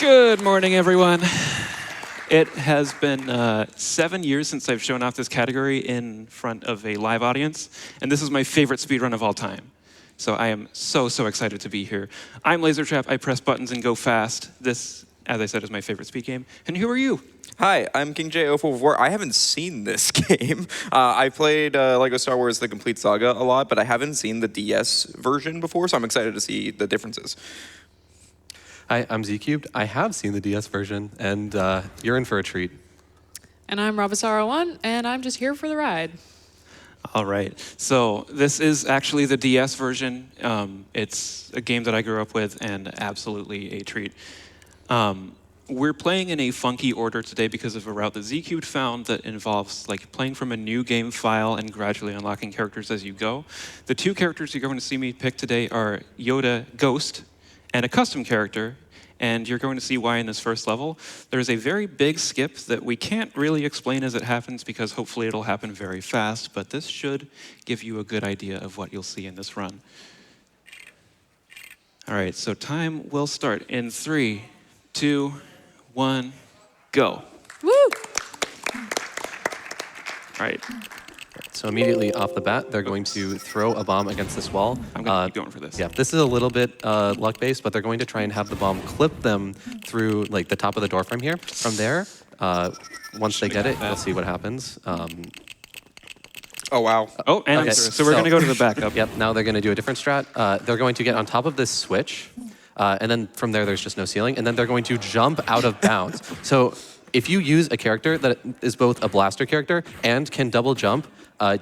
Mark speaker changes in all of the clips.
Speaker 1: Good morning, everyone. It has been 7 years since I've shown off this category in front of a live audience, and this is my favorite speedrun of all time. So I am so excited to be here. I'm Lasertrap, I press buttons and go fast. This, as I said, is my favorite speed game. And who are you?
Speaker 2: Hi, I'm King J0444. I haven't seen this game. I played LEGO Star Wars The Complete Saga a lot, but I haven't seen the DS version before, so I'm excited to see the differences.
Speaker 3: Hi, I'm Z-Cubed. I have seen the DS version, and you're in for a treat.
Speaker 4: And I'm Robasara1, and I'm just here for the ride.
Speaker 1: All right, so this is actually the DS version. It's a game that I grew up with, and absolutely a treat. We're playing in a funky order today because of a route that Z-Cubed found that involves like playing from a new game file and gradually unlocking characters as you go. The two characters you're going to see me pick today are Yoda Ghost and a custom character, and you're going to see why in this first level. There's a very big skip that we can't really explain as it happens because hopefully it'll happen very fast, but this should give you a good idea of what you'll see in this run. All right, so time will start in 3, 2, 1, go.
Speaker 4: Woo!
Speaker 1: All right.
Speaker 3: So immediately off the bat, they're going to throw a bomb against this wall.
Speaker 1: I'm going to keep going for this.
Speaker 3: Yeah, this is a little bit luck-based, but they're going to try and have the bomb clip them through like the top of the door frame here. From there, once they get it, you'll see what happens.
Speaker 2: Oh, wow.
Speaker 1: Oh, and
Speaker 3: Okay,
Speaker 1: so we're going to go to the backup.
Speaker 3: Yep, now they're going to do a different strat. They're going to get on top of this switch, and then from there, there's just no ceiling, and then they're going to jump out of bounds. So if you use a character that is both a blaster character and can double jump,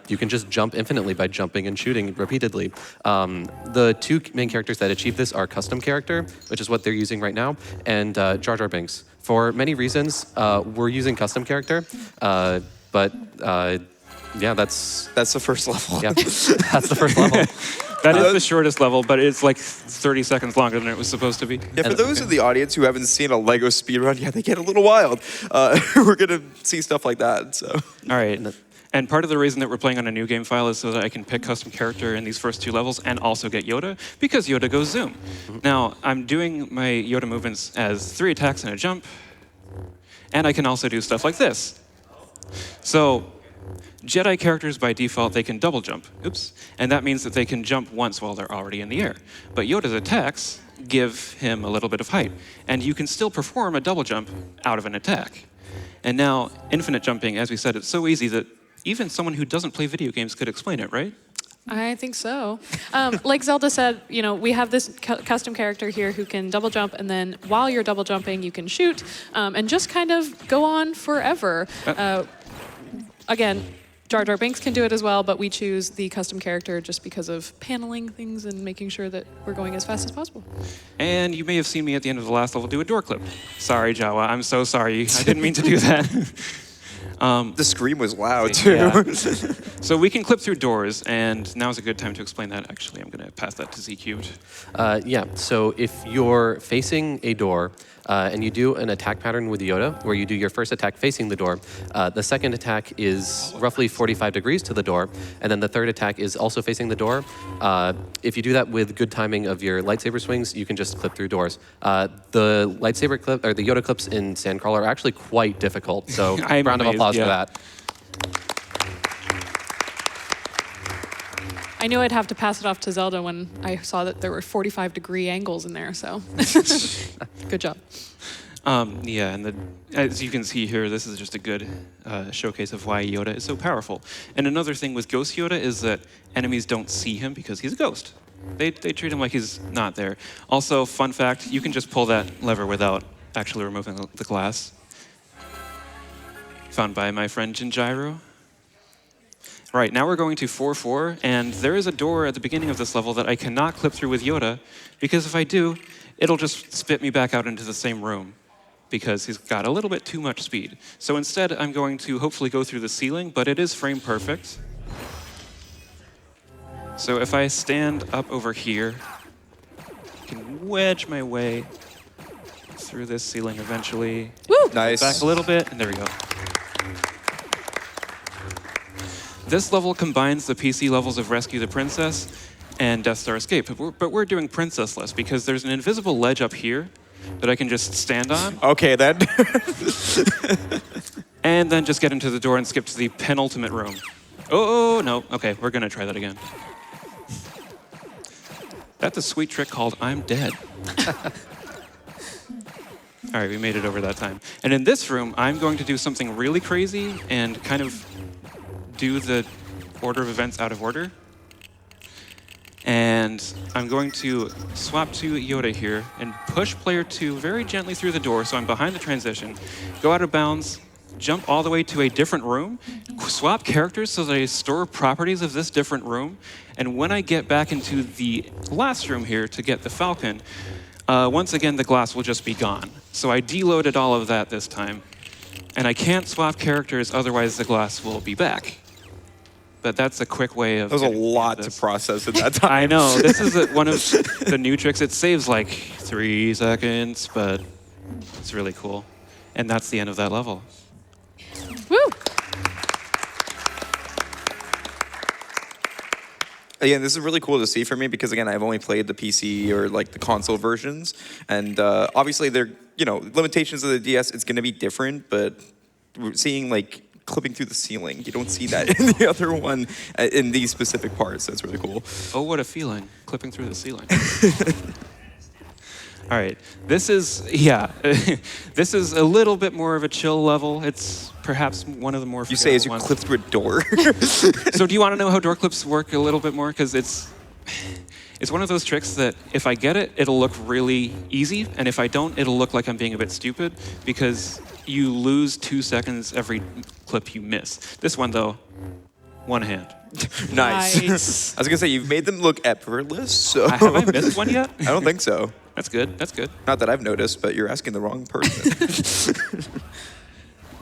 Speaker 3: you can just jump infinitely by jumping and shooting repeatedly. The two main characters that achieve this are custom character, which is what they're using right now, and Jar Jar Binks. For many reasons, we're using custom character, but yeah, that's
Speaker 2: the first level.
Speaker 3: Yeah, that's the first level.
Speaker 1: That is the shortest level, but it's like 30 seconds longer than it was supposed to be.
Speaker 2: Yeah, for those in the audience who haven't seen a LEGO speedrun, yeah, they get a little wild. We're going to see stuff like that. So.
Speaker 1: All right. And part of the reason that we're playing on a new game file is so that I can pick custom character in these first 2 levels and also get Yoda, because Yoda goes zoom. Now, I'm doing my Yoda movements as 3 attacks and a jump, and I can also do stuff like this. So, Jedi characters by default, they can double jump. Oops. And that means that they can jump once while they're already in the air. But Yoda's attacks give him a little bit of height, and you can still perform a double jump out of an attack. And now, infinite jumping, as we said, it's so easy that even someone who doesn't play video games could explain it, right?
Speaker 4: I think so. Like Zelda said, you know, we have this custom character here who can double jump, and then while you're double jumping, you can shoot, and just kind of go on forever. Again, Jar Jar Binks can do it as well, but we choose the custom character just because of paneling things and making sure that we're going as fast as possible.
Speaker 1: And you may have seen me at the end of the last level do a door clip. Sorry, Jawa, I'm so sorry. I didn't mean to do that.
Speaker 2: The scream was loud, too.
Speaker 1: Yeah. So we can clip through doors, and now's a good time to explain that. Actually, I'm going to pass that to Z-Cubed.
Speaker 3: Yeah, so if you're facing a door and you do an attack pattern with Yoda, where you do your first attack facing the door, the second attack is roughly 45 degrees to the door, and then the third attack is also facing the door. If you do that with good timing of your lightsaber swings, you can just clip through doors. The lightsaber clip, or the Yoda clips in Sandcrawler are actually quite difficult, so round of applause for that.
Speaker 4: I knew I'd have to pass it off to Zelda when I saw that there were 45-degree angles in there, so good job.
Speaker 1: Yeah, and as you can see here, this is just a good showcase of why Yoda is so powerful. And another thing with Ghost Yoda is that enemies don't see him because he's a ghost. They treat him like he's not there. Also, fun fact, you can just pull that lever without actually removing the glass. Found by my friend Jinjiro. Right, now we're going to 4-4, and there is a door at the beginning of this level that I cannot clip through with Yoda, because if I do, it'll just spit me back out into the same room, because he's got a little bit too much speed. So instead, I'm going to hopefully go through the ceiling, but it is frame perfect. So if I stand up over here, I can wedge my way through this ceiling eventually.
Speaker 4: Woo!
Speaker 2: Nice.
Speaker 1: Back a little bit, and there we go. This level combines the PC levels of Rescue the Princess and Death Star Escape, but we're doing princessless because there's an invisible ledge up here that I can just stand on,
Speaker 2: Okay, then.
Speaker 1: and then just get into the door and skip to the penultimate room. Oh, no. Okay, we're going to try that again. That's a sweet trick called I'm Dead. All right, we made it over that time. And in this room, I'm going to do something really crazy and kind of do the order of events out of order. And I'm going to swap to Yoda here and push player 2 very gently through the door so I'm behind the transition, go out of bounds, jump all the way to a different room, swap characters so that I store properties of this different room, and when I get back into the last room here to get the Falcon, once again the glass will just be gone. So I deloaded all of that this time, and I can't swap characters, otherwise the glass will be back. But that's a quick way of.
Speaker 2: That was a
Speaker 1: getting through
Speaker 2: lot to
Speaker 1: this.
Speaker 2: process at that time.
Speaker 1: I know. This is one of the new tricks. It saves like 3 seconds, but it's really cool. And that's the end of that level.
Speaker 4: Woo!
Speaker 2: Again, this is really cool to see for me because again, I've only played the PC or like the console versions, and obviously they're limitations of the DS. It's going to be different, but we're seeing like clipping through the ceiling. You don't see that in the other one in these specific parts. That's really cool.
Speaker 1: Oh, what a feeling, clipping through the ceiling. All right, this is this is a little bit more of a chill level. It's perhaps one of the more
Speaker 2: You say as you
Speaker 1: ones.
Speaker 2: clip through a door.
Speaker 1: So do you want to know how door clips work a little bit more? Because it's one of those tricks that if I get it, it'll look really easy, and if I don't, it'll look like I'm being a bit stupid because you lose 2 seconds every clip you miss. This one, though, one hand.
Speaker 2: Nice. I was gonna say you've made them look effortless. So
Speaker 1: Have I missed one yet?
Speaker 2: I don't think so.
Speaker 1: That's good. That's good.
Speaker 2: Not that I've noticed, but you're asking the wrong person.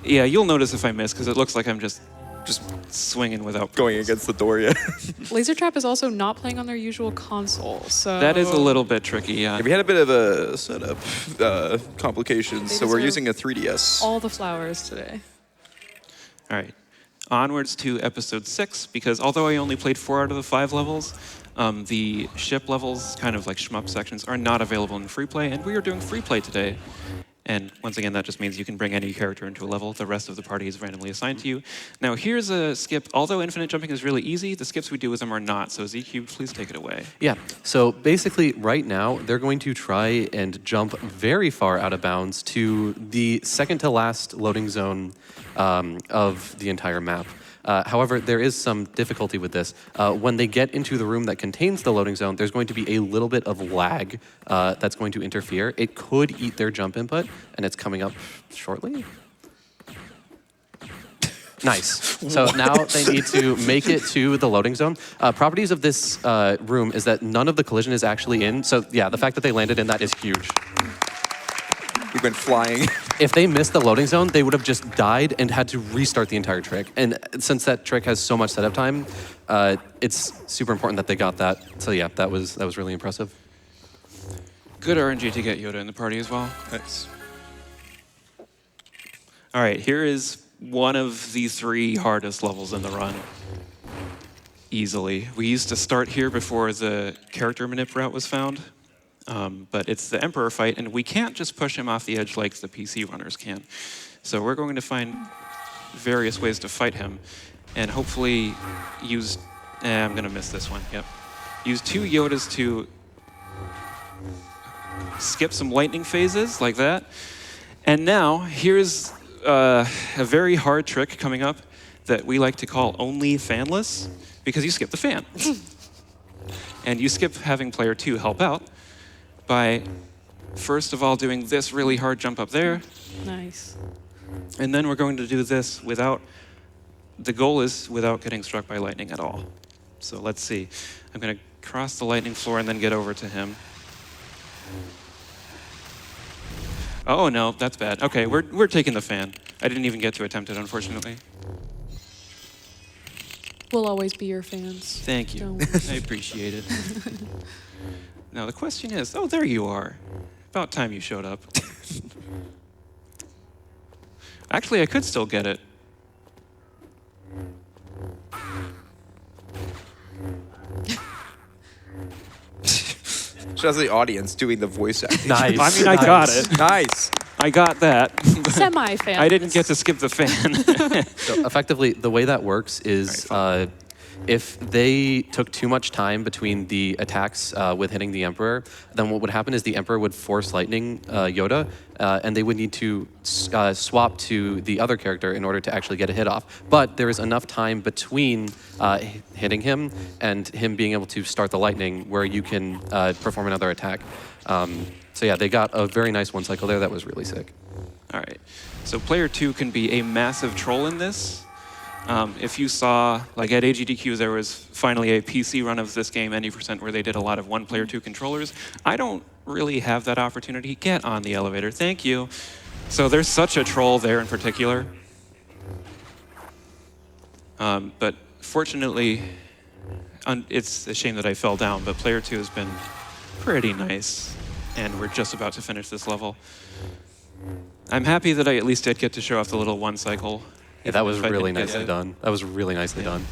Speaker 1: Yeah, you'll notice if I miss because it looks like I'm just swinging without
Speaker 2: Going against the door, yeah.
Speaker 4: Laser Trap is also not playing on their usual console, so
Speaker 1: That is a little bit tricky. Yeah.
Speaker 2: We had a bit of a setup complications,
Speaker 4: They
Speaker 2: so we're
Speaker 4: deserve
Speaker 2: using a 3DS.
Speaker 4: all the flowers today.
Speaker 1: All right. Onwards to episode 6, because although I only played 4 out of the 5 levels, the ship levels, kind of like shmup sections, are not available in free play, and we are doing free play today. And once again, that just means you can bring any character into a level. The rest of the party is randomly assigned to you. Now, here's a skip. Although infinite jumping is really easy, the skips we do with them are not. So ZQ, please take it away.
Speaker 3: Yeah, so basically right now, they're going to try and jump very far out of bounds to the second to last loading zone of the entire map. However, there is some difficulty with this. When they get into the room that contains the loading zone, there's going to be a little bit of lag that's going to interfere. It could eat their jump input, and it's coming up shortly. Nice. So now they need to make it to the loading zone. Properties of this room is that none of the collision is actually in. So yeah, the fact that they landed in that is huge.
Speaker 2: We've been flying.
Speaker 3: If they missed the loading zone, they would have just died and had to restart the entire trick. And since that trick has so much setup time, it's super important that they got that. So yeah, that was really impressive.
Speaker 1: Good RNG to get Yoda in the party as well.
Speaker 2: Nice.
Speaker 1: All right, here is one of the 3 hardest levels in the run. Easily. We used to start here before the character manip route was found. But it's the Emperor fight, and we can't just push him off the edge like the PC runners can. So we're going to find various ways to fight him, and hopefully use... I'm going to miss this one, yep. Use 2 Yodas to skip some lightning phases, like that. And now, here's a very hard trick coming up that we like to call only fanless, because you skip the fan. And you skip having player 2 help out, by first of all doing this really hard jump up there.
Speaker 4: Nice.
Speaker 1: And then we're going to do this without, the goal is without getting struck by lightning at all. So let's see. I'm going to cross the lightning floor and then get over to him. Oh no, that's bad. Okay, we're taking the fan. I didn't even get to attempt it, unfortunately.
Speaker 4: We'll always be your fans.
Speaker 1: Thank you.
Speaker 4: Don't worry.
Speaker 1: I appreciate it. Now the question is, oh, there you are. About time you showed up. Actually, I could still get it.
Speaker 2: Shout out to the audience doing the voice acting.
Speaker 3: Nice.
Speaker 1: I mean, I got it.
Speaker 2: Nice.
Speaker 1: I got that.
Speaker 4: Semi-fan.
Speaker 1: I didn't get to skip the fan.
Speaker 3: So effectively, the way that works is if they took too much time between the attacks with hitting the Emperor, then what would happen is the Emperor would force lightning Yoda, and they would need to swap to the other character in order to actually get a hit off. But there is enough time between hitting him and him being able to start the lightning where you can perform another attack. So yeah, they got a very nice one cycle there that was really sick.
Speaker 1: All right. So player 2 can be a massive troll in this. If you saw, like at AGDQ, there was finally a PC run of this game, ND%, where they did a lot of 1 player 2 controllers. I don't really have that opportunity. Get on the elevator. Thank you. So there's such a troll there in particular. But fortunately, it's a shame that I fell down, but player 2 has been pretty nice, and we're just about to finish this level. I'm happy that I at least did get to show off the little 1 cycle.
Speaker 3: Yeah, that was
Speaker 1: If I
Speaker 3: really
Speaker 1: didn't get
Speaker 3: nicely
Speaker 1: it.
Speaker 3: done. That was really nicely done.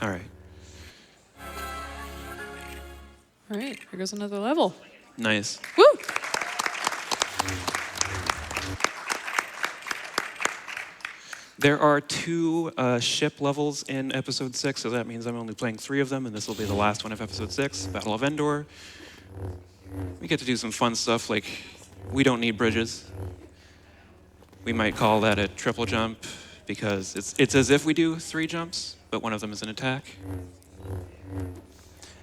Speaker 1: All right.
Speaker 4: All right, here goes another level.
Speaker 1: Nice.
Speaker 4: Woo!
Speaker 1: There are 2 ship levels in episode 6, so that means I'm only playing 3 of them, and this will be the last one of episode 6, Battle of Endor. We get to do some fun stuff like we don't need bridges. We might call that a triple jump because it's as if we do 3 jumps, but one of them is an attack.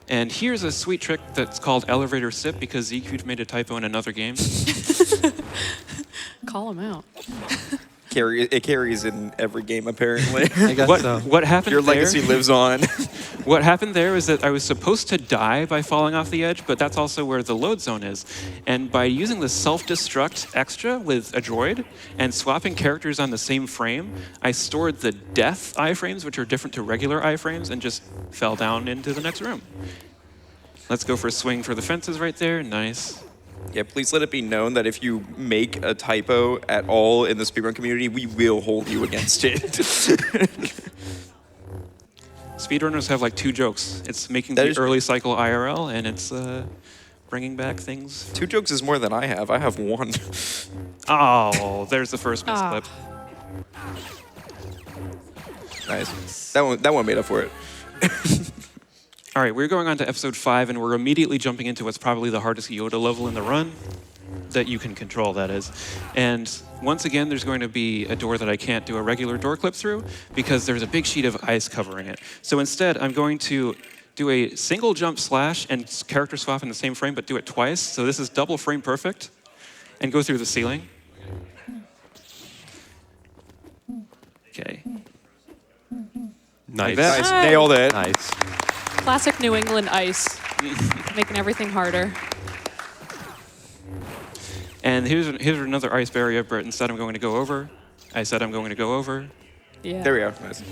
Speaker 1: And here's a sweet trick that's called elevator sip because ZQ'd made a typo in another game.
Speaker 4: Call him out.
Speaker 2: It carries in every game, apparently.
Speaker 3: I guess so.
Speaker 1: What happened
Speaker 2: Your
Speaker 1: there?
Speaker 2: legacy lives on.
Speaker 1: What happened there is that I was supposed to die by falling off the edge, but that's also where the load zone is. And by using the self-destruct extra with a droid and swapping characters on the same frame, I stored the death iframes, which are different to regular iframes, and just fell down into the next room. Let's go for a swing for the fences right there. Nice.
Speaker 2: Yeah, please let it be known that if you make a typo at all in the speedrun community, we will hold you against it.
Speaker 1: Speedrunners have like 2 jokes. It's making
Speaker 2: That
Speaker 1: the
Speaker 2: is-
Speaker 1: early cycle IRL, and it's bringing back things.
Speaker 2: 2 jokes is more than I have. I have 1.
Speaker 1: Oh, there's the first
Speaker 4: Ah.
Speaker 1: misclip.
Speaker 2: Nice. That one made up for it.
Speaker 1: All right, we're going on to episode 5, and we're immediately jumping into what's probably the hardest Yoda level in the run that you can control, that is. And once again, there's going to be a door that I can't do a regular door clip through because there's a big sheet of ice covering it. So instead, I'm going to do a single jump slash and character swap in the same frame, but do it twice. So this is double frame perfect, and go through the ceiling. Okay.
Speaker 3: Nice.
Speaker 1: that.
Speaker 2: Nice. Nailed it.
Speaker 3: Nice.
Speaker 4: Classic New England ice. Making everything harder.
Speaker 1: And here's another ice barrier, but instead I'm going to go over. I said I'm going to go over.
Speaker 4: Yeah.
Speaker 2: There we go. Nice.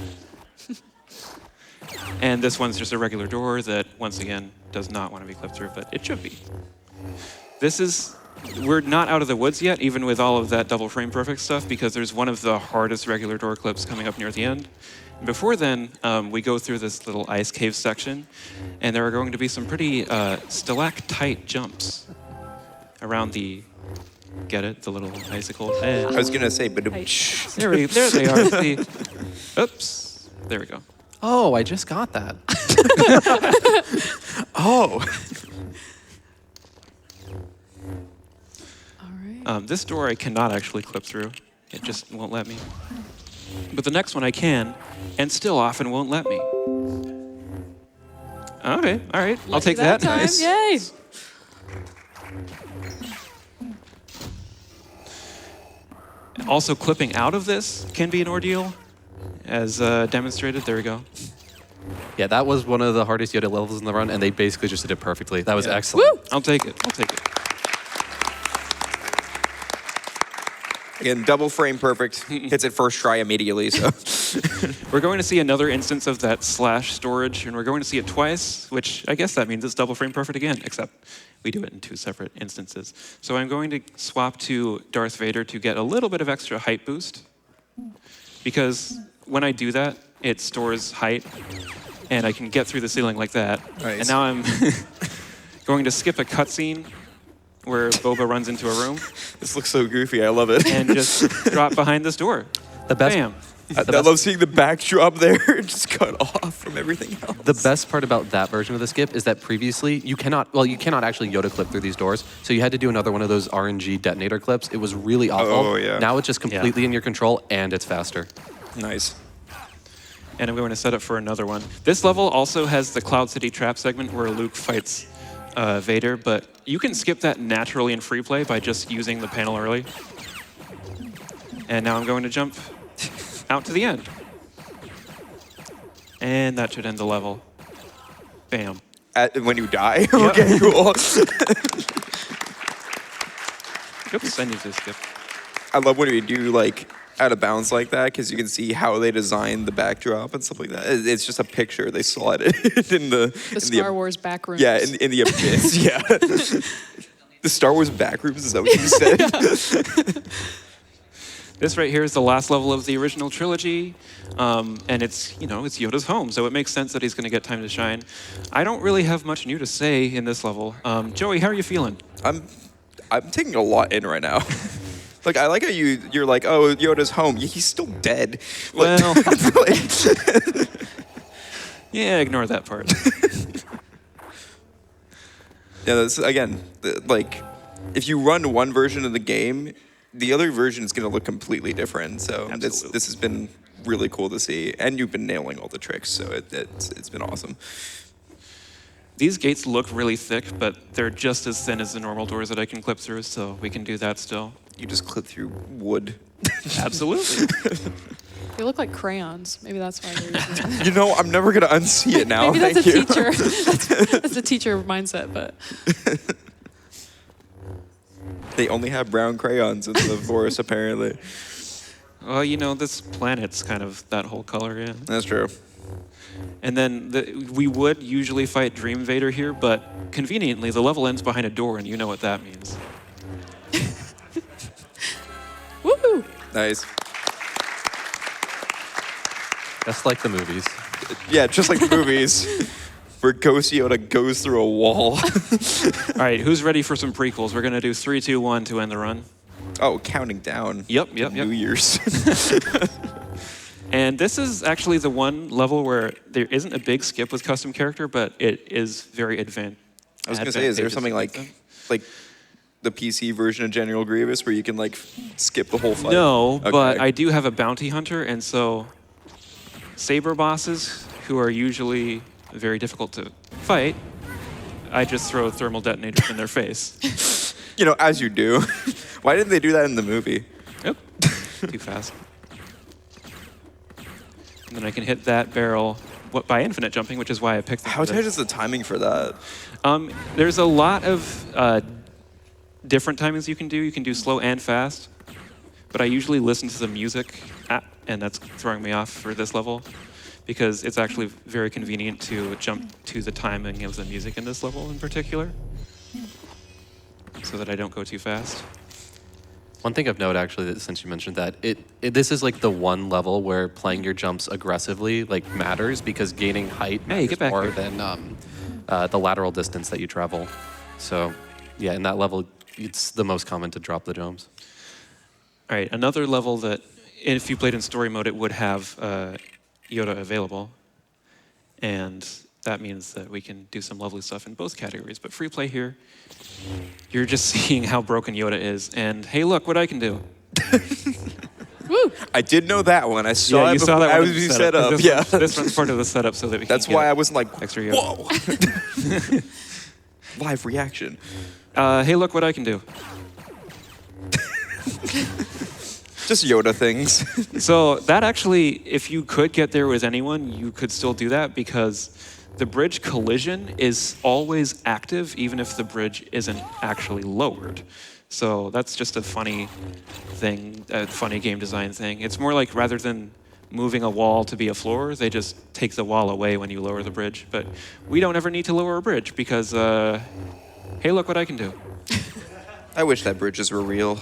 Speaker 1: And this one's just a regular door that, once again, does not want to be clipped through, but it should be. We're not out of the woods yet, even with all of that double frame perfect stuff, because there's one of the hardest regular door clips coming up near the end. And before then, we go through this little ice cave section, and there are going to be some pretty stalactite jumps around the, get it, the little icicles.
Speaker 2: I was going to say, but
Speaker 1: There they are. See? Oops. There we go.
Speaker 3: Oh, I just got that.
Speaker 2: oh.
Speaker 4: All right.
Speaker 1: This door I cannot actually clip through. It just won't let me. But the next one I can, and still often won't let me. Okay, all right, I'll take that.
Speaker 4: time.
Speaker 1: Nice.
Speaker 4: Yay.
Speaker 1: Also, clipping out of this can be an ordeal, as demonstrated. There we go.
Speaker 3: Yeah, that was one of the hardest Yoda levels in the run, and they basically just did it perfectly. That was excellent.
Speaker 4: Woo!
Speaker 1: I'll take it. I'll take it.
Speaker 2: Again, double frame perfect. Hits it first try immediately. So
Speaker 1: We're going to see another instance of that slash storage, and we're going to see it twice, which I guess that means it's double frame perfect again, except we do it in 2 separate instances. So I'm going to swap to Darth Vader to get a little bit of extra height boost, because when I do that, it stores height, and I can get through the ceiling like that.
Speaker 2: Nice.
Speaker 1: And now I'm going to skip a cutscene where Boba runs into a room
Speaker 2: This looks so goofy. I love it.
Speaker 1: and just drop behind this door.
Speaker 3: The best,
Speaker 1: Bam.
Speaker 2: I love seeing the backdrop there just cut off from everything else.
Speaker 3: the best part about that version of the skip is that previously you cannot actually Yoda clip through these doors. So you had to do another one of those RNG detonator clips. It was really awful.
Speaker 2: Oh, yeah.
Speaker 3: Now it's just completely in your control and it's faster.
Speaker 2: Nice.
Speaker 1: And I'm going to set up for another one. This level also has the Cloud City trap segment where Luke fights Vader, but you can skip that naturally in free play by just using the panel early. And now I'm going to jump out to the end. And that should end the level. Bam.
Speaker 2: When you die? Okay, cool.
Speaker 1: Oops, I need to skip.
Speaker 2: I love when we do like out of bounds like that because you can see how they designed the backdrop and stuff like that. It's just a picture. They slotted it in the
Speaker 4: Star Wars back rooms.
Speaker 2: Yeah, in the abyss. Yeah. The Star Wars back rooms. Is that what you said?
Speaker 1: This right here is the last level of the original trilogy, and it's Yoda's home, so it makes sense that he's going to get time to shine. I don't really have much new to say in this level. Joey, how are you feeling?
Speaker 2: I'm taking a lot in right now. Like I like how you're like, oh, Yoda's home. He's still dead. Like,
Speaker 1: Well, yeah, ignore that part.
Speaker 2: Yeah, this again, like if you run one version of the game, the other version is going to look completely different. So
Speaker 1: Absolutely.
Speaker 2: this has been really cool to see, and you've been nailing all the tricks. So it's been awesome.
Speaker 1: These gates look really thick, but they're just as thin as the normal doors that I can clip through, so we can do that still.
Speaker 2: You just clip through wood.
Speaker 1: Absolutely.
Speaker 4: They look like crayons. Maybe that's why they're using them.
Speaker 2: You know, I'm never going to unsee it now.
Speaker 4: Maybe that's
Speaker 2: Thank
Speaker 4: a
Speaker 2: you.
Speaker 4: teacher. That's a teacher mindset, but
Speaker 2: They only have brown crayons in the forest, apparently.
Speaker 1: Well, this planet's kind of that whole color, yeah.
Speaker 2: That's true.
Speaker 1: And then we would usually fight Dream Vader here, but conveniently, the level ends behind a door, and you know what that means.
Speaker 4: woohoo!
Speaker 2: Nice.
Speaker 3: Just like the movies.
Speaker 2: Yeah, just like the movies, where Ghost Yoda goes through a wall.
Speaker 1: All right, who's ready for some prequels? We're going to do 3, 2, 1 to end the run.
Speaker 2: Oh, counting down.
Speaker 1: Yep.
Speaker 2: New Year's.
Speaker 1: And this is actually the one level where there isn't a big skip with custom character, but it is very advanced.
Speaker 2: I was gonna say, is there something like the PC version of General Grievous where you can like skip the whole fight?
Speaker 1: No,
Speaker 2: Okay.
Speaker 1: but I do have a bounty hunter, and so saber bosses, who are usually very difficult to fight, I just throw thermal detonators in their face.
Speaker 2: As you do. Why didn't they do that in the movie?
Speaker 1: Yep, too fast. And then I can hit that barrel by infinite jumping, which is why I picked them
Speaker 2: How
Speaker 1: for
Speaker 2: tight
Speaker 1: this.
Speaker 2: is the timing for that?
Speaker 1: There's a lot of different timings you can do. You can do slow and fast, but I usually listen to the music, and that's throwing me off for this level, because it's actually very convenient to jump to the timing of the music in this level in particular, so that I don't go too fast.
Speaker 3: One thing of note, actually, that since you mentioned that, this is like the one level where playing your jumps aggressively matters, because gaining height
Speaker 1: Hey,
Speaker 3: matters
Speaker 1: get back
Speaker 3: more
Speaker 1: here.
Speaker 3: than the lateral distance that you travel. So, yeah, in that level, it's the most common to drop the jumps.
Speaker 1: All right, another level that, if you played in story mode, it would have Yoda available, and that means that we can do some lovely stuff in both categories. But free play here, you're just seeing how broken Yoda is, and hey, look what I can do.
Speaker 4: Woo!
Speaker 2: I did know that one. I saw
Speaker 1: Yeah,
Speaker 2: it
Speaker 1: you saw that
Speaker 2: I
Speaker 1: one
Speaker 2: was
Speaker 1: in the
Speaker 2: being
Speaker 1: setup.
Speaker 2: set up.
Speaker 1: This
Speaker 2: Yeah.
Speaker 1: one- this one's part of the setup so that we
Speaker 2: That's
Speaker 1: can
Speaker 2: why
Speaker 1: get
Speaker 2: I was like,
Speaker 1: extra Yoda.
Speaker 2: whoa. Live reaction.
Speaker 1: Hey, look what I can do.
Speaker 2: Just Yoda things.
Speaker 1: So that actually, if you could get there with anyone, you could still do that, because the bridge collision is always active, even if the bridge isn't actually lowered. So that's just a funny thing, a funny game design thing. It's more like, rather than moving a wall to be a floor, they just take the wall away when you lower the bridge. But we don't ever need to lower a bridge, because, hey, look what I can do.
Speaker 2: I wish that bridges were real.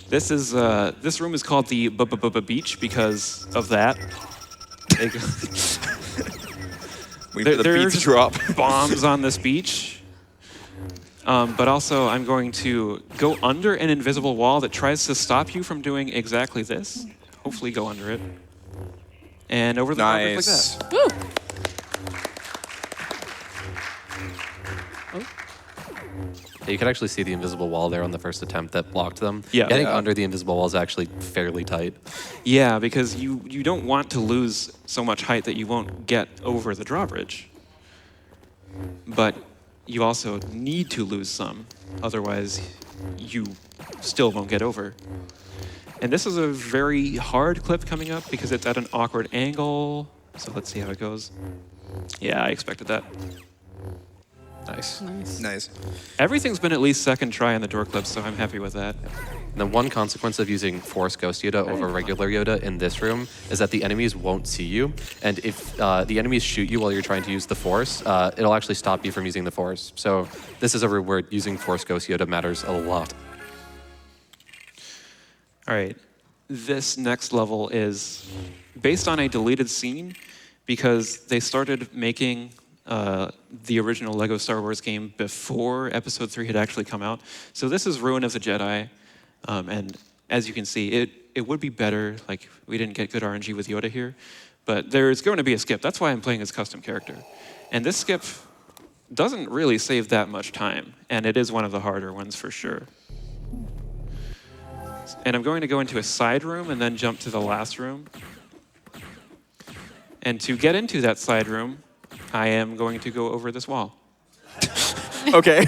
Speaker 1: This room is called the beach because of that.
Speaker 2: Wait for the
Speaker 1: There
Speaker 2: beat
Speaker 1: are
Speaker 2: to
Speaker 1: just
Speaker 2: drop.
Speaker 1: bombs on this beach. But also, I'm going to go under an invisible wall that tries to stop you from doing exactly this. Hopefully go under it. And over the drawbridge like
Speaker 2: Nice.
Speaker 1: that.
Speaker 4: Woo!
Speaker 3: You can actually see the invisible wall there on the first attempt that blocked them.
Speaker 1: Yeah.
Speaker 3: Getting
Speaker 2: Yeah.
Speaker 3: under the invisible wall is actually fairly tight.
Speaker 1: Yeah, because you don't want to lose so much height that you won't get over the drawbridge. But you also need to lose some, otherwise you still won't get over. And this is a very hard clip coming up because it's at an awkward angle. So let's see how it goes. Yeah, I expected that.
Speaker 3: Nice.
Speaker 2: Nice.
Speaker 1: Everything's been at least second try on the door clips, so I'm happy with that.
Speaker 3: The one consequence of using Force Ghost Yoda over regular Yoda in this room is that the enemies won't see you. And if the enemies shoot you while you're trying to use the Force, it'll actually stop you from using the Force. So this is a room where using Force Ghost Yoda matters a lot.
Speaker 1: All right, this next level is based on a deleted scene because they started making the original Lego Star Wars game before Episode 3 had actually come out. So this is Ruin of the Jedi, and as you can see, it would be better, like we didn't get good RNG with Yoda here, but there's going to be a skip. That's why I'm playing as custom character. And this skip doesn't really save that much time, and it is one of the harder ones for sure. And I'm going to go into a side room and then jump to the last room. And to get into that side room, I am going to go over this wall.
Speaker 2: Okay.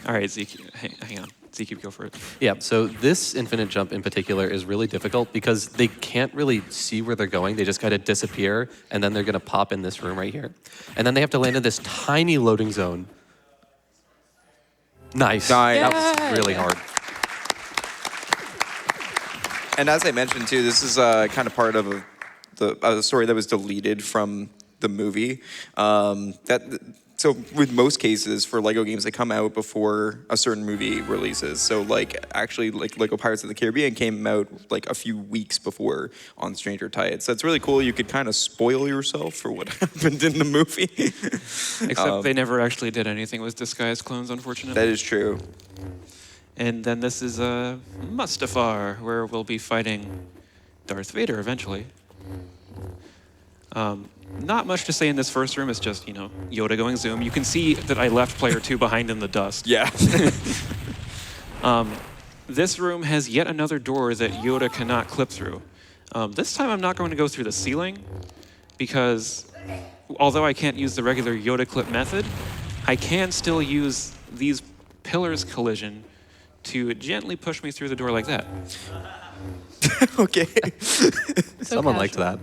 Speaker 1: All right, Zeke, hang on. Zeke, go for it.
Speaker 3: Yeah, so this infinite jump in particular is really difficult because they can't really see where they're going. They just kind of disappear, and then they're going to pop in this room right here. And then they have to land in this tiny loading zone. Nice.
Speaker 2: Nice.
Speaker 3: That was really hard.
Speaker 2: And as I mentioned too, this is kind of part of the story that was deleted from the movie. So with most cases for Lego games, they come out before a certain movie releases. So like actually like Lego Pirates of the Caribbean came out like a few weeks before on Stranger Tides. So it's really cool. You could kind of spoil yourself for what happened in the movie.
Speaker 1: Except they never actually did anything with disguised clones, unfortunately.
Speaker 2: That is true.
Speaker 1: And then this is Mustafar, where we'll be fighting Darth Vader eventually. Not much to say in this first room. It's just, Yoda going zoom. You can see that I left player 2 behind in the dust.
Speaker 2: Yeah.
Speaker 1: This room has yet another door that Yoda cannot clip through. This time I'm not going to go through the ceiling because although I can't use the regular Yoda clip method, I can still use these pillars collision to gently push me through the door like that.
Speaker 2: Okay.
Speaker 3: Someone liked that.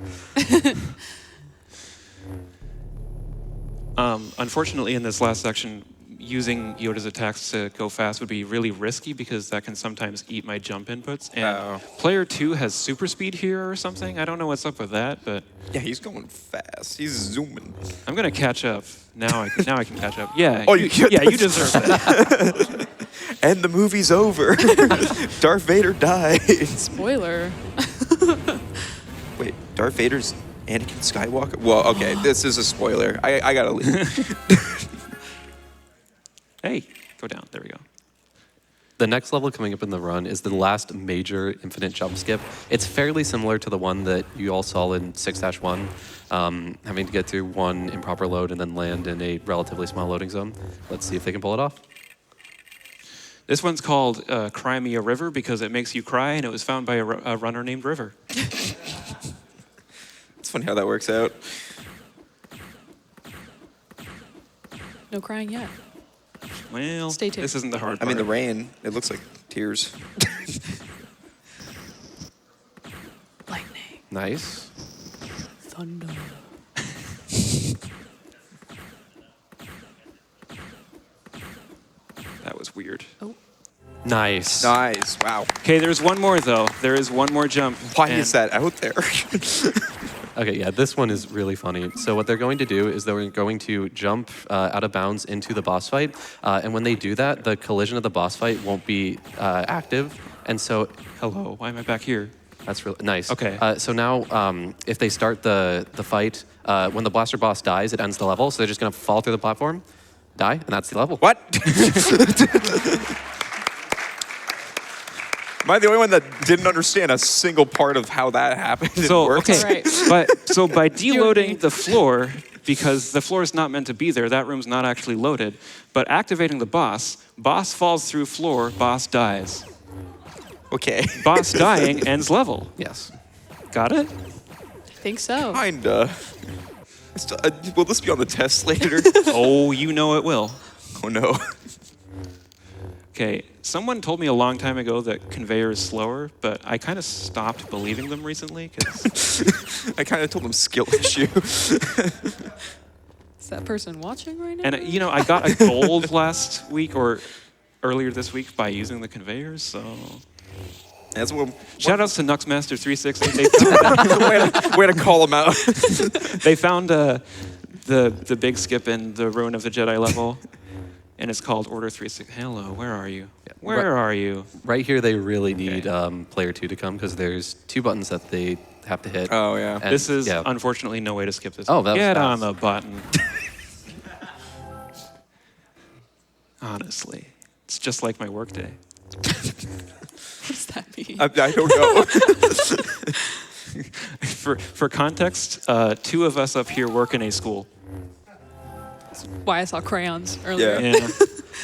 Speaker 1: Unfortunately, in this last section, using Yoda's attacks to go fast would be really risky because that can sometimes eat my jump inputs. And player 2 has super speed here or something. I don't know what's up with that, but
Speaker 2: Yeah, he's going fast. He's zooming.
Speaker 1: I'm gonna catch up. Now I can catch up. Yeah.
Speaker 2: Oh,
Speaker 1: you deserve that.
Speaker 2: And the movie's over. Darth Vader died.
Speaker 4: Spoiler.
Speaker 2: Wait, Darth Vader's Anakin Skywalker? Well, okay, this is a spoiler. I gotta leave.
Speaker 1: Hey, go down. There we go.
Speaker 3: The next level coming up in the run is the last major infinite jump skip. It's fairly similar to the one that you all saw in 6-1, having to get through one improper load and then land in a relatively small loading zone. Let's see if they can pull it off.
Speaker 1: This one's called Cry Me a River because it makes you cry, and it was found by a runner named River.
Speaker 2: It's funny how that works out.
Speaker 4: No crying yet.
Speaker 1: Well,
Speaker 4: Stay tuned.
Speaker 1: this isn't the hard
Speaker 2: I
Speaker 1: part.
Speaker 2: mean, the rain, it looks like tears.
Speaker 4: Lightning.
Speaker 3: Nice.
Speaker 4: Thunder.
Speaker 1: That was weird.
Speaker 4: Oh.
Speaker 3: Nice.
Speaker 2: Nice, wow.
Speaker 1: Okay, there's one more, though. There is one more jump.
Speaker 2: Why
Speaker 1: and
Speaker 2: is that out there?
Speaker 3: Okay, yeah, this one is really funny. So what they're going to do is they're going to jump out of bounds into the boss fight. And when they do that, the collision of the boss fight won't be active. And so,
Speaker 1: Hello, why am I back here?
Speaker 3: That's really nice.
Speaker 1: Okay.
Speaker 3: So now, if they start the fight, when the blaster boss dies, it ends the level. So they're just gonna fall through the platform, die, and that's the level.
Speaker 2: What? Am I the only one that didn't understand a single part of how that happened?
Speaker 1: So okay,
Speaker 4: Right.
Speaker 1: but so by
Speaker 4: agree?
Speaker 1: deloading the floor, because the floor is not meant to be there, that room's not actually loaded. But activating the boss falls through floor, boss dies.
Speaker 2: Okay.
Speaker 1: Boss dying ends level.
Speaker 3: Yes.
Speaker 1: Got it?
Speaker 4: Think so.
Speaker 2: Kinda. Will this be on the test later?
Speaker 1: Oh, you know it will.
Speaker 2: Oh no.
Speaker 1: Okay, someone told me a long time ago that conveyor is slower, but I kind of stopped believing them recently because
Speaker 2: I kind of told him skill issue.
Speaker 4: Is that person watching right now?
Speaker 1: and you know, I got a gold last week or earlier this week by using the conveyors, so
Speaker 2: That's what.
Speaker 1: shout outs to Nuxmaster360.
Speaker 2: Way to call him out.
Speaker 1: They found the big skip in the Ruin of the Jedi level, and it's called Order 360. Hello, where are you? Where are you?
Speaker 3: Right here, they really need player 2 to come because there's 2 buttons that they have to hit.
Speaker 2: Oh yeah.
Speaker 3: And,
Speaker 1: This is
Speaker 3: yeah.
Speaker 1: unfortunately no way to skip this.
Speaker 3: Oh, that was
Speaker 1: Get
Speaker 3: fast.
Speaker 1: on the button. Honestly, it's just like my workday.
Speaker 4: What does that mean?
Speaker 2: I don't know.
Speaker 1: For context, 2 of us up here work in a school.
Speaker 4: Why I saw crayons earlier.
Speaker 2: Yeah.
Speaker 1: Yeah.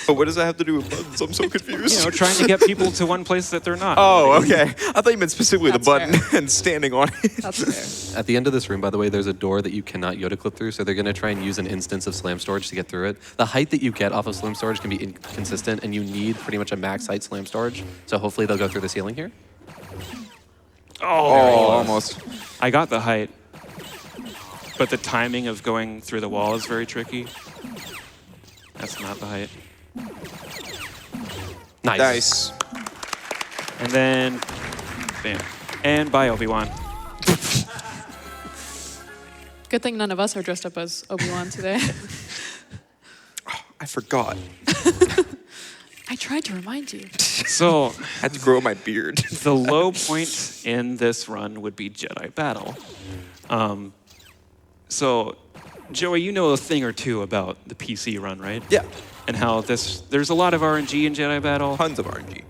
Speaker 2: But what does that have to do with buttons? I'm so confused.
Speaker 1: You know, trying to get people to one place that they're not.
Speaker 2: Oh, okay. I thought you meant specifically
Speaker 4: That's
Speaker 2: the button
Speaker 4: fair.
Speaker 2: and standing on it.
Speaker 4: That's fair.
Speaker 3: At the end of this room, by the way, there's a door that you cannot Yoda clip through, so they're going to try and use an instance of slam storage to get through it. The height that you get off of slam storage can be inconsistent, and you need pretty much a max height slam storage. So hopefully they'll go through the ceiling here.
Speaker 2: Oh, almost.
Speaker 1: I got the height, but the timing of going through the wall is very tricky. That's not the height.
Speaker 3: Nice.
Speaker 2: Nice.
Speaker 1: And then, bam. And bye, Obi-Wan.
Speaker 4: Good thing none of us are dressed up as Obi-Wan today.
Speaker 2: I forgot.
Speaker 4: I tried to remind you.
Speaker 1: So,
Speaker 2: I had to grow my beard.
Speaker 1: the low point in this run would be Jedi Battle. So, Joey, you know a thing or two about the PC run, right?
Speaker 2: Yeah.
Speaker 1: And how there's a lot of RNG in Jedi Battle,
Speaker 2: Tons of RNG.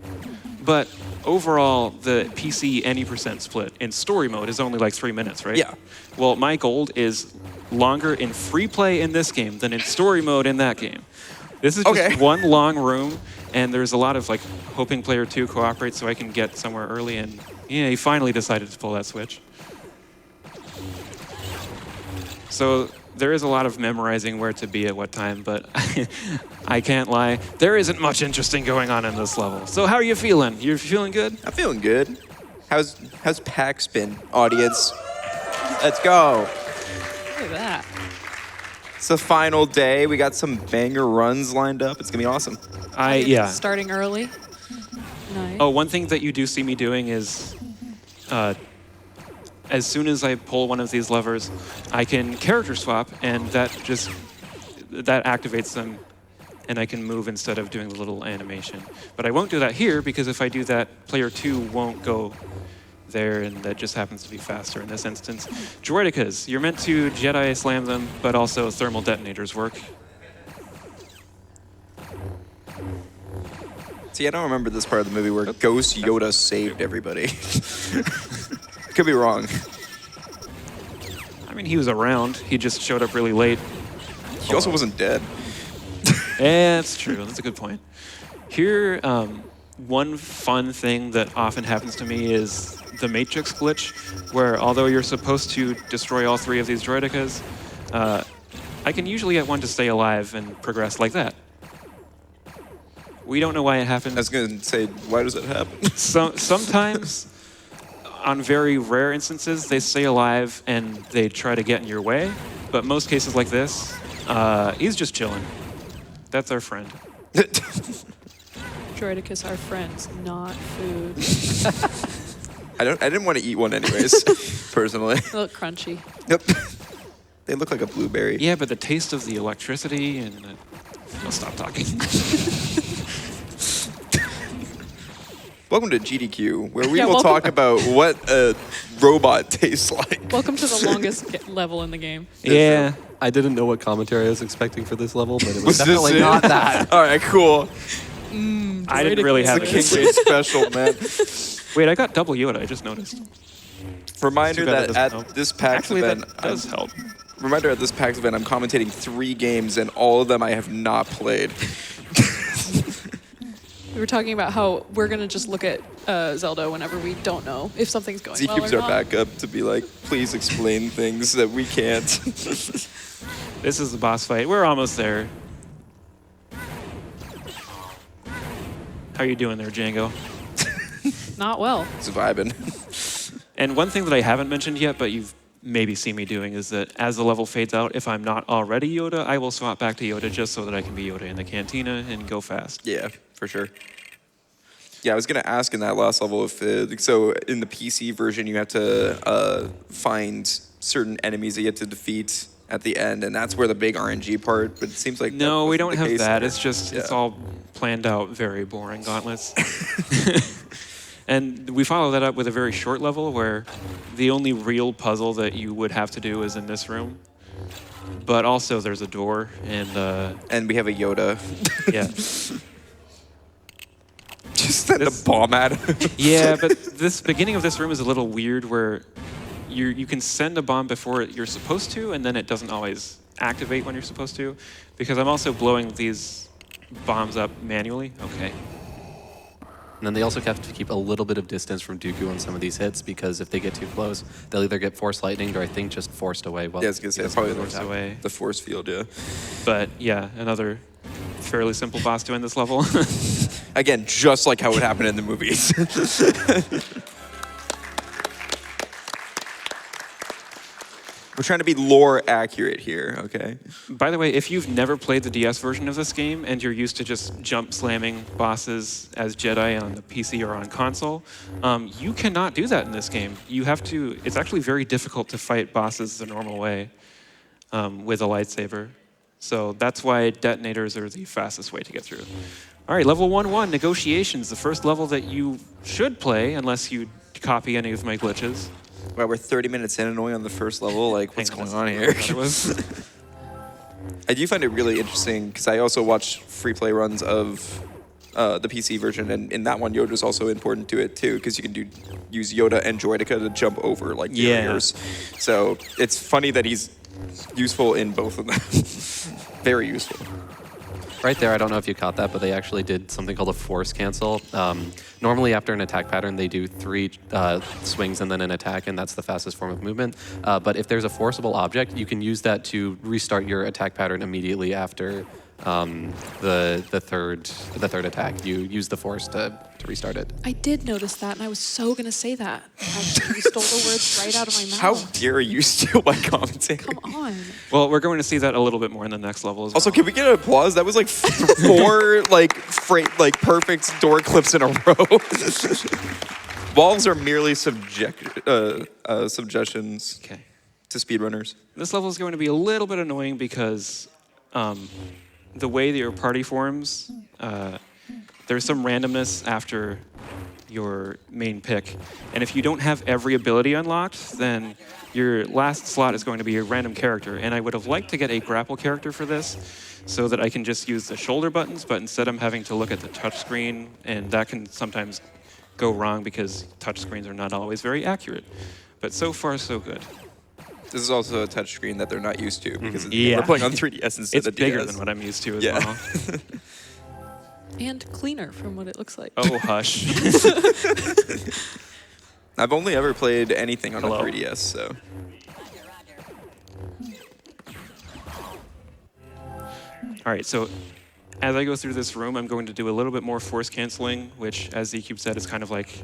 Speaker 1: but overall, the PC any percent split in story mode is only like 3 minutes, right?
Speaker 2: Yeah.
Speaker 1: Well, my gold is longer in free play in this game than in story mode in that game. This is just
Speaker 2: Okay.
Speaker 1: one long room, and there's a lot of like hoping player 2 cooperates so I can get somewhere early, and yeah, he finally decided to pull that switch. So there is a lot of memorizing where to be at what time, but I can't lie, there isn't much interesting going on in this level. So how are you feeling? You feeling good?
Speaker 2: I'm feeling good. How's PAX been, audience? Let's go.
Speaker 4: Look at that.
Speaker 2: It's the final day. We got some banger runs lined up. It's gonna be awesome.
Speaker 1: Yeah.
Speaker 4: Starting early. Nice.
Speaker 1: Oh, one thing that you do see me doing is, as soon as I pull one of these levers, I can character swap, and that activates them, and I can move instead of doing the little animation. But I won't do that here, because if I do that, player 2 won't go there, and that just happens to be faster in this instance. Droidicas, you're meant to Jedi slam them, but also thermal detonators work.
Speaker 2: See, I don't remember this part of the movie where Ghost Yoda saved everybody. Could be wrong.
Speaker 1: I mean, he was around. He just showed up really late.
Speaker 2: He also wasn't dead.
Speaker 1: Yeah, that's true. That's a good point. Here, one fun thing that often happens to me is the Matrix glitch, where although you're supposed to destroy all 3 of these droidicas, I can usually get one to stay alive and progress like that. We don't know why it happens.
Speaker 2: I was gonna say, why does it happen?
Speaker 1: Sometimes, on very rare instances, they stay alive and they try to get in your way. But most cases like this, he's just chilling. That's our friend.
Speaker 4: Droidicus are friends, not food.
Speaker 2: I didn't want to eat one anyways, personally.
Speaker 4: They look crunchy.
Speaker 2: Yep. They look like a blueberry.
Speaker 1: Yeah, but the taste of the electricity and... I'll stop talking.
Speaker 2: Welcome to GDQ, where we
Speaker 4: Yeah,
Speaker 2: will
Speaker 4: welcome-
Speaker 2: talk about what a robot tastes like.
Speaker 4: Welcome to the longest level in the game.
Speaker 1: Yeah.
Speaker 3: I didn't know what commentary I was expecting for this level, but it was
Speaker 2: Was this
Speaker 3: definitely
Speaker 2: it?
Speaker 3: not that.
Speaker 2: All right, cool.
Speaker 1: I didn't really have
Speaker 2: It's a
Speaker 1: it.
Speaker 2: King James special, man.
Speaker 1: Wait, I got double Yoda. I just noticed.
Speaker 2: Reminder
Speaker 1: Too bad
Speaker 2: that
Speaker 1: that
Speaker 2: at
Speaker 1: doesn't help.
Speaker 2: this PAX
Speaker 1: Actually,
Speaker 2: event,
Speaker 1: that does help.
Speaker 2: Reminder at this PAX event, I'm commentating 3 games, and all of them I have not played.
Speaker 4: We were talking about how we're gonna just look at Zelda whenever we don't know if something's going well or
Speaker 2: Z-Cube's our
Speaker 4: not.
Speaker 2: backup to be like, please explain things that we can't.
Speaker 1: This is the boss fight. We're almost there. How you doing there, Django?
Speaker 4: Not well.
Speaker 2: It's vibing.
Speaker 1: And one thing that I haven't mentioned yet, but you've maybe seen me doing, is that as the level fades out, if I'm not already Yoda, I will swap back to Yoda just so that I can be Yoda in the cantina and go fast.
Speaker 2: Yeah, for sure. Yeah, I was gonna ask in that last level if so in the PC version you have to find certain enemies that you have to defeat at the end, and that's where the big RNG part. But it seems like
Speaker 1: No,
Speaker 2: that
Speaker 1: we
Speaker 2: wasn't
Speaker 1: don't
Speaker 2: the
Speaker 1: have
Speaker 2: case
Speaker 1: that.
Speaker 2: here.
Speaker 1: It's just, it's
Speaker 2: Yeah.
Speaker 1: all planned out, very boring gauntlets. And we follow that up with a very short level where the only real puzzle that you would have to do is in this room. But also there's a door and
Speaker 2: And we have a Yoda.
Speaker 1: yeah.
Speaker 2: Just send
Speaker 1: This-
Speaker 2: a bomb at him.
Speaker 1: Yeah, but this beginning of this room is a little weird where you can send a bomb before you're supposed to, and then it doesn't always activate when you're supposed to, because I'm also blowing these bombs up manually. Okay.
Speaker 3: And then they also have to keep a little bit of distance from Dooku on some of these hits, because if they get too close, they'll either get force lightninged or I think just forced away. Well,
Speaker 2: Yeah, I was gonna say
Speaker 3: it's
Speaker 2: probably
Speaker 1: Force away.
Speaker 2: the force field. Yeah.
Speaker 1: But yeah, another fairly simple boss to end this level.
Speaker 2: Again, just like how it happened in the movies. We're trying to be lore accurate here, okay?
Speaker 1: By the way, if you've never played the DS version of this game and you're used to just jump slamming bosses as Jedi on the PC or on console, you cannot do that in this game. You have to, it's actually very difficult to fight bosses the normal way with a lightsaber. So that's why detonators are the fastest way to get through. All right, level 1-1, negotiations, the first level that you should play unless you copy any of my glitches.
Speaker 2: Wow, we're 30 minutes in and only on the first level. Like, what's
Speaker 1: Hang
Speaker 2: going
Speaker 1: this
Speaker 2: on
Speaker 1: is
Speaker 2: here?
Speaker 1: what it was.
Speaker 2: I do find it really interesting because I also watch free play runs of the PC version, and in that one, Yoda's also important to it too because you can use Yoda and Droideka to jump over like barriers. So it's funny that he's useful in both of them. Very useful.
Speaker 3: Right there, I don't know if you caught that, but they actually did something called a force cancel. Normally, after an attack pattern, they do 3 swings and then an attack, and that's the fastest form of movement. But if there's a forceable object, you can use that to restart your attack pattern immediately after the third attack. You use the force to restart it.
Speaker 4: I did notice that, and I was so gonna say that. You stole the words right out of my mouth.
Speaker 2: How dare you steal my commentary?
Speaker 4: Come on.
Speaker 1: Well, we're going to see that a little bit more in the next level as well.
Speaker 2: Also, can we get an applause? That was like 4 perfect door clips in a row. Walls are merely suggestions
Speaker 1: Okay.
Speaker 2: to speedrunners.
Speaker 1: This level is going to be a little bit annoying because the way that your party forms, there's some randomness after your main pick. And if you don't have every ability unlocked, then your last slot is going to be a random character. And I would have liked to get a grapple character for this so that I can just use the shoulder buttons, but instead I'm having to look at the touchscreen, and that can sometimes go wrong because touchscreens are not always very accurate. But so far, so good.
Speaker 2: This is also a touchscreen that they're not used to because
Speaker 1: Yeah.
Speaker 2: we're playing on 3DS instead
Speaker 1: It's
Speaker 2: of
Speaker 1: bigger
Speaker 2: DS.
Speaker 1: than what I'm used to as
Speaker 2: Yeah.
Speaker 1: well.
Speaker 4: And cleaner from what it looks like.
Speaker 1: Oh, hush.
Speaker 2: I've only ever played anything on
Speaker 1: Hello.
Speaker 2: a 3DS, so.
Speaker 1: All right, so as I go through this room, I'm going to do a little bit more force canceling, which, as Z-Cube said, is kind of like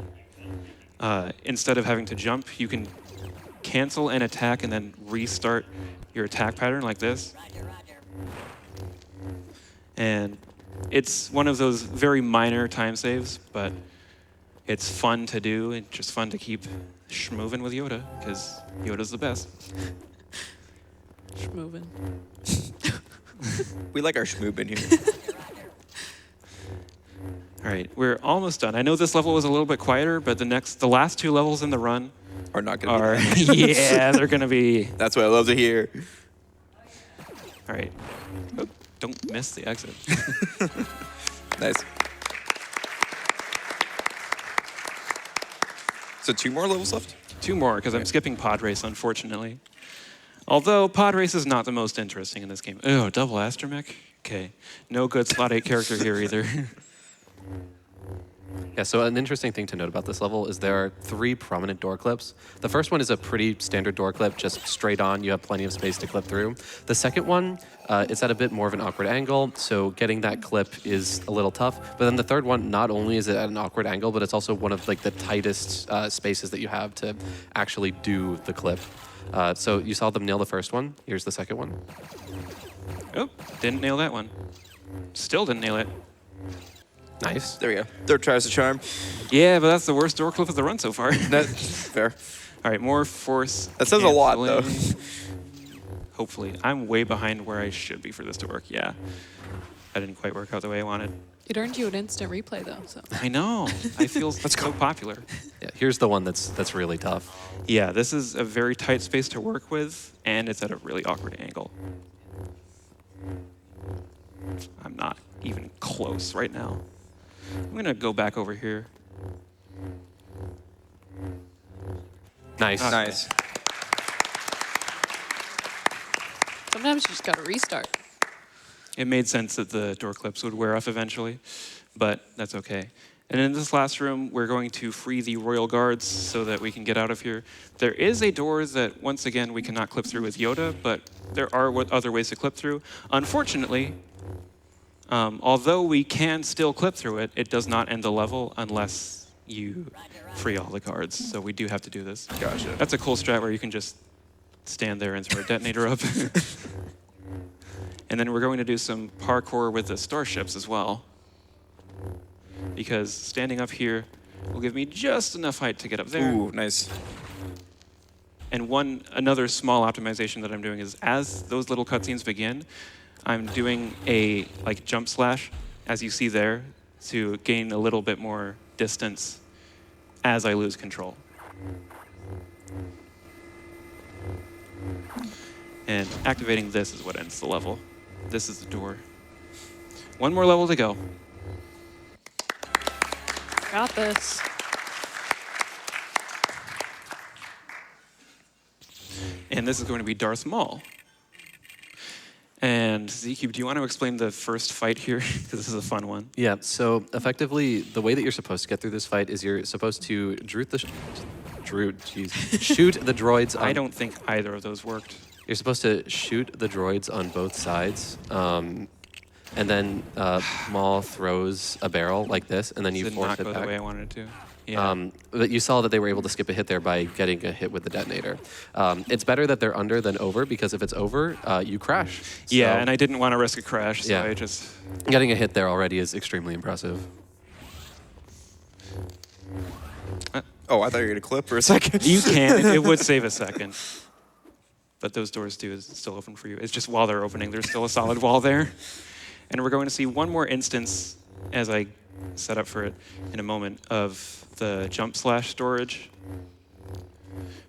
Speaker 1: instead of having to jump, you can cancel an attack and then restart your attack pattern like this. And it's one of those very minor time saves, but it's fun to do and just fun to keep schmoving with Yoda, because Yoda's the best.
Speaker 4: Moving.
Speaker 2: We like our schmoob in here.
Speaker 1: All All right, we're almost done. I know this level was a little bit quieter, but the last 2 levels in the run
Speaker 2: Are not going to
Speaker 1: are,
Speaker 2: be that.
Speaker 1: yeah, they're gonna be.
Speaker 2: That's what I love to hear.
Speaker 1: All right, oh, don't miss the exit.
Speaker 2: Nice. So 2 more levels left?
Speaker 1: 2 more, because I'm skipping pod race, unfortunately. Although pod race is not the most interesting in this game. Oh, double astromech? Okay, no good slot 8 character here either.
Speaker 3: Yeah, so an interesting thing to note about this level is there are 3 prominent door clips. The first one is a pretty standard door clip, just straight on. You have plenty of space to clip through. The second one, it's at a bit more of an awkward angle, so getting that clip is a little tough. But then the third one, not only is it at an awkward angle, but it's also one of like the tightest spaces that you have to actually do the clip. So you saw them nail the first one. Here's the second one.
Speaker 1: Oh, didn't nail that one. Still didn't nail it.
Speaker 3: Nice.
Speaker 2: There we go. Third tries the charm.
Speaker 1: Yeah, but that's the worst door clip of the run so far.
Speaker 2: That's fair.
Speaker 1: All right, more force.
Speaker 2: That says a lot, though.
Speaker 1: canceling. Hopefully. I'm way behind where I should be for this to work. Yeah. I didn't quite work out the way I wanted.
Speaker 4: It earned you an instant replay, though. So.
Speaker 1: I know. I feel so popular.
Speaker 3: Yeah, here's the one that's really tough.
Speaker 1: Yeah, this is a very tight space to work with, and it's at a really awkward angle. I'm not even close right now. I'm going to go back over here.
Speaker 3: Nice.
Speaker 2: Nice.
Speaker 4: Sometimes you just got to restart.
Speaker 1: It made sense that the door clips would wear off eventually, but that's okay. And in this last room, we're going to free the royal guards so that we can get out of here. There is a door that, once again, we cannot clip through with Yoda, but there are other ways to clip through. Unfortunately, although we can still clip through it, it does not end the level unless you free all the guards. So we do have to do this.
Speaker 2: Gotcha.
Speaker 1: That's a cool strat where you can just stand there and throw a detonator up. And then we're going to do some parkour with the starships as well, because standing up here will give me just enough height to get up there.
Speaker 2: Ooh, nice.
Speaker 1: And another small optimization that I'm doing is as those little cutscenes begin, I'm doing a jump slash, as you see there, to gain a little bit more distance as I lose control. And activating this is what ends the level. This is the door. 1 more level to go.
Speaker 4: Got this.
Speaker 1: And this is going to be Darth Maul. And Z-Cube, do you want to explain the first fight here? Because this is a fun one.
Speaker 3: Yeah, so effectively, the way that you're supposed to get through this fight is you're supposed to shoot the droids on...
Speaker 1: I don't think either of those worked.
Speaker 3: You're supposed to shoot the droids on both sides, and then Maul throws a barrel like this, and then you
Speaker 1: Did
Speaker 3: force
Speaker 1: not
Speaker 3: it
Speaker 1: go
Speaker 3: back.
Speaker 1: the way I wanted it to. Yeah.
Speaker 3: But you saw that they were able to skip a hit there by getting a hit with the detonator. It's better that they're under than over, because if it's over, you crash.
Speaker 1: Yeah,
Speaker 3: So
Speaker 1: and I didn't want to risk a crash, so
Speaker 3: Yeah.
Speaker 1: I just...
Speaker 3: getting a hit there already is extremely impressive.
Speaker 2: Oh, I thought you were going to clip for a second.
Speaker 1: You can. It would save a second. But those doors do still open for you. It's just while they're opening, there's still a solid wall there. And we're going to see one more instance, as I set up for it in a moment, of the jump slash storage.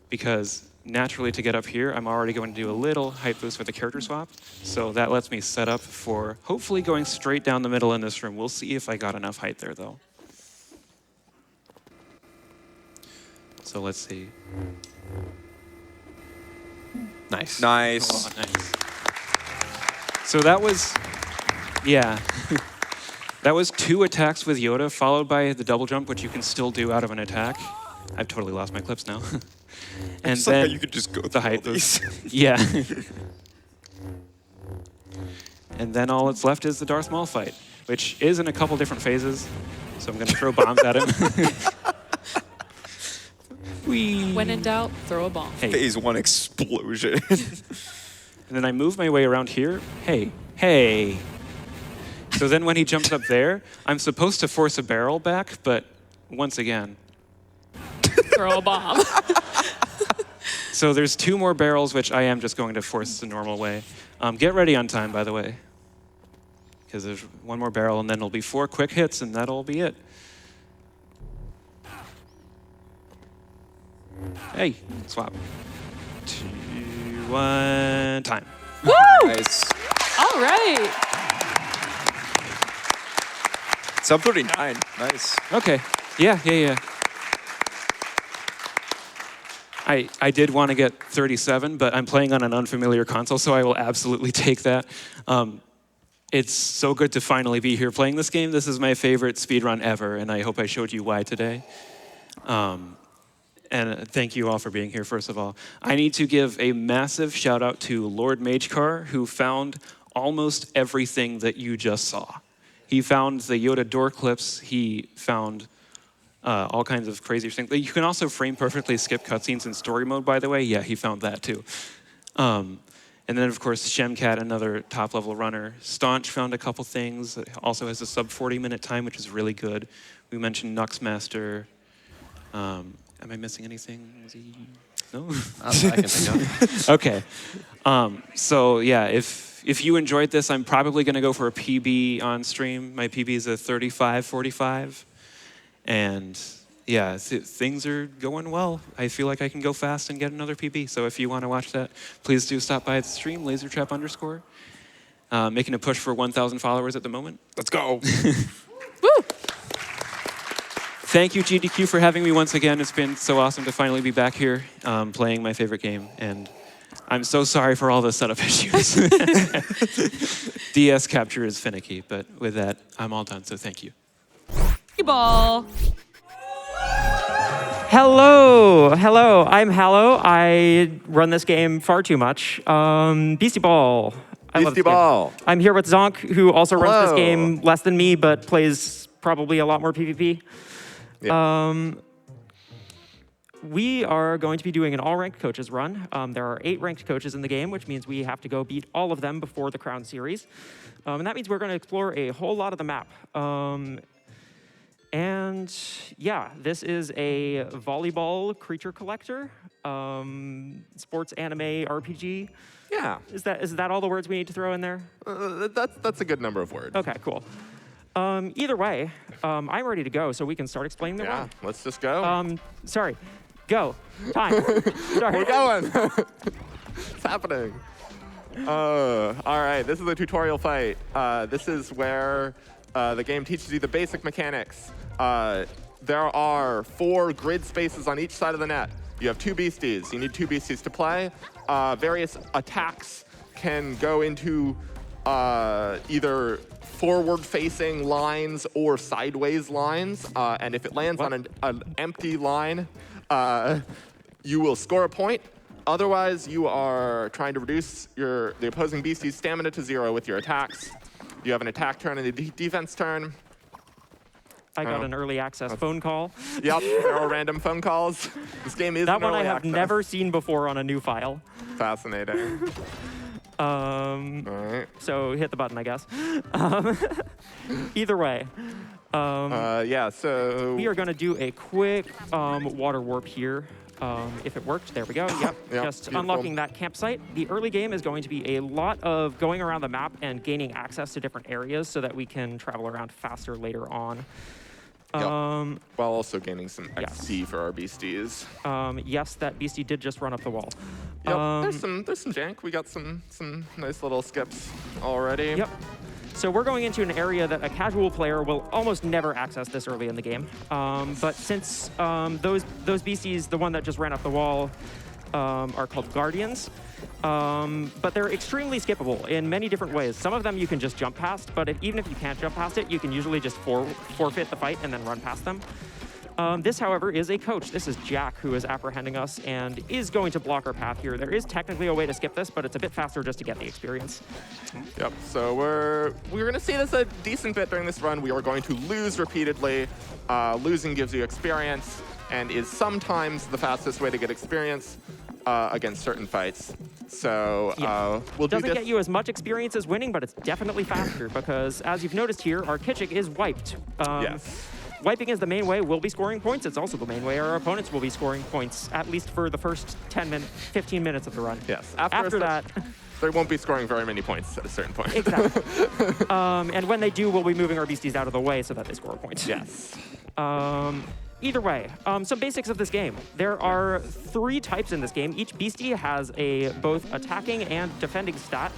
Speaker 1: Because naturally to get up here, I'm already going to do a little height boost with the character swap. So that lets me set up for hopefully going straight down the middle in this room. We'll see if I got enough height there, though. So let's see.
Speaker 3: Nice.
Speaker 2: Nice.
Speaker 1: Oh, nice. So that was, yeah. That was 2 attacks with Yoda, followed by the double jump, which you can still do out of an attack. I've totally lost my clips now. And
Speaker 2: It's like how
Speaker 1: then
Speaker 2: you could just go
Speaker 1: the
Speaker 2: through
Speaker 1: height
Speaker 2: all these.
Speaker 1: boost. Yeah. And then all that's left is the Darth Maul fight, which is in a couple different phases. So I'm going to throw bombs at him. Whee!
Speaker 4: When in doubt, throw a bomb.
Speaker 1: Hey.
Speaker 2: Phase 1 explosion.
Speaker 1: And then I move my way around here. Hey, hey. So then when he jumps up there, I'm supposed to force a barrel back, but once again.
Speaker 4: Throw a bomb.
Speaker 1: So there's 2 more barrels, which I am just going to force the normal way. Get ready on time, by the way. because there's one more barrel, and then it'll be 4 quick hits, and that'll be it. Hey, swap. 2, 1, time.
Speaker 4: Woo!
Speaker 2: Nice.
Speaker 4: All right.
Speaker 2: Sub 39. Nice.
Speaker 1: Okay. Yeah. I did want to get 37, but I'm playing on an unfamiliar console, so I will absolutely take that. It's so good to finally be here playing this game. This is my favorite speedrun ever, and I hope I showed you why today. And thank you all for being here, first of all. I need to give a massive shout out to Lord Magecar, who found almost everything that you just saw. He found the Yoda door clips. He found all kinds of crazy things. You can also frame perfectly skip cutscenes in story mode, by the way. Yeah, he found that too. And then, of course, Shemcat, another top-level runner. Staunch found a couple things. It also has a sub 40-minute time, which is really good. We mentioned Nuxmaster. Am I missing anything? No?
Speaker 3: I can think of.
Speaker 1: Okay. So yeah, if you enjoyed this, I'm probably going to go for a PB on stream. My PB is a 35:45, and yeah, things are going well. I feel like I can go fast and get another PB. So if you want to watch that, please do stop by the stream, lasertrap_. Making a push for 1,000 followers at the moment.
Speaker 2: Let's go.
Speaker 4: Woo!
Speaker 1: Thank you, GDQ, for having me once again. It's been so awesome to finally be back here playing my favorite game. And I'm so sorry for all the setup issues. DS capture is finicky, but with that, I'm all done, so thank you.
Speaker 4: Ball.
Speaker 5: Hello, I'm Hallow. I run this game far too much. Beastieball. I love this game.
Speaker 6: Beastieball.
Speaker 5: I'm here with Zonk, who also runs
Speaker 6: Hello.
Speaker 5: this game less than me, but plays probably a lot more PvP.
Speaker 6: Yeah.
Speaker 5: We are going to be doing an all-ranked coaches run. There are 8 ranked coaches in the game, which means we have to go beat all of them before the Crown Series. And that means we're going to explore a whole lot of the map. And yeah, this is a volleyball creature collector, sports anime RPG.
Speaker 6: Yeah.
Speaker 5: Is that all the words we need to throw in there?
Speaker 6: That's a good number of words.
Speaker 5: Okay, cool. Either way, I'm ready to go, so we can start explaining the
Speaker 6: Yeah,
Speaker 5: run.
Speaker 6: let's just go.
Speaker 5: Sorry. Go. Time. Sorry.
Speaker 6: We're going. It's happening. All right, this is a tutorial fight. This is where the game teaches you the basic mechanics. There are 4 grid spaces on each side of the net. You have 2 beasties. You need 2 beasties to play. Various attacks can go into either forward-facing lines or sideways lines. And if it lands on an empty line, you will score a point. Otherwise, you are trying to reduce the opposing beastie's stamina to 0 with your attacks. You have an attack turn and a defense turn.
Speaker 5: I got an early access phone call.
Speaker 6: Yep, there are random phone calls. This game is
Speaker 5: That one I
Speaker 6: early
Speaker 5: have
Speaker 6: access.
Speaker 5: never seen before on a new file.
Speaker 6: Fascinating. All right.
Speaker 5: So hit the button, I guess. Either way.
Speaker 6: Yeah, so...
Speaker 5: We are going to do a quick water warp here. If it worked, there we go. Yep,
Speaker 6: Yep,
Speaker 5: just
Speaker 6: beautiful.
Speaker 5: unlocking that campsite. The early game is going to be a lot of going around the map and gaining access to different areas so that we can travel around faster later on.
Speaker 6: While also gaining some
Speaker 5: Yes.
Speaker 6: XP for our beasties.
Speaker 5: Yes, that beastie did just run up the wall.
Speaker 6: Yep, there's some jank. We got some nice little skips already.
Speaker 5: Yep. So we're going into an area that a casual player will almost never access this early in the game. But since those beasties, the one that just ran up the wall, are called Guardians, but they're extremely skippable in many different ways. Some of them you can just jump past, but even if you can't jump past it, you can usually just forfeit the fight and then run past them. This, however, is a coach. This is Jack, who is apprehending us and is going to block our path here. There is technically a way to skip this, but it's a bit faster just to get the experience.
Speaker 6: Yep. So we're gonna see this a decent bit during this run. We are going to lose repeatedly. Losing gives you experience and is sometimes the fastest way to get experience against certain fights. So we'll do
Speaker 5: Doesn't
Speaker 6: this.
Speaker 5: get you as much experience as winning, but it's definitely faster because, as you've noticed here, our Kitchik is wiped.
Speaker 6: Yes.
Speaker 5: Wiping is the main way we'll be scoring points. It's also the main way our opponents will be scoring points, at least for the first 15 minutes of the run.
Speaker 6: Yes.
Speaker 5: After that,
Speaker 6: they won't be scoring very many points at a certain point.
Speaker 5: Exactly. And when they do, we'll be moving our beasties out of the way so that they score points.
Speaker 6: Yes.
Speaker 5: Either way, some basics of this game. There are 3 types in this game. Each beastie has a both attacking and defending stat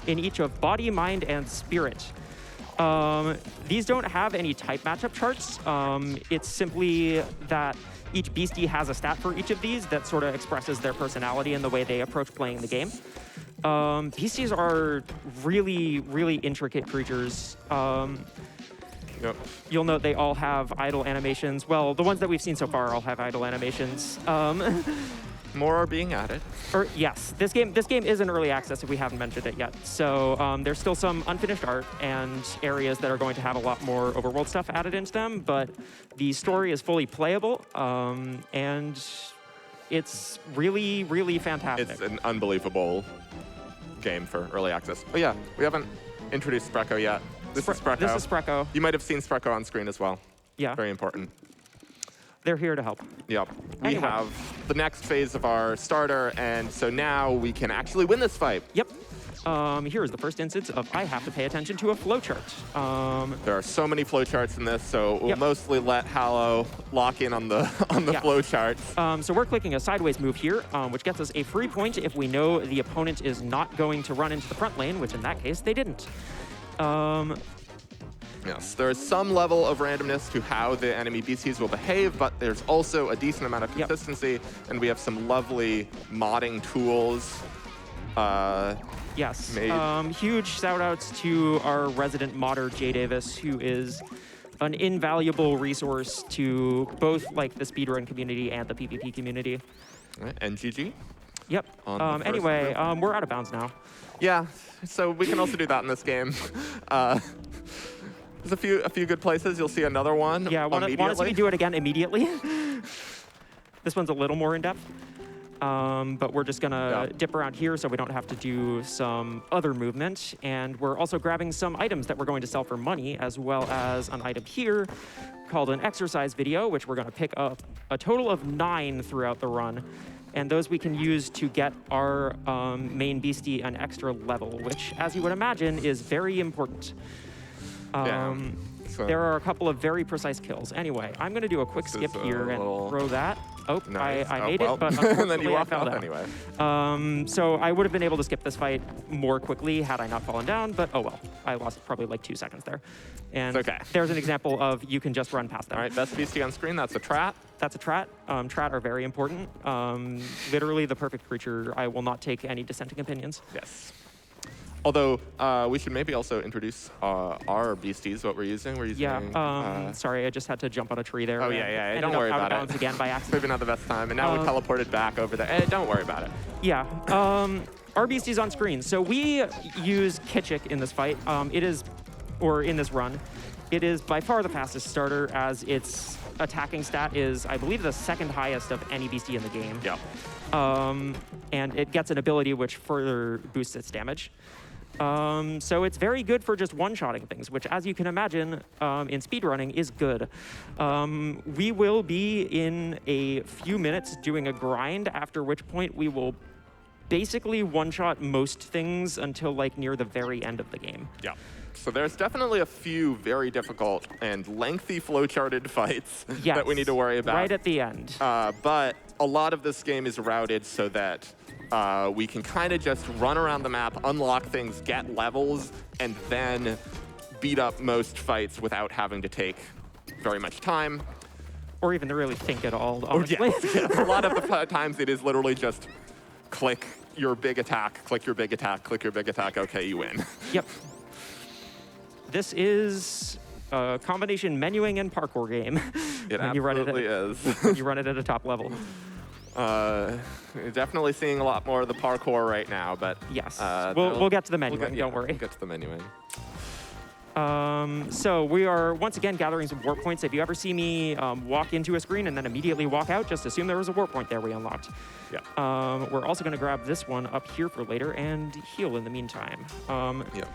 Speaker 5: in each of body, mind, and spirit. These don't have any type matchup charts. It's simply that each beastie has a stat for each of these that sort of expresses their personality and the way they approach playing the game. Beasties are really, really intricate creatures.
Speaker 6: Yep.
Speaker 5: You'll note they all have idle animations. Well, the ones that we've seen so far all have idle animations.
Speaker 6: More are being added.
Speaker 5: Yes, this game is in early access if we haven't mentioned it yet. So there's still some unfinished art and areas that are going to have a lot more overworld stuff added into them, but the story is fully playable, and it's really, really fantastic.
Speaker 6: It's an unbelievable game for early access. Oh yeah, we haven't introduced Sprecko yet. This is Sprecko.
Speaker 5: This is Sprecko.
Speaker 6: You might have seen Sprecko on screen as well.
Speaker 5: Yeah.
Speaker 6: Very important.
Speaker 5: They're here to help.
Speaker 6: Yep. We
Speaker 5: Anyway.
Speaker 6: have the next phase of our starter, and so now we can actually win this fight.
Speaker 5: Yep. Here is the first instance of I have to pay attention to a flowchart.
Speaker 6: There are so many flowcharts in this, so we'll
Speaker 5: Yep.
Speaker 6: mostly let Hallow lock in on the
Speaker 5: Yeah.
Speaker 6: flowcharts.
Speaker 5: So we're clicking a sideways move here, which gets us a free point if we know the opponent is not going to run into the front lane, which in that case they didn't.
Speaker 6: Yes, there is some level of randomness to how the enemy beasties will behave, but there's also a decent amount of
Speaker 5: Yep.
Speaker 6: consistency, and we have some lovely modding tools.
Speaker 5: Yes.
Speaker 6: Made.
Speaker 5: Huge shout outs to our resident modder, Jay Davis, who is an invaluable resource to both like the speedrun community and the PvP community.
Speaker 6: And GG.
Speaker 5: Yep.
Speaker 6: On the first
Speaker 5: Anyway,
Speaker 6: move.
Speaker 5: we're out of bounds now.
Speaker 6: Yeah, so we can also do that in this game. There's a few good places. You'll see another one
Speaker 5: Yeah, want to
Speaker 6: immediately.
Speaker 5: see me do it again immediately? This one's a little more in depth. But we're just gonna dip around here so we don't have to do some other movement. And we're also grabbing some items that we're going to sell for money, as well as an item here called an exercise video, which we're gonna pick up a total of 9 throughout the run. And those we can use to get our main beastie an extra level, which, as you would imagine, is very important.
Speaker 6: So-
Speaker 5: There are a couple of very precise kills. Anyway, I'm going to do a quick
Speaker 6: This
Speaker 5: skip
Speaker 6: is a
Speaker 5: here and
Speaker 6: little-
Speaker 5: throw that. Oh,
Speaker 6: Nice.
Speaker 5: I
Speaker 6: Oh,
Speaker 5: made
Speaker 6: well.
Speaker 5: it, but
Speaker 6: And then
Speaker 5: unfortunately
Speaker 6: you
Speaker 5: I
Speaker 6: walked
Speaker 5: fell
Speaker 6: off
Speaker 5: down.
Speaker 6: anyway.
Speaker 5: So I would have been able to skip this fight more quickly had I not fallen down, but oh well. I lost probably like 2 seconds there. And
Speaker 6: It's okay.
Speaker 5: there's an example of you can just run past them.
Speaker 6: All right, best beastie on screen, that's a Trat.
Speaker 5: That's a Trat. Trat are very important. Literally the perfect creature. I will not take any dissenting opinions.
Speaker 6: Yes. Although, we should maybe also introduce our beasties, what we're using. We're using,
Speaker 5: Yeah, sorry, I just had to jump on a tree there.
Speaker 6: Oh,
Speaker 5: and
Speaker 6: yeah,
Speaker 5: ended
Speaker 6: don't
Speaker 5: up
Speaker 6: worry
Speaker 5: out of
Speaker 6: about it.
Speaker 5: bounds again by accident.
Speaker 6: maybe not the best time. And now we teleported back over there. Don't worry about it.
Speaker 5: Yeah, our beastie's on screen. So we use Kitchik in this fight. In this run. It is by far the fastest starter, as its attacking stat is, I believe, the second highest of any beastie in the game.
Speaker 6: Yeah.
Speaker 5: And it gets an ability which further boosts its damage. So it's very good for just one-shotting things, which, as you can imagine, in speedrunning is good. We will be in a few minutes doing a grind, after which point we will basically one-shot most things until like near the very end of the game.
Speaker 6: Yeah. So there's definitely a few very difficult and lengthy flowcharted fights
Speaker 5: Yes,
Speaker 6: that we need to worry about.
Speaker 5: right at the end.
Speaker 6: But a lot of this game is routed so that we can kind of just run around the map, unlock things, get levels, and then beat up most fights without having to take very much time.
Speaker 5: Or even to really think at all,
Speaker 6: Or
Speaker 5: honestly.
Speaker 6: yes, a lot of the times it is literally just click your big attack, click your big attack, click your big attack, okay, you win.
Speaker 5: Yep. This is a combination menuing and parkour game.
Speaker 6: It
Speaker 5: when you run it
Speaker 6: absolutely
Speaker 5: at,
Speaker 6: is.
Speaker 5: when you run it at a top level.
Speaker 6: Definitely seeing a lot more of the parkour right now, but
Speaker 5: Yes.
Speaker 6: we'll
Speaker 5: We'll get to the menuing, don't worry.
Speaker 6: We'll get to the menuing.
Speaker 5: So we are once again gathering some warp points. If you ever see me walk into a screen and then immediately walk out, just assume there was a warp point there we unlocked.
Speaker 6: Yeah.
Speaker 5: We're also going to grab this one up here for later and heal in the meantime.
Speaker 6: Yep.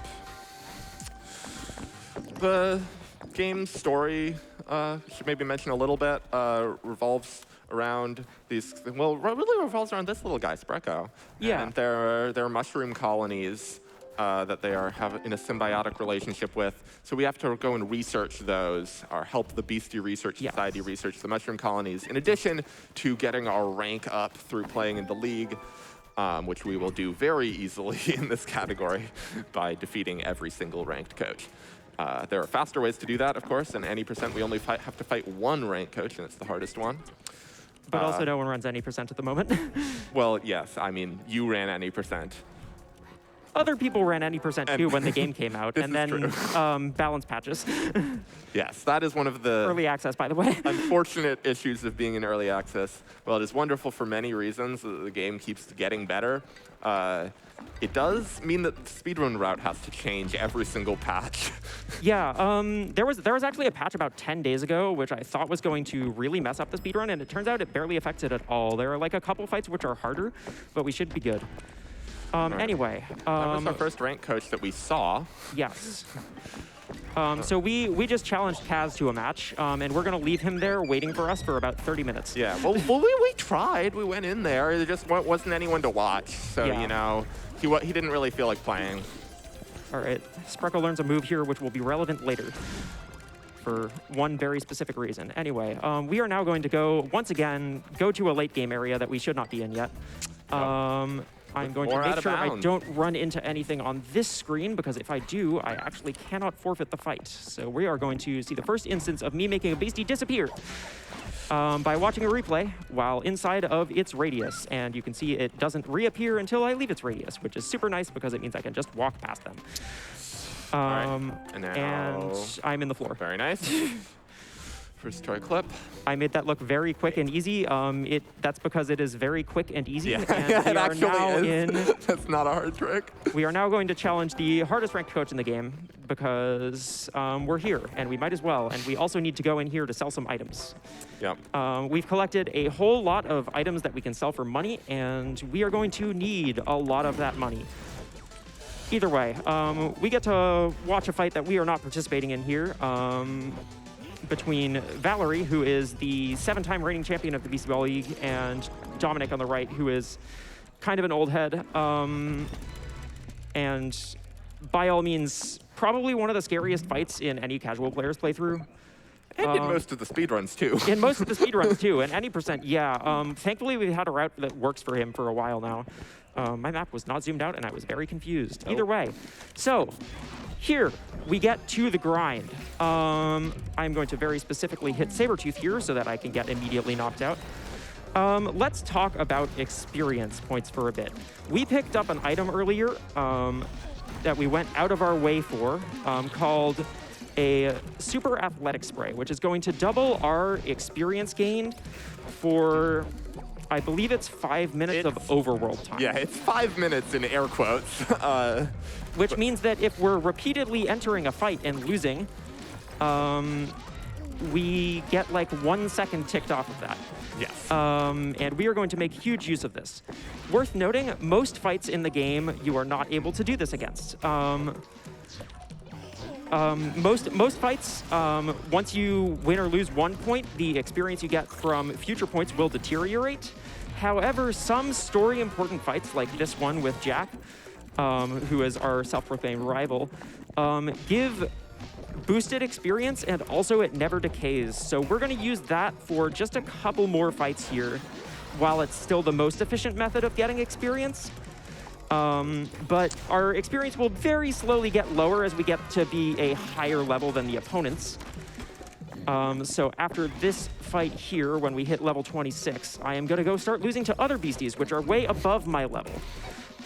Speaker 6: The game's story, should maybe mention a little bit, revolves around these, well, really revolves around this little guy, Sprecko.
Speaker 5: Yeah.
Speaker 6: And there are mushroom colonies that they have in a symbiotic relationship with. So we have to go and research those, or help the Beastie Research Society research the mushroom colonies, in addition to getting our rank up through playing in the league, which we will do very easily in this category by defeating every single ranked coach. There are faster ways to do that, of course, and any percent we only have to fight one ranked coach, and it's the hardest one.
Speaker 5: But also no one runs any percent at the moment.
Speaker 6: Well, yes, I mean, you ran any percent.
Speaker 5: Other people ran any percent too when the game came out,
Speaker 6: This
Speaker 5: and
Speaker 6: is
Speaker 5: then balance patches.
Speaker 6: Yes, that is one of the
Speaker 5: Early access, by the way.
Speaker 6: unfortunate issues of being in early access. Well, it is wonderful for many reasons. The game keeps getting better. It does mean that the speedrun route has to change every single patch.
Speaker 5: Yeah, there was actually a patch about 10 days ago, which I thought was going to really mess up the speedrun, and it turns out it barely affects it at all. There are like a couple fights which are harder, but we should be good. Anyway.
Speaker 6: That was our first rank coach that we saw.
Speaker 5: Yes. So we just challenged Kaz to a match, and we're going to leave him there waiting for us for about 30 minutes.
Speaker 6: Yeah, well we tried. We went in there. There just wasn't anyone to watch. So,
Speaker 5: Yeah.
Speaker 6: you know, he didn't really feel like playing.
Speaker 5: All right, Spreckle learns a move here which will be relevant later for one very specific reason. Anyway, we are now going to once again, go to a late game area that we should not be in yet. I'm going to
Speaker 6: Or out
Speaker 5: make
Speaker 6: of
Speaker 5: sure I
Speaker 6: bounds.
Speaker 5: don't run into anything on this screen, because if I do, I actually cannot forfeit the fight. So we are going to see the first instance of me making a beastie disappear by watching a replay while inside of its radius. And you can see it doesn't reappear until I leave its radius, which is super nice because it means I can just walk past them.
Speaker 6: right, and now-
Speaker 5: And I'm in the floor.
Speaker 6: Very nice. First toy clip.
Speaker 5: I made that look very quick and easy. That's because it is very quick and easy.
Speaker 6: Yeah,
Speaker 5: And
Speaker 6: it
Speaker 5: we are
Speaker 6: actually
Speaker 5: now
Speaker 6: is. That's not a hard trick.
Speaker 5: We are now going to challenge the hardest ranked coach in the game because we're here and we might as well. And we also need to go in here to sell some items.
Speaker 6: Yep.
Speaker 5: We've collected a whole lot of items that we can sell for money, and we are going to need a lot of that money. Either way, we get to watch a fight that we are not participating in here. Between Valerie, who is the 7-time reigning champion of the Beastieball League, and Dominic on the right, who is kind of an old head. And by all means, probably one of the scariest fights in any casual player's playthrough.
Speaker 6: And in most of the speedruns, too.
Speaker 5: In most of the speedruns, too, and any percent, yeah. Thankfully, we've had a route that works for him for a while now. My map was not zoomed out, and I was very confused. Either way. So, here, we get to the grind. I'm going to very specifically hit Sabretooth here so that I can get immediately knocked out. Let's talk about experience points for a bit. We picked up an item earlier that we went out of our way for called a super athletic spray, which is going to double our experience gained for, I believe it's 5 minutes of overworld time.
Speaker 6: Yeah, it's 5 minutes in air quotes.
Speaker 5: Which means that if we're repeatedly entering a fight and losing, we get like 1 second ticked off of that.
Speaker 6: Yes.
Speaker 5: And we are going to make huge use of this. Worth noting, most fights in the game, you are not able to do this against. Most fights, once you win or lose 1 point, the experience you get from future points will deteriorate. However, some story important fights, like this one with Jack, who is our self-proclaimed rival, give boosted experience, and also it never decays. So we're going to use that for just a couple more fights here, while it's still the most efficient method of getting experience. But our experience will very slowly get lower as we get to be a higher level than the opponents. So after this fight here, when we hit level 26, I am going to go start losing to other beasties, which are way above my level.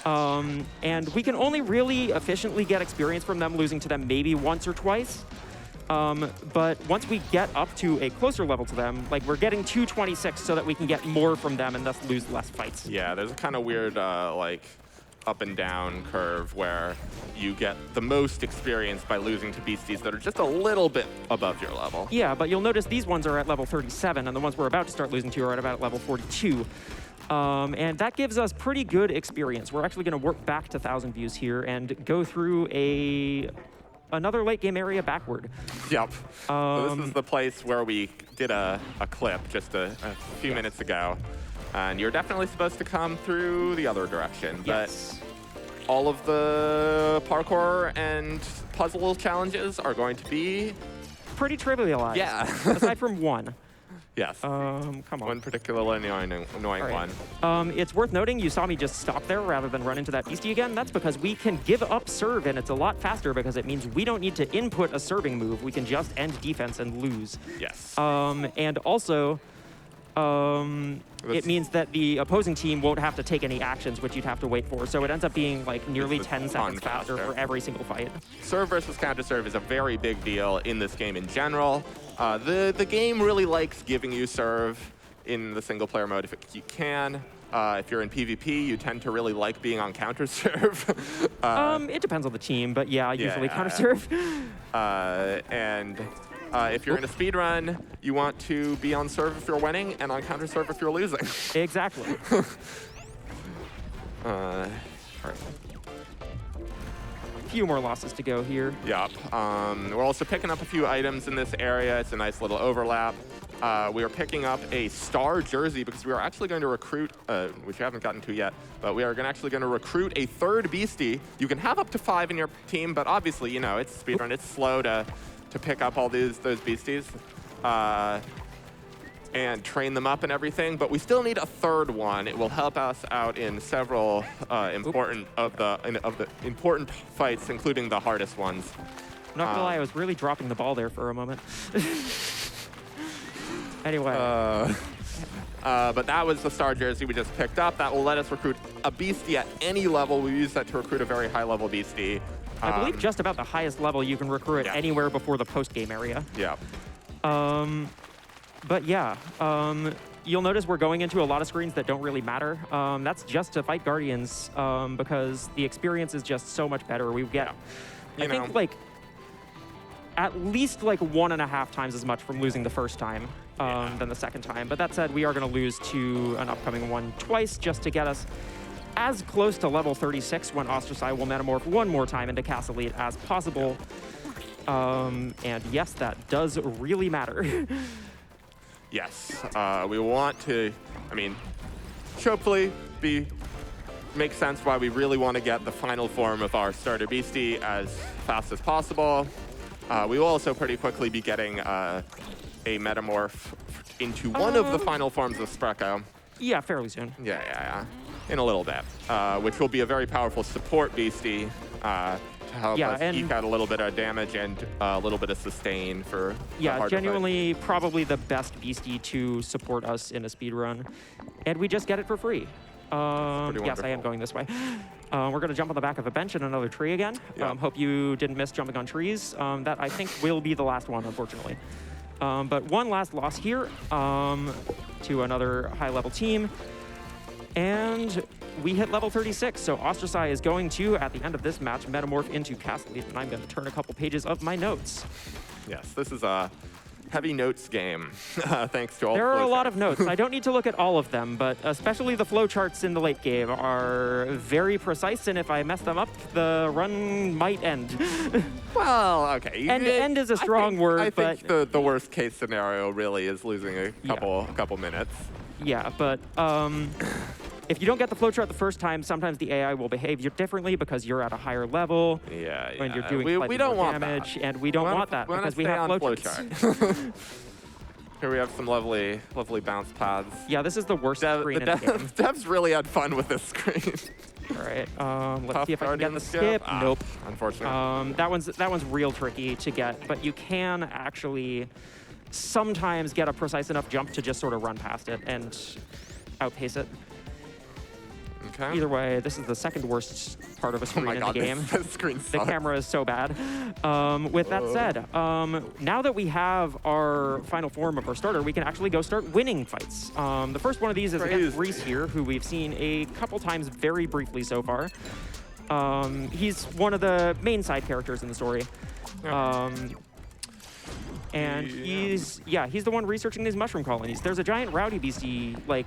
Speaker 5: And we can only really efficiently get experience from them losing to them maybe once or twice. But once we get up to a closer level to them, like we're getting 226 so that we can get more from them and thus lose less fights.
Speaker 6: Yeah, there's a kind of weird, like, up and down curve where you get the most experience by losing to beasties that are just a little bit above your level.
Speaker 5: Yeah, but you'll notice these ones are at level 37, and the ones we're about to start losing to are at about level 42. And that gives us pretty good experience. We're actually going to work back to 1,000 views here and go through a another late game area backward.
Speaker 6: Yep. So this is the place where we did a clip just a few minutes ago. And you're definitely supposed to come through the other direction.
Speaker 5: Yes.
Speaker 6: But all of the parkour and puzzle challenges are going to be...
Speaker 5: Pretty trivialized.
Speaker 6: Yeah.
Speaker 5: Aside from one.
Speaker 6: Yes.
Speaker 5: Come on.
Speaker 6: One particularly annoying
Speaker 5: Right.
Speaker 6: one.
Speaker 5: It's worth noting you saw me just stop there rather than run into that beastie again. That's because we can give up serve, and it's a lot faster because it means we don't need to input a serving move. We can just end defense and lose.
Speaker 6: Yes.
Speaker 5: And also, it means that the opposing team won't have to take any actions, which you'd have to wait for. So it ends up being like nearly
Speaker 6: It's a
Speaker 5: 10
Speaker 6: ton
Speaker 5: seconds faster
Speaker 6: faster.
Speaker 5: for every single fight.
Speaker 6: Serve versus counter serve is a very big deal in this game in general. The game really likes giving you serve in the single player mode if you can. If you're in PvP, you tend to really like being on counter serve.
Speaker 5: It depends on the team, but yeah, usually counter serve.
Speaker 6: If you're in a speedrun, you want to be on serve if you're winning and on counter serve if you're losing.
Speaker 5: Exactly.
Speaker 6: All right.
Speaker 5: A few more losses to go here.
Speaker 6: Yep. We're also picking up a few items in this area. It's a nice little overlap. We are picking up a star jersey because we are actually going to recruit, which we haven't gotten to yet, but we are actually going to recruit a third beastie. You can have up to 5 in your team, but obviously, you know, it's speedrun. It's slow to pick up all those beasties and train them up and everything, but we still need a third one. It will help us out in several important important fights, including the hardest ones.
Speaker 5: I'm not gonna lie, I was really dropping the ball there for a moment. Anyway.
Speaker 6: But that was the star jersey we just picked up. That will let us recruit a beastie at any level. We use that to recruit a very high level beastie.
Speaker 5: I believe just about the highest level you can recruit
Speaker 6: Yeah.
Speaker 5: anywhere before the post-game area.
Speaker 6: Yeah.
Speaker 5: But yeah, you'll notice we're going into a lot of screens that don't really matter. That's just to fight Guardians because the experience is just so much better. We get, I think, like at least like 1.5 times as much from losing the first time than the second time. But that said, we are going to lose to an upcoming one twice just to get us as close to level 36 when Ostracized will metamorph one more time into Castle Elite as possible. And yes, that does really matter.
Speaker 6: Yes. We want to, I mean, hopefully make sense why we really want to get the final form of our starter beastie as fast as possible. We will also pretty quickly be getting a metamorph into one of the final forms of Sprecco.
Speaker 5: Yeah, fairly soon.
Speaker 6: Yeah. In a little bit, which will be a very powerful support beastie to help us eke out a little bit of damage and a little bit of sustain for the harder
Speaker 5: genuinely probably the best beastie to support us in a speedrun. And we just get it for free. Yes, I am
Speaker 6: wonderful.
Speaker 5: going this way. We're going to jump on the back of a bench in another tree again.
Speaker 6: Yeah.
Speaker 5: Hope you didn't miss jumping on trees. That, I think, will be the last one, unfortunately. But one last loss here to another high-level team. And we hit level 36, so Ostracized is going to, at the end of this match, metamorph into Castle Elite, and I'm going to turn a couple pages of my notes.
Speaker 6: Yes, this is a heavy notes game, thanks to all
Speaker 5: There are a lot
Speaker 6: flowcharts.
Speaker 5: of notes. I don't need to look at all of them, but especially the flowcharts in the late game are very precise, and if I mess them up, the run might end.
Speaker 6: Well, okay.
Speaker 5: End is a strong word,
Speaker 6: I think
Speaker 5: but
Speaker 6: the worst case scenario really is losing a couple minutes.
Speaker 5: yeah, but if you don't get the flowchart the first time, sometimes the AI will behave differently because you're at a higher level.
Speaker 6: Yeah.
Speaker 5: When you're doing
Speaker 6: we
Speaker 5: slightly
Speaker 6: don't
Speaker 5: more
Speaker 6: want
Speaker 5: damage,
Speaker 6: that.
Speaker 5: and we don't want that because we have flowcharts.
Speaker 6: Here we have some lovely bounce paths.
Speaker 5: Yeah, this is the worst screen in the game.
Speaker 6: Devs really had fun with this screen.
Speaker 5: All right, let's
Speaker 6: Tough
Speaker 5: see if I can get
Speaker 6: Guardian
Speaker 5: the skip. Nope.
Speaker 6: Unfortunately.
Speaker 5: That one's real tricky to get, but you can actually sometimes get a precise enough jump to just sort of run past it and outpace it.
Speaker 6: Okay.
Speaker 5: Either way, this is the second worst part of a screen in the game.
Speaker 6: This screen
Speaker 5: The
Speaker 6: sucks.
Speaker 5: camera is so bad. With that said, now that we have our final form of our starter, we can actually go start winning fights. The first one of these is against Reese here, who we've seen a couple times very briefly so far. He's one of the main side characters in the story. And he's the one researching these mushroom colonies. There's a giant rowdy beastie, like,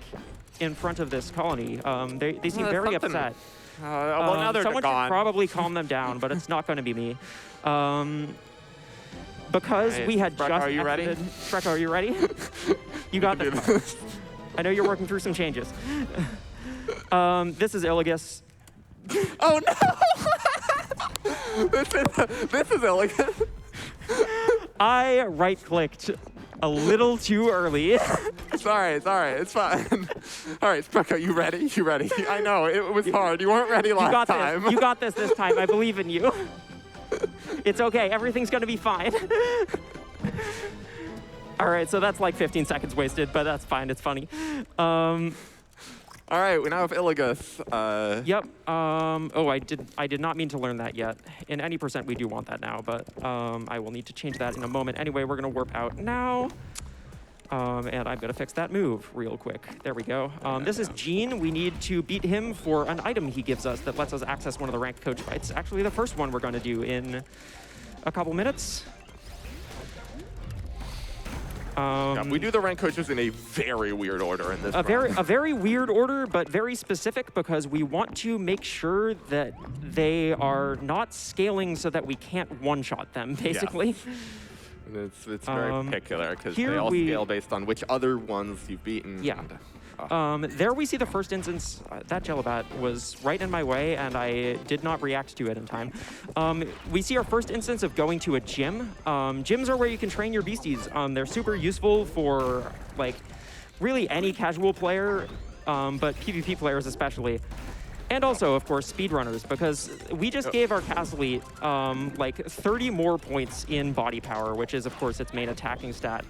Speaker 5: in front of this colony. They seem very upset.
Speaker 6: Well, now they're
Speaker 5: someone
Speaker 6: gone.
Speaker 5: should probably calm them down, but it's not going to be me. Because
Speaker 6: Right.
Speaker 5: we had
Speaker 6: Shrek,
Speaker 5: just
Speaker 6: are you ready?
Speaker 5: exited- Shrek, are you ready? You got
Speaker 6: do
Speaker 5: this.
Speaker 6: this.
Speaker 5: I know you're working through some changes. This is Iligus.
Speaker 6: Oh no! this is elegant.
Speaker 5: I right-clicked a little too early.
Speaker 6: It's all right. It's fine. All right, Specco, you ready? You ready? I know it was hard. You weren't ready
Speaker 5: You
Speaker 6: last
Speaker 5: got
Speaker 6: time.
Speaker 5: this. You got this time. I believe in you. It's okay. Everything's going to be fine. All right, so that's like 15 seconds wasted, but that's fine. It's funny.
Speaker 6: All right, we now have Iligus.
Speaker 5: Yep. Oh, I did not mean to learn that yet. In any percent, we do want that now, but I will need to change that in a moment. Anyway, we're going to warp out now. And I'm going to fix that move real quick. There we go. This is Gene. We need to beat him for an item he gives us that lets us access one of the ranked coach fights. Actually, the first one we're going to do in a couple minutes.
Speaker 6: Yeah, we do the rank coaches in a very weird order in this run.
Speaker 5: A very weird order, but very specific because we want to make sure that they are not scaling so that we can't one-shot them, basically.
Speaker 6: It's very particular because
Speaker 5: here
Speaker 6: they all
Speaker 5: we-
Speaker 6: scale based on which other ones you've beaten.
Speaker 5: Yeah.
Speaker 6: and,
Speaker 5: There we see the first instance. That Jellybat was right in my way, and I did not react to it in time. We see our first instance of going to a gym. Gyms are where you can train your beasties. They're super useful for, like, really any casual player, but PvP players especially. And also, of course, speedrunners, because we just gave our Castlete like 30 more points in body power, which is, of course, its main attacking stat.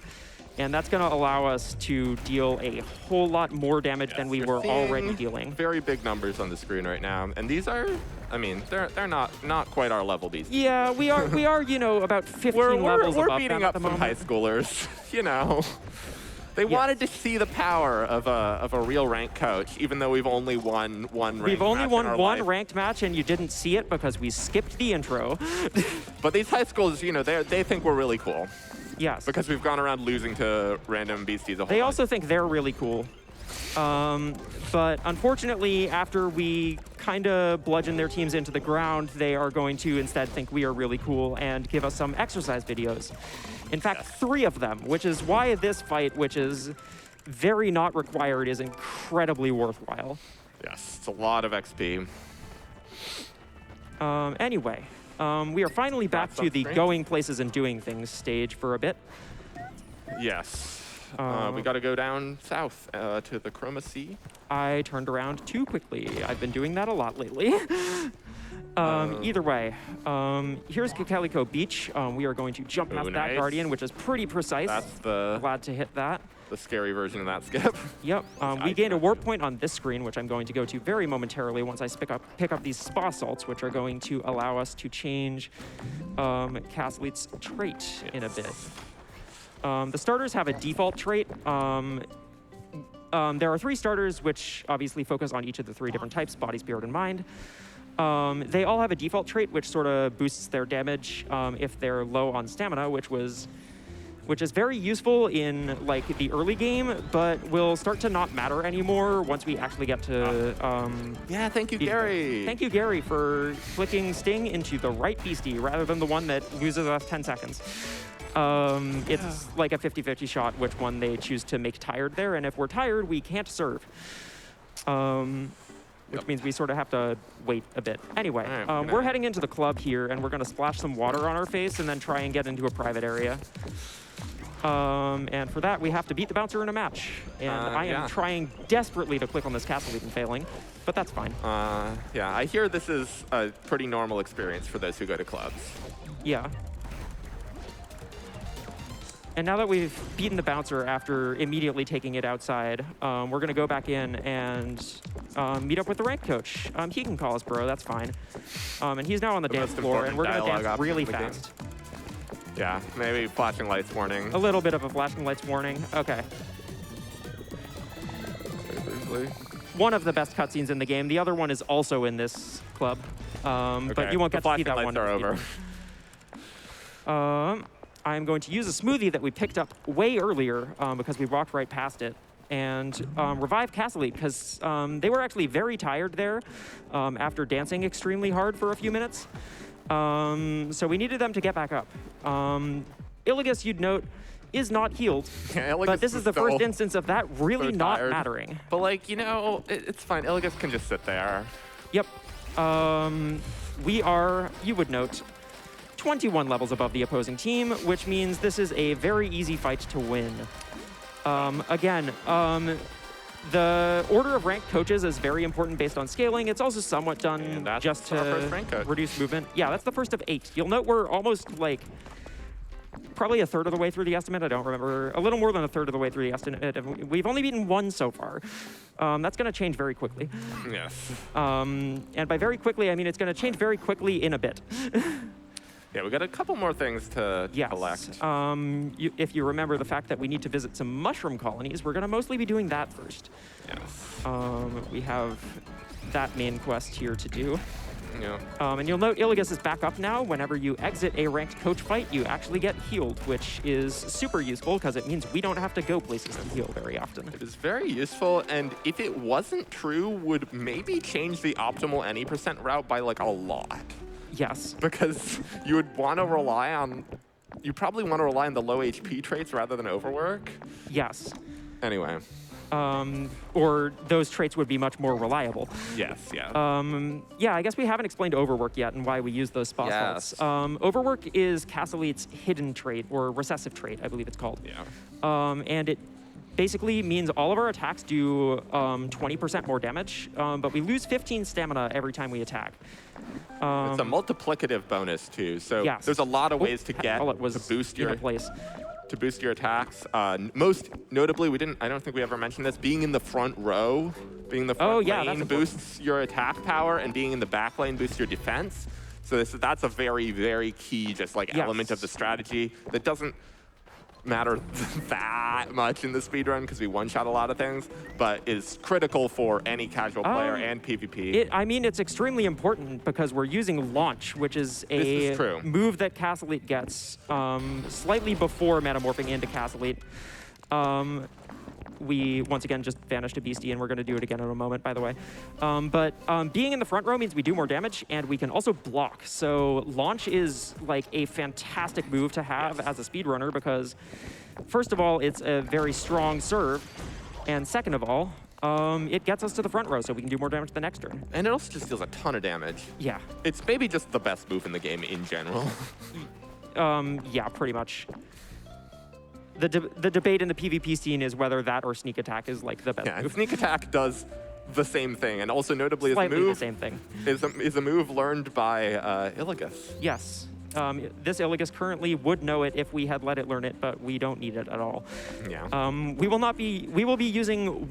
Speaker 5: And that's going to allow us to deal a whole lot more damage than we
Speaker 6: you're
Speaker 5: were already
Speaker 6: seeing
Speaker 5: dealing.
Speaker 6: Very big numbers on the screen right now, and these are, I mean, they're not quite our level beasts.
Speaker 5: Yeah, we are, you know, about 15
Speaker 6: We're
Speaker 5: levels
Speaker 6: we're
Speaker 5: above
Speaker 6: beating
Speaker 5: them
Speaker 6: up
Speaker 5: at the
Speaker 6: some
Speaker 5: moment.
Speaker 6: high schoolers, you know. They wanted to see the power of a real rank coach, even though we've only won one ranked
Speaker 5: We've only
Speaker 6: match in
Speaker 5: won
Speaker 6: our
Speaker 5: one
Speaker 6: life.
Speaker 5: ranked match, and you didn't see it because we skipped the intro.
Speaker 6: But these high schools, you know, they think we're really cool
Speaker 5: Yes.
Speaker 6: because we've gone around losing to random beasties a whole
Speaker 5: They
Speaker 6: bunch.
Speaker 5: also think they're really cool. But unfortunately, after we kind of bludgeon their teams into the ground, they are going to instead think we are really cool and give us some exercise videos. In fact, 3 of them, which is why this fight, which is very not required, is incredibly worthwhile.
Speaker 6: Yes, it's a lot of XP.
Speaker 5: Anyway, we are finally back
Speaker 6: That's
Speaker 5: to
Speaker 6: on
Speaker 5: the
Speaker 6: screen.
Speaker 5: going places and doing things stage for a bit.
Speaker 6: Yes. We got to go down south to the Chroma Sea.
Speaker 5: I turned around too quickly. I've been doing that a lot lately. Either way, here's Calico Beach. We are going to jump past that
Speaker 6: nice.
Speaker 5: Guardian, which is pretty precise.
Speaker 6: That's the
Speaker 5: Glad to hit that.
Speaker 6: scary version of that skip.
Speaker 5: Yep. We gained a warp point on this screen, which I'm going to go to very momentarily once I pick up these spa salts, which are going to allow us to change Cathlete's trait in a bit. The starters have a default trait. There are 3 starters, which obviously focus on each of the 3 different types, body, spirit, and mind. They all have a default trait, which sort of boosts their damage if they're low on stamina, which is very useful in like the early game, but will start to not matter anymore once we actually get to.
Speaker 6: Yeah, thank you, Gary.
Speaker 5: Thank you, Gary, for flicking Sting into the right beastie rather than the one that loses us 10 seconds. It's like a 50-50 shot which one they choose to make tired there, and if we're tired, we can't serve. Which means we sort of have to wait a bit. Anyway,
Speaker 6: All right,
Speaker 5: we're heading into the club here, and we're going to splash some water on our face and then try and get into a private area. And for that, we have to beat the bouncer in a match. And I am
Speaker 6: yeah.
Speaker 5: trying desperately to click on this castle and failing, but that's fine.
Speaker 6: Yeah, I hear this is a pretty normal experience for those who go to clubs.
Speaker 5: Yeah. And now that we've beaten the bouncer after immediately taking it outside, we're going to go back in and meet up with the rank coach. He can call us bro, that's fine. And he's now on the dance
Speaker 6: most
Speaker 5: floor, and
Speaker 6: important
Speaker 5: we're going to
Speaker 6: dialogue
Speaker 5: dance
Speaker 6: option
Speaker 5: really
Speaker 6: in the game.
Speaker 5: fast.
Speaker 6: Yeah, maybe flashing lights warning.
Speaker 5: A little bit of a flashing lights warning. Okay.
Speaker 6: Briefly.
Speaker 5: One of the best cutscenes in the game. The other one is also in this club. But you won't
Speaker 6: the
Speaker 5: get to see
Speaker 6: flashing
Speaker 5: that
Speaker 6: lights
Speaker 5: one.
Speaker 6: are over.
Speaker 5: I'm going to use a smoothie that we picked up way earlier because we walked right past it. and revive Castle because they were actually very tired there after dancing extremely hard for a few minutes. So we needed them to get back up. Iligus, you'd note, is not healed,
Speaker 6: Yeah, Iligus
Speaker 5: but this is the
Speaker 6: still
Speaker 5: first instance of that really
Speaker 6: so
Speaker 5: not
Speaker 6: tired.
Speaker 5: mattering.
Speaker 6: But like, you know, it's fine. Iligus can just sit there.
Speaker 5: Yep. We are, you would note, 21 levels above the opposing team, which means this is a very easy fight to win. The order of ranked coaches is very important based on scaling. It's also somewhat done
Speaker 6: And that's
Speaker 5: just
Speaker 6: our first rank
Speaker 5: to
Speaker 6: coach.
Speaker 5: reduce movement. Yeah, that's the first of 8. You'll note we're almost like probably a third of the way through the estimate. I don't remember. A little more than a third of the way through the estimate. We've only beaten 1 so far. That's going to change very quickly.
Speaker 6: Yes.
Speaker 5: And by very quickly, I mean it's going to change very quickly in a bit.
Speaker 6: Yeah, we got a couple more things to
Speaker 5: Yes.
Speaker 6: collect.
Speaker 5: If you remember the fact that we need to visit some mushroom colonies, we're going to mostly be doing that first.
Speaker 6: Yes.
Speaker 5: We have that main quest here to do.
Speaker 6: Yeah.
Speaker 5: And you'll note Iligus is back up now. Whenever you exit a ranked coach fight, you actually get healed, which is super useful because it means we don't have to go places to heal very often.
Speaker 6: It is very useful, and if it wasn't true, would maybe change the optimal any % route by like a lot.
Speaker 5: Yes.
Speaker 6: Because you would want to rely on, you probably want to rely on the low HP traits rather than overwork.
Speaker 5: Yes.
Speaker 6: Anyway.
Speaker 5: Or those traits would be much more reliable.
Speaker 6: Yes, yeah.
Speaker 5: Yeah, I guess we haven't explained Overwork yet and why we use those spot
Speaker 2: Yes.
Speaker 5: faults. Overwork is Castlite's hidden trait, or recessive trait, I believe it's called.
Speaker 6: Yeah.
Speaker 5: And it basically means all of our attacks do 20% more damage, but we lose 15 stamina every time we attack.
Speaker 6: It's a multiplicative bonus too, so
Speaker 5: Yes.
Speaker 6: there's a lot of ways to get
Speaker 5: Well, it was
Speaker 6: to boost
Speaker 5: in
Speaker 6: your
Speaker 5: a place.
Speaker 6: attacks. Most notably, I don't think we ever mentioned this, being in the front row, being in the front
Speaker 5: yeah, that's
Speaker 6: lane
Speaker 5: important.
Speaker 6: boosts your attack power, and being in the back lane boosts your defense. So that's a very, very key just like
Speaker 5: Yes.
Speaker 6: element of the strategy that doesn't matter that much in the speedrun because we one-shot a lot of things, but is critical for any casual player and PvP.
Speaker 5: I mean, it's extremely important because we're using Launch, which is
Speaker 6: This
Speaker 5: a
Speaker 6: is true.
Speaker 5: move that Castlite gets slightly before metamorphing into Castlite. We, once again, just vanished a Beastie, and we're going to do it again in a moment, by the way. But being in the front row means we do more damage, and we can also block. So Launch is like a fantastic move to have as a speedrunner because, first of all, it's a very strong serve, and second of all, it gets us to the front row so we can do more damage the next turn.
Speaker 6: And it also just deals a ton of damage.
Speaker 5: Yeah.
Speaker 6: It's maybe just the best move in the game in general.
Speaker 5: Yeah, pretty much. The debate in the PvP scene is whether that or sneak attack is like the best
Speaker 6: Yeah, and
Speaker 5: move.
Speaker 6: sneak attack does the same thing, and also notably is a
Speaker 5: Slightly the
Speaker 6: move
Speaker 5: same thing.
Speaker 6: is a move learned by Iligus.
Speaker 5: Yes. This Iligus currently would know it if we had let it learn it, but we don't need it at all.
Speaker 6: Yeah.
Speaker 5: We will be using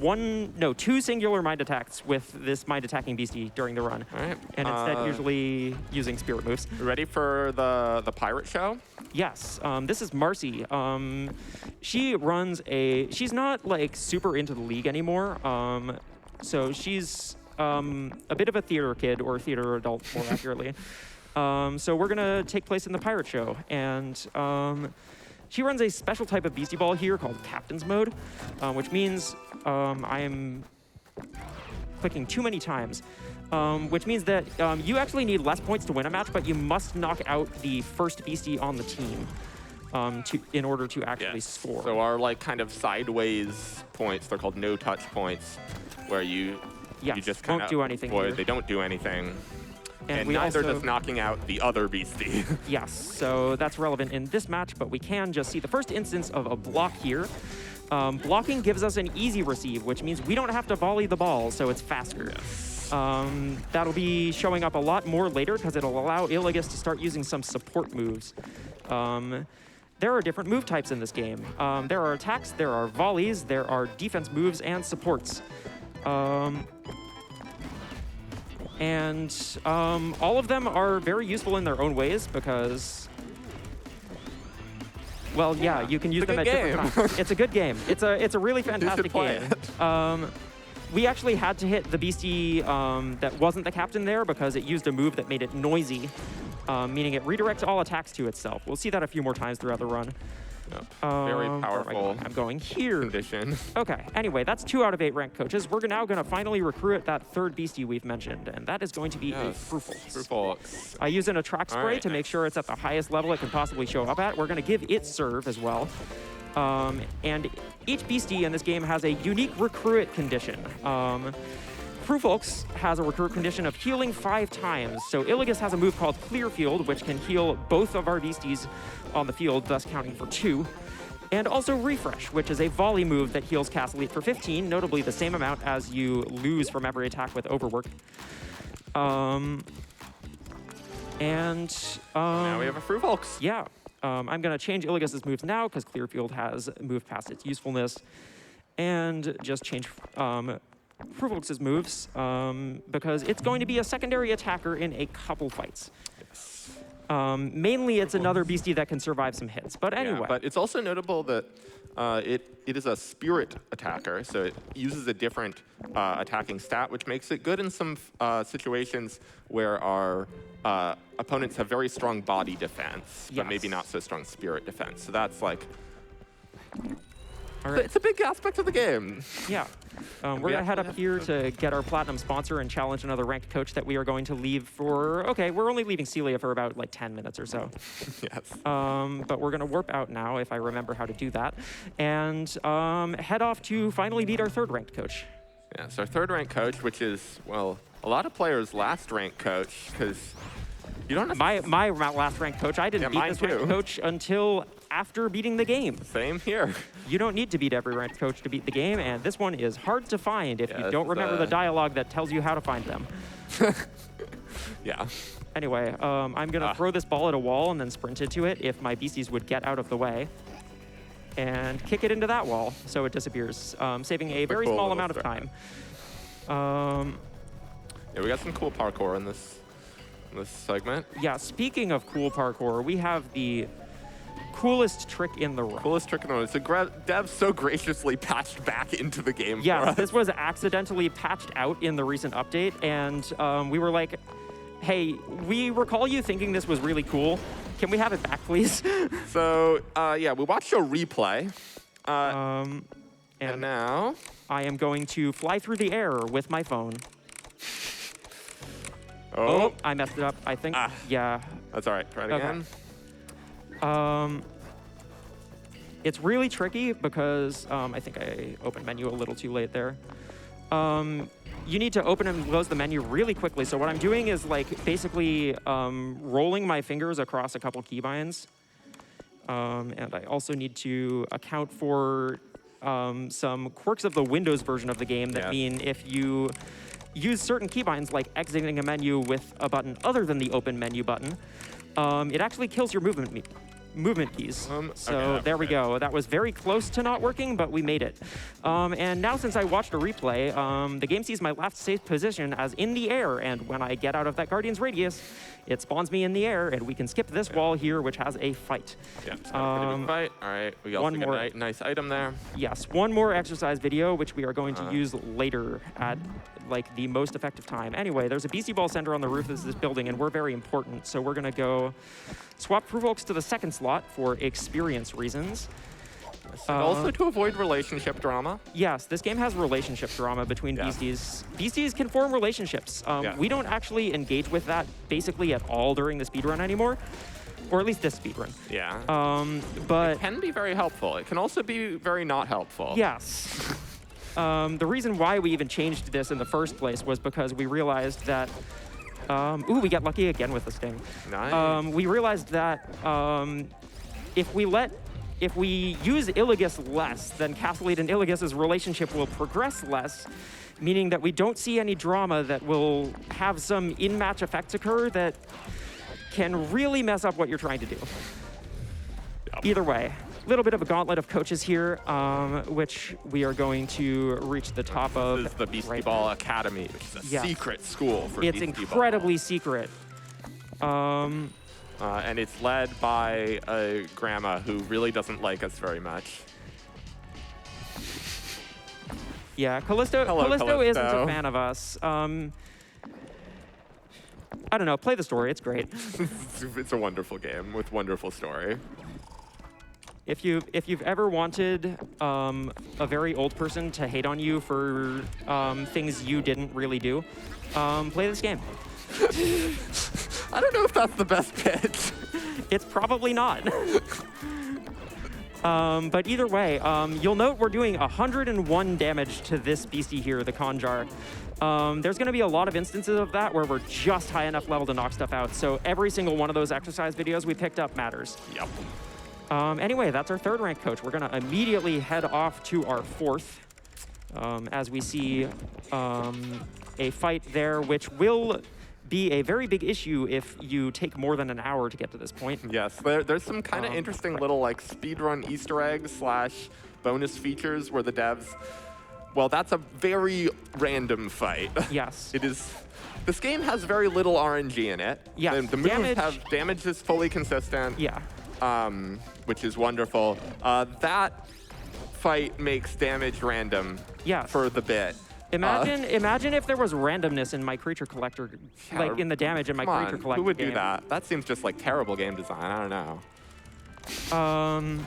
Speaker 5: 2 singular mind attacks with this mind attacking beastie during the run.
Speaker 6: All right.
Speaker 5: And instead usually using spirit moves.
Speaker 6: Ready for the pirate show?
Speaker 5: Yes, this is Marcy. She runs she's not like super into the league anymore. So she's a bit of a theater kid or theater adult more accurately. So we're gonna take place in the pirate show, and she runs a special type of Beastieball here called Captain's Mode, which means I am clicking too many times, which means that you actually need less points to win a match, but you must knock out the first Beastie on the team in order to actually score.
Speaker 6: So our like kind of sideways points, they're called no-touch points, where you
Speaker 5: Yes,
Speaker 6: just
Speaker 5: won't
Speaker 6: kind of
Speaker 5: do anything here.
Speaker 6: They don't do anything. And
Speaker 5: we
Speaker 6: neither
Speaker 5: also-
Speaker 6: does knocking out the other beastie.
Speaker 5: Yes, so that's relevant in this match, but we can just see the first instance of a block here. Blocking gives us an easy receive, which means we don't have to volley the ball, so it's faster. That'll be showing up a lot more later because it'll allow Iligus to start using some support moves. There are different move types in this game. There are attacks, there are volleys, there are defense moves, and supports. And all of them are very useful in their own ways because, well, yeah, you can use
Speaker 6: It's a
Speaker 5: them at
Speaker 6: good
Speaker 5: different
Speaker 6: game.
Speaker 5: times. It's a good game. It's a really fantastic
Speaker 6: play
Speaker 5: game. We actually had to hit the beastie that wasn't the captain there because it used a move that made it noisy, meaning it redirects all attacks to itself. We'll see that a few more times throughout the run.
Speaker 6: Very
Speaker 5: Where am I
Speaker 6: powerful
Speaker 5: going? I'm going here.
Speaker 6: condition.
Speaker 5: Okay, anyway, that's 2 out of 8 ranked coaches. We're now going to finally recruit that third beastie we've mentioned, and that is going to be a Frufolks.
Speaker 6: Frufolks.
Speaker 5: I use an attract spray
Speaker 6: right,
Speaker 5: to make sure it's at the highest level it can possibly show up at. We're going to give it serve as well. And each beastie in this game has a unique recruit condition. Frufolks has a recruit condition of healing 5 times. So Iligus has a move called Clear Field, which can heal both of our beasties on the field, thus counting for 2. And also Refresh, which is a volley move that heals Cast Elite for 15, notably the same amount as you lose from every attack with Overwork.
Speaker 6: Now we have a Frufolks.
Speaker 5: Yeah. I'm going to change Illigus's moves now because Clearfield has moved past its usefulness. And just change Frufolks' moves because it's going to be a secondary attacker in a couple fights. Mainly, it's another beastie that can survive some hits. But anyway.
Speaker 6: Yeah, but it's also notable that it is a spirit attacker, so it uses a different attacking stat, which makes it good in some situations where our opponents have very strong body defense, but maybe not so strong spirit defense. So that's like, it's a big aspect of the game.
Speaker 5: Yeah. We're going to head up here to get our platinum sponsor and challenge another ranked coach that we are going to leave for, okay, we're only leaving Celia for about like 10 minutes or so.
Speaker 6: Yes.
Speaker 5: But we're going to warp out now, if I remember how to do that, and head off to finally meet our third ranked coach.
Speaker 6: Yeah, so our third ranked coach, which is, well, a lot of players' last ranked coach, because you don't have
Speaker 5: My last ranked coach, I didn't beat
Speaker 6: mine
Speaker 5: this ranked
Speaker 6: too.
Speaker 5: coach until after beating the game.
Speaker 6: Same here.
Speaker 5: You don't need to beat every ranked coach to beat the game, and this one is hard to find if you
Speaker 6: this
Speaker 5: don't
Speaker 6: is
Speaker 5: remember the dialogue that tells you how to find them.
Speaker 6: Yeah.
Speaker 5: Anyway, I'm going to throw this ball at a wall and then sprint into it if my beasties would get out of the way. And kick it into that wall so it disappears, saving a very
Speaker 6: cool
Speaker 5: small
Speaker 6: little
Speaker 5: amount of time.
Speaker 6: Yeah, we got some cool parkour in this segment.
Speaker 5: Yeah, speaking of cool parkour, we have the coolest trick in the room.
Speaker 6: Coolest trick in the world. So Dev so graciously patched back into the game for
Speaker 5: Yeah,
Speaker 6: us.
Speaker 5: this was accidentally patched out in the recent update, and we were like, hey, we recall you thinking this was really cool. Can we have it back, please?
Speaker 6: So, yeah, we watched a replay.
Speaker 5: And
Speaker 6: now,
Speaker 5: I am going to fly through the air with my phone.
Speaker 6: oh,
Speaker 5: I messed it up, I think. Yeah.
Speaker 6: that's all right. Try it
Speaker 5: Okay.
Speaker 6: again.
Speaker 5: It's really tricky because I think I opened menu a little too late there. You need to open and close the menu really quickly. So what I'm doing is like basically rolling my fingers across a couple keybinds. And I also need to account for some quirks of the Windows version of the game that mean if you use certain keybinds like exiting a menu with a button other than the open menu button, it actually kills your movement keys. So there we go. That was very close to not working, but we made it. And now since I watched a replay, the game sees my left safe position as in the air, and when I get out of that Guardian's radius, it spawns me in the air, and we can skip this wall here, which has a fight.
Speaker 6: Yeah, it's got a pretty big fight. All right, we also
Speaker 5: one
Speaker 6: got
Speaker 5: more.
Speaker 6: a nice item there.
Speaker 5: Yes, one more exercise video, which we are going to use later at like the most effective time. Anyway, there's a Beastieball center on the roof of this building, and we're very important, so we're gonna go swap Frufolks to the second slot for experience reasons.
Speaker 6: And also to avoid relationship drama.
Speaker 5: Yes, this game has relationship drama between beasties. Beasties can form relationships. We don't actually engage with that basically at all during the speedrun anymore, or at least this speedrun.
Speaker 6: Yeah.
Speaker 5: But
Speaker 6: it can be very helpful. It can also be very not helpful.
Speaker 5: yes. The reason why we even changed this in the first place was because we realized that we got lucky again with the sting.
Speaker 6: Nice.
Speaker 5: We realized that if we use Iligus less, then Castellate and Illigus's relationship will progress less, meaning that we don't see any drama that will have some in-match effects occur that can really mess up what you're trying to do.
Speaker 6: Yep.
Speaker 5: Either way, a little bit of a gauntlet of coaches here, which we are going to reach the top of.
Speaker 6: This is the Beastieball Academy, which is a secret school for
Speaker 5: It's
Speaker 6: Beastieball.
Speaker 5: incredibly secret.
Speaker 6: And it's led by a grandma who really doesn't like us very much.
Speaker 5: Yeah, Callisto isn't a fan of us. I don't know, play the story, it's great.
Speaker 6: It's a wonderful game with wonderful story.
Speaker 5: If you've ever wanted a very old person to hate on you for things you didn't really do, play this game.
Speaker 6: I don't know if that's the best pitch.
Speaker 5: It's probably not. But either way, you'll note we're doing 101 damage to this beastie here, the Conjar. There's going to be a lot of instances of that where we're just high enough level to knock stuff out. So every single one of those exercise videos we picked up matters.
Speaker 6: Yep.
Speaker 5: Anyway, that's our third rank coach. We're going to immediately head off to our fourth as we see a fight there, which will be a very big issue if you take more than an hour to get to this point.
Speaker 6: Yes, there's some kind of interesting little like speedrun Easter eggs / bonus features where the devs, well, that's a very random fight.
Speaker 5: Yes.
Speaker 6: It is. This game has very little RNG in it.
Speaker 5: Yeah.
Speaker 6: The moves have damage is fully consistent.
Speaker 5: Yeah.
Speaker 6: Which is wonderful. That fight makes damage random.
Speaker 5: Yes.
Speaker 6: For the bit.
Speaker 5: Imagine if there was randomness in my creature collector, like in the damage in my
Speaker 6: Come
Speaker 5: creature
Speaker 6: on,
Speaker 5: collector.
Speaker 6: who would
Speaker 5: game.
Speaker 6: do that? That seems just like terrible game design. I don't know.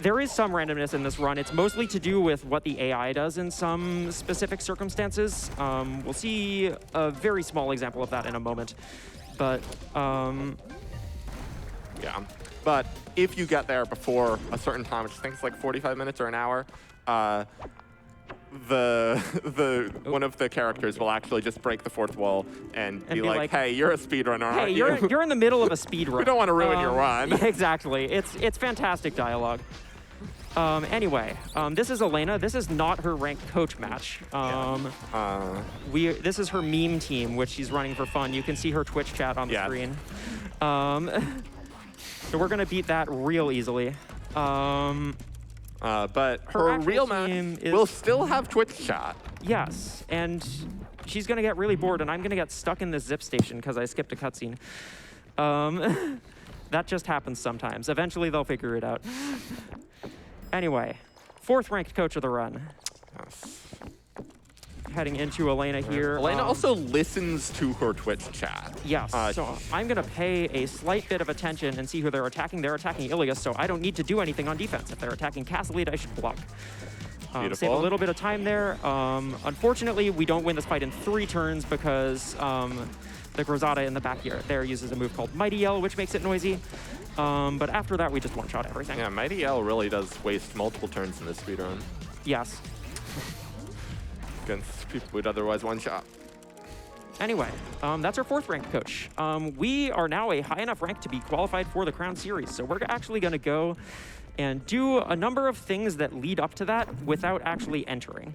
Speaker 5: There is some randomness in this run. It's mostly to do with what the AI does in some specific circumstances. We'll see a very small example of that in a moment. But
Speaker 6: yeah. But if you get there before a certain time, which I think is like 45 minutes or an hour, one of the characters will actually just break the fourth wall and be like, "Hey, you're a speedrunner, aren't
Speaker 5: hey,
Speaker 6: you?
Speaker 5: you're in the middle of a speed run.
Speaker 6: We don't want to ruin your run."
Speaker 5: Exactly. It's fantastic dialogue. Anyway, this is Elena. This is not her ranked coach match. This is her meme team, which she's running for fun. You can see her Twitch chat on the screen. So we're gonna beat that real easily.
Speaker 6: But her real match will still have Twitch chat.
Speaker 5: Yes, and she's gonna get really bored, and I'm gonna get stuck in this zip station because I skipped a cutscene. That just happens sometimes. Eventually, they'll figure it out. Anyway, fourth ranked coach of the run.
Speaker 6: Yes.
Speaker 5: Heading into Elena here.
Speaker 6: Elena also listens to her Twitch chat.
Speaker 5: Yes, so I'm going to pay a slight bit of attention and see who they're attacking. They're attacking Ilias, so I don't need to do anything on defense. If they're attacking Castlete, I should block. Save a little bit of time there. Unfortunately, we don't win this fight in 3 turns because the Grozada in the back here there uses a move called Mighty Yell, which makes it noisy. But after that, we just one-shot everything.
Speaker 6: Yeah, Mighty Yell really does waste multiple turns in this speedrun.
Speaker 5: Yes.
Speaker 6: Against people who'd otherwise one-shot.
Speaker 5: Anyway, that's our fourth ranked coach. We are now a high enough rank to be qualified for the Crown Series, so we're actually going to go and do a number of things that lead up to that without actually entering.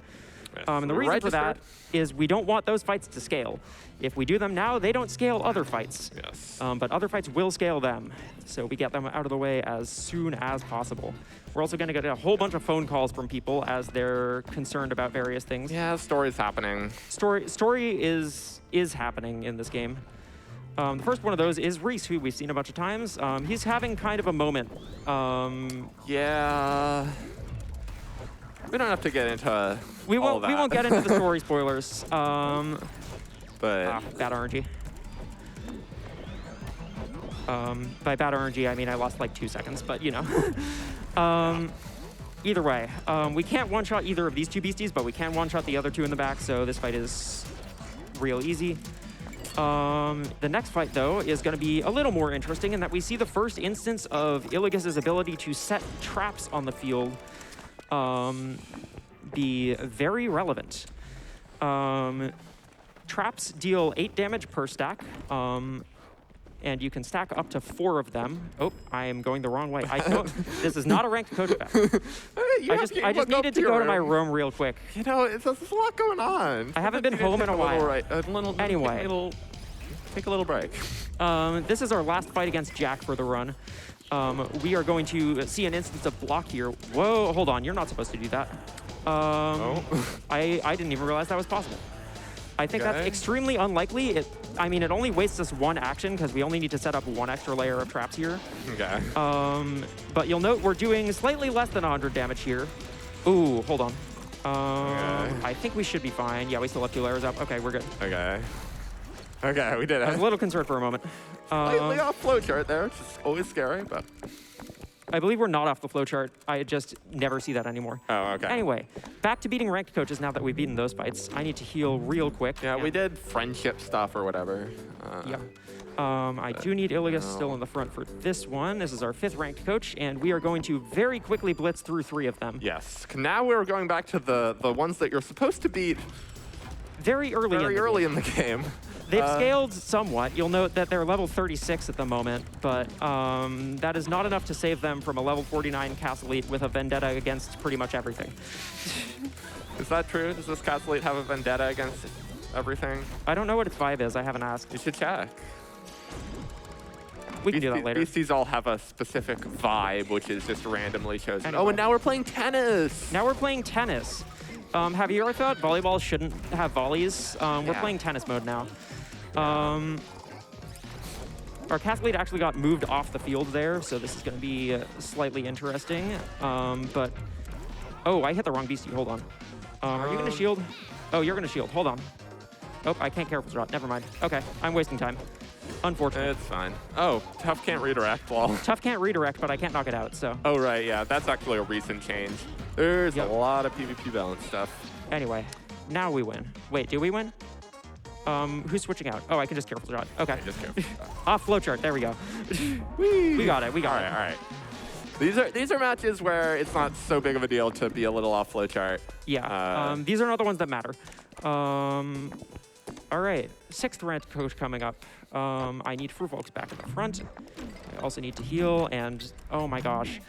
Speaker 5: And the reason for that is we don't want those fights to scale. If we do them now, they don't scale other fights.
Speaker 6: Yes.
Speaker 5: But other fights will scale them. So we get them out of the way as soon as possible. We're also going to get a whole bunch of phone calls from people as they're concerned about various things.
Speaker 6: Yeah, story's happening.
Speaker 5: Story is happening in this game. The first one of those is Reese, who we've seen a bunch of times. He's having kind of a moment.
Speaker 6: Yeah. We don't have to get into
Speaker 5: We
Speaker 6: all that.
Speaker 5: won't get into the story spoilers.
Speaker 6: But
Speaker 5: Bad RNG. By bad RNG, I mean I lost like 2 seconds, but you know. Either way, we can't one-shot either of these 2 beasties, but we can one-shot the other 2 in the back, so this fight is real easy. The next fight, though, is going to be a little more interesting in that we see the first instance of Iligas's ability to set traps on the field be very relevant. Traps deal 8 damage per stack, and you can stack up to 4 of them. Oh, I am going the wrong way. This is not a ranked coach back. I just needed to go to my room real quick.
Speaker 6: You know, there's a lot going on.
Speaker 5: I haven't been home in a while. Anyway.
Speaker 6: Take a little break.
Speaker 5: This is our last fight against Jack for the run. We are going to see an instance of block here. Whoa, hold on. You're not supposed to do that. I didn't even realize that was possible. I think that's extremely unlikely. It only wastes us 1 action because we only need to set up 1 extra layer of traps here.
Speaker 6: Okay.
Speaker 5: But you'll note we're doing slightly less than 100 damage here. Ooh, hold on. I think we should be fine. Yeah, we still have 2 layers up. Okay, we're good.
Speaker 6: Okay. Okay, we did it.
Speaker 5: I was a little concerned for a moment.
Speaker 6: Slightly off flowchart there, which is always scary, but...
Speaker 5: I believe we're not off the flowchart. I just never see that anymore.
Speaker 6: Oh, okay.
Speaker 5: Anyway, back to beating ranked coaches now that we've beaten those fights. I need to heal real quick.
Speaker 6: Yeah, we did friendship stuff or whatever.
Speaker 5: Yeah. I do need Ilias still in the front for this one. This is our 5th ranked coach, and we are going to very quickly blitz through 3 of them.
Speaker 6: Yes. Now we're going back to the ones that you're supposed to beat
Speaker 5: Very early
Speaker 6: in the game.
Speaker 5: They've scaled somewhat. You'll note that they're level 36 at the moment, but that is not enough to save them from a level 49 Castlete with a vendetta against pretty much everything.
Speaker 6: Is that true? Does this Castlete have a vendetta against everything?
Speaker 5: I don't know what its vibe is. I haven't asked.
Speaker 6: You should check.
Speaker 5: We can do that later.
Speaker 6: Beasties all have a specific vibe, which is just randomly chosen.
Speaker 5: Anyway.
Speaker 6: Oh, and now we're playing tennis.
Speaker 5: Now we're playing tennis. Have you ever thought volleyball shouldn't have volleys? We're playing tennis mode now. Our Castlete actually got moved off the field there, so this is going to be slightly interesting. But, oh, I hit the wrong beastie. Hold on. Are you going to shield? Oh, you're going to shield. Hold on. Oh, I can't careful shot. Never mind. Okay, I'm wasting time. Unfortunate.
Speaker 6: It's fine. Oh, Tough can't redirect wall.
Speaker 5: Tough can't redirect, but I can't knock it out, so.
Speaker 6: Oh, right, yeah. That's actually a recent change. There's a lot of PvP balance stuff.
Speaker 5: Anyway, now we win. Wait, do we win? Who's switching out? Oh, I can just careful shot. Okay.
Speaker 6: Just careful.
Speaker 5: Off flowchart. There we go. We got it. We got it.
Speaker 6: All right. These are matches where it's not so big of a deal to be a little off flowchart.
Speaker 5: Yeah. These are not the ones that matter. All right. 6th ranked coach coming up. I need Fruvolks back in the front. I also need to heal, and oh my gosh.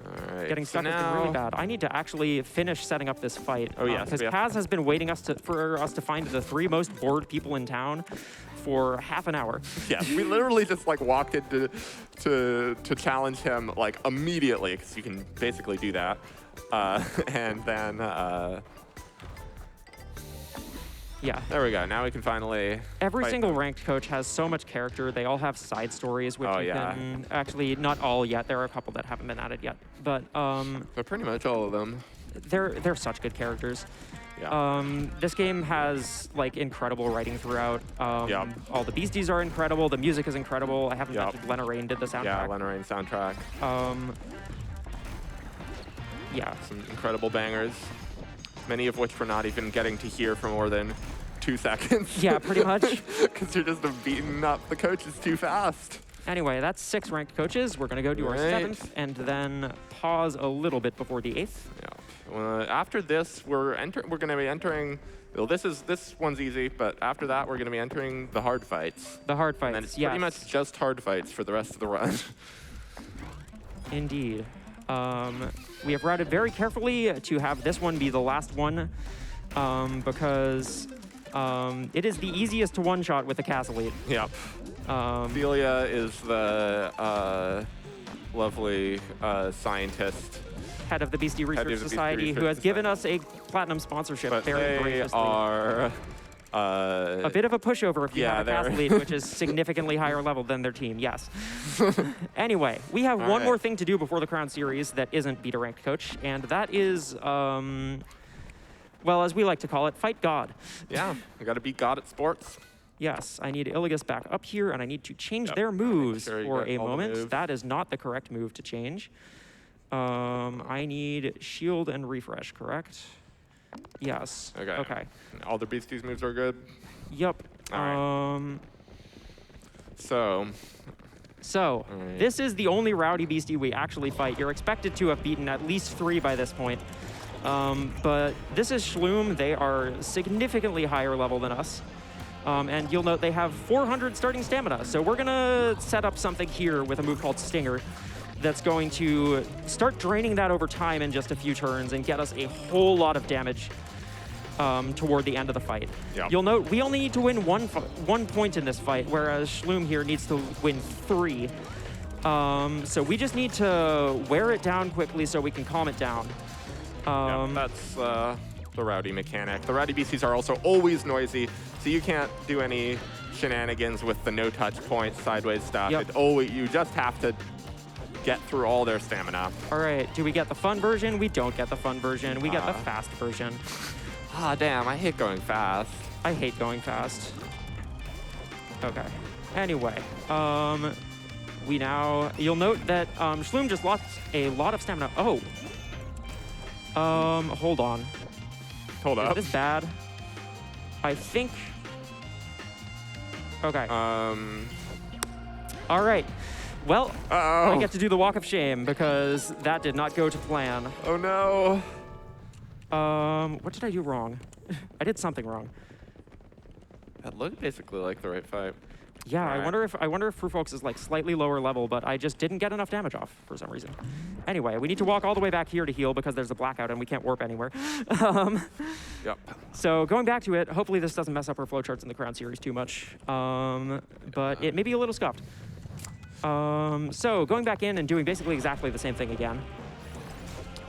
Speaker 6: All right.
Speaker 5: Getting stuck has been really bad. I need to actually finish setting up this fight.
Speaker 6: Oh, yes.
Speaker 5: Because Kaz has been waiting for us to find the 3 most bored people in town for half an hour.
Speaker 6: Yeah, we literally just like walked into to challenge him like immediately, because you can basically do that. And then
Speaker 5: yeah.
Speaker 6: There we go. Now we can finally
Speaker 5: Every
Speaker 6: fight
Speaker 5: single
Speaker 6: them.
Speaker 5: ranked coach has so much character. They all have side stories, which you can actually, not all yet. There are a couple that haven't been added yet, but
Speaker 6: But pretty much all of them.
Speaker 5: they're such good characters.
Speaker 6: Yeah.
Speaker 5: This game has like incredible writing throughout. All the beasties are incredible. The music is incredible. I haven't mentioned Lena Raine did the soundtrack.
Speaker 6: Yeah, Lena Raine soundtrack.
Speaker 5: Yeah.
Speaker 6: Some incredible bangers, many of which we're not even getting to hear for more than 2 seconds.
Speaker 5: Yeah, pretty much.
Speaker 6: Because you're just beating up the coaches too fast.
Speaker 5: Anyway, that's 6 ranked coaches. We're gonna go do our
Speaker 6: Right.
Speaker 5: 7th and then pause a little bit before the 8th.
Speaker 6: Yeah. After this, we're going to be entering. Well, this one's easy, but after that, we're going to be entering the hard fights.
Speaker 5: The hard fights.
Speaker 6: And then it's
Speaker 5: yes.
Speaker 6: pretty much just hard fights for the rest of the run.
Speaker 5: Indeed. We have routed very carefully to have this one be the last one because it is the easiest to one-shot with the Castlete.
Speaker 6: Yep. Celia is the lovely scientist.
Speaker 5: Head of the Beastie Research
Speaker 6: Beastie
Speaker 5: Society,
Speaker 6: Research
Speaker 5: who has given
Speaker 6: Society.
Speaker 5: us a platinum sponsorship
Speaker 6: But
Speaker 5: very
Speaker 6: they
Speaker 5: graciously.
Speaker 6: are
Speaker 5: A bit of a pushover if you have a
Speaker 6: they're-
Speaker 5: Castlete, which is significantly higher level than their team, yes. Anyway, we have one
Speaker 6: right.
Speaker 5: more thing to do before the Crown Series that isn't beat a ranked coach, and that is, well, as we like to call it, fight God.
Speaker 6: Yeah, we got to beat God at sports.
Speaker 5: Yes, I need Iligas back up here, and I need to change
Speaker 6: Yep,
Speaker 5: their moves
Speaker 6: sure you
Speaker 5: for
Speaker 6: got
Speaker 5: a
Speaker 6: all the
Speaker 5: moment.
Speaker 6: moves.
Speaker 5: That is not the correct move to change. I need shield and refresh, correct? Yes.
Speaker 6: Okay. All the Beasties moves are good.
Speaker 5: Yep.
Speaker 6: All right. So,
Speaker 5: So,
Speaker 6: right.
Speaker 5: this is the only Rowdy Beastie we actually fight. You're expected to have beaten at least 3 by this point. But this is Shloom. They are significantly higher level than us. And you'll note they have 400 starting stamina. So we're going to set up something here with a move called Stinger that's going to start draining that over time in just a few turns and get us a whole lot of damage toward the end of the fight.
Speaker 6: Yep.
Speaker 5: You'll note we only need to win one point in this fight, whereas Shloom here needs to win 3. So we just need to wear it down quickly so we can calm it down.
Speaker 6: that's the Rowdy mechanic. The Rowdy Beasties are also always noisy, so you can't do any shenanigans with the no-touch points, sideways stuff.
Speaker 5: Yep.
Speaker 6: You just have to get through all their stamina.
Speaker 5: All right, do we get the fun version? We don't get the fun version. We get the fast version.
Speaker 6: Ah, damn, I hate going fast.
Speaker 5: I hate going fast. Okay. Anyway, You'll note that Shloom just lost a lot of stamina. Oh. Hold on.
Speaker 6: Hold up.
Speaker 5: Is this bad? I think. Okay. All right. Well, I get to do the walk of shame because that did not go to plan.
Speaker 6: Oh no.
Speaker 5: What did I do wrong? I did something wrong.
Speaker 6: That looked basically like the right fight.
Speaker 5: Yeah,
Speaker 6: All right.
Speaker 5: I wonder if Frufolks is like slightly lower level, but I just didn't get enough damage off for some reason. Anyway, we need to walk all the way back here to heal because there's a blackout and we can't warp anywhere.
Speaker 6: Yep.
Speaker 5: So going back to it, hopefully this doesn't mess up our flowcharts in the Crown Series too much, but it may be a little scuffed. So going back in and doing basically exactly the same thing again,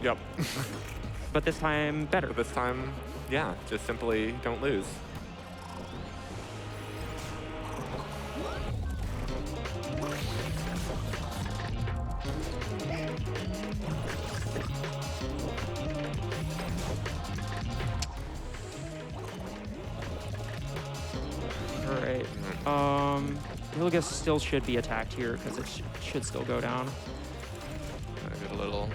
Speaker 6: Yep.
Speaker 5: but this time better.
Speaker 6: But this time, yeah, just simply don't lose.
Speaker 5: All right. Ilgus still should be attacked here because it should still go down.
Speaker 6: I get a little.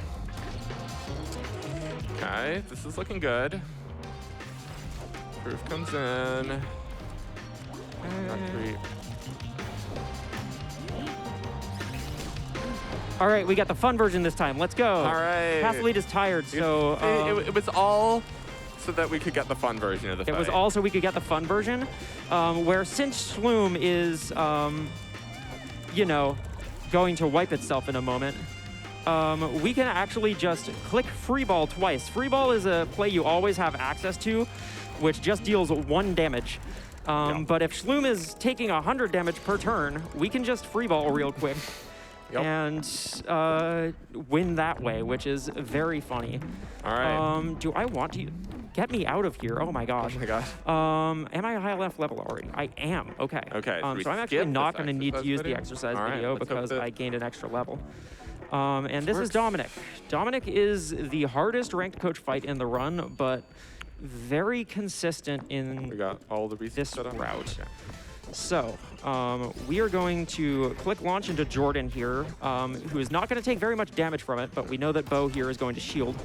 Speaker 6: Okay, this is looking good. Proof comes in. Creep.
Speaker 5: All right, we got the fun version this time. Let's go.
Speaker 6: All right.
Speaker 5: Pathlete is tired, so
Speaker 6: it was all so that we could get the fun version of the fight.
Speaker 5: it was all so we could get the fun version, where since Shloom is, you know, going to wipe itself in a moment, we can actually just click free ball twice. Free ball is a play you always have access to, which just deals 1 damage. But if Shloom is taking 100 damage per turn, we can just free ball real quick.
Speaker 6: Yep.
Speaker 5: And win that way, which is very funny.
Speaker 6: All right.
Speaker 5: Do I want to get me out of here? Oh my gosh.
Speaker 6: Oh my gosh.
Speaker 5: Am I a high enough level already? I am. Okay.
Speaker 6: Okay, so we
Speaker 5: so I'm actually
Speaker 6: skip
Speaker 5: not
Speaker 6: this
Speaker 5: going to need to
Speaker 6: exercise
Speaker 5: use the
Speaker 6: video?
Speaker 5: exercise
Speaker 6: All right,
Speaker 5: video
Speaker 6: let's hope
Speaker 5: because
Speaker 6: that-
Speaker 5: I gained an extra level. And this is
Speaker 6: works.
Speaker 5: Dominic. Dominic is the hardest ranked coach fight in the run, but very consistent
Speaker 6: We
Speaker 5: in
Speaker 6: got all the beasts
Speaker 5: this
Speaker 6: set up.
Speaker 5: route.
Speaker 6: Okay.
Speaker 5: So, we are going to click launch into Jordan here, who is not going to take very much damage from it, but we know that Bo here is going to shield.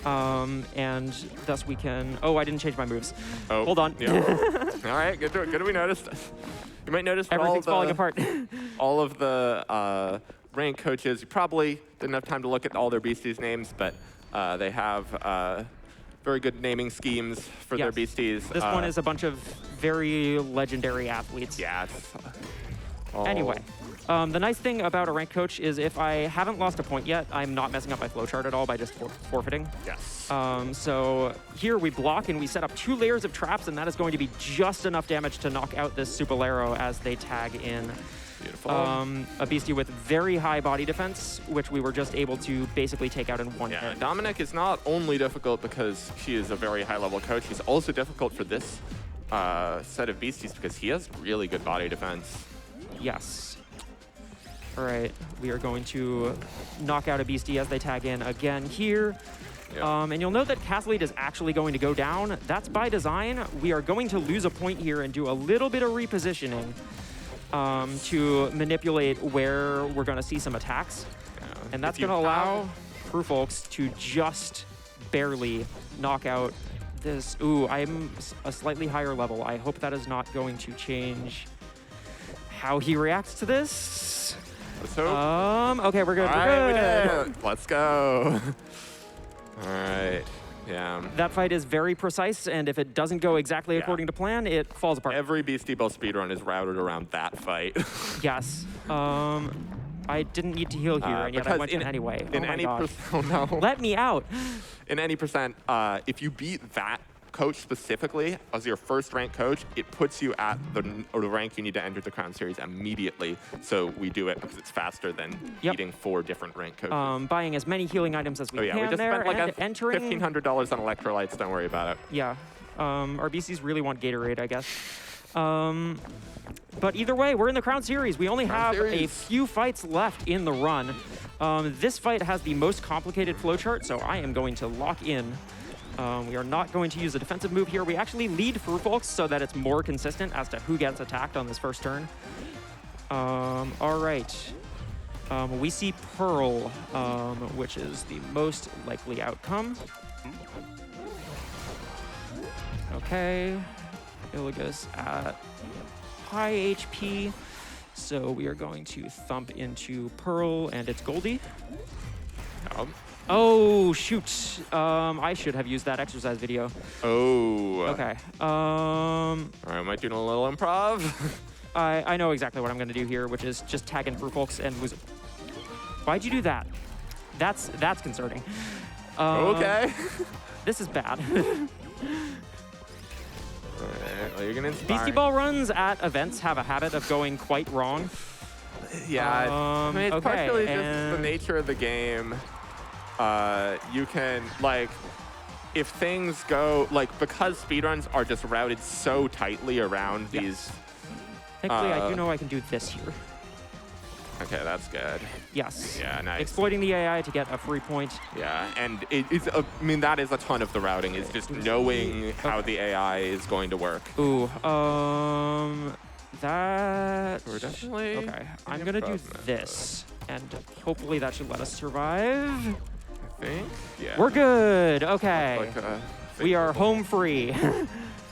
Speaker 5: And thus we can... Oh, I didn't change my moves.
Speaker 6: Oh,
Speaker 5: Hold on.
Speaker 6: Yeah. All right, good that we noticed. You might notice that
Speaker 5: Everything's falling apart.
Speaker 6: all of the rank coaches, you probably didn't have time to look at all their beasties' names, but they have very good naming schemes for their
Speaker 5: Yes.
Speaker 6: beasties.
Speaker 5: This one is a bunch of very legendary athletes.
Speaker 6: Yeah. It's all-
Speaker 5: Anyway, the nice thing about a rank coach is if I haven't lost a point yet, I'm not messing up my flowchart at all by just forfeiting.
Speaker 6: Yes.
Speaker 5: So here we block and we set up 2 layers of traps, and that is going to be just enough damage to knock out this Supalero as they tag in
Speaker 6: Beautiful.
Speaker 5: a beastie with very high body defense, which we were just able to basically take out in 1
Speaker 6: Yeah,
Speaker 5: hit.
Speaker 6: Dominic is not only difficult because she is a very high-level coach, he's also difficult for this set of beasties because he has really good body defense.
Speaker 5: Yes. All right, we are going to knock out a beastie as they tag in again here.
Speaker 6: Yep.
Speaker 5: And you'll note that Cathlete is actually going to go down. That's by design. We are going to lose a point here and do a little bit of repositioning to manipulate where we're going to see some attacks. And that's
Speaker 6: If you
Speaker 5: going to allow
Speaker 6: have-
Speaker 5: Frufolks to just barely knock out this. Ooh, I'm a slightly higher level. I hope that is not going to change how he reacts to this.
Speaker 6: Let's hope.
Speaker 5: Okay, we're good.
Speaker 6: All
Speaker 5: We're
Speaker 6: right, we
Speaker 5: good.
Speaker 6: did it. Let's go. All right. Yeah.
Speaker 5: That fight is very precise, and if it doesn't go exactly
Speaker 6: Yeah.
Speaker 5: according to plan, it falls apart.
Speaker 6: Every Beastieball speedrun is routed around that fight.
Speaker 5: Yes. I didn't need to heal here, and yet I
Speaker 6: because
Speaker 5: went in anyway.
Speaker 6: In
Speaker 5: Oh my
Speaker 6: any
Speaker 5: gosh.
Speaker 6: oh no.
Speaker 5: Let me out.
Speaker 6: In any percent, if you beat that coach specifically as your first ranked coach, it puts you at the rank you need to enter the Crown Series immediately. So we do it because it's faster than
Speaker 5: Yep.
Speaker 6: beating 4 different ranked coaches.
Speaker 5: Buying as many healing items as we
Speaker 6: Oh yeah,
Speaker 5: can
Speaker 6: we just
Speaker 5: there,
Speaker 6: spent like
Speaker 5: and entering.
Speaker 6: $1,500 on electrolytes. Don't worry about it.
Speaker 5: Yeah. Our BCs really want Gatorade, I guess. But either way, we're in the Crown Series. We only
Speaker 6: Crown
Speaker 5: have a
Speaker 6: Series.
Speaker 5: few fights left in the run. This fight has the most complicated flowchart, so I am going to lock in. We are not going to use a defensive move here. We actually lead Frufolks so that it's more consistent as to who gets attacked on this first turn. All right. We see Pearl, which is the most likely outcome. Okay, Iligus at high HP, so we are going to thump into Pearl, and it's Goldie. Oh, shoot. I should have used that exercise video.
Speaker 6: Oh.
Speaker 5: Okay.
Speaker 6: All right, am I doing a little improv?
Speaker 5: I know exactly what I'm going to do here, which is just tag in for folks and lose. Why'd you do that? That's concerning.
Speaker 6: Okay.
Speaker 5: This is bad.
Speaker 6: Alright, well, you're gonna inspire.
Speaker 5: Beastieball runs at events have a habit of going quite wrong.
Speaker 6: Yeah, I mean, it's
Speaker 5: okay,
Speaker 6: partially just the
Speaker 5: and-
Speaker 6: nature of the game. You can, like, if things go, like, because speedruns are just routed so tightly around these.
Speaker 5: Thankfully, I do know I can do this here.
Speaker 6: Okay, that's good.
Speaker 5: Yes.
Speaker 6: Yeah, nice.
Speaker 5: Exploiting the AI to get a free point.
Speaker 6: Yeah, and I mean, that is a ton of the routing, is just knowing how the AI is going to work.
Speaker 5: Ooh, that...
Speaker 6: We're definitely...
Speaker 5: Okay, I'm gonna do
Speaker 6: improvement.
Speaker 5: this, and hopefully that should let us survive.
Speaker 6: I think, yeah.
Speaker 5: We're good, okay.
Speaker 6: Like,
Speaker 5: We are home free.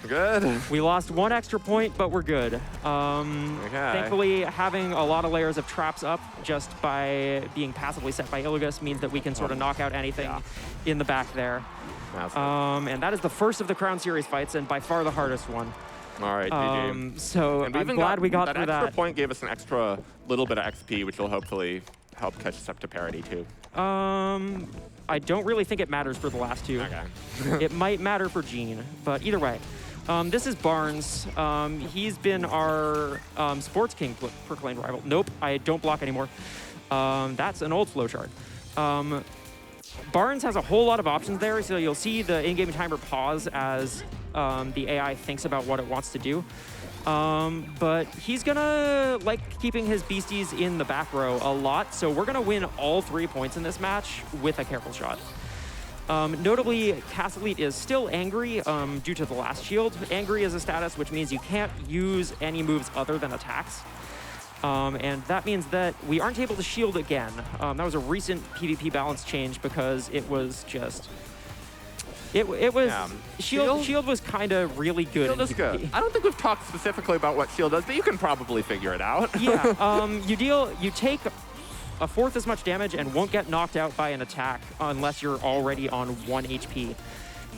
Speaker 6: good.
Speaker 5: We lost one extra point, but we're good. Thankfully, having a lot of layers of traps up just by being passively set by Iligus means that we can sort of knock out anything in the back there. And that is the first of the Crown Series fights, and by far the hardest one.
Speaker 6: All right, GG.
Speaker 5: So
Speaker 6: And
Speaker 5: I'm glad we got through
Speaker 6: that. Extra
Speaker 5: that.
Speaker 6: point gave us an extra little bit of XP, which will hopefully help catch us up to parity too.
Speaker 5: I don't really think it matters for the last two.
Speaker 6: Okay.
Speaker 5: It might matter for Gene, but either way. This is Barnes. He's been our Sports King proclaimed rival. Nope, I don't block anymore. That's an old flowchart. Barnes has a whole lot of options there, so you'll see the in-game timer pause as the AI thinks about what it wants to do. But he's gonna like keeping his beasties in the back row a lot, so we're gonna win all 3 points in this match with a careful shot. Notably, Castellite is still angry due to the last shield. Angry is a status, which means you can't use any moves other than attacks. And that means that we aren't able to shield again. That was a recent PvP balance change because it was just... It was... Shield was kind of really good.
Speaker 6: Shield is good. I don't think we've talked specifically about what Shield does, but you can probably figure it out.
Speaker 5: Yeah, you take a fourth as much damage and won't get knocked out by an attack unless you're already on 1 HP.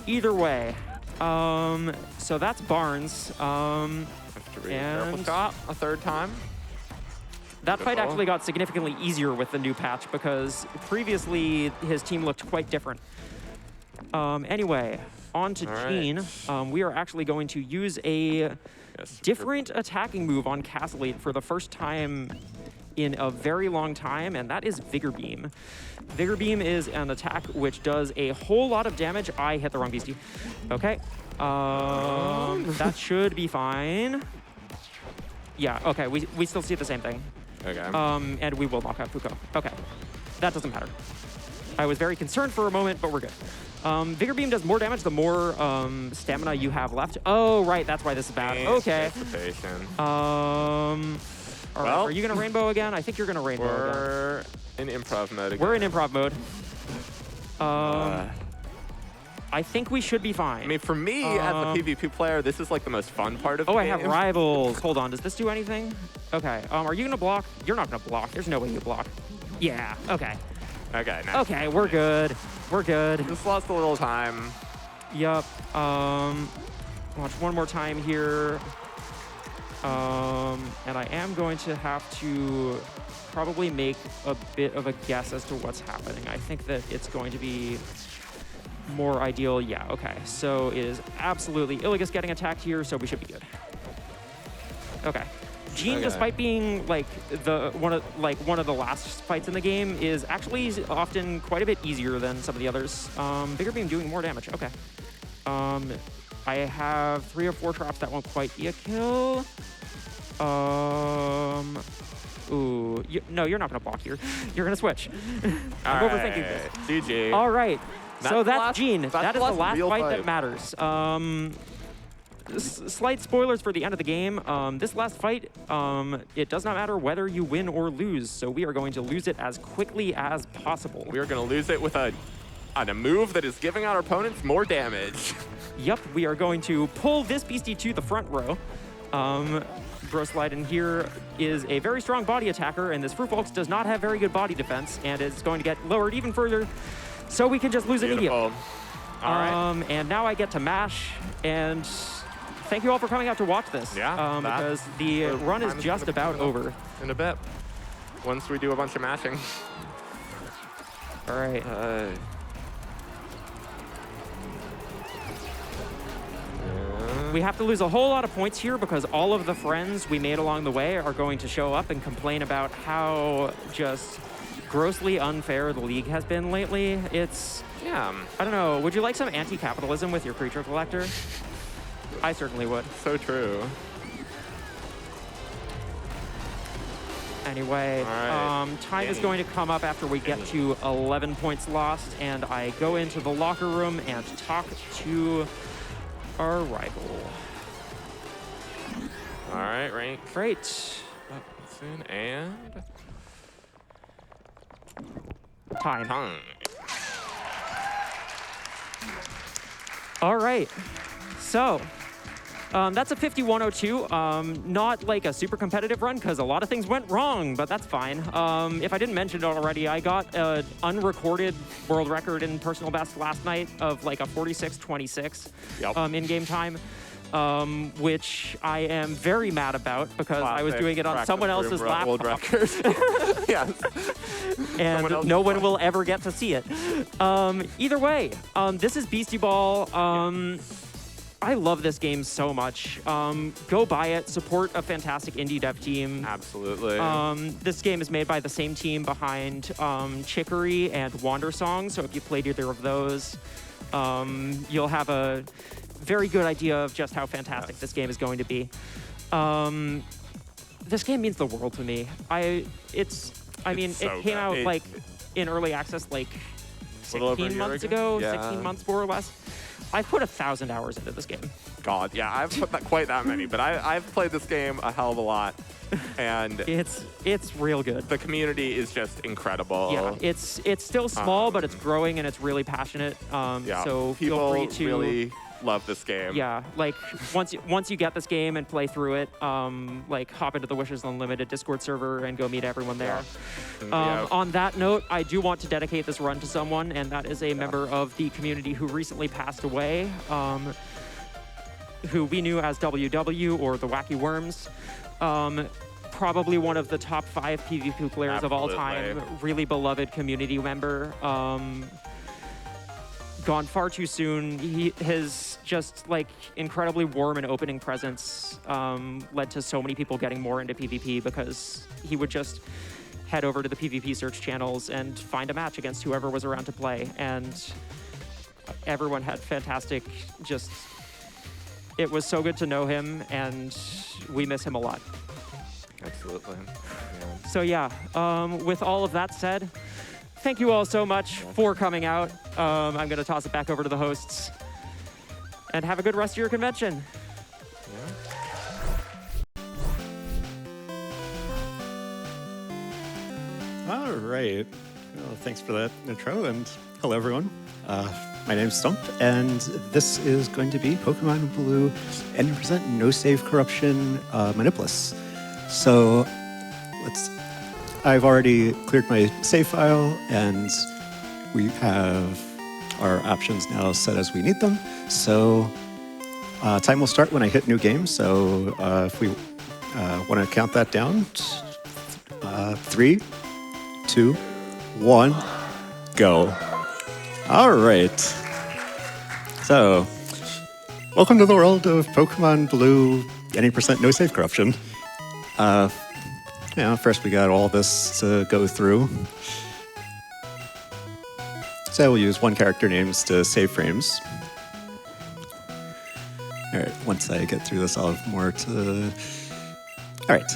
Speaker 5: Either way. So that's Barnes.
Speaker 6: Have to be careful shot a third time.
Speaker 5: That fight actually got significantly easier with the new patch because previously his team looked quite different. Anyway, on to Gene. We are actually going to use a different attacking move on Castellite for the first time in a very long time, and that is Vigor Beam. Vigor Beam is an attack which does a whole lot of damage. I hit the wrong beastie. Okay. That should be fine. Yeah, okay, we still see the same thing.
Speaker 6: Okay.
Speaker 5: And we will knock out Fuko. Okay, that doesn't matter. I was very concerned for a moment, but we're good. Vigor Beam does more damage the more stamina you have left. Oh, right, that's why this is bad. Okay. All right, are you gonna rainbow again? I think you're gonna rainbow again.
Speaker 6: We're in improv mode again.
Speaker 5: We're in improv mode. I think we should be fine.
Speaker 6: I mean, for me, as a PvP player, this is like the most fun part of the game.
Speaker 5: I have rivals. Hold on, does this do anything? Okay, are you gonna block? You're not gonna block. There's no way you block. Yeah, okay.
Speaker 6: Okay, nice.
Speaker 5: Okay, we're good. We're good.
Speaker 6: Just lost a little time.
Speaker 5: Yup. Watch one more time here. And I am going to have to probably make a bit of a guess as to what's happening. I think that it's going to be more ideal. Yeah, okay. So it is absolutely Iligus getting attacked here, so we should be good. Okay. Gene, despite being like one of the last fights in the game, is actually often quite a bit easier than some of the others. Vigor Beam doing more damage. Okay. I have 3 or 4 traps that won't quite be a kill. Ooh, no, you're not gonna block here. You're gonna switch. I'm overthinking this.
Speaker 6: GG.
Speaker 5: All right. So that's Gene.
Speaker 6: That's
Speaker 5: That is the last
Speaker 6: real
Speaker 5: fight that matters. slight spoilers for the end of the game. This last fight, it does not matter whether you win or lose, so we are going to lose it as quickly as possible.
Speaker 6: We are going to lose it with a move that is giving our opponents more damage.
Speaker 5: Yep, we are going to pull this beastie to the front row. Grosliden here is a very strong body attacker, and this Fruitfolks does not have very good body defense, and is going to get lowered even further, so we can just lose immediately.
Speaker 6: All right.
Speaker 5: And now I get to mash, and thank you all for coming out to watch this.
Speaker 6: Yeah,
Speaker 5: because the run is just about over.
Speaker 6: In a bit, once we do a bunch of mashing.
Speaker 5: All right. We have to lose a whole lot of points here because all of the friends we made along the way are going to show up and complain about how just grossly unfair the league has been lately. It's,
Speaker 6: Yeah.
Speaker 5: I don't know, would you like some anti-capitalism with your creature collector? I certainly would.
Speaker 6: So true.
Speaker 5: Anyway,
Speaker 6: All right.
Speaker 5: time is going to come up after we get to 11 points lost, and I go into the locker room and talk to our rival.
Speaker 6: All right, rank
Speaker 5: Great.
Speaker 6: soon, and
Speaker 5: Time.
Speaker 6: time.
Speaker 5: All right. So, that's a 5102. Not like a super competitive run because a lot of things went wrong, but that's fine. If I didn't mention it already, I got an unrecorded world record in personal best last night of like a 46:26 in game time, which I am very mad about because I was doing it on someone else's laptop.
Speaker 6: World record. Yes.
Speaker 5: And no one will ever get to see it. Either way, this is Beastieball. I love this game so much. Go buy it, support a fantastic indie dev team.
Speaker 6: Absolutely.
Speaker 5: This game is made by the same team behind Chicory and Wander Song, so if you played either of those, you'll have a very good idea of just how fantastic this game is going to be. This game means the world to me. It came out like in early access like 16 months ago, 16 months more or less. I've put 1,000 hours into this game.
Speaker 6: God, yeah, I've put quite that many, but I've played this game a hell of a lot, and
Speaker 5: it's real good.
Speaker 6: the community is just incredible.
Speaker 5: Yeah, it's still small, but it's growing and it's really passionate.
Speaker 6: Yeah,
Speaker 5: So
Speaker 6: people
Speaker 5: feel free to
Speaker 6: really love this game.
Speaker 5: Yeah, like once you get this game and play through it, like hop into the Wishes Unlimited Discord server and go meet everyone there. On that note, I do want to dedicate this run to someone, and that is a member of the community who recently passed away, who we knew as WW or the Wacky Worms. Probably one of the top 5 PvP players of all time. Really beloved community member. Gone far too soon. His just like incredibly warm and opening presence led to so many people getting more into PvP because he would just head over to the PvP search channels and find a match against whoever was around to play. And everyone had fantastic, it was so good to know him, and we miss him a lot.
Speaker 6: Absolutely. Yeah.
Speaker 5: So yeah, with all of that said, thank you all so much for coming out. I'm going to toss it back over to the hosts. And have a good rest of your convention.
Speaker 7: All right. Well, thanks for that intro, and hello, everyone. My name's Stump, and this is going to be Pokemon Blue 90% No Save Corruption Manipulus. So, I've already cleared my save file, and we have our options now set as we need them. So, time will start when I hit new game. So, if we want to count that down, 3, 2, 1, go. All right. So, welcome to the world of Pokemon Blue 90% No Save Corruption. First we got all this to go through. So we'll use one character names to save frames. All right, once I get through this, I'll have more to... All right.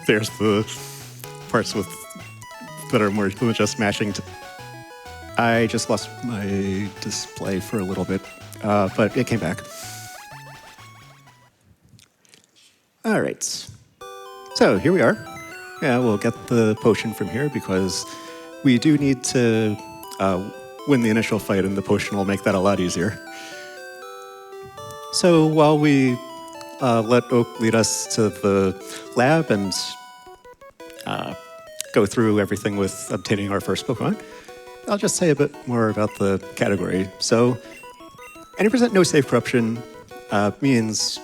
Speaker 7: There's the parts that are more than just mashing. I just lost my display for a little bit, but it came back. All right. So here we are. Yeah, we'll get the potion from here because we do need to win the initial fight, and the potion will make that a lot easier. So while we let Oak lead us to the lab and go through everything with obtaining our first Pokemon, I'll just say a bit more about the category. So, any percent no save corruption means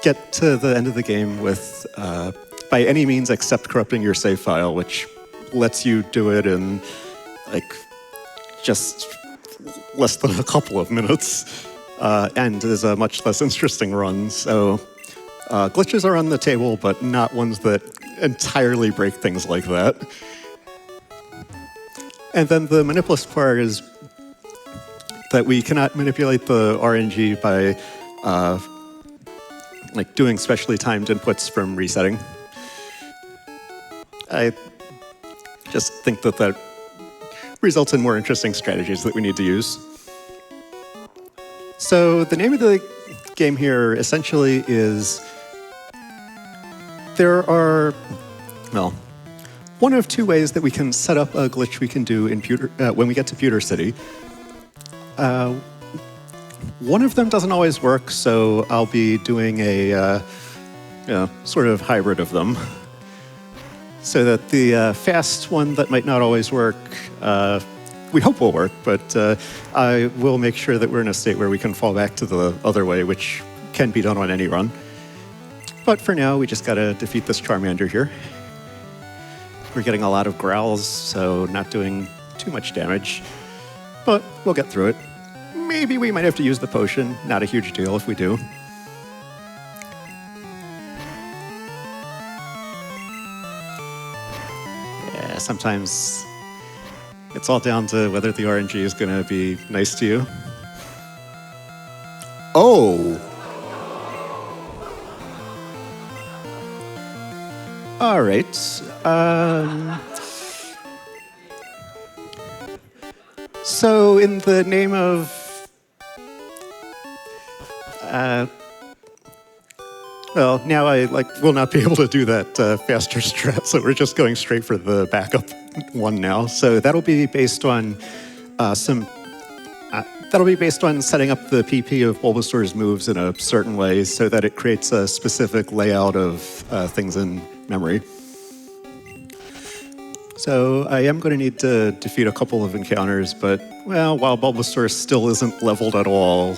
Speaker 7: get to the end of the game with, by any means except corrupting your save file, which lets you do it in, like, just less than a couple of minutes, and is a much less interesting run. So, glitches are on the table, but not ones that entirely break things like that. And then the manipulous part is that we cannot manipulate the RNG by like doing specially timed inputs from resetting. I just think that that results in more interesting strategies that we need to use. So the name of the game here essentially is there are, well, one of two ways that we can set up a glitch we can do in when we get to Pewter City. One of them doesn't always work, so I'll be doing a sort of hybrid of them. So that the fast one that might not always work, we hope will work, but I will make sure that we're in a state where we can fall back to the other way, which can be done on any run. But for now, we just gotta defeat this Charmander here. We're getting a lot of growls, so not doing too much damage, but we'll get through it. Maybe we might have to use the potion, not a huge deal if we do. Yeah, sometimes it's all down to whether the RNG is going to be nice to you. Oh! All right. So in the name of well, now I will not be able to do that faster strat, so we're just going straight for the backup one now. So that'll be based on setting up the PP of Bulbasaur's moves in a certain way so that it creates a specific layout of things in memory. So I am going to need to defeat a couple of encounters, but, well, while Bulbasaur still isn't leveled at all,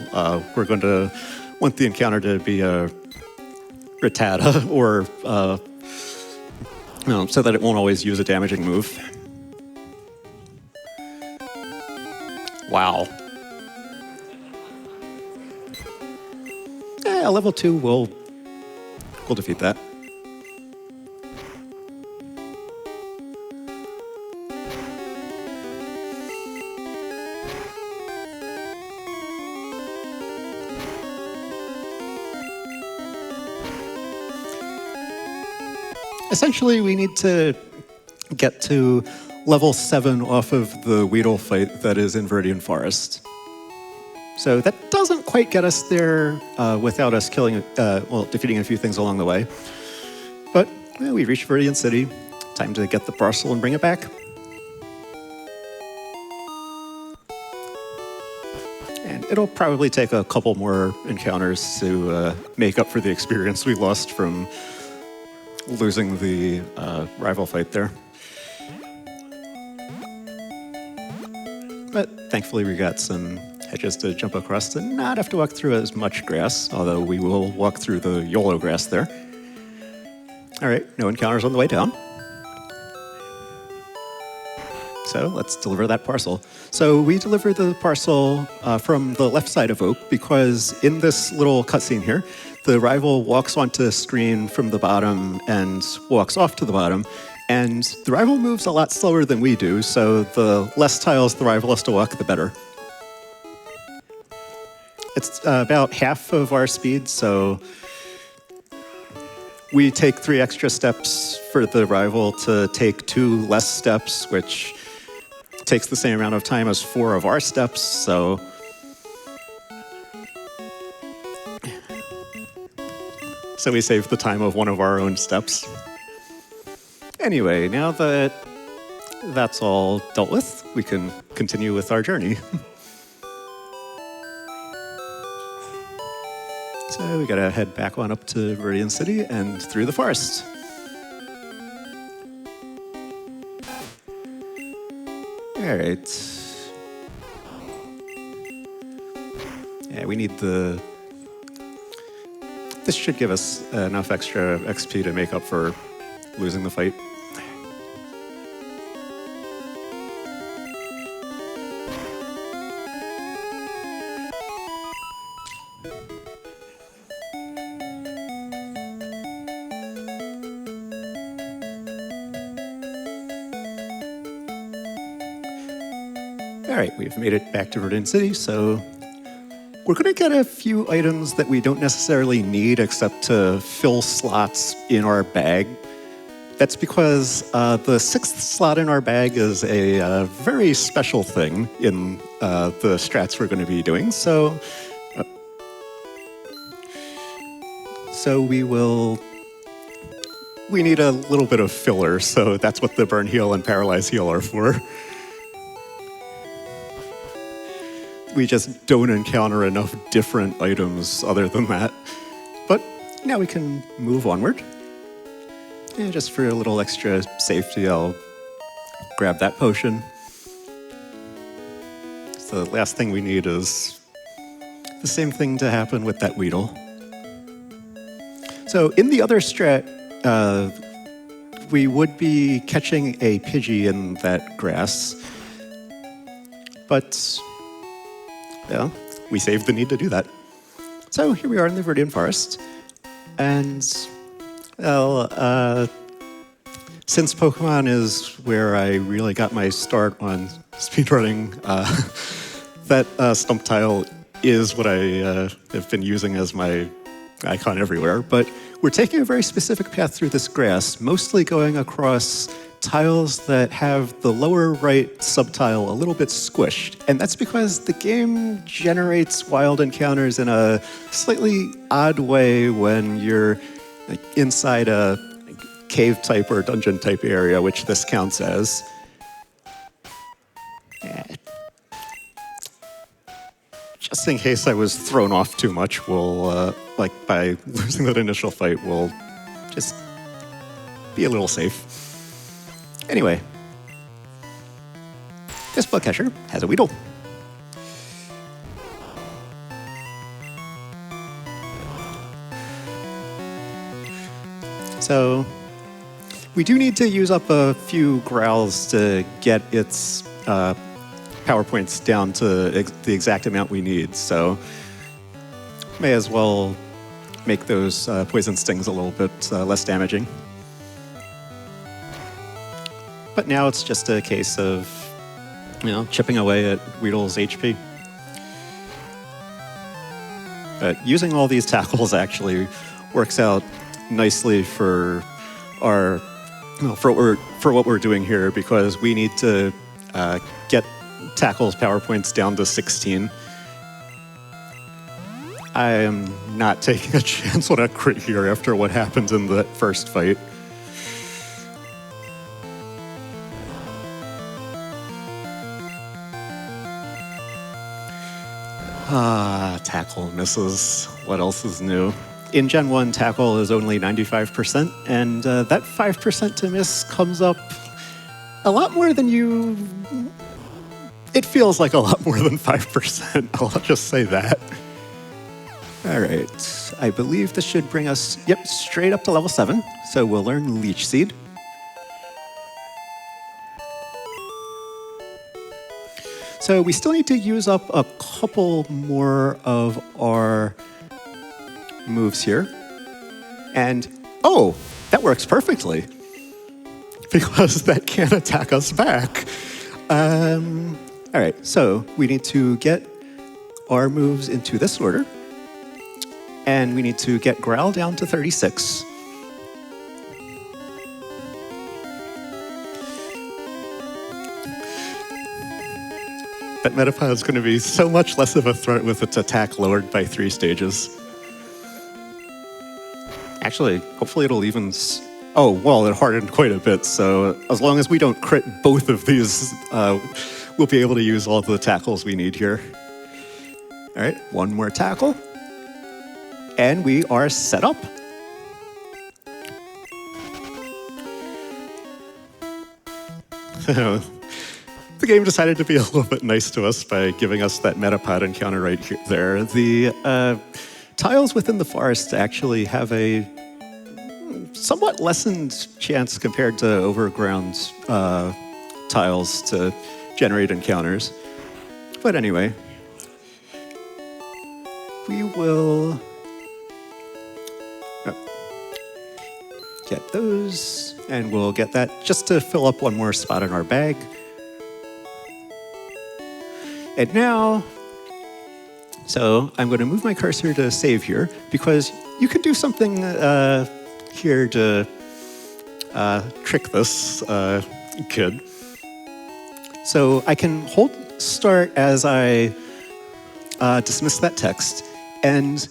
Speaker 7: we're going to want the encounter to be a Rattata, or, so that it won't always use a damaging move. Wow. Yeah, level 2 we'll defeat that. Essentially, we need to get to level 7 off of the Weedle fight that is in Viridian Forest. So that doesn't quite get us there without us defeating a few things along the way. But we reached Viridian City. Time to get the parcel and bring it back. And it'll probably take a couple more encounters to make up for the experience we lost from losing the rival fight there. But thankfully we got some hedges to jump across to not have to walk through as much grass, although we will walk through the YOLO grass there. All right, no encounters on the way down. So let's deliver that parcel. So we deliver the parcel from the left side of Oak because in this little cutscene here, the rival walks onto the screen from the bottom and walks off to the bottom. And the rival moves a lot slower than we do, so the less tiles the rival has to walk, the better. It's about half of our speed, so we take 3 extra steps for the rival to take 2 less steps, which takes the same amount of time as 4 of our steps, so So we saved the time of one of our own steps. Anyway, now that that's all dealt with, we can continue with our journey. So we gotta head back on up to Viridian City and through the forest. All right. Yeah, we need the... This should give us enough extra XP to make up for losing the fight. All right, we've made it back to Verdun City, so we're going to get a few items that we don't necessarily need except to fill slots in our bag. That's because the 6th slot in our bag is a very special thing in the strats we're going to be doing. So we need a little bit of filler, so that's what the Burn Heal and Paralyze Heal are for. We just don't encounter enough different items other than that. But now we can move onward. And just for a little extra safety, I'll grab that potion. So the last thing we need is the same thing to happen with that Weedle. So in the other strat, we would be catching a Pidgey in that grass. But yeah, we saved the need to do that. So here we are in the Viridian Forest. And, well, since Pokemon is where I really got my start on speedrunning, that stump tile is what I have been using as my icon everywhere. But we're taking a very specific path through this grass, mostly going across tiles that have the lower right subtile a little bit squished. And that's because the game generates wild encounters in a slightly odd way when you're inside a cave type or dungeon type area, which this counts as. Just in case I was thrown off too much, we'll, by losing that initial fight, we'll just be a little safe. Anyway, this bug catcher has a Weedle. So we do need to use up a few growls to get its power points down to the exact amount we need. So may as well make those poison stings a little bit less damaging. But now it's just a case of, chipping away at Weedle's HP. But using all these tackles actually works out nicely for our, for what we're doing here, because we need to get tackles power points down to 16. I am not taking a chance on a crit here after what happened in the first fight. Tackle misses. What else is new? In Gen 1, tackle is only 95%, and that 5% to miss comes up a lot more than you... It feels like a lot more than 5%, I'll just say that. All right, I believe this should bring us, straight up to level 7, so we'll learn Leech Seed. So we still need to use up a couple more of our moves here. And, oh, that works perfectly. Because that can't attack us back. All right, so we need to get our moves into this order. And we need to get Growl down to 36. That Metapod is going to be so much less of a threat with its attack lowered by 3 stages. Actually, hopefully it'll even... Oh, well, it hardened quite a bit, so as long as we don't crit both of these, we'll be able to use all the tackles we need here. All right, one more tackle. And we are set up. The game decided to be a little bit nice to us by giving us that Metapod encounter right here, there. The tiles within the forest actually have a somewhat lessened chance compared to overground tiles to generate encounters. But anyway, we will get those, and we'll get that just to fill up one more spot in our bag. And now, so I'm going to move my cursor to save here, because you could do something here to trick this kid. So I can hold start as I dismiss that text, and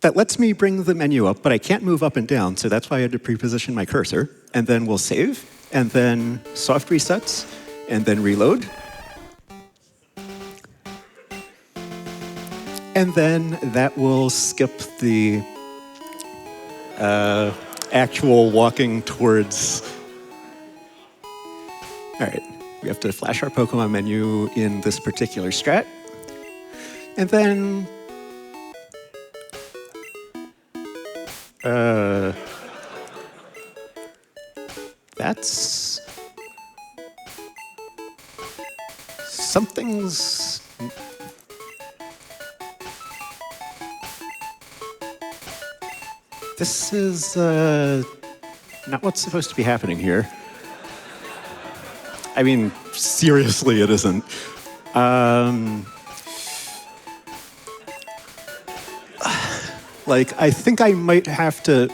Speaker 7: that lets me bring the menu up, but I can't move up and down, so that's why I had to pre-position my cursor. And then we'll save, and then soft resets, and then reload. And then that will skip the actual walking towards... All right, we have to flash our Pokemon menu in this particular strat. And then... that's... Something's... This is not what's supposed to be happening here. I mean, seriously, it isn't. Like, I think I might have to...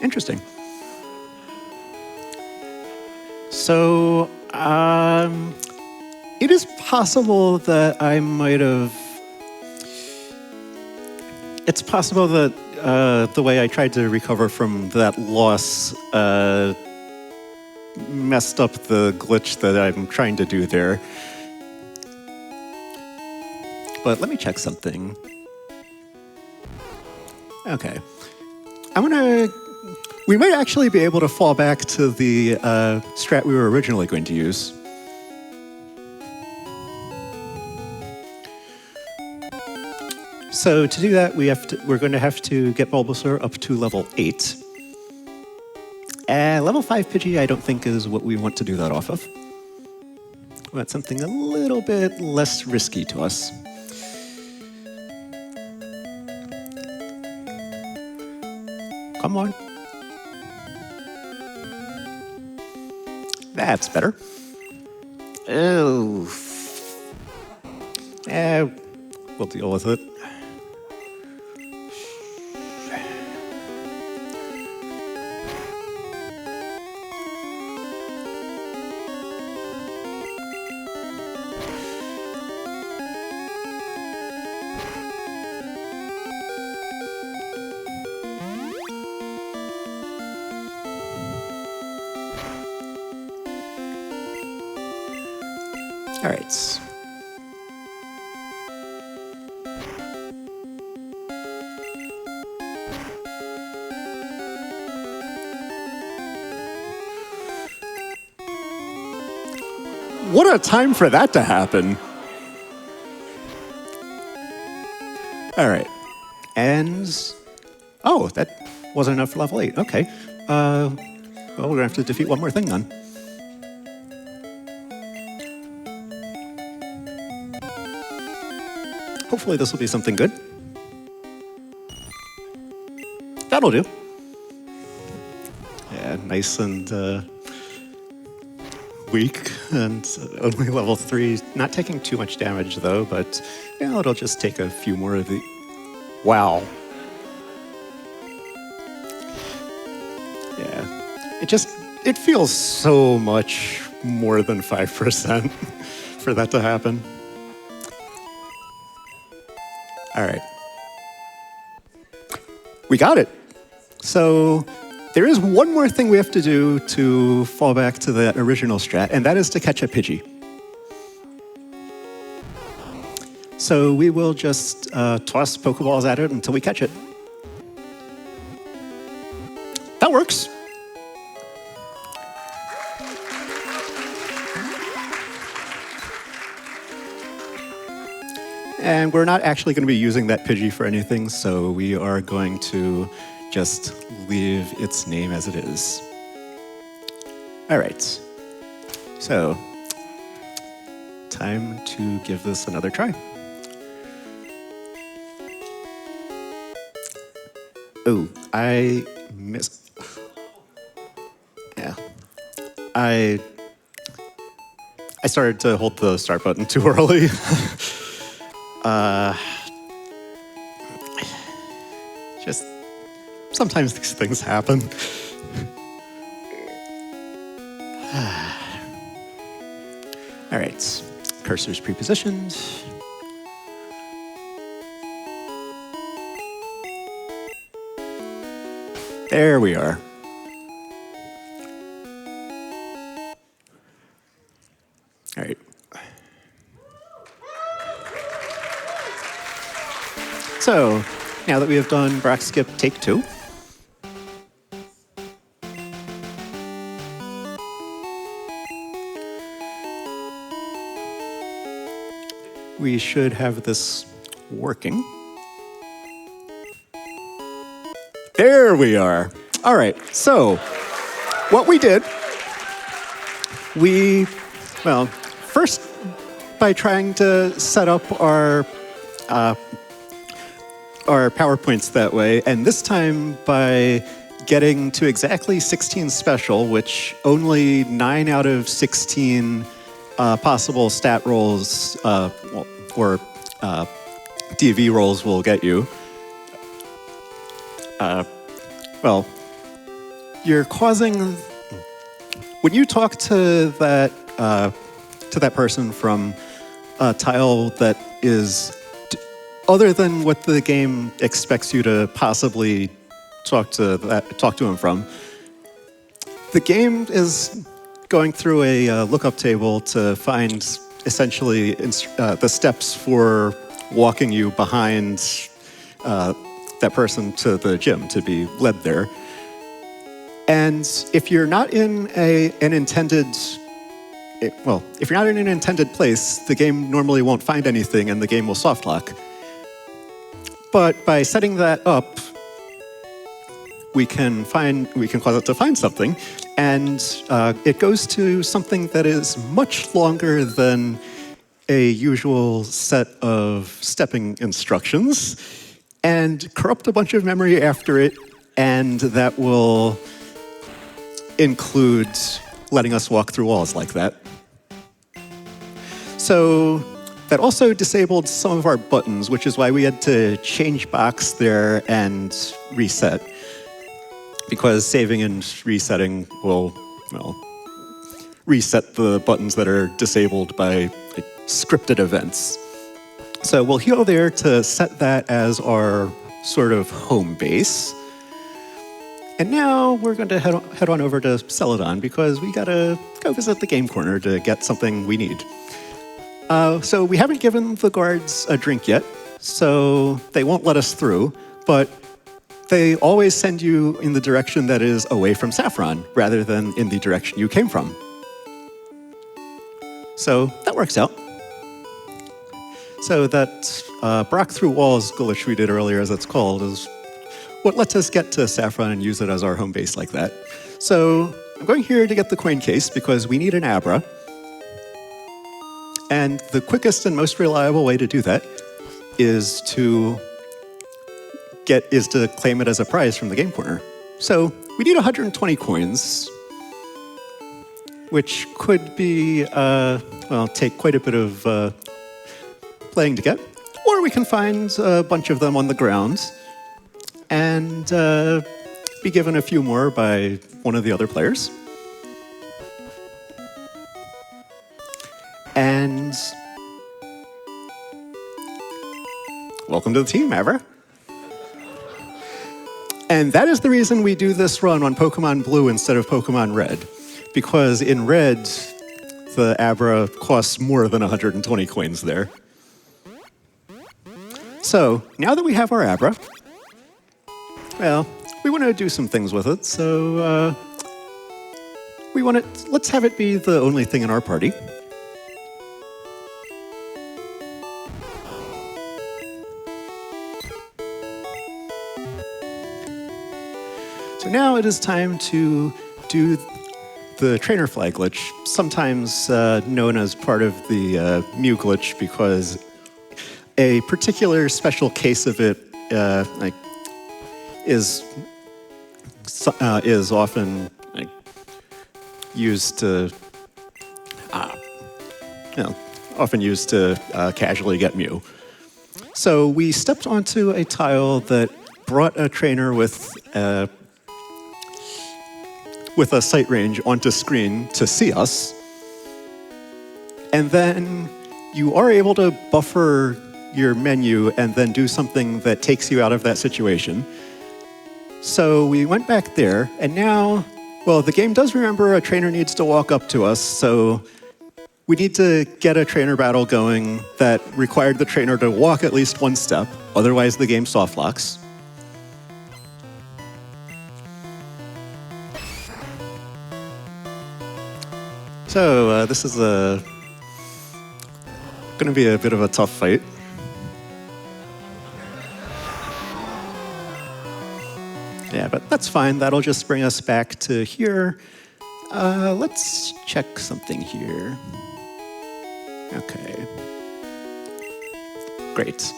Speaker 7: Interesting. So, it is possible that I might have... It's possible that the way I tried to recover from that loss messed up the glitch that I'm trying to do there. But let me check something. Okay. We might actually be able to fall back to the strat we were originally going to use. So to do that, we're going to have to get Bulbasaur up to level 8. Level 5 Pidgey, I don't think is what we want to do that off of. We want something a little bit less risky to us. Come on. That's better. Oh. We'll deal with it. All right. What a time for that to happen. All right. And, oh, that wasn't enough for level 8. Okay. Well, we're going to have to defeat one more thing then. Hopefully this will be something good. That'll do. Yeah, nice and weak, and only level 3. Not taking too much damage though, but you know, it'll just take a few more of the... Wow. Yeah. it feels so much more than 5% for that to happen. All right. We got it. So there is one more thing we have to do to fall back to that original strat, and that is to catch a Pidgey. So we will just toss Pokeballs at it until we catch it. That works. And we're not actually going to be using that Pidgey for anything, so we are going to just leave its name as it is. All right. So, time to give this another try. Oh, I missed. Yeah. I started to hold the start button too early. Just sometimes these things happen. All right, cursor's pre-positioned. There we are. All right. So, now that we have done Brock Skip Take 2, we should have this working. There we are. All right, so what we did, first by trying to set up our PowerPoints that way, and this time by getting to exactly 16 special, which only 9 out of 16 possible stat rolls or DV rolls will get you. You're causing, when you talk to that person from a tile that is other than what the game expects you to possibly talk to him from, the game is going through a lookup table to find essentially the steps for walking you behind that person to the gym to be led there. And if you're not in an intended place, the game normally won't find anything and the game will soft lock. But by setting that up, we can cause it to find something, and it goes to something that is much longer than a usual set of stepping instructions, and corrupt a bunch of memory after it, and that will include letting us walk through walls like that. So that also disabled some of our buttons, which is why we had to change box there and reset, because saving and resetting will, reset the buttons that are disabled by scripted events. So we'll heal there to set that as our sort of home base. And now we're going to head on over to Celadon, because we gotta go visit the game corner to get something we need. So we haven't given the guards a drink yet, so they won't let us through, but they always send you in the direction that is away from Saffron, rather than in the direction you came from. So that works out. So that Brock Through Walls glitch we did earlier, as it's called, is what lets us get to Saffron and use it as our home base like that. So I'm going here to get the coin case, because we need an Abra. And the quickest and most reliable way to do that is to claim it as a prize from the game corner. So we need 120 coins, which could be, take quite a bit of playing to get. Or we can find a bunch of them on the ground and be given a few more by one of the other players. And welcome to the team, Abra. And that is the reason we do this run on Pokemon Blue instead of Pokemon Red. Because in Red, the Abra costs more than 120 coins there. So, now that we have our Abra, well, we want to do some things with it, so let's have it be the only thing in our party. So now it is time to do the trainer fly glitch, sometimes known as part of the Mew glitch, because a particular special case of it is often used to casually get Mew. So we stepped onto a tile that brought a trainer with a sight range onto screen to see us. And then you are able to buffer your menu and then do something that takes you out of that situation. So we went back there, and now, well, the game does remember a trainer needs to walk up to us, so we need to get a trainer battle going that required the trainer to walk at least one step, otherwise the game soft locks. So this is going to be a bit of a tough fight. Yeah, but that's fine. That'll just bring us back to here. Let's check something here. Okay. Great.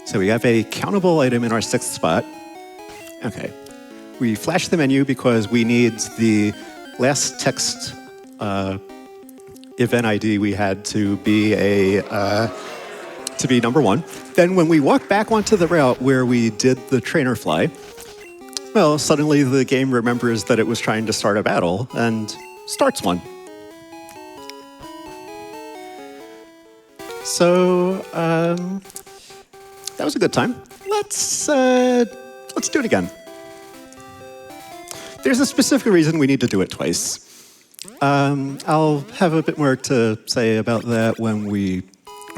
Speaker 7: So we have a countable item in our 6th spot. Okay. We flash the menu because we need the last text event ID we had to be number 1. Then when we walk back onto the route where we did the trainer fly, well, suddenly the game remembers that it was trying to start a battle and starts one. So that was a good time. Let's do it again. There's a specific reason we need to do it twice. I'll have a bit more to say about that when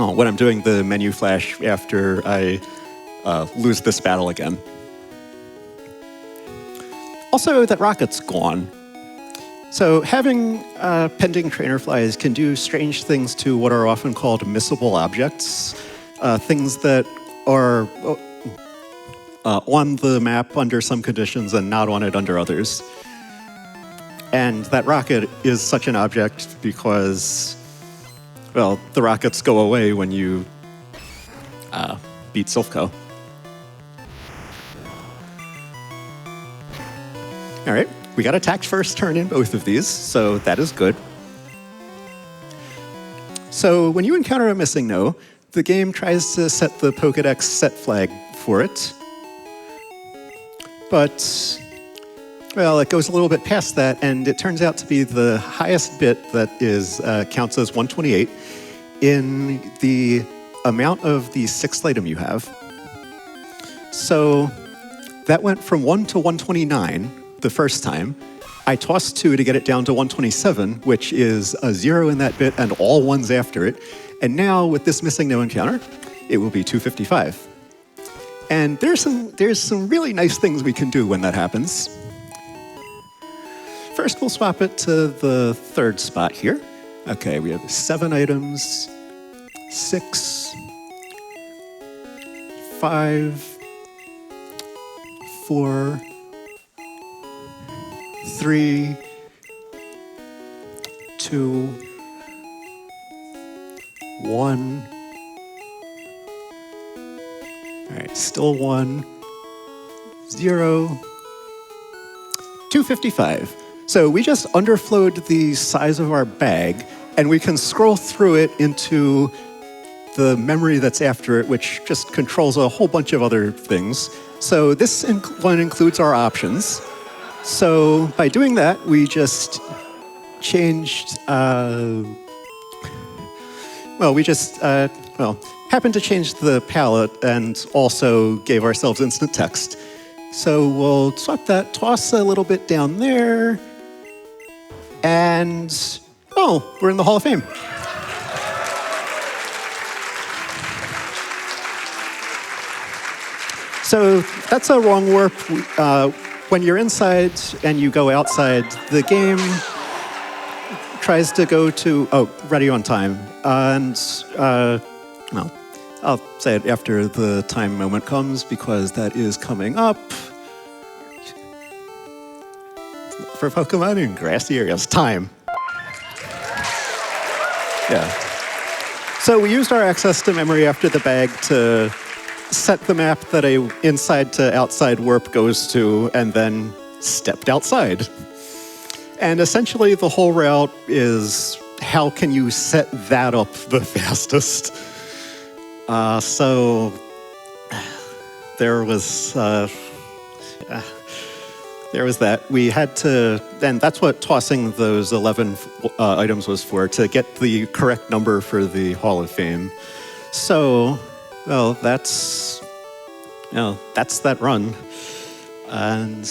Speaker 7: I'm doing the menu flash after I lose this battle again. Also, that rocket's gone. So having pending trainer flies can do strange things to what are often called missable objects, things that are on the map under some conditions and not on it under others. And that rocket is such an object because, well, the rockets go away when you beat Silphco. All right, we got attacked first turn in both of these, so that is good. So when you encounter a missing no, the game tries to set the Pokédex set flag for it. But, well, it goes a little bit past that, and it turns out to be the highest bit that counts as 128 in the amount of the 6th item you have. So that went from 1 to 129 the first time. I tossed 2 to get it down to 127, which is a 0 in that bit and all 1s after it. And now, with this missing no encounter, it will be 255. And there's some really nice things we can do when that happens. First, we'll swap it to the 3rd spot here. Okay, we have 7 items, 6, 5, 4, 3, 2, 1. All right, still 1, 0, 255. So we just underflowed the size of our bag, and we can scroll through it into the memory that's after it, which just controls a whole bunch of other things. So this one includes our options. So by doing that, we just changed well, we just, happened to change the palette and also gave ourselves instant text. So we'll swap that, toss a little bit down there, and, oh, we're in the Hall of Fame. So that's a wrong warp. When you're inside and you go outside, the game tries to go to, ready on time. And, I'll say it after the time moment comes because that is coming up. For Pokemon in grassy areas, time. Yeah. So we used our access to memory after the bag to set the map that a inside to outside warp goes to, and then stepped outside. And essentially the whole route is how can you set that up the fastest? So there was that. We had to, and that's what tossing those 11 items was for, to get the correct number for the Hall of Fame. So, well, that's that run. And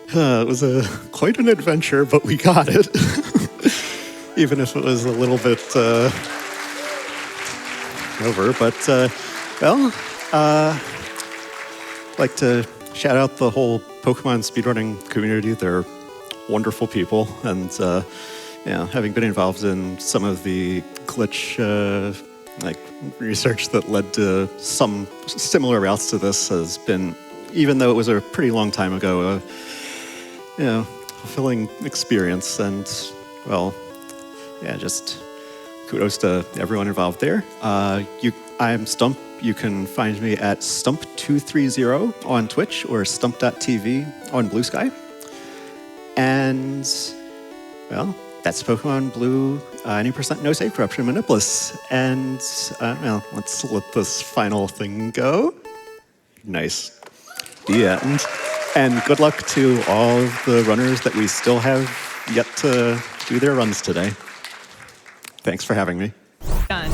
Speaker 7: it was quite an adventure, but we got it. Even if it was a little bit over. But, I'd like to shout out the whole Pokemon speedrunning community. They're wonderful people. And, having been involved in some of the glitch research that led to some similar routes to this has been, even though it was a pretty long time ago, fulfilling experience. And, just kudos to everyone involved there. I'm Stump. You can find me at Stump230 on Twitch or Stump.tv on Blue Sky. And, that's Pokemon Blue, 90% no save corruption Manipulus. And, let's let this final thing go. Nice. The end. And good luck to all of the runners that we still have yet to do their runs today. Thanks for having me.
Speaker 8: Done.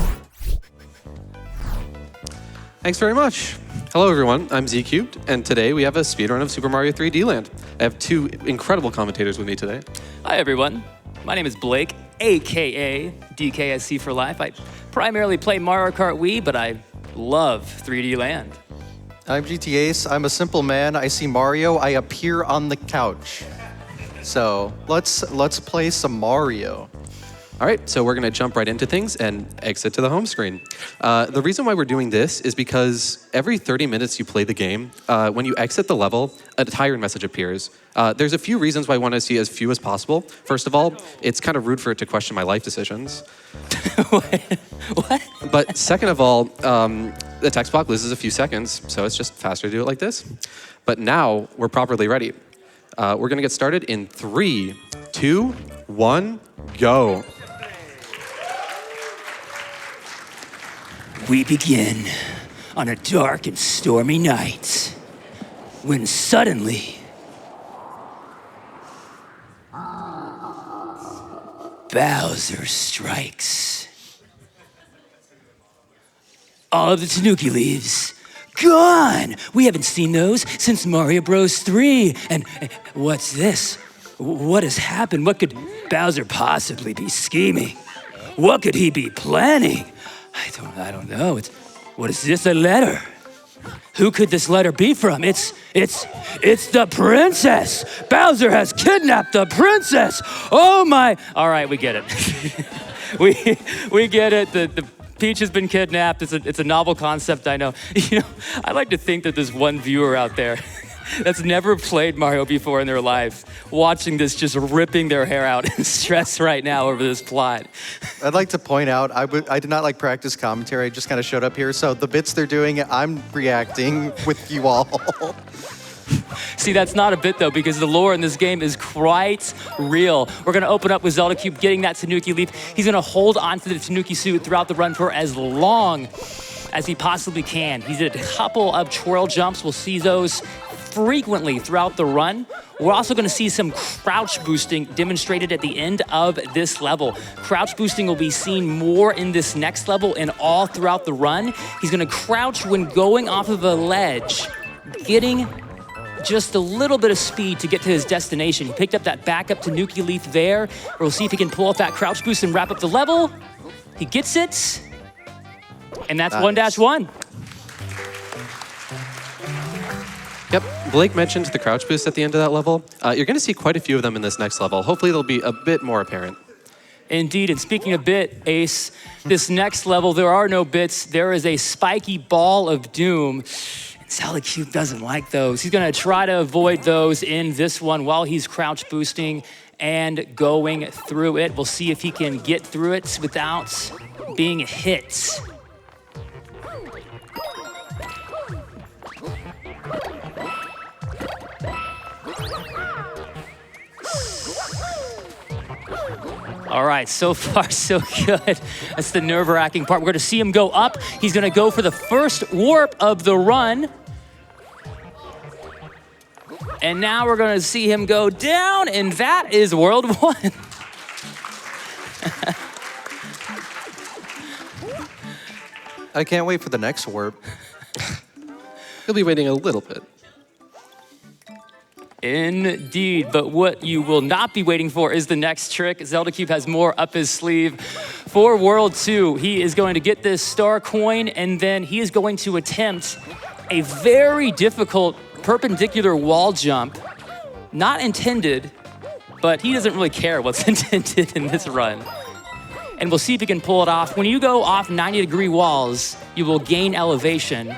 Speaker 3: Thanks very much. Hello, everyone. I'm Z-Cubed, and today we have a speedrun of Super Mario 3D Land. I have two incredible commentators with me today.
Speaker 9: Hi, everyone. My name is Blake, a.k.a. DKSC for Life. I primarily play Mario Kart Wii, but I love 3D Land.
Speaker 10: I'm GT Ace. I'm a simple man. I see Mario. I appear on the couch. So let's play some Mario.
Speaker 3: All right, so we're gonna jump right into things and exit to the home screen. The reason why we're doing this is because every 30 minutes you play the game, when you exit the level, a tired message appears. There's a few reasons why I want to see as few as possible. First of all, it's kind of rude for it to question my life decisions.
Speaker 9: What?
Speaker 3: But second of all, the text block loses a few seconds, so it's just faster to do it like this. But now we're properly ready. We're gonna get started in 3, 2, 1, go.
Speaker 9: We begin on a dark and stormy night when suddenly Bowser strikes. All of the Tanuki leaves gone! We haven't seen those since Mario Bros. 3. And what's this? What has happened? What could Bowser possibly be scheming? What could he be planning? I don't know. What is this, a letter? Who could this letter be from? It's the princess. Bowser has kidnapped the princess. Oh my! All right, we get it. we get it. The Peach has been kidnapped. It's a novel concept, I know. I like to think that there's one viewer out there that's never played Mario before in their life, watching this just ripping their hair out in stress right now over this plot.
Speaker 10: I'd like to point out, I did not like practice commentary. I just kind of showed up here. So the bits they're doing, I'm reacting with you all.
Speaker 9: See, that's not a bit though, because the lore in this game is quite real. We're gonna open up with Zelda Cube getting that Tanuki Leaf. He's gonna hold onto the Tanuki suit throughout the run for as long as he possibly can. He's did a couple of twirl jumps. We'll see those frequently throughout the run. We're also going to see some crouch boosting demonstrated at the end of this level. Crouch boosting will be seen more in this next level and all throughout the run. He's going to crouch when going off of a ledge, getting just a little bit of speed to get to his destination. He picked up that backup Tanuki Leaf there. We'll see if he can pull off that crouch boost and wrap up the level. He gets it. And that's 1-1.
Speaker 3: Yep, Blake mentioned the crouch boost at the end of that level. You're going to see quite a few of them in this next level. Hopefully they'll be a bit more apparent.
Speaker 9: Indeed, and speaking of bit, Ace, this next level, there are no bits. There is a spiky ball of doom. Zelda Cube doesn't like those. He's gonna try to avoid those in this one while he's crouch boosting and going through it. We'll see if he can get through it without being hit. All right, so far so good. That's the nerve-wracking part. We're gonna see him go up. He's gonna go for the first warp of the run. And now we're gonna see him go down, and that is World 1.
Speaker 10: I can't wait for the next warp.
Speaker 3: You'll be waiting a little bit.
Speaker 9: Indeed, but what you will not be waiting for is the next trick. Zelda Cube has more up his sleeve. For World 2, he is going to get this star coin, and then he is going to attempt a very difficult perpendicular wall jump. Not intended, but he doesn't really care what's intended in this run. And we'll see if he can pull it off. When you go off 90-degree walls, you will gain elevation,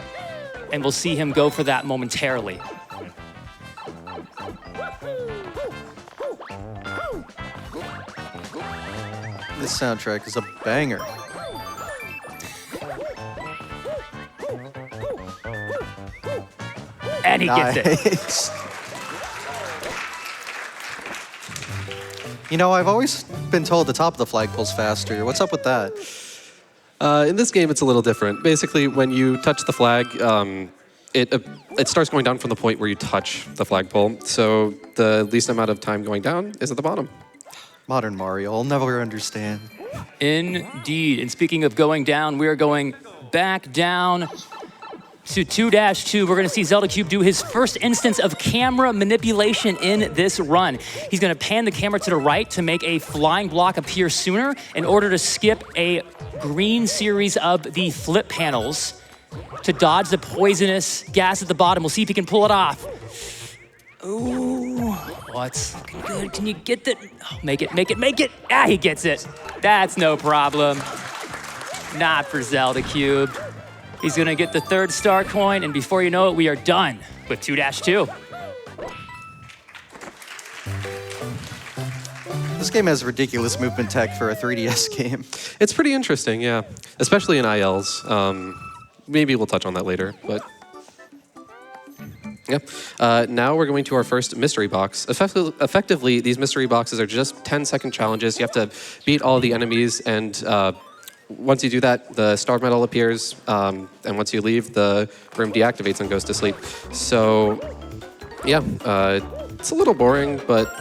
Speaker 9: and we'll see him go for that momentarily.
Speaker 10: This soundtrack is a banger.
Speaker 9: And he gets it.
Speaker 10: Nice. You know, I've always been told the top of the flagpole's faster. What's up with that?
Speaker 3: In this game, it's a little different. Basically, when you touch the flag, it starts going down from the point where you touch the flagpole. So the least amount of time going down is at the bottom.
Speaker 10: Modern Mario, I'll never understand.
Speaker 9: Indeed. And speaking of going down, we are going back down to 2-2. We're going to see Zelda Cube do his first instance of camera manipulation in this run. He's going to pan the camera to the right to make a flying block appear sooner in order to skip a green series of the flip panels to dodge the poisonous gas at the bottom. We'll see if he can pull it off. Ooh, what's looking good? Can you get that? Oh, make it, make it, make it. Ah, he gets it. That's no problem. Not for Zelda Cube. He's gonna get the third star coin, and before you know it, we are done with 2-2.
Speaker 10: This game has ridiculous movement tech for a 3DS game.
Speaker 3: It's pretty interesting, yeah. Especially in ILs. Maybe we'll touch on that later, but... Yep. Now we're going to our first mystery box. Effectively, these mystery boxes are just 10-second challenges. You have to beat all the enemies, and once you do that, the star medal appears, and once you leave, the room deactivates and goes to sleep. So, yeah, it's a little boring, but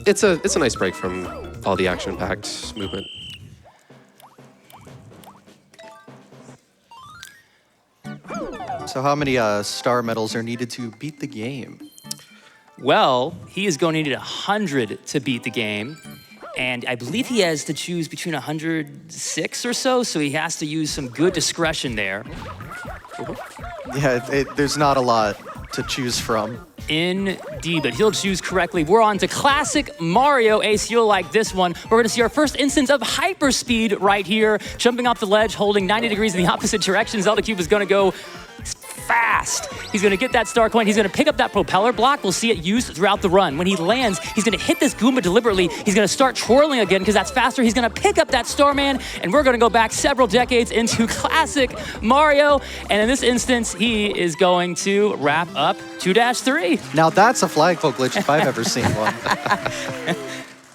Speaker 3: it's a nice break from all the action-packed movement.
Speaker 10: So how many star medals are needed to beat the game?
Speaker 9: Well, he is going to need 100 to beat the game. And I believe he has to choose between 106 or so he has to use some good discretion there.
Speaker 10: Yeah, there's not a lot to choose from.
Speaker 9: Indeed, but he'll choose correctly. We're on to classic Mario. Ace, you'll like this one. We're gonna see our first instance of hyperspeed right here. Jumping off the ledge, holding 90 degrees in the opposite direction. Zelda Cube is gonna go fast. He's gonna get that star coin. He's gonna pick up that propeller block. We'll see it used throughout the run. When he lands, he's gonna hit this Goomba deliberately. He's gonna start twirling again because that's faster. He's gonna pick up that Starman, and we're gonna go back several decades into classic Mario. And in this instance, he is going to wrap up 2-3.
Speaker 10: Now that's a flagpole glitch if I've ever seen one.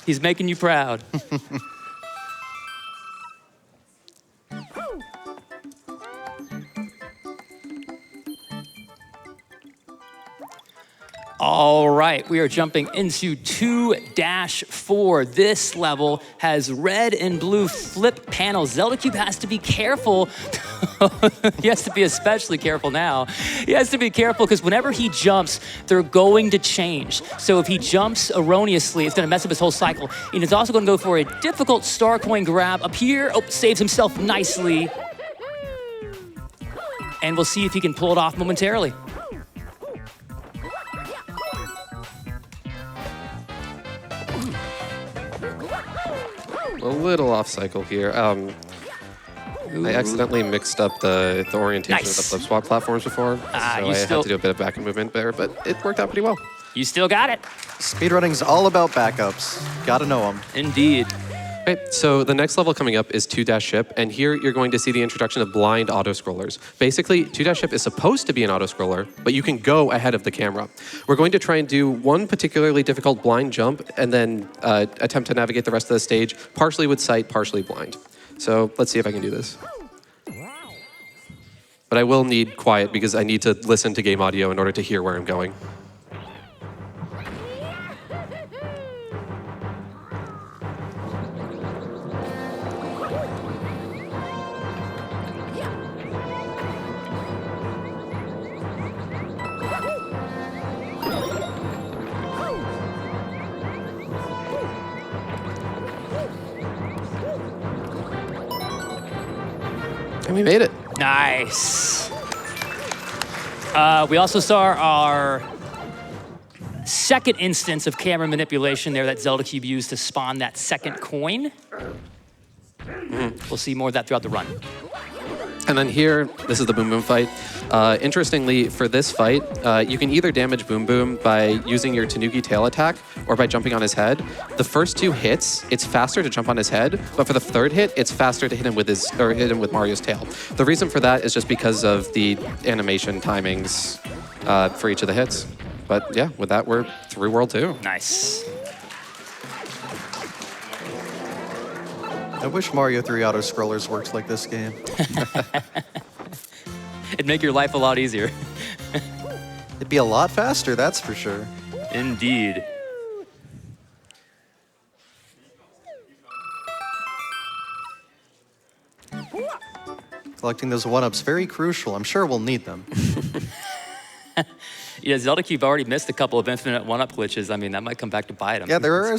Speaker 9: He's making you proud. All right, we are jumping into 2-4. This level has red and blue flip panels. Zelda Cube has to be careful. He has to be especially careful now. He has to be careful because whenever he jumps, they're going to change. So if he jumps erroneously, it's going to mess up his whole cycle. And it's also going to go for a difficult star coin grab up here. Oh, saves himself nicely. And we'll see if he can pull it off momentarily.
Speaker 3: A little off cycle here. I accidentally mixed up the orientation of the flip swap platforms before, so I had to do a bit of back movement there, but it worked out pretty well.
Speaker 9: You still got it.
Speaker 10: Speedrunning's all about backups. Gotta know them.
Speaker 9: Indeed.
Speaker 3: Okay, so the next level coming up is 2-Ship, and here you're going to see the introduction of blind auto-scrollers. Basically, 2-Ship is supposed to be an auto-scroller, but you can go ahead of the camera. We're going to try and do one particularly difficult blind jump, and then attempt to navigate the rest of the stage, partially with sight, partially blind. So let's see if I can do this. But I will need quiet because I need to listen to game audio in order to hear where I'm going. And we made it.
Speaker 9: Nice. We also saw our second instance of camera manipulation there that Zelda Cube used to spawn that second coin. We'll see more of that throughout the run.
Speaker 3: And then here, this is the Boom Boom fight. Interestingly, for this fight, you can either damage Boom Boom by using your Tanuki tail attack or by jumping on his head. The first two hits, it's faster to jump on his head, but for the third hit, it's faster to hit him with Mario's tail. The reason for that is just because of the animation timings for each of the hits. But yeah, with that, we're through World 2.
Speaker 9: Nice.
Speaker 10: I wish Mario 3 auto-scrollers worked like this game.
Speaker 9: It'd make your life a lot easier.
Speaker 10: It'd be a lot faster, that's for sure.
Speaker 9: Indeed.
Speaker 10: Collecting those 1-ups, very crucial. I'm sure we'll need them.
Speaker 9: Yeah, Zelda Cube already missed a couple of infinite 1-up glitches. I mean, that might come back to bite him.
Speaker 10: Yeah, there are,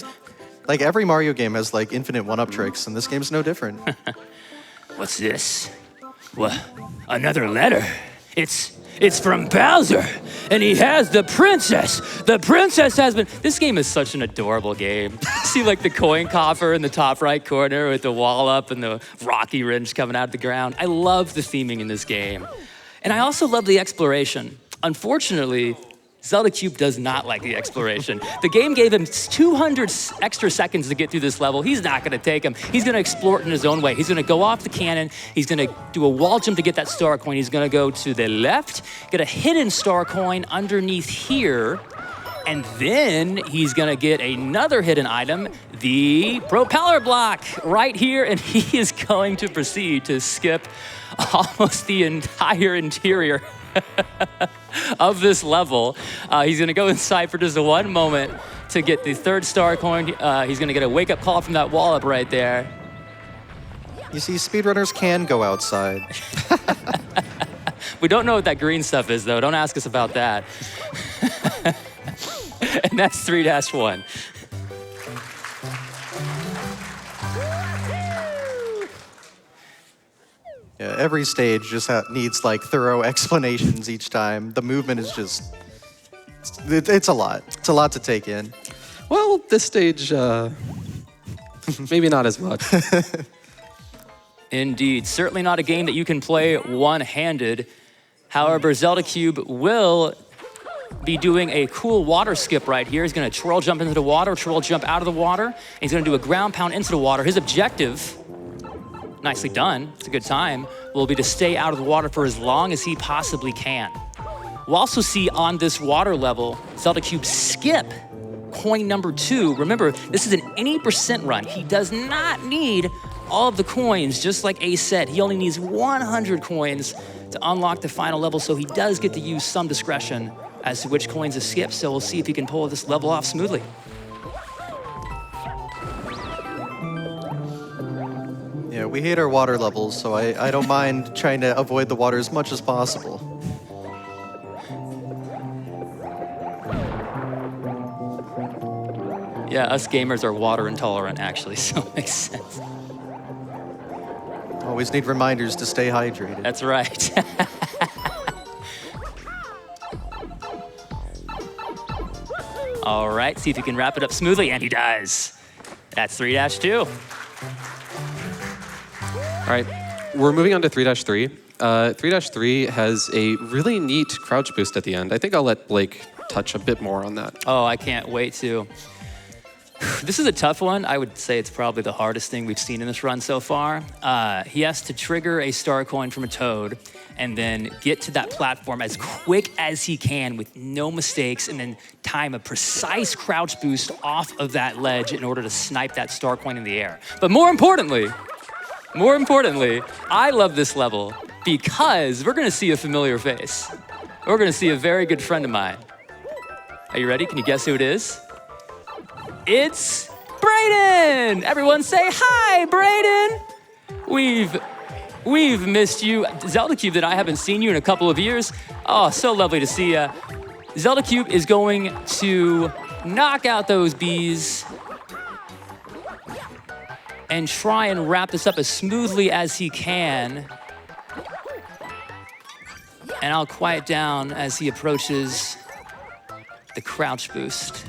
Speaker 10: like every Mario game has like infinite 1-up tricks, and this game's no different.
Speaker 9: What's this? What? Another letter? It's from Bowser, and he has the princess. The princess has been. This game is such an adorable game. See, like the coin coffer in the top right corner with the wall up and the rocky ridge coming out of the ground. I love the theming in this game, and I also love the exploration. Unfortunately, Zelda Cube does not like the exploration. The game gave him 200 extra seconds to get through this level. He's not gonna take them. He's gonna explore it in his own way. He's gonna go off the cannon. He's gonna do a wall jump to get that star coin. He's gonna go to the left, get a hidden star coin underneath here, and then he's gonna get another hidden item, the propeller block right here, and he is going to proceed to skip almost the entire interior of this level. He's gonna go inside for just one moment to get the third star coin. He's gonna get a wake-up call from that wall up right there.
Speaker 10: You see, speedrunners can go outside.
Speaker 9: We don't know what that green stuff is, though. Don't ask us about that. And that's 3-1.
Speaker 10: Yeah, every stage just needs like thorough explanations each time. The movement is just, it's a lot. It's a lot to take in.
Speaker 3: Well, this stage, maybe not as much.
Speaker 9: Indeed, certainly not a game that you can play one-handed. However, Zelda Cube will be doing a cool water skip right here. He's gonna twirl jump into the water, twirl jump out of the water, and he's gonna do a ground pound into the water. His objective, nicely done, it's a good time, will be to stay out of the water for as long as he possibly can. We'll also see on this water level, Zelda Cube skip coin number 2. Remember, this is an any percent run. He does not need all of the coins, just like Ace said. He only needs 100 coins to unlock the final level, so he does get to use some discretion as to which coins to skip, so we'll see if he can pull this level off smoothly.
Speaker 10: Yeah, we hate our water levels, so I don't mind trying to avoid the water as much as possible.
Speaker 9: Yeah, us gamers are water intolerant, actually, so it makes sense.
Speaker 10: Always need reminders to stay hydrated.
Speaker 9: That's right. All right, see if he can wrap it up smoothly, and he does. That's 3-2.
Speaker 3: All right, we're moving on to 3-3. 3-3 has a really neat crouch boost at the end. I think I'll let Blake touch a bit more on that.
Speaker 9: Oh, I can't wait to. This is a tough one. I would say it's probably the hardest thing we've seen in this run so far. He has to trigger a star coin from a toad and then get to that platform as quick as he can with no mistakes and then time a precise crouch boost off of that ledge in order to snipe that star coin in the air. But more importantly, I love this level because we're gonna see a familiar face. We're gonna see a very good friend of mine. Are you ready? Can you guess who it is? It's Brayden! Everyone say hi, Brayden! We've missed you. Zelda Cube that I haven't seen you in a couple of years. Oh, so lovely to see you. Zelda Cube is going to knock out those bees and try and wrap this up as smoothly as he can. And I'll quiet down as he approaches the crouch boost.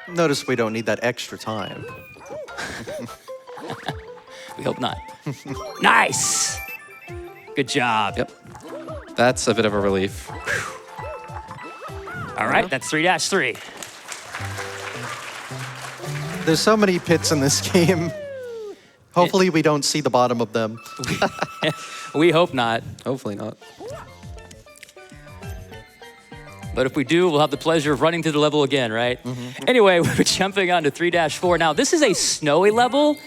Speaker 10: Notice we don't need that extra time.
Speaker 9: We hope not. Nice! Good job.
Speaker 3: Yep. That's a bit of a relief.
Speaker 9: All right, that's 3-3.
Speaker 10: There's so many pits in this game. Hopefully we don't see the bottom of them.
Speaker 9: We hope not.
Speaker 3: Hopefully not.
Speaker 9: But if we do, we'll have the pleasure of running through the level again, right? Mm-hmm. Anyway, we're jumping on to 3-4. Now, this is a snowy level.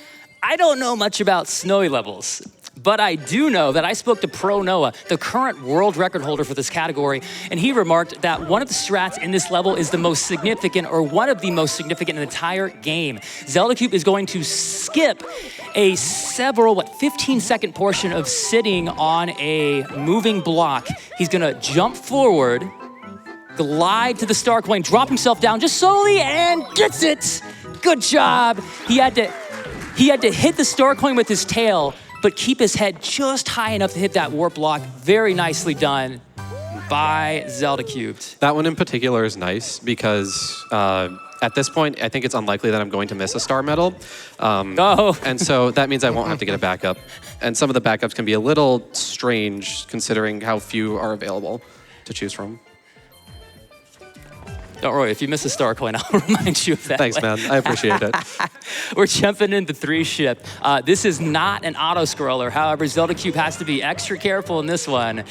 Speaker 9: I don't know much about snowy levels, but I do know that I spoke to Pro Noah, the current world record holder for this category, and he remarked that one of the strats in this level is the most significant, or one of the most significant in the entire game. Zelda Cube is going to skip a 15-second portion of sitting on a moving block. He's gonna jump forward, glide to the star coin, drop himself down just slowly, and gets it. Good job. He had to hit the star coin with his tail, but keep his head just high enough to hit that warp block. Very nicely done by Zelda Cubed.
Speaker 3: That one in particular is nice because at this point, I think it's unlikely that I'm going to miss a star medal. And so that means I won't have to get a backup. And some of the backups can be a little strange considering how few are available to choose from.
Speaker 9: Don't worry, if you miss a star coin, I'll remind you of that.
Speaker 3: Thanks, man. I appreciate it.
Speaker 9: We're jumping into 3-ship. This is not an auto-scroller. However, Zelda Cube has to be extra careful in this one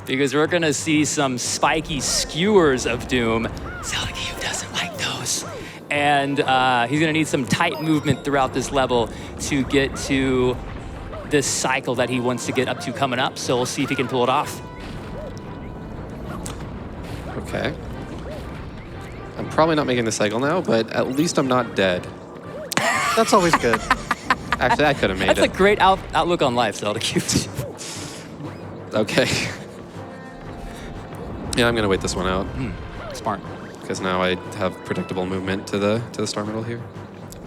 Speaker 9: because we're gonna see some spiky skewers of doom. Zelda Cube doesn't like those. And he's gonna need some tight movement throughout this level to get to this cycle that he wants to get up to coming up. So we'll see if he can pull it off.
Speaker 3: Okay. I'm probably not making the cycle now, but at least I'm not dead.
Speaker 10: That's always good.
Speaker 3: Actually, I could have made
Speaker 9: That's
Speaker 3: it.
Speaker 9: a great outlook on life, Zelda Cube.
Speaker 3: Okay. Yeah, I'm gonna wait this one out.
Speaker 9: Smart.
Speaker 3: Because now I have predictable movement to the star medal here.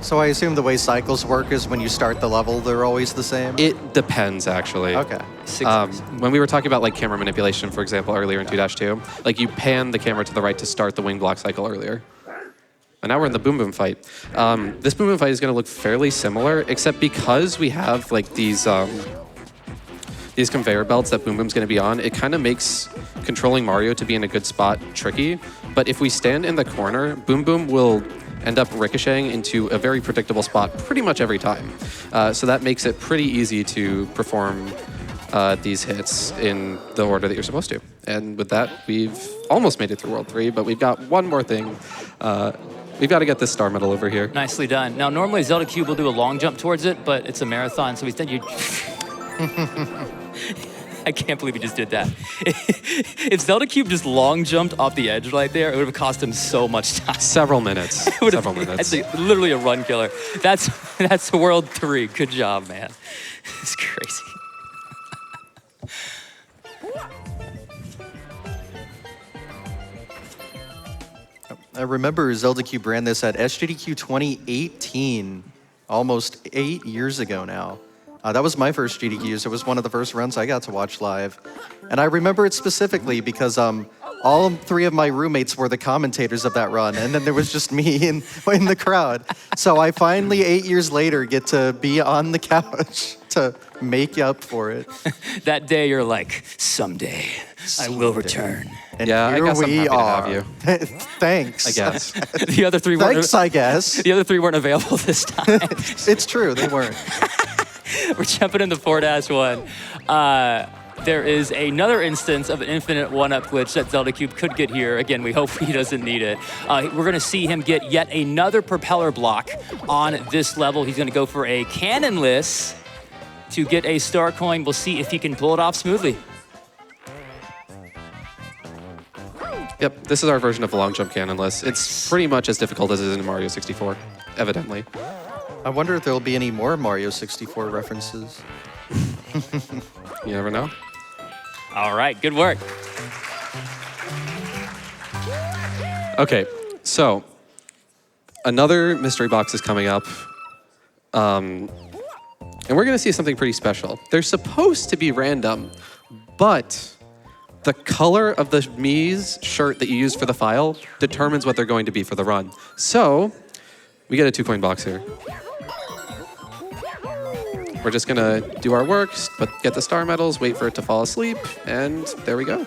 Speaker 10: So I assume the way cycles work is when you start the level, they're always the same?
Speaker 3: It depends, actually.
Speaker 10: Okay.
Speaker 3: When we were talking about like camera manipulation, for example, earlier in 2-2, like you pan the camera to the right to start the wing block cycle earlier. And now we're in the Boom Boom fight. This Boom Boom fight is going to look fairly similar, except because we have like these conveyor belts that Boom Boom's going to be on, it kind of makes controlling Mario to be in a good spot tricky. But if we stand in the corner, Boom Boom will end up ricocheting into a very predictable spot pretty much every time. So that makes it pretty easy to perform these hits in the order that you're supposed to. And with that, we've almost made it through World 3, but we've got one more thing. We've got to get this star medal over here.
Speaker 9: Nicely done. Now, normally Zelda Cube will do a long jump towards it, but it's a marathon, so instead you... I can't believe he just did that. If Zelda Cube just long jumped off the edge right there, it would have cost him so much time.
Speaker 3: Several minutes. Several minutes.
Speaker 9: That's literally a run killer. That's World 3. Good job, man. It's crazy.
Speaker 10: I remember Zelda Cube ran this at SGDQ 2018, almost 8 years ago now. That was my first GDQ, so it was one of the first runs I got to watch live. And I remember it specifically because all 3 of my roommates were the commentators of that run, and then there was just me in the crowd. So I finally, 8 years later, get to be on the couch to make up for it.
Speaker 9: That day you're like, someday I will return.
Speaker 10: And
Speaker 3: Yeah, I
Speaker 10: here
Speaker 3: guess I'm
Speaker 10: we
Speaker 3: happy to
Speaker 10: are.
Speaker 3: have you.
Speaker 10: Thanks.
Speaker 3: I guess.
Speaker 9: The other 3 weren't.
Speaker 10: Thanks, I guess.
Speaker 9: The other 3 weren't available this time.
Speaker 10: It's true, they weren't.
Speaker 9: We're jumping into 4-1. There is another instance of an infinite one-up glitch that Zelda Cube could get here. Again, we hope he doesn't need it. We're going to see him get yet another propeller block on this level. He's going to go for a cannonless to get a star coin. We'll see if he can pull it off smoothly.
Speaker 3: Yep, this is our version of the long jump cannonless. It's pretty much as difficult as it is in Mario 64, evidently.
Speaker 10: I wonder if there'll be any more Mario 64 references.
Speaker 3: You never know.
Speaker 9: All right, good work.
Speaker 3: Okay, so another mystery box is coming up. And we're going to see something pretty special. They're supposed to be random, but the color of the Mii's shirt that you use for the file determines what they're going to be for the run. So we get a 2-coin box here. We're just gonna do our work, but get the star medals, wait for it to fall asleep, and there we go.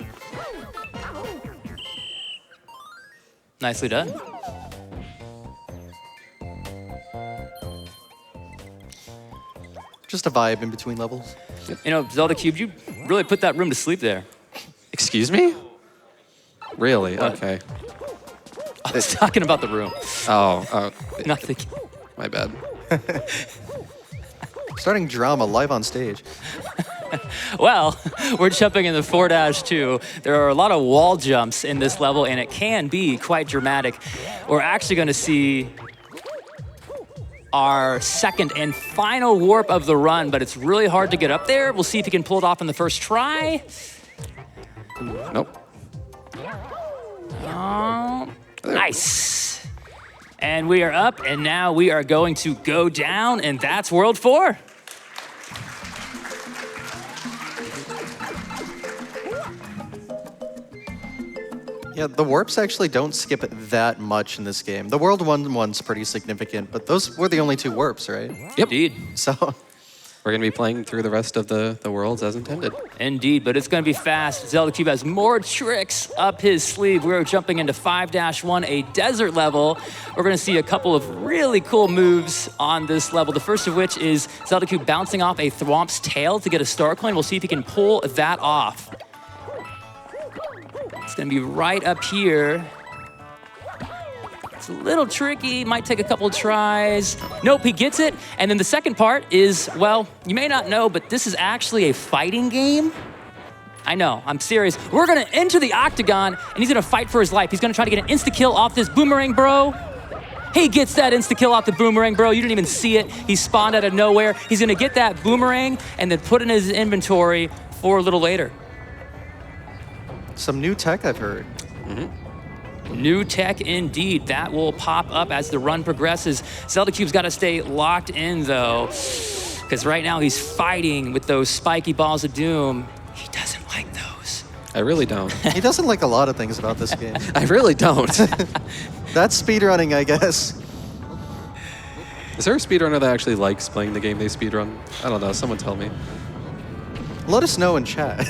Speaker 9: Nicely done.
Speaker 10: Just a vibe in between levels.
Speaker 9: You know, Zelda Cube, you really put that room to sleep there.
Speaker 3: Excuse me? Really?
Speaker 9: What?
Speaker 3: Okay.
Speaker 9: I was talking about the room.
Speaker 3: Oh,
Speaker 9: Nothing.
Speaker 3: my bad.
Speaker 10: Starting drama live on stage.
Speaker 9: Well, we're jumping in the 4-2. There are a lot of wall jumps in this level, and it can be quite dramatic. We're actually going to see our second and final warp of the run, but it's really hard to get up there. We'll see if he can pull it off in the first try.
Speaker 3: Nope.
Speaker 9: Oh, nice. And we are up, and now we are going to go down, and that's World 4.
Speaker 10: Yeah, the warps actually don't skip it that much in this game. The World 1 one's pretty significant, but those were the only 2 warps, right?
Speaker 3: Yep.
Speaker 9: Indeed.
Speaker 10: So
Speaker 3: We're going to be playing through the rest of the worlds as intended.
Speaker 9: Indeed, but it's going to be fast. Zelda Cube has more tricks up his sleeve. We're jumping into 5-1, a desert level. We're going to see a couple of really cool moves on this level. The first of which is Zelda Cube bouncing off a Thwomp's tail to get a star coin. We'll see if he can pull that off. It's going to be right up here. It's a little tricky, might take a couple of tries. Nope, he gets it. And then the second part is, well, you may not know, but this is actually a fighting game. I know, I'm serious. We're gonna enter the octagon, and he's gonna fight for his life. He's gonna try to get an insta-kill off this boomerang, bro. He gets that insta-kill off the boomerang, bro. You didn't even see it. He spawned out of nowhere. He's gonna get that boomerang and then put it in his inventory for a little later.
Speaker 10: some new tech I've heard.
Speaker 9: New tech indeed. That will pop up as the run progresses. Zelda Cube's got to stay locked in though, because right now he's fighting with those spiky balls of doom. He doesn't like those.
Speaker 3: I really don't.
Speaker 10: He doesn't like a lot of things about this game.
Speaker 3: I really don't.
Speaker 10: That's speedrunning, I guess.
Speaker 3: Is there a speedrunner that actually likes playing the game they speedrun? I don't know. Someone tell me.
Speaker 10: Let us know in chat.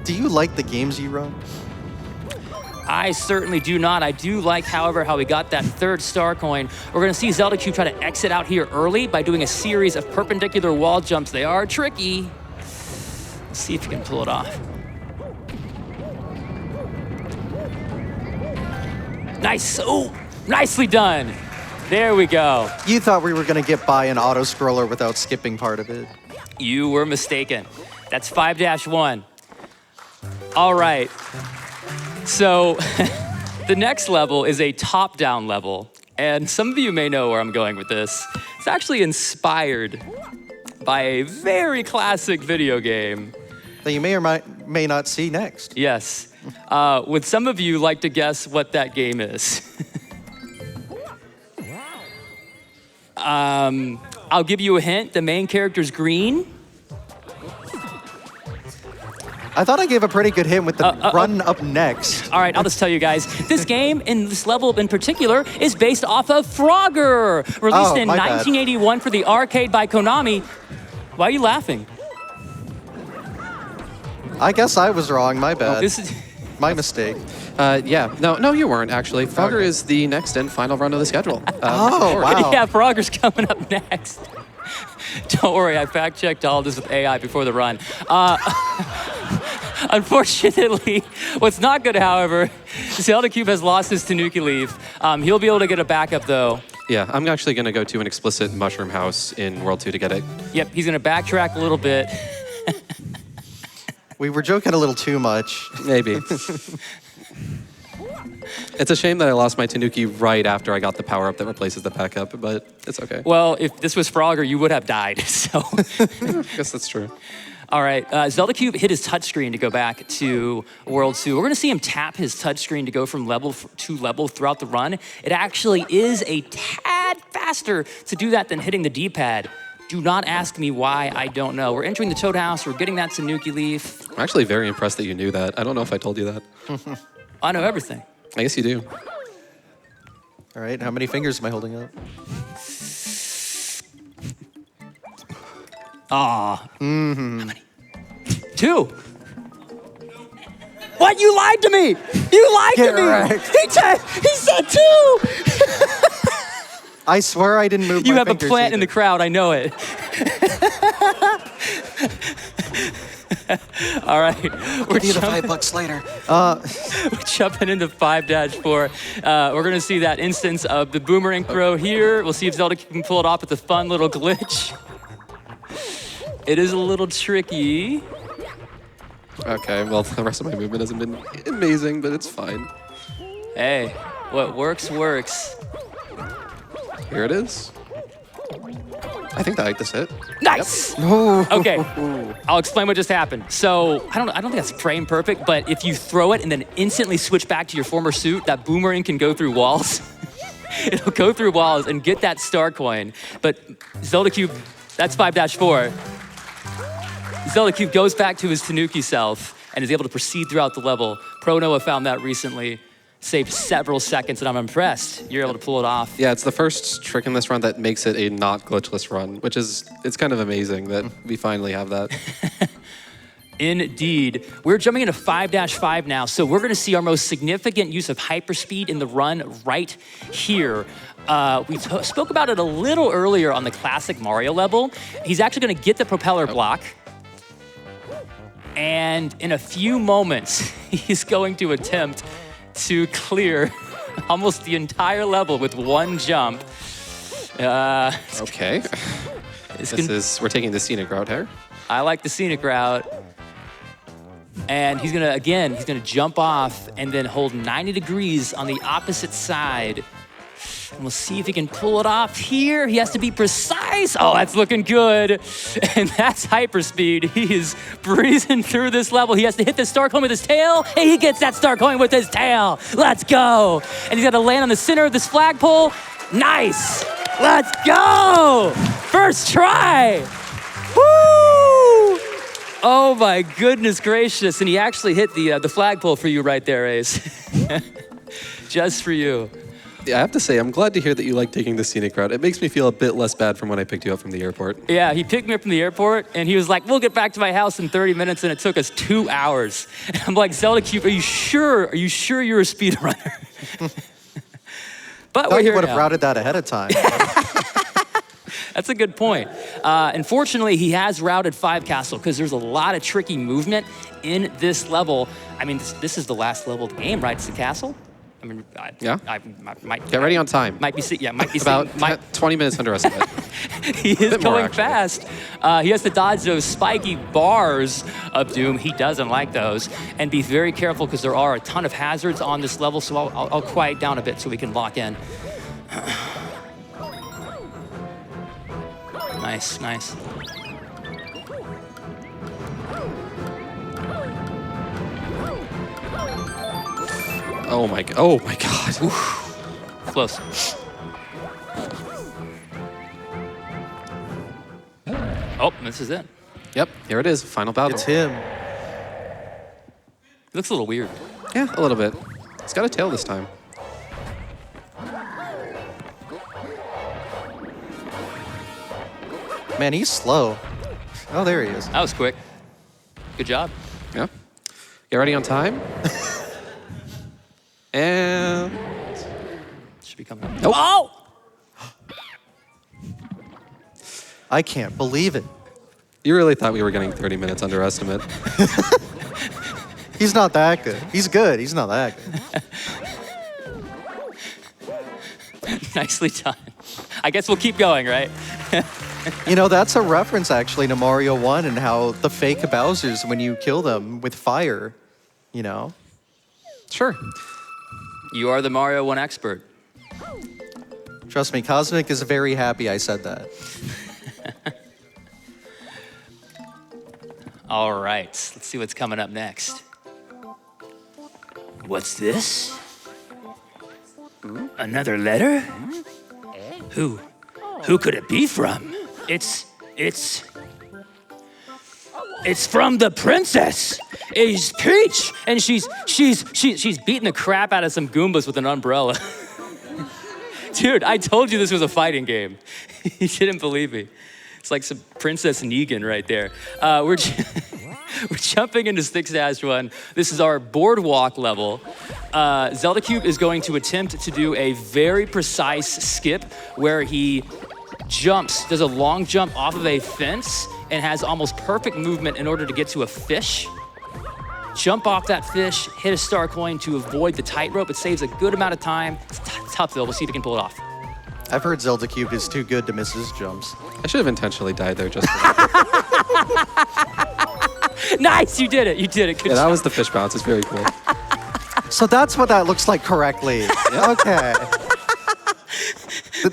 Speaker 10: Do you like the games you run?
Speaker 9: I certainly do not. I do like, however, how we got that third star coin. We're going to see Zelda Cube try to exit out here early by doing a series of perpendicular wall jumps. They are tricky. Let's see if he can pull it off. Nice. Oh, nicely done. There we go.
Speaker 10: You thought we were going to get by an auto-scroller without skipping part of it.
Speaker 9: You were mistaken. That's 5-1. All right. So the next level is a top-down level. And some of you may know where I'm going with this. It's actually inspired by a very classic video game.
Speaker 10: That you may or may not see next.
Speaker 9: Yes. Would some of you like to guess what that game is? I'll give you a hint. The main character's green.
Speaker 10: I thought I gave a pretty good hint with the run up next.
Speaker 9: All right, I'll just tell you guys. This game, in this level in particular, is based off of Frogger, released in
Speaker 10: my bad.
Speaker 9: 1981 for the arcade by Konami. Why are you laughing?
Speaker 10: I guess I was wrong. My bad.
Speaker 9: This is
Speaker 10: My mistake.
Speaker 3: Yeah, no, you weren't actually. Frogger
Speaker 10: Okay.
Speaker 3: is the next and final run of the schedule.
Speaker 10: Oh, wow.
Speaker 9: yeah, Frogger's coming up next. Don't worry, I fact-checked all this with AI before the run. Unfortunately, what's not good, however, Zelda Cube has lost his Tanuki Leaf. He'll be able to get a backup, though.
Speaker 3: Yeah, I'm actually going to go to an explicit mushroom house in World 2 to get it.
Speaker 9: Yep, he's going to backtrack a little bit.
Speaker 10: We were joking a little too much.
Speaker 3: Maybe. It's a shame that I lost my Tanuki right after I got the power-up that replaces the backup, but it's okay.
Speaker 9: Well, if this was Frogger, you would have died, so...
Speaker 3: I guess that's true.
Speaker 9: All right, Zelda Cube hit his touchscreen to go back to World 2. We're gonna see him tap his touchscreen to go from level to level throughout the run. It actually is a tad faster to do that than hitting the D-pad. Do not ask me why, I don't know. We're entering the Toad House, we're getting that Tanuki Leaf.
Speaker 3: I'm actually very impressed that you knew that. I don't know if I told you that.
Speaker 9: I know everything.
Speaker 3: I guess you do.
Speaker 10: All right, how many fingers am I holding up?
Speaker 9: How many? 2. What? You lied to me! You lied
Speaker 10: Get
Speaker 9: to me!
Speaker 10: wrecked.
Speaker 9: He said 2!
Speaker 10: I swear I didn't move
Speaker 9: You
Speaker 10: my
Speaker 9: have a
Speaker 10: fingers
Speaker 9: plant in the
Speaker 10: either.
Speaker 9: crowd, I know it. All right, we're
Speaker 10: Need $5 later.
Speaker 9: jumping into 5-4. We're gonna see that instance of the boomerang throw here. We'll see if Zelda can pull it off with a fun little glitch. It is a little tricky.
Speaker 3: Okay, well, the rest of my movement hasn't been amazing, but it's fine.
Speaker 9: Hey, what works, works.
Speaker 3: Here it is. I think the height is hit.
Speaker 9: Nice! Okay, I'll explain what just happened. So, I don't think that's frame perfect, but if you throw it and then instantly switch back to your former suit, that boomerang can go through walls. It'll go through walls and get that star coin. But Zelda Cube, that's 5-4. Zelda Cube goes back to his Tanuki self and is able to proceed throughout the level. Pro Noah found that recently. Saved several seconds, and I'm impressed. You're able to pull it off.
Speaker 3: Yeah, it's the first trick in this run that makes it a not glitchless run, which is, it's kind of amazing that we finally have that.
Speaker 9: Indeed. We're jumping into 5-5 now, so we're gonna see our most significant use of hyperspeed in the run right here. We spoke about it a little earlier on the classic Mario level. He's actually gonna get the propeller block, and in a few moments, he's going to attempt to clear almost the entire level with one jump.
Speaker 3: Okay. We're taking the scenic route here.
Speaker 9: I like the scenic route. And he's gonna jump off and then hold 90 degrees on the opposite side. And we'll see if he can pull it off here. He has to be precise. Oh, that's looking good. And that's hyperspeed. He is breezing through this level. He has to hit the star coin with his tail, and he gets that star coin with his tail. Let's go. And he's got to land on the center of this flagpole. Nice. Let's go. First try. Woo! Oh my goodness gracious. And he actually hit the flagpole for you right there, Ace. Just for you.
Speaker 3: Yeah, I have to say, I'm glad to hear that you like taking the scenic route. It makes me feel a bit less bad from when I picked you up from the airport.
Speaker 9: Yeah, he picked me up from the airport, and he was like, we'll get back to my house in 30 minutes, and it took us 2 hours. And I'm like, Zelda Cube, are you sure you're a speedrunner? But we're here
Speaker 10: would have
Speaker 9: now.
Speaker 10: routed that ahead of time.
Speaker 9: That's a good point. Unfortunately, he has routed 5 Castle because there's a lot of tricky movement in this level. I mean, this is the last level of the game, right? It's the castle? I mean,
Speaker 3: Yeah?
Speaker 9: I might
Speaker 3: Get ready on time.
Speaker 9: Might be might be
Speaker 3: About
Speaker 9: seeing, might,
Speaker 3: 20 minutes underestimate.
Speaker 9: he is
Speaker 3: bit more,
Speaker 9: going
Speaker 3: actually.
Speaker 9: fast. He has to dodge those spiky bars of doom. He doesn't like those. And be very careful because there are a ton of hazards on this level, so I'll quiet down a bit so we can lock in. Nice, nice.
Speaker 3: Oh my God.
Speaker 9: Close. Oh, this is it.
Speaker 3: Yep, here it is, final battle.
Speaker 10: It's him.
Speaker 9: It looks a little weird.
Speaker 3: Yeah, a little bit. It's got a tail this time.
Speaker 10: Man, he's slow. Oh, there he is.
Speaker 9: That was quick. Good job.
Speaker 3: Yeah. Get ready on time. And
Speaker 9: Should be coming up.
Speaker 3: Nope.
Speaker 9: Oh!
Speaker 10: I can't believe it.
Speaker 3: you really thought we were getting 30 minutes underestimate.
Speaker 10: He's not that good. He's good. He's not that good.
Speaker 9: Nicely done. I guess we'll keep going, right?
Speaker 10: You know, that's a reference actually to Mario 1 and how the fake Bowsers, when you kill them with fire, you know?
Speaker 3: Sure.
Speaker 9: You are the Mario 1 expert.
Speaker 10: Trust me, Cosmic is very happy I said that.
Speaker 9: All right, let's see what's coming up next. What's this? Another letter? Who could it be from? It's from the princess. It's Peach, and she's beating the crap out of some Goombas with an umbrella. Dude, I told you this was a fighting game. You didn't believe me. It's like some Princess Negan right there. We're jumping into 6-1. This is our boardwalk level. Zelda Cube is going to attempt to do a very precise skip where he does a long jump off of a fence and has almost perfect movement in order to get to a fish. Jump off that fish, hit a star coin to avoid the tightrope. It saves a good amount of time. It's tough though, we'll see if he can pull it off.
Speaker 10: I've heard Zelda Cube is too good to miss his jumps.
Speaker 3: I should have intentionally died there just for that.
Speaker 9: Nice, you did it, Good
Speaker 3: Yeah, that
Speaker 9: job.
Speaker 3: was the fish bounce. It's very cool.
Speaker 10: So that's what that looks like correctly. Okay.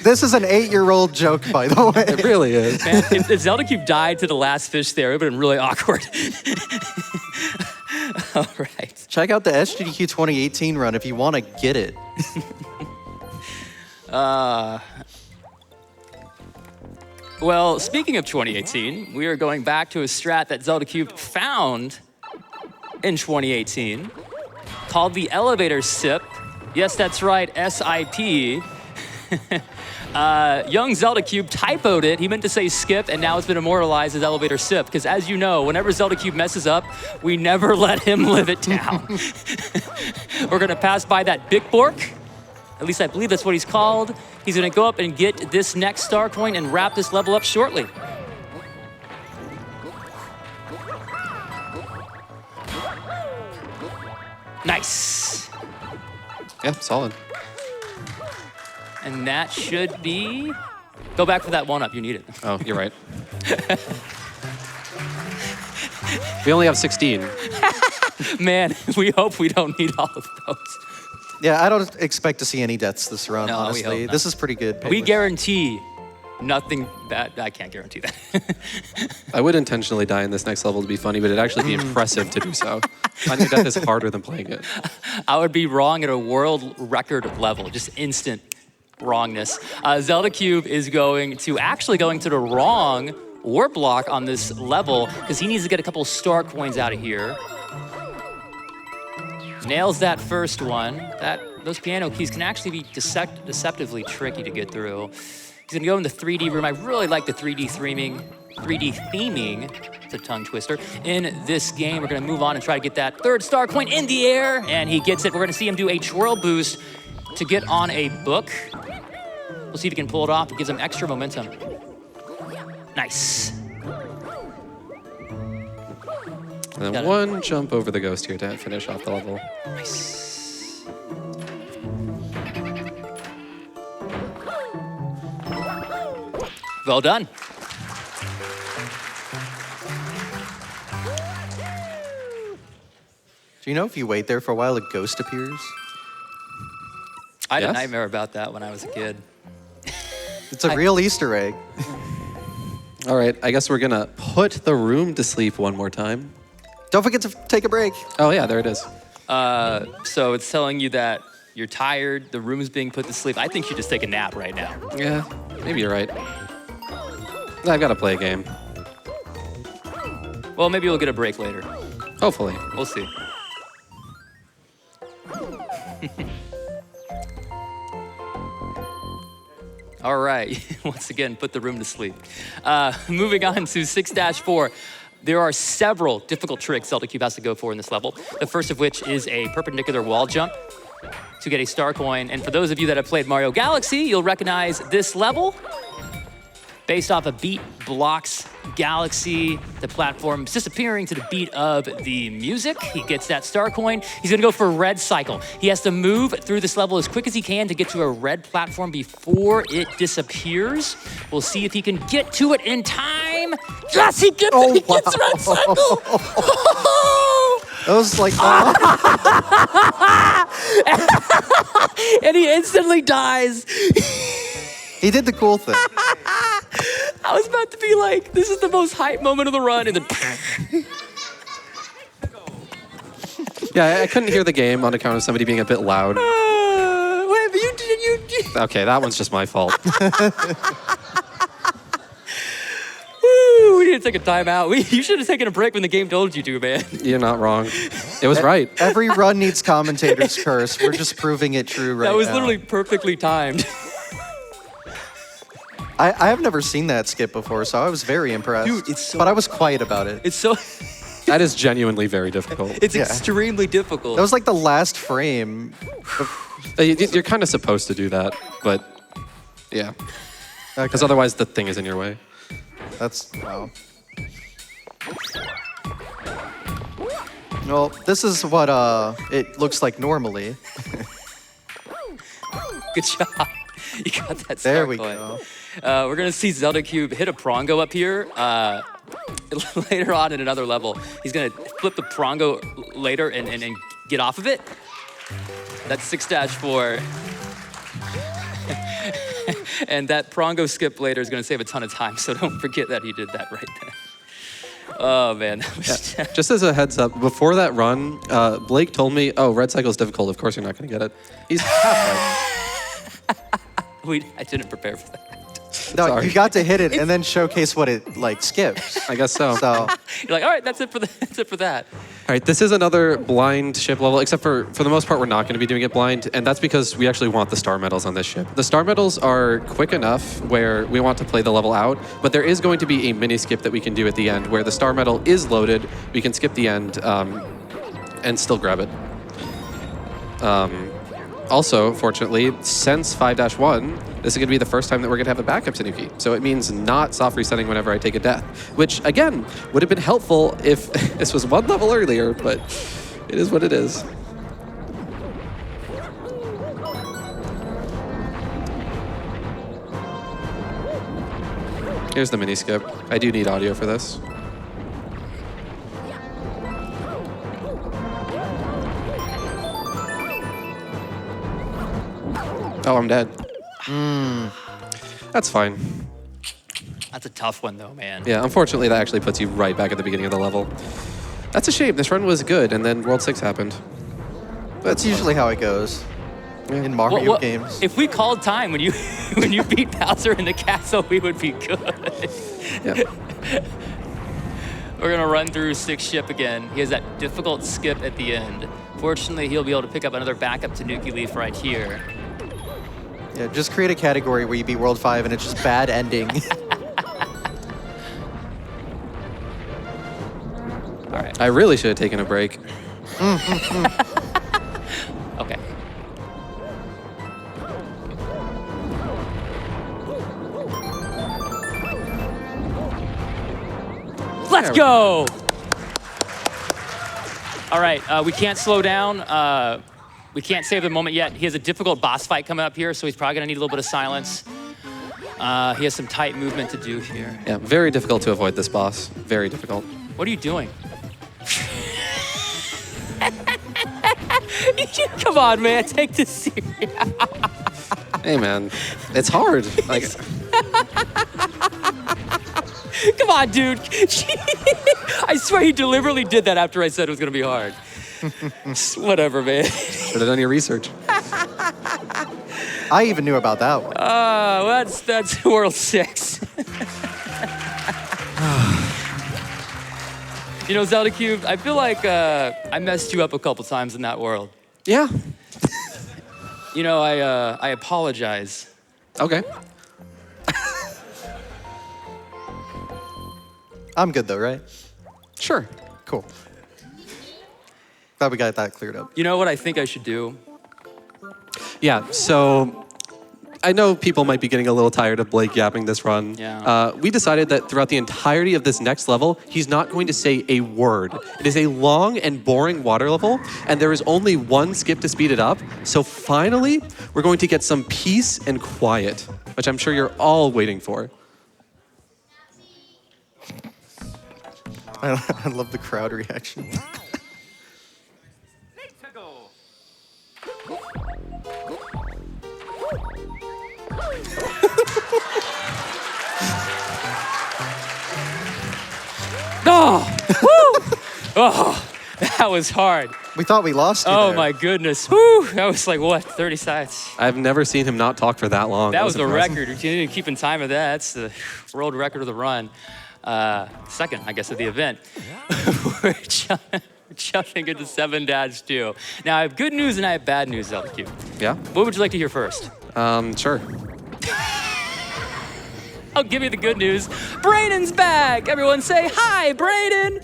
Speaker 10: This is an 8-year-old joke, by the way.
Speaker 3: It really is.
Speaker 9: Man, if Zelda Cube died to the last fish there, it would have been really awkward. All right.
Speaker 10: Check out the SGDQ 2018 run if you want to get it.
Speaker 9: Well, speaking of 2018, we are going back to a strat that Zelda Cube found in 2018 called the elevator sip. Yes, that's right, SIP. Young Zelda Cube typoed it. He meant to say skip, and now it's been immortalized as elevator sip. Because as you know, whenever Zelda Cube messes up, we never let him live it down. We're gonna pass by that Big Bork. At least I believe that's what he's called. He's gonna go up and get this next star coin and wrap this level up shortly. Nice.
Speaker 3: Yeah, solid.
Speaker 9: And that should be... Go back for that 1-up, you need it.
Speaker 3: Oh, you're right. We only have 16.
Speaker 9: Man, we hope we don't need all of those.
Speaker 10: Yeah, I don't expect to see any deaths this run,
Speaker 9: No, we
Speaker 10: honestly.
Speaker 9: hope not.
Speaker 10: This is pretty good.
Speaker 9: We
Speaker 10: pace.
Speaker 9: guarantee nothing bad. I can't guarantee that.
Speaker 3: I would intentionally die in this next level to be funny, but it'd actually be impressive to do so. Finding death is harder than playing it.
Speaker 9: I would be wrong at a world record level, just instant wrongness. Zelda Cube is going to the wrong warp block on this level because he needs to get a couple star coins out of here. Nails that first one. Those piano keys can actually be deceptively tricky to get through. He's gonna go in the 3D room. I really like the 3D theming, it's a tongue twister. In this game, we're gonna move on and try to get that third star coin in the air, and he gets it. We're gonna see him do a twirl boost to get on a book. We'll see if he can pull it off. It gives him extra momentum. Nice.
Speaker 3: And then one jump over the ghost here to finish off the level.
Speaker 9: Nice. Well done.
Speaker 10: Do you know if you wait there for a while, a ghost appears?
Speaker 9: I had a
Speaker 3: Yes?
Speaker 9: nightmare about that when I was a kid.
Speaker 10: It's a real Easter egg.
Speaker 3: All right, I guess we're gonna put the room to sleep one more time.
Speaker 10: Don't forget to take a break.
Speaker 3: Oh yeah, there it is.
Speaker 9: So it's telling you that you're tired, the room is being put to sleep. I think you should just take a nap right now.
Speaker 3: Yeah, maybe you're right. I've got to play a game.
Speaker 9: Well, maybe we'll get a break later.
Speaker 3: Hopefully.
Speaker 9: We'll see. All right, once again, put the room to sleep. Moving on to 6-4. There are several difficult tricks Zelda Cube has to go for in this level. The first of which is a perpendicular wall jump to get a star coin. And for those of you that have played Mario Galaxy, you'll recognize this level. Based off of Beat Blocks Galaxy, the platform disappearing to the beat of the music. He gets that star coin. He's gonna go for red cycle. He has to move through this level as quick as he can to get to a red platform before it disappears. We'll see if he can get to it in time. Yes, he gets it. He gets red cycle.
Speaker 10: That was like,
Speaker 9: And he instantly dies.
Speaker 10: he did the cool thing.
Speaker 9: I was about to be like, this is the most hype moment of the run, and then
Speaker 3: Yeah, I couldn't hear the game on account of somebody being a bit loud.
Speaker 9: wait, but you
Speaker 3: Okay, that one's just my fault.
Speaker 9: Woo, we need to take a timeout. You should have taken a break when the game told you to, man.
Speaker 3: You're not wrong. It was right.
Speaker 10: Every run needs commentator's curse. We're just proving it true right now.
Speaker 9: That was literally perfectly timed.
Speaker 10: I have never seen that skip before, so I was very impressed.
Speaker 9: Dude, it's so-
Speaker 10: But I was quiet about it.
Speaker 9: It's so,
Speaker 3: That is genuinely very difficult.
Speaker 9: it's
Speaker 10: Yeah.
Speaker 9: extremely difficult.
Speaker 10: That was like the last frame.
Speaker 3: You're kind of supposed to do that, but yeah. Because otherwise the thing is in your way.
Speaker 10: That's, wow. Well, this is what it looks like normally.
Speaker 9: Good job. You got that star
Speaker 10: There we
Speaker 9: coin.
Speaker 10: go.
Speaker 9: We're gonna see Zelda Cube hit a prongo up here. Later on in another level, he's gonna flip the prongo later and get off of it. That's 6-4. And that prongo skip later is gonna save a ton of time, so don't forget that he did that right there. Oh man.
Speaker 3: Just as a heads up, before that run, Blake told me, oh, red cycle is difficult. Of course you're not going to get it. He's half right.
Speaker 9: I didn't prepare for that.
Speaker 10: No,
Speaker 3: Sorry.
Speaker 10: you got to hit it and then showcase what it like skips.
Speaker 3: I guess so.
Speaker 10: So
Speaker 9: You're like, all right, that's it for that.
Speaker 3: All right, this is another blind ship level, except for the most part, we're not going to be doing it blind, and that's because we actually want the star medals on this ship. The star medals are quick enough where we want to play the level out, but there is going to be a mini skip that we can do at the end where the star medal is loaded, we can skip the end and still grab it. Also, fortunately, since 5-1, this is going to be the first time that we're going to have a backup Tanuki. So it means not soft resetting whenever I take a death, which, again, would have been helpful if this was one level earlier, but it is what it is. Here's the mini skip. I do need audio for this. Oh, I'm dead. That's fine.
Speaker 9: That's a tough one though, man.
Speaker 3: Yeah, unfortunately, that actually puts you right back at the beginning of the level. That's a shame. This run was good, and then World 6 happened.
Speaker 10: that's usually how it goes in Mario
Speaker 9: Well,
Speaker 10: games.
Speaker 9: if we called time when you when you beat Bowser in the castle, we would be good.
Speaker 3: Yeah.
Speaker 9: We're gonna run through 6 ship again. He has that difficult skip at the end. Fortunately, he'll be able to pick up another backup Tanuki Leaf right here.
Speaker 10: Yeah, just create a category where you beat World 5 and it's just bad ending.
Speaker 9: All right.
Speaker 3: I really should have taken a break.
Speaker 9: Okay. Let's go! All right, we can't slow down. We can't save the moment yet. He has a difficult boss fight coming up here, so he's probably gonna need a little bit of silence. He has some tight movement to do here.
Speaker 3: Yeah, very difficult to avoid this boss. Very difficult.
Speaker 9: What are you doing? Come on, man, take this serious.
Speaker 3: Hey, man, it's hard. Like,
Speaker 9: Come on, dude. I swear he deliberately did that after I said it was gonna be hard. Whatever, man.
Speaker 3: should have done your research.
Speaker 10: I even knew about that one.
Speaker 9: That's World 6. You know, Zelda Cube, I feel like I messed you up a couple times in that world.
Speaker 3: Yeah.
Speaker 9: You know, I apologize.
Speaker 3: Okay.
Speaker 10: I'm good though, right?
Speaker 3: Sure.
Speaker 10: Cool. Glad we got that cleared up.
Speaker 9: You know what I think I should do?
Speaker 3: Yeah, so I know people might be getting a little tired of Blake yapping this run.
Speaker 9: Yeah.
Speaker 3: We decided that throughout the entirety of this next level, he's not going to say a word. It is a long and boring water level, and there is only one skip to speed it up. So finally, we're going to get some peace and quiet, which I'm sure you're all waiting for.
Speaker 10: I love the crowd reaction.
Speaker 9: Oh, woo! Oh, that was hard.
Speaker 10: We thought we lost you
Speaker 9: Oh
Speaker 10: there.
Speaker 9: my goodness. Woo! That was like, what, 30 seconds?
Speaker 3: I've never seen him not talk for that long.
Speaker 9: That was the
Speaker 3: impressive.
Speaker 9: record. You didn't keep in time of that. That's the world record of the run. Second, I guess, of the event. We're jumping into 7-2. Now, I have good news and I have bad news, Zelda Q.
Speaker 3: Yeah?
Speaker 9: What would you like to hear first?
Speaker 3: Sure.
Speaker 9: Oh, give me the good news. Braden's back. Everyone say hi, Braden.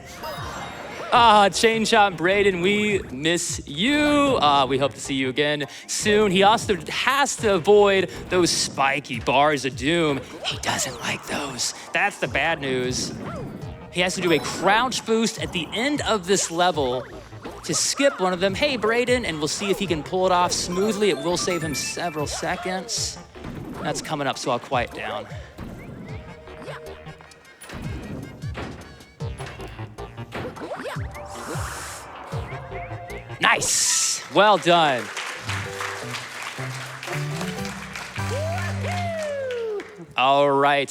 Speaker 9: Chain shot Braden, we miss you. We hope to see you again soon. He also has to avoid those spiky bars of doom. He doesn't like those. That's the bad news. He has to do a crouch boost at the end of this level to skip one of them. Hey, Braden, and we'll see if he can pull it off smoothly. It will save him several seconds. That's coming up, so I'll quiet down. Nice, well done. All right,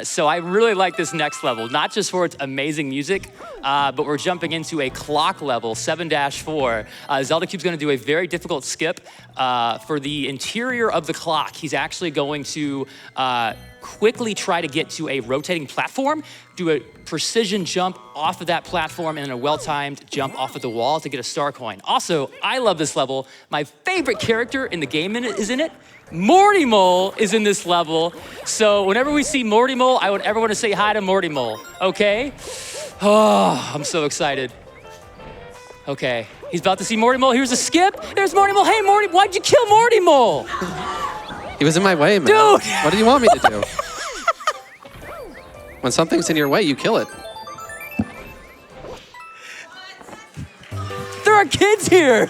Speaker 9: so I really like this next level, not just for its amazing music, but we're jumping into a clock level, 7-4. Zelda Cube's gonna do a very difficult skip for the interior of the clock. He's actually going to quickly try to get to a rotating platform, do a precision jump off of that platform, and then a well-timed jump off of the wall to get a star coin. Also, I love this level. My favorite character in the game is in it. Morty Mole is in this level. So whenever we see Morty Mole, I would ever want to say hi to Morty Mole, okay? Oh, I'm so excited. Okay, he's about to see Morty Mole. Here's a skip. There's Morty Mole. Hey, Morty, why'd you kill Morty Mole?
Speaker 3: He was in my way, man.
Speaker 9: Dude!
Speaker 3: What do you want me to do? When something's in your way, you kill it.
Speaker 9: There are kids here.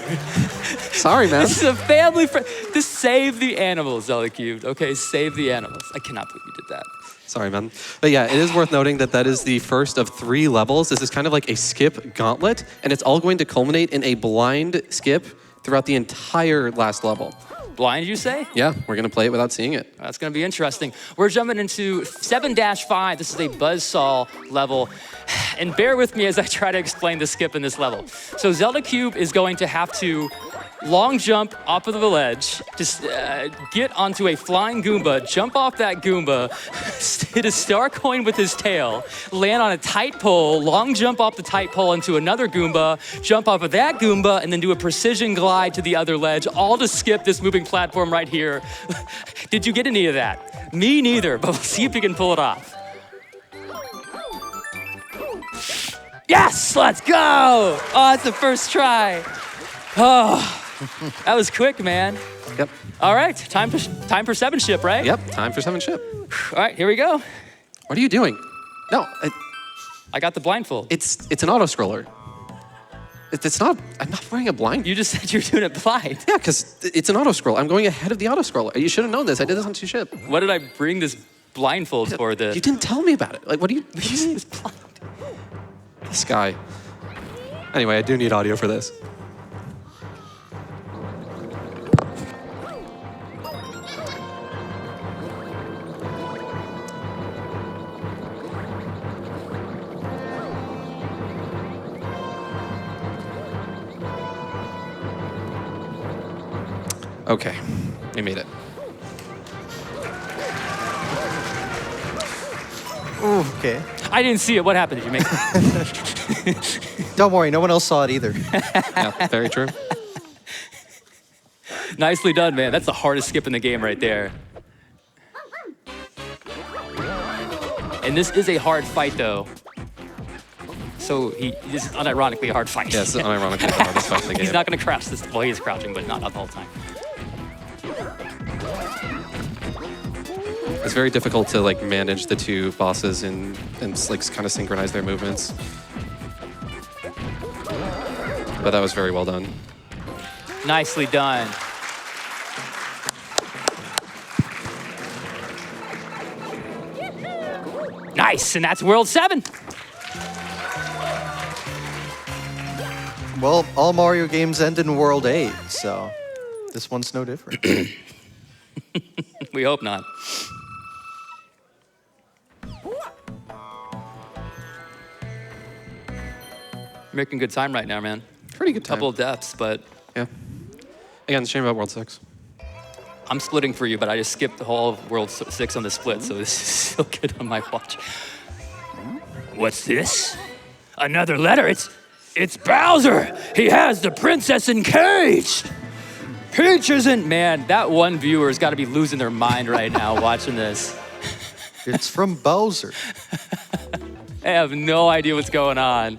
Speaker 3: Sorry, man.
Speaker 9: This is a family friend. Just save the animals, Zelda Cube. Okay, save the animals. I cannot believe you did that.
Speaker 3: Sorry, man. But yeah, it is worth noting that that is the first of 3 levels. This is kind of like a skip gauntlet, and it's all going to culminate in a blind skip throughout the entire last level.
Speaker 9: Blind, you say?
Speaker 3: Yeah, we're gonna play it without seeing it.
Speaker 9: That's gonna be interesting. We're jumping into 7-5. This is a buzzsaw level. And bear with me as I try to explain the skip in this level. So Zelda Cube is going to have to long jump off of the ledge, just get onto a flying Goomba, jump off that Goomba, hit a star coin with his tail, land on a tight pole, long jump off the tight pole into another Goomba, jump off of that Goomba, and then do a precision glide to the other ledge, all to skip this moving platform right here. Did you get any of that? Me neither, but we'll see if you can pull it off. Yes, let's go! Oh, it's the first try. Oh. That was quick, man.
Speaker 3: Yep.
Speaker 9: All right, time for 7 ship, right?
Speaker 3: Yep, time for 7 ship.
Speaker 9: All right, here we go.
Speaker 3: What are you doing? No,
Speaker 9: I got the blindfold.
Speaker 3: it's an auto scroller. It's not, I'm not wearing a blind.
Speaker 9: You just said you were doing it blind.
Speaker 3: Yeah, because It's an auto scroll. I'm going ahead of the auto scroll. You should have known this. I did this on 2 ship.
Speaker 8: What did I bring this blindfold for?
Speaker 3: You didn't tell me about it. Like, what do you mean? This guy. Anyway, I do need audio for this. Okay, we made it.
Speaker 10: Ooh, okay.
Speaker 8: I didn't see it. What happened? Did you make it?
Speaker 10: Don't worry, no one else saw it either.
Speaker 3: Yeah, very true.
Speaker 8: Nicely done, man. That's the hardest skip in the game right there. And this is a hard fight, though. So this is unironically a hard fight.
Speaker 3: Yes, unironically the hardest fight in the game.
Speaker 8: He's not going to crouch this. Well, he is crouching, but not the whole time.
Speaker 3: It's very difficult to like manage the 2 bosses and like kind of synchronize their movements. But that was very well done.
Speaker 8: Nicely done. Nice, and that's World 7.
Speaker 10: Well, all Mario games end in World 8, so this one's no different.
Speaker 8: We hope not. Making good time right now, man.
Speaker 3: Pretty good time.
Speaker 8: Couple of deaths, but
Speaker 3: Yeah. Again, shame about World 6.
Speaker 8: I'm splitting for you, but I just skipped the whole of World 6 on the split, so this is still good on my watch.
Speaker 9: What's this? Another letter. It's Bowser. He has the princess encaged.
Speaker 8: Peach isn't, man, that one viewer's got to be losing their mind right now watching this.
Speaker 10: It's from Bowser.
Speaker 8: I have no idea what's going on.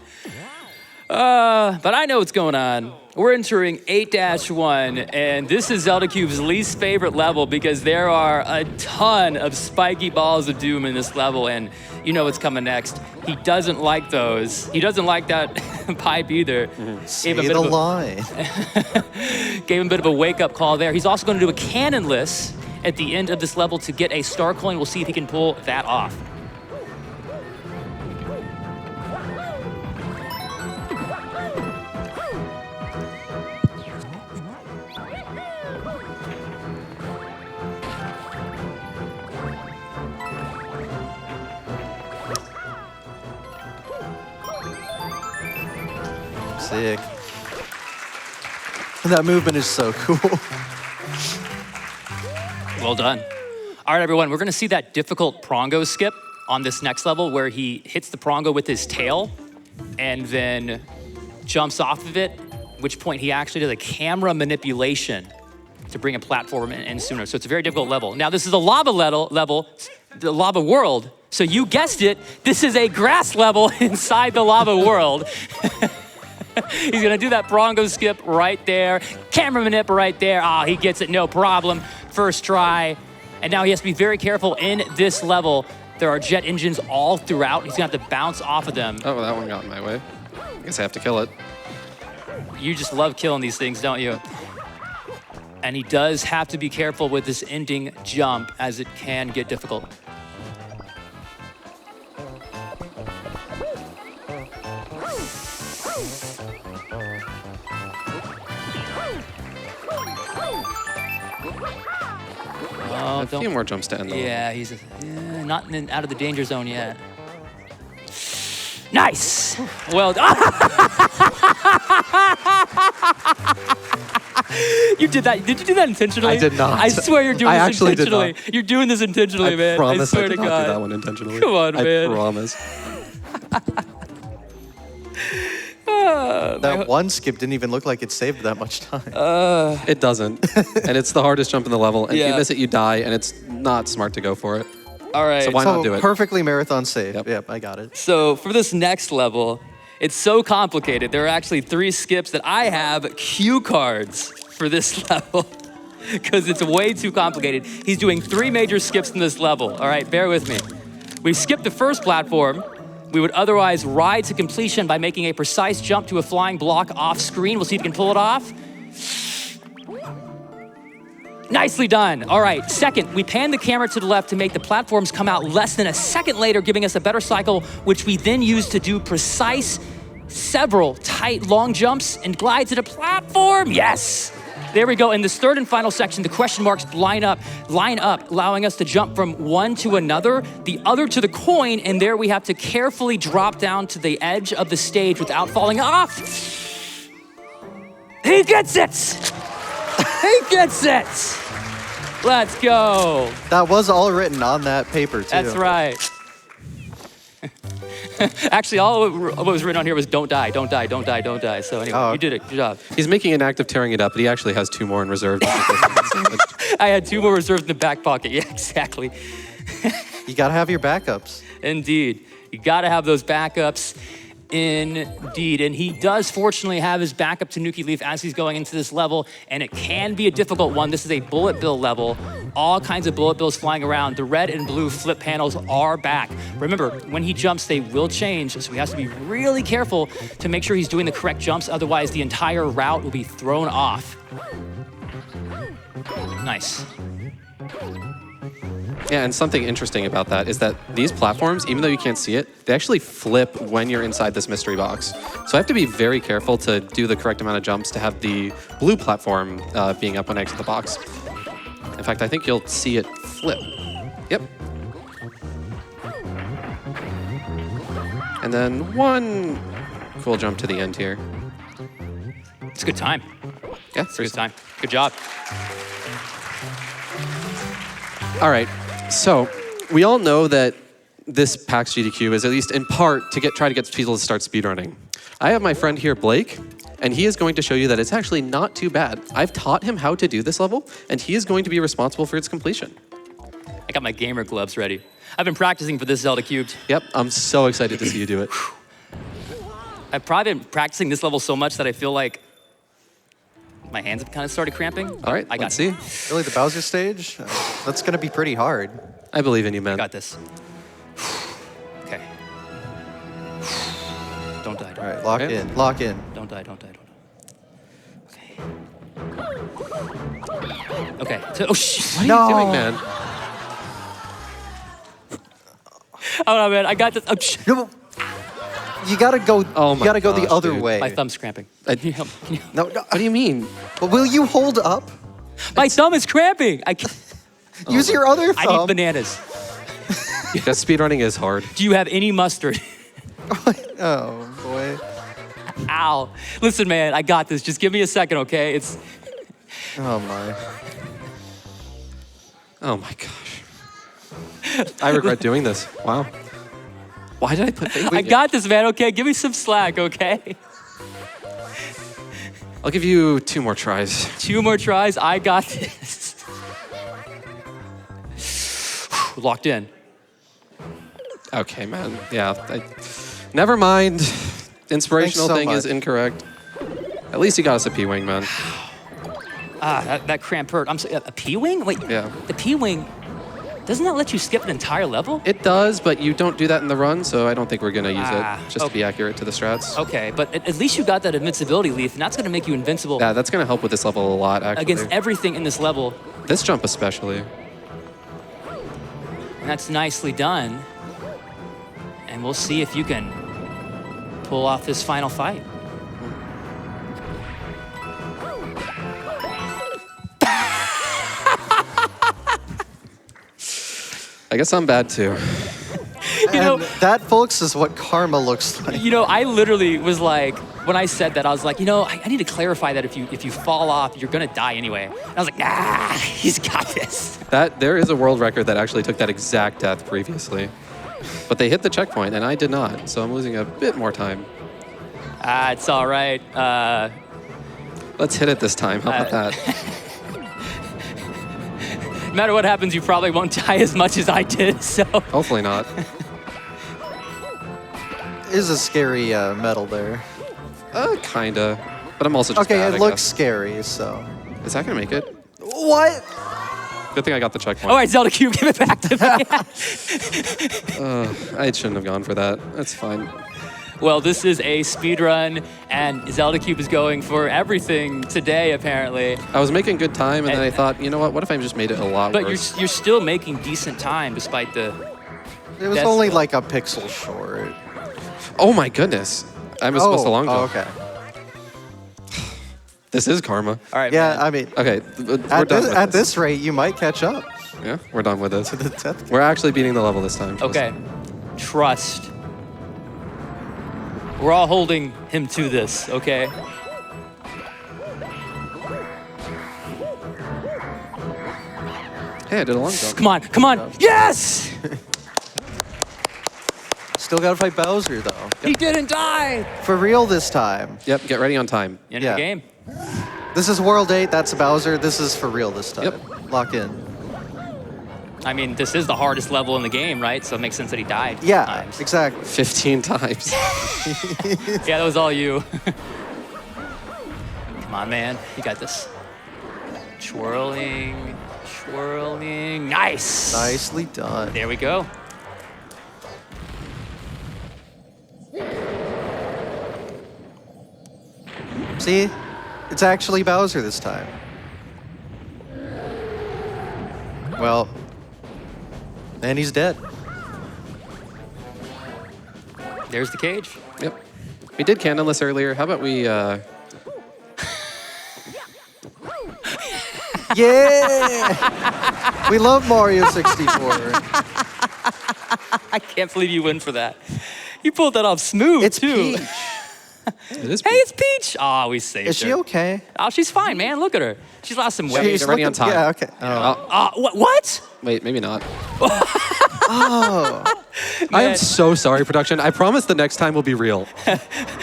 Speaker 8: But I know what's going on. We're entering 8-1, and this is Zelda Cube's least favorite level because there are a ton of spiky balls of doom in this level, and you know what's coming next. He doesn't like those. He doesn't like that pipe either.
Speaker 10: Say the line.
Speaker 8: Gave him a bit of a wake-up call there. He's also going to do a cannonless at the end of this level to get a star coin. We'll see if he can pull that off.
Speaker 10: Sick. That movement is so cool.
Speaker 8: Well done. All right, everyone, we're gonna see that difficult prongo skip on this next level where he hits the prongo with his tail and then jumps off of it, at which point he actually does a camera manipulation to bring a platform in sooner. So it's a very difficult level. Now, this is a lava level, the lava world. So you guessed it, this is a grass level inside the lava world. He's gonna do that prongo skip right there. Camera manip right there. Ah, he gets it, no problem. First try. And now he has to be very careful in this level. There are jet engines all throughout. He's gonna have to bounce off of them.
Speaker 3: Oh, that one got in my way. I guess I have to kill it.
Speaker 8: You just love killing these things, don't you? And he does have to be careful with this ending jump as it can get difficult.
Speaker 3: A few more jumps to end the level.
Speaker 8: Yeah, he's not out of the danger zone yet. Nice. Well done. You did that. Did you do that intentionally?
Speaker 3: I did not.
Speaker 8: I swear you're doing
Speaker 3: I
Speaker 8: this
Speaker 3: actually did
Speaker 8: intentionally.
Speaker 3: not.
Speaker 8: You're doing this intentionally, man.
Speaker 3: Promise
Speaker 8: I swear
Speaker 3: I did
Speaker 8: to
Speaker 3: not
Speaker 8: God.
Speaker 3: do that one intentionally.
Speaker 8: Come on, man.
Speaker 3: I promise.
Speaker 10: That one skip didn't even look like it saved that much time.
Speaker 3: It doesn't. And it's the hardest jump in the level. And if
Speaker 8: Yeah.
Speaker 3: you miss it, you die, and it's not smart to go for it.
Speaker 8: All right.
Speaker 3: So why not do it?
Speaker 10: Perfectly marathon safe. Yep, I got it.
Speaker 8: So for this next level, it's so complicated. There are actually 3 skips that I have cue cards for this level because it's way too complicated. He's doing 3 major skips in this level. All right, bear with me. We skipped the first platform. We would otherwise ride to completion by making a precise jump to a flying block off screen. We'll see if he can pull it off.
Speaker 9: Nicely done. All right, second, we pan the camera to the left to make the platforms come out less than a second later, giving us a better cycle, which we then use to do precise, several tight, long jumps and glide to the platform. Yes. There we go. In this third and final section, the question marks line up, allowing us to jump from one to another, the other to the coin, and there we have to carefully drop down to the edge of the stage without falling off. He gets it! He gets it! Let's go.
Speaker 10: That was all written on that paper, too.
Speaker 9: That's right. Actually, all what was written on here was don't die, don't die, don't die, don't die. So anyway, you did it. Good job.
Speaker 3: He's making an act of tearing it up, but he actually has 2 more in reserve.
Speaker 9: I had 2 more reserved in the back pocket. Yeah, exactly.
Speaker 10: You gotta have your backups.
Speaker 9: Indeed. You gotta have those backups. Indeed. And he does fortunately have his backup Tanuki Leaf as he's going into this level, and it can be a difficult one. This is a bullet bill level. All kinds of bullet bills flying around. The red and blue flip panels are back. Remember, when he jumps, they will change, so he has to be really careful to make sure he's doing the correct jumps, otherwise the entire route will be thrown off. Nice.
Speaker 3: Yeah, and something interesting about that is that these platforms, even though you can't see it, they actually flip when you're inside this mystery box. So I have to be very careful to do the correct amount of jumps to have the blue platform being up when I exit the box. In fact, I think you'll see it flip. Yep. And then one cool jump to the end here.
Speaker 9: It's a good time.
Speaker 3: Yeah,
Speaker 9: It's a good time. Good job.
Speaker 3: All right, so we all know that this PAX GDQ is at least in part to try to get people to start speedrunning. I have my friend here, Blake, and he is going to show you that it's actually not too bad. I've taught him how to do this level, and he is going to be responsible for its completion.
Speaker 9: I got my gamer gloves ready. I've been practicing for this Zelda Cubed.
Speaker 3: Yep, I'm so excited to see you do it.
Speaker 9: I've probably been practicing this level so much that I feel like my hands have kind of started cramping.
Speaker 3: All right, let's see.
Speaker 10: Really, the Bowser stage? That's gonna be pretty hard.
Speaker 3: I believe in you, man.
Speaker 9: I got this. Okay. Don't die.
Speaker 10: All right, lock in, lock in.
Speaker 9: Don't die, don't die, don't die. Okay. Okay. So, oh, shit.
Speaker 3: What are you doing, man?
Speaker 9: Oh, no, man. I got this. Oh, shit.
Speaker 10: No, you gotta go.
Speaker 3: Oh
Speaker 10: you gotta go the
Speaker 3: gosh,
Speaker 10: other
Speaker 3: dude.
Speaker 10: way.
Speaker 9: My thumb's cramping. Can you help? Can you?
Speaker 10: No, no.
Speaker 3: What do you mean?
Speaker 10: But will you hold up?
Speaker 9: My thumb is cramping. I can't.
Speaker 10: Use your other
Speaker 9: I
Speaker 10: thumb.
Speaker 9: need bananas.
Speaker 3: Because speedrunning is hard.
Speaker 9: Do you have any mustard?
Speaker 10: Oh boy.
Speaker 9: Ow. Listen, man. I got this. Just give me a second, okay? It's.
Speaker 10: Oh my.
Speaker 3: Oh my gosh. I regret doing this. Wow. Why did I put faith in
Speaker 9: I
Speaker 3: you?
Speaker 9: got this, man. Okay. Give me some slack, okay?
Speaker 3: I'll give you 2 more tries.
Speaker 9: 2 more tries. I got this. Locked in.
Speaker 3: Okay, man. Yeah. Never mind. Inspirational
Speaker 10: so
Speaker 3: thing
Speaker 10: much.
Speaker 3: is incorrect. At least you got us a P-Wing, man.
Speaker 9: That cramp hurt. A P-Wing? Wait.
Speaker 3: Yeah.
Speaker 9: The P-Wing, doesn't that let you skip an entire level?
Speaker 3: It does, but you don't do that in the run, so I don't think we're going to use
Speaker 9: Ah,
Speaker 3: it just to be accurate to the strats.
Speaker 9: Okay, but at least you got that invincibility leaf, and that's going to make you invincible
Speaker 3: Yeah, that's going to help with this level a lot, actually.
Speaker 9: against everything in this level.
Speaker 3: This jump especially.
Speaker 9: And that's nicely done. And we'll see if you can pull off this final fight.
Speaker 3: I guess I'm bad, too.
Speaker 9: You know,
Speaker 10: And that, folks, is what karma looks like.
Speaker 9: you know, I literally was like, when I said that, I was like, you know, I need to clarify that if you fall off, you're gonna die anyway. And I was like, nah, he's got this.
Speaker 3: There is a world record that actually took that exact death previously. But they hit the checkpoint, and I did not, so I'm losing a bit more time.
Speaker 9: It's all right.
Speaker 3: Let's hit it this time. How about that?
Speaker 9: No matter what happens, you probably won't die as much as I did, so.
Speaker 3: Hopefully not.
Speaker 10: Is a scary medal there.
Speaker 3: Kinda. But I'm also just
Speaker 10: Okay,
Speaker 3: bad,
Speaker 10: it
Speaker 3: I
Speaker 10: looks
Speaker 3: guess.
Speaker 10: scary, so.
Speaker 3: Is that gonna make it?
Speaker 10: What?
Speaker 3: Good thing I got the checkpoint.
Speaker 9: All right, Zelda Cube, give it back to me.
Speaker 3: I shouldn't have gone for that. That's fine.
Speaker 8: Well, this is a speed run, and Zelda Cube is going for everything today, apparently.
Speaker 3: I was making good time, and then I thought, you know what if I just made it a lot
Speaker 8: But
Speaker 3: worse?
Speaker 8: you're still making decent time despite the...
Speaker 10: It was
Speaker 8: That's
Speaker 10: only
Speaker 8: the-
Speaker 10: like a pixel short.
Speaker 3: Oh my goodness. I was supposed to long jump.
Speaker 10: okay.
Speaker 3: This is karma.
Speaker 8: All right,
Speaker 10: Yeah,
Speaker 8: man.
Speaker 10: I mean,
Speaker 3: Okay, we're done with
Speaker 10: at this rate, you might catch up.
Speaker 3: Yeah, we're done with this.
Speaker 10: The 10th.
Speaker 3: We're actually beating the level this time. trust
Speaker 8: Okay.
Speaker 3: me.
Speaker 8: Trust. We're all holding him to this, okay?
Speaker 3: Hey, I did a long jump.
Speaker 8: Come on, come on. Yes!
Speaker 10: Still gotta fight Bowser though.
Speaker 8: He didn't die!
Speaker 10: For real this time.
Speaker 3: Yep, get ready on time.
Speaker 8: End
Speaker 10: Yeah.
Speaker 8: of the game.
Speaker 10: This is World 8, that's Bowser. This is for real this time.
Speaker 3: Yep.
Speaker 10: Lock in.
Speaker 8: I mean, this is the hardest level in the game, right? So it makes sense that he died.
Speaker 10: Yeah,
Speaker 8: times.
Speaker 10: exactly.
Speaker 3: 15 times.
Speaker 8: Yeah, that was all you. Come on, man. You got this. Twirling, twirling. Nice!
Speaker 10: Nicely done.
Speaker 8: There we go.
Speaker 10: See? It's actually Bowser this time. Well, and he's dead.
Speaker 8: There's the cage.
Speaker 3: Yep. We did candleless earlier. How about we,
Speaker 10: Yeah! We love Mario 64.
Speaker 8: I can't believe you win for that. You pulled that off smooth,
Speaker 10: It's
Speaker 8: too.
Speaker 10: Peach.
Speaker 3: it is
Speaker 8: Hey, it's Peach! Oh, we saved
Speaker 10: Is
Speaker 8: her.
Speaker 10: she okay?
Speaker 8: Oh, she's fine, man. Look at her. She's lost some weight.
Speaker 3: She's already on time.
Speaker 10: Yeah, okay. Oh.
Speaker 8: What?
Speaker 3: Wait, maybe not.
Speaker 10: Oh.
Speaker 3: I am
Speaker 8: Man.
Speaker 3: so sorry, production. I promise the next time will be real.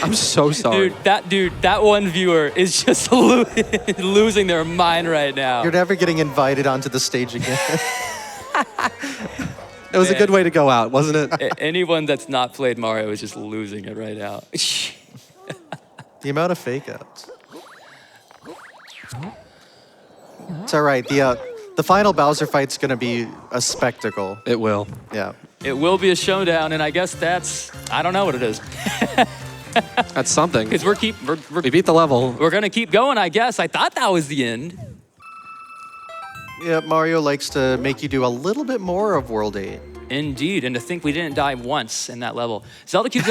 Speaker 3: I'm so sorry.
Speaker 8: Dude, that one viewer is just losing their mind right now.
Speaker 10: You're never getting invited onto the stage again.
Speaker 3: It was a
Speaker 8: Man.
Speaker 3: good way to go out, wasn't it?
Speaker 8: Anyone that's not played Mario is just losing it right now.
Speaker 10: The amount of fake outs. It's all right. The final Bowser fight's gonna be a spectacle.
Speaker 3: It will.
Speaker 10: Yeah.
Speaker 8: It will be a showdown, and I guess I don't know what it is.
Speaker 3: That's something.
Speaker 8: Because
Speaker 3: We beat the level.
Speaker 8: we're gonna keep going, I guess. I thought that was the end.
Speaker 10: Yeah, Mario likes to make you do a little bit more of World 8.
Speaker 8: Indeed, and to think we didn't die once in that level. Zelda Cube's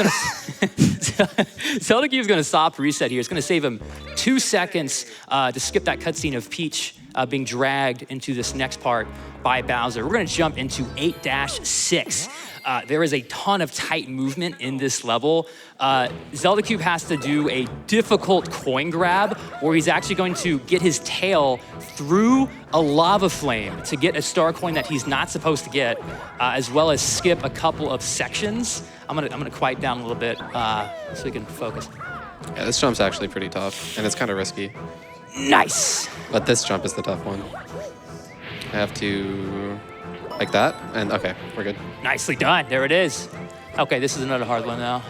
Speaker 8: gonna stop reset here. It's gonna save him 2 seconds to skip that cutscene of Peach being dragged into this next part by Bowser. We're gonna jump into 8-6. There is a ton of tight movement in this level. Zelda Cube has to do a difficult coin grab where he's actually going to get his tail through a lava flame to get a star coin that he's not supposed to get, as well as skip a couple of sections. I'm gonna quiet down a little bit so we can focus.
Speaker 3: Yeah, this jump's actually pretty tough, and it's kind of risky.
Speaker 8: Nice!
Speaker 3: But this jump is the tough one. I have to... like that, and okay, we're good.
Speaker 8: Nicely done, there it is. Okay, this is another hard one now.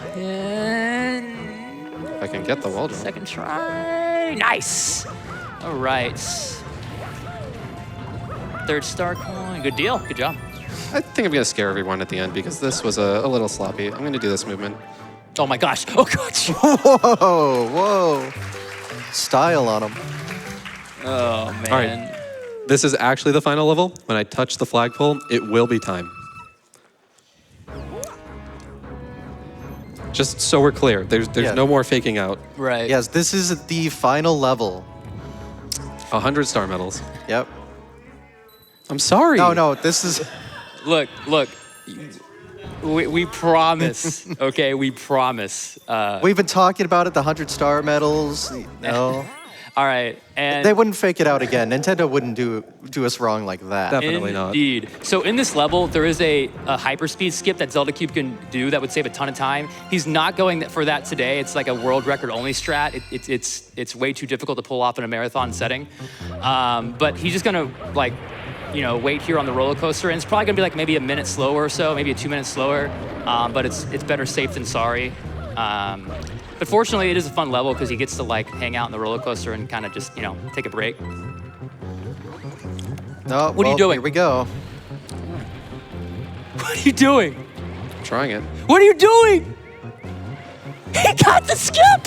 Speaker 3: If I can get the wall jump.
Speaker 8: Second try, nice. All right. Third star coin, good deal, good job.
Speaker 3: I think I'm gonna scare everyone at the end because this was a little sloppy. I'm gonna do this movement.
Speaker 8: Oh my gosh, oh gosh.
Speaker 10: Whoa, whoa. Style on him.
Speaker 8: Oh man.
Speaker 3: All right. This is actually the final level. When I touch the flagpole, it will be time. Just so we're clear, there's
Speaker 10: Yeah.
Speaker 3: no more faking out.
Speaker 8: Right.
Speaker 10: Yes, this is the final level.
Speaker 3: 100 star medals.
Speaker 10: Yep.
Speaker 3: I'm sorry.
Speaker 10: No, this is...
Speaker 8: Look. We promise, okay? We promise.
Speaker 10: We've been talking about it, the 100-star medals. No.
Speaker 8: All right, and
Speaker 10: They wouldn't fake it out again. Nintendo wouldn't do us wrong like that.
Speaker 3: Definitely not.
Speaker 8: Indeed. So in this level, there is a hyperspeed skip that Zelda Cube can do that would save a ton of time. He's not going for that today. It's like a world record only strat. It's way too difficult to pull off in a marathon setting. But he's just gonna wait here on the roller coaster, and it's probably gonna be like maybe a minute slower or so, maybe 2 minutes slower. But it's better safe than sorry. But fortunately, it is a fun level because he gets to hang out in the roller coaster and kind of just take a break.
Speaker 10: No,
Speaker 8: What are you doing?
Speaker 10: Here we go.
Speaker 8: What are you doing?
Speaker 3: I'm trying it.
Speaker 8: What are you doing?
Speaker 9: He got the skip!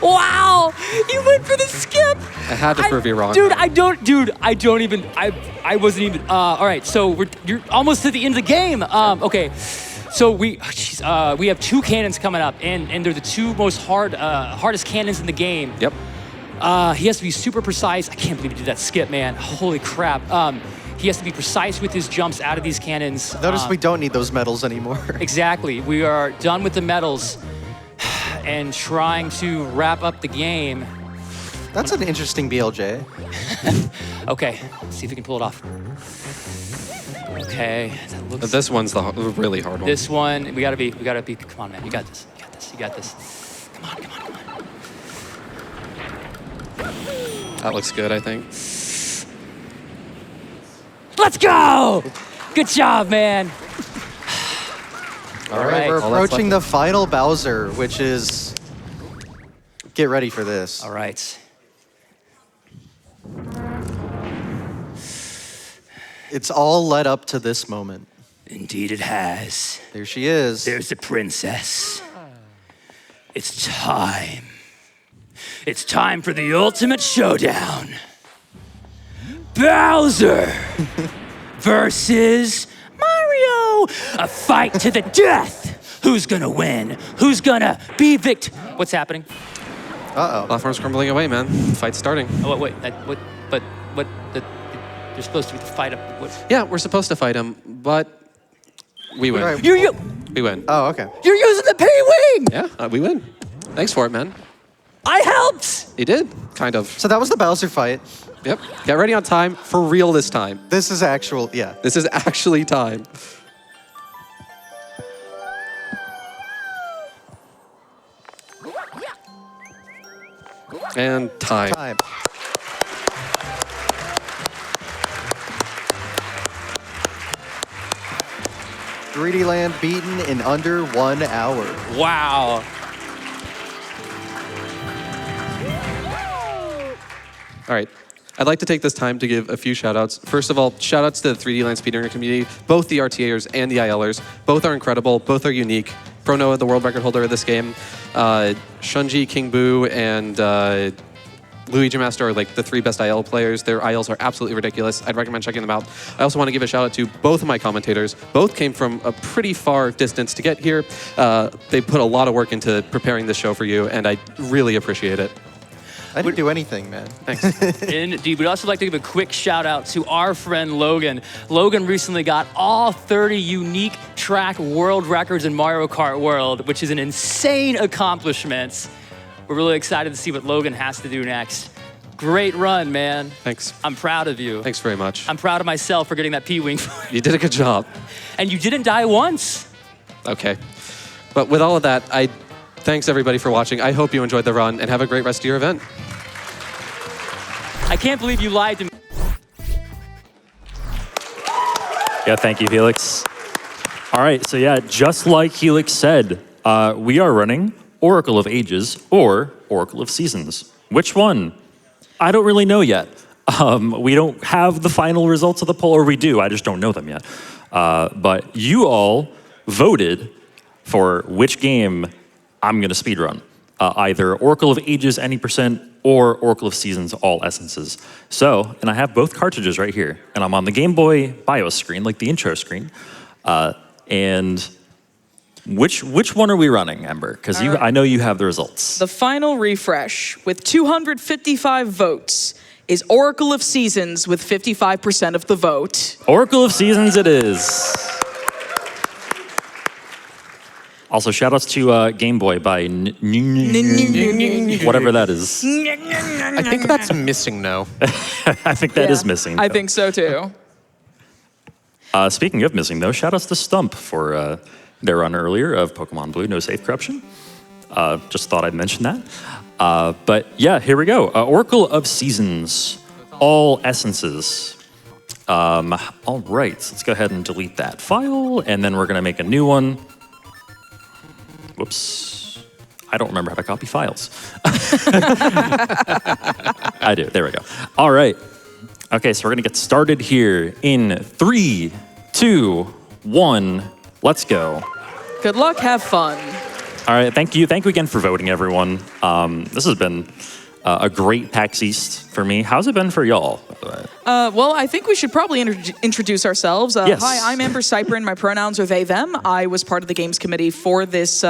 Speaker 9: Wow! You went for the skip!
Speaker 3: I had to prove you wrong.
Speaker 9: Dude, I wasn't even, all right, so you're almost to the end of the game. Okay, so we have 2 cannons coming up, and they're the 2 most hardest cannons in the game.
Speaker 3: Yep.
Speaker 9: He has to be super precise. I can't believe he did that skip, man. Holy crap. He has to be precise with his jumps out of these cannons.
Speaker 10: Notice we don't need those medals anymore.
Speaker 9: Exactly. We are done with the medals and trying to wrap up the game.
Speaker 10: That's an interesting BLJ.
Speaker 9: Okay, let's see if we can pull it off. Okay, that looks.
Speaker 3: This one's the really hard one.
Speaker 9: This one, we gotta be. Come on, man, you got this. You got this. Come on.
Speaker 3: That looks good, I think.
Speaker 9: Let's go! Good job, man.
Speaker 10: All right, we're approaching the final Bowser, which is... Get ready for this.
Speaker 9: All right.
Speaker 10: It's all led up to this moment.
Speaker 9: Indeed it has.
Speaker 10: There she is.
Speaker 9: There's the princess. It's time. It's time for the ultimate showdown. Bowser versus Mario. A fight to the death. Who's gonna win? Who's gonna be What's happening?
Speaker 10: Uh-oh.
Speaker 3: Platform's crumbling away, man. Fight's starting.
Speaker 9: Oh, wait, you're supposed to be the fight up. What?
Speaker 3: Yeah, we're supposed to fight him, but we win.
Speaker 10: Right.
Speaker 3: We win.
Speaker 10: Oh, okay.
Speaker 9: You're using the P-Wing!
Speaker 3: Yeah, we win. Thanks for it, man.
Speaker 9: I helped!
Speaker 3: You did, kind of.
Speaker 10: So that was the Bowser fight.
Speaker 3: Yep. Get ready on time, for real this time.
Speaker 10: This is actual, yeah.
Speaker 3: This is actually time. And time.
Speaker 10: Time. "3D Land" beaten in under 1 hour.
Speaker 9: Wow.
Speaker 3: All right. I'd like to take this time to give a few shout-outs. First of all, shout-outs to the 3D Land speedrunner community, both the RTAers and the ILers. Both are incredible, both are unique. Pro Noah, the world record holder of this game. Shunji, King Boo, and Luigi Master are like the 3 best IL players. Their ILs are absolutely ridiculous. I'd recommend checking them out. I also want to give a shout-out to both of my commentators. Both came from a pretty far distance to get here. They put a lot of work into preparing this show for you, and I really appreciate it.
Speaker 10: I didn't do anything, man.
Speaker 3: Thanks.
Speaker 9: Indeed, we'd also like to give a quick shout out to our friend Logan. Logan recently got all 30 unique track world records in Mario Kart World, which is an insane accomplishment. We're really excited to see what Logan has to do next. Great run, man.
Speaker 3: Thanks.
Speaker 9: I'm proud of you.
Speaker 3: Thanks very much.
Speaker 9: I'm proud of myself for getting that P-Wing.
Speaker 3: You did a good job.
Speaker 9: And you didn't die once.
Speaker 3: Okay. But with all of that, thanks everybody for watching. I hope you enjoyed the run and have a great rest of your event.
Speaker 9: I can't believe you lied to me.
Speaker 11: Yeah, thank you, Helix. All right, so yeah, just like Helix said, we are running Oracle of Ages or Oracle of Seasons. Which one? I don't really know yet. We don't have the final results of the poll, or we do, I just don't know them yet. But you all voted for which game I'm gonna speedrun. Either Oracle of Ages any % or Oracle of Seasons all essences. So, and I have both cartridges right here, and I'm on the Game Boy BIOS screen, like the intro screen. And which one are we running, Ember? Because I know you have the results.
Speaker 12: The final refresh with 255 votes is Oracle of Seasons with 55% of the vote.
Speaker 11: Oracle of Seasons it is. Also, shout-outs to Game Boy by whatever that is.
Speaker 13: I think that's missing now.
Speaker 11: I think that is missing.
Speaker 12: I think so too.
Speaker 11: Speaking of missing, though, shout-outs to Stump for their run earlier of Pokemon Blue, No Safe Corruption. Just thought I'd mention that. But yeah, here we go. Oracle of Seasons, all essences. All right, let's go ahead and delete that file, and then we're gonna make a new one. Whoops. I don't remember how to copy files. I do, there we go. All right. Okay, so we're gonna get started here in 3, 2, 1, let's go.
Speaker 12: Good luck. Have fun.
Speaker 11: All right, thank you. Thank you again for voting, everyone. This has been a great PAX East for me. How's it been for y'all?
Speaker 12: Well, I think we should probably introduce ourselves.
Speaker 11: Yes.
Speaker 12: Hi, I'm Amber Cyprin. My pronouns are they, them. I was part of the games committee for this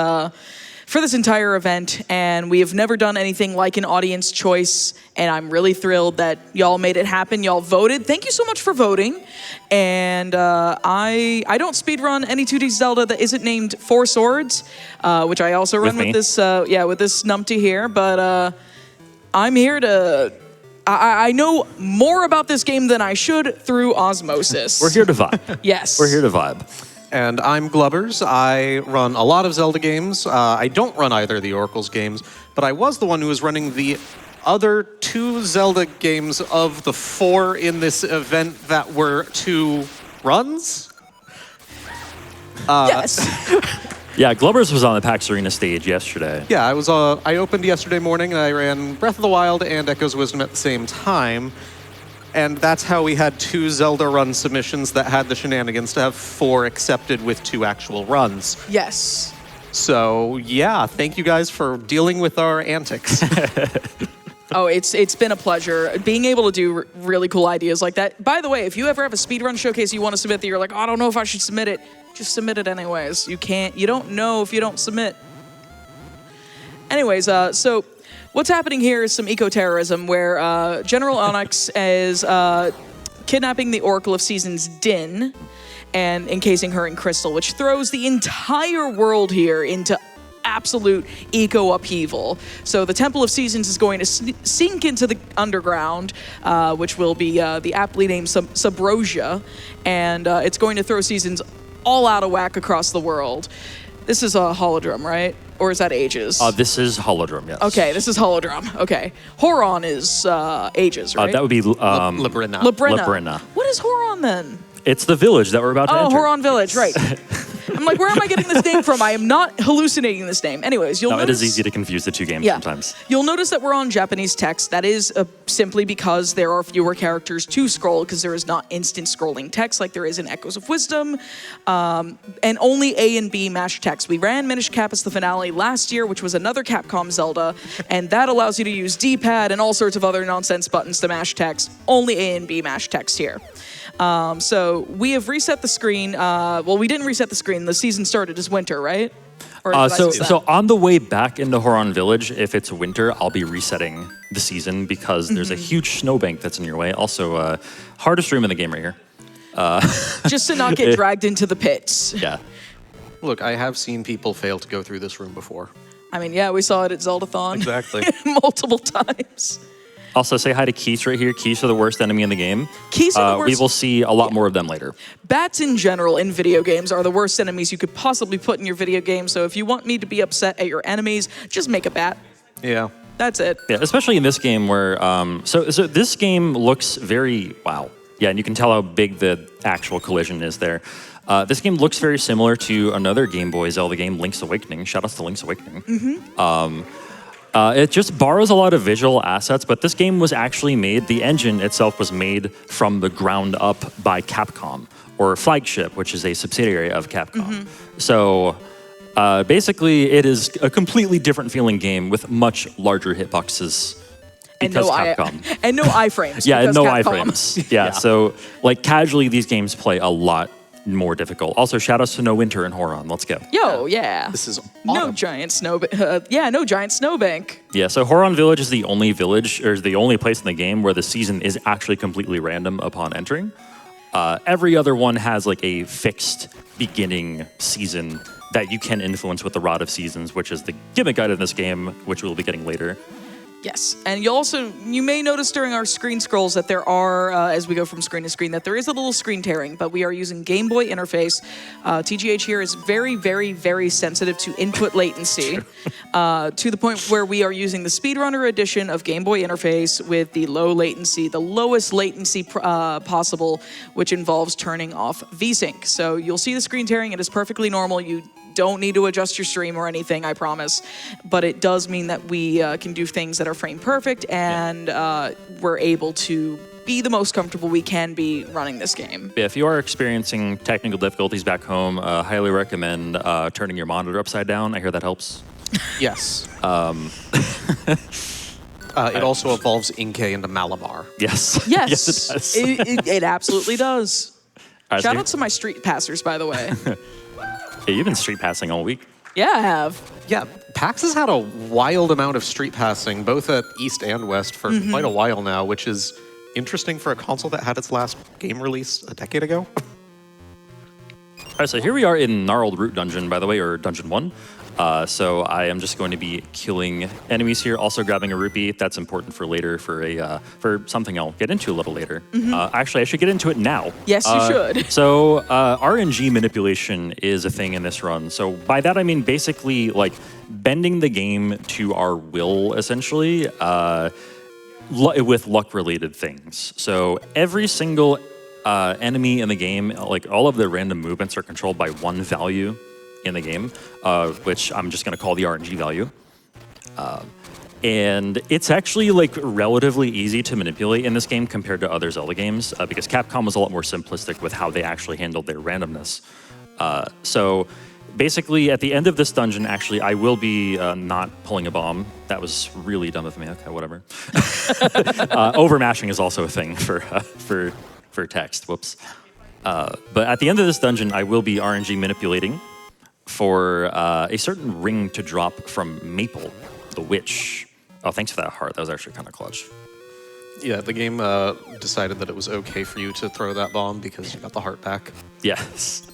Speaker 12: entire event, and we have never done anything like an audience choice, and I'm really thrilled that y'all made it happen. Y'all voted. Thank you so much for voting. And I don't speedrun any 2D Zelda that isn't named Four Swords, which I also run with this numpty here, but I'm here to... I know more about this game than I should through osmosis.
Speaker 11: We're here to vibe.
Speaker 12: Yes.
Speaker 11: We're here to vibe.
Speaker 13: And I'm Glubbers. I run a lot of Zelda games. I don't run either of the Oracle's games, but I was the one who was running the other 2 Zelda games of the 4 in this event that were 2 runs.
Speaker 12: Yes.
Speaker 11: Yeah, Glubbers was on the PAX Arena stage yesterday.
Speaker 13: Yeah, I was. I opened yesterday morning, and I ran Breath of the Wild and Echo's Wisdom at the same time. And that's how we had 2 Zelda run submissions that had the shenanigans to have 4 accepted with 2 actual runs.
Speaker 12: Yes.
Speaker 13: So, yeah, thank you guys for dealing with our antics.
Speaker 12: Oh, it's been a pleasure being able to do really cool ideas like that. By the way, if you ever have a speedrun showcase you want to submit that you're like, oh, I don't know if I should submit it, just submit it anyways. You don't know if you don't submit. Anyways, so what's happening here is some eco-terrorism where General Onyx is kidnapping the Oracle of Seasons, Din, and encasing her in crystal, which throws the entire world here into absolute eco-upheaval. So the Temple of Seasons is going to sink into the underground, which will be the aptly named Subrosia, and it's going to throw Seasons all out of whack across the world. This is a holodrum, right? Or is that Ages?
Speaker 11: This is Holodrum, yes.
Speaker 12: Okay, this is Holodrum. Okay. Horon is Ages, right?
Speaker 11: That would be
Speaker 13: Labrina.
Speaker 11: Labrina.
Speaker 12: What is Horon then?
Speaker 11: It's the village that we're about to enter.
Speaker 12: Oh, Horon Village, right. I'm like, where am I getting this name from? I am not hallucinating this name. Anyways, you'll notice...
Speaker 11: it is easy to confuse the 2 games sometimes.
Speaker 12: You'll notice that we're on Japanese text. That is simply because there are fewer characters to scroll, because there is not instant scrolling text like there is in Echoes of Wisdom, and only A and B match text. We ran Minish Cap as the finale last year, which was another Capcom Zelda, and that allows you to use D-pad and all sorts of other nonsense buttons to mash text. Only A and B mash text here. So we have reset the screen. Well, we didn't reset the screen. The season started as winter, right? Or
Speaker 11: so on the way back into Horon Village, if it's winter, I'll be resetting the season because there's a huge snowbank that's in your way. Also, hardest room in the game right here.
Speaker 12: Just to not get dragged into the pits.
Speaker 11: Yeah.
Speaker 13: Look, I have seen people fail to go through this room before.
Speaker 12: I mean, yeah, we saw it at Zeldathon.
Speaker 13: Exactly.
Speaker 12: Multiple times.
Speaker 11: Also, say hi to Keese right here. Keese are the worst enemy in the game.
Speaker 12: Keese are the worst.
Speaker 11: We will see a lot more of them later.
Speaker 12: Bats in general in video games are the worst enemies you could possibly put in your video game. So if you want me to be upset at your enemies, just make a bat.
Speaker 13: Yeah.
Speaker 12: That's it.
Speaker 11: Yeah, especially in this game where, so this game looks very, wow. Yeah, and you can tell how big the actual collision is there. This game looks very similar to another Game Boy Zelda game, Link's Awakening. Shout out to Link's Awakening. It just borrows a lot of visual assets, but this game was actually made, the engine itself was made from the ground up by Capcom, or Flagship, which is a subsidiary of Capcom. So basically, it is a completely different feeling game with much larger hitboxes because Capcom.
Speaker 12: And no iframes.
Speaker 11: Yeah, and no
Speaker 12: Capcom.
Speaker 11: iframes. Yeah, so like casually, these games play a lot more difficult. Also, shout outs to No Winter and Horon. Let's go.
Speaker 12: Yo, yeah.
Speaker 13: This is
Speaker 12: no giant no giant snowbank.
Speaker 11: Yeah, so Horon Village is the only village, or the only place in the game where the season is actually completely random upon entering. Every other one has like a fixed beginning season that you can influence with the Rod of Seasons, which is the gimmick item in this game, which we'll be getting later.
Speaker 12: Yes, and you may notice during our screen scrolls that there are, as we go from screen to screen, that there is a little screen tearing, but we are using Game Boy interface. TGH here is very, very, very sensitive to input latency, to the point where we are using the Speedrunner edition of Game Boy interface with the low latency, the lowest latency possible, which involves turning off VSync. So you'll see the screen tearing, it is perfectly normal. You don't need to adjust your stream or anything, I promise. But it does mean that we can do things that are frame perfect, and we're able to be the most comfortable we can be running this game.
Speaker 11: If you are experiencing technical difficulties back home, highly recommend turning your monitor upside down. I hear that helps.
Speaker 13: Yes. It also evolves Inkay into Malamar.
Speaker 11: Yes.
Speaker 12: Yes,
Speaker 11: yes, it does.
Speaker 12: it absolutely does.
Speaker 11: Alright,
Speaker 12: Shout
Speaker 11: so
Speaker 12: out to my street passers, by the way.
Speaker 11: yeah, you've been street passing all week.
Speaker 12: Yeah, I have.
Speaker 13: Yeah, PAX has had a wild amount of street passing, both at East and West, for quite a while now, which is interesting for a console that had its last game release a decade ago.
Speaker 11: All right, so here we are in Gnarled Root Dungeon, by the way, or Dungeon 1. So I am just going to be killing enemies here, also grabbing a rupee. That's important for later, for something I'll get into a little later. Actually, I should get into it now.
Speaker 12: Yes, you should.
Speaker 11: So RNG manipulation is a thing in this run. So by that I mean basically like bending the game to our will, essentially, with luck-related things. So every single enemy in the game, like all of their random movements are controlled by one value in the game, which I'm just going to call the RNG value. And it's actually like relatively easy to manipulate in this game compared to other Zelda games, because Capcom was a lot more simplistic with how they actually handled their randomness. So basically at the end of this dungeon, actually, I will be not pulling a bomb. That was really dumb of me. Okay, whatever. Overmashing is also a thing for text. Whoops. But at the end of this dungeon, I will be RNG manipulating for a certain ring to drop from Maple, the witch. Oh, thanks for that heart. That was actually kind of clutch.
Speaker 13: Yeah, the game decided that it was okay for you to throw that bomb because you got the heart back.
Speaker 11: Yes.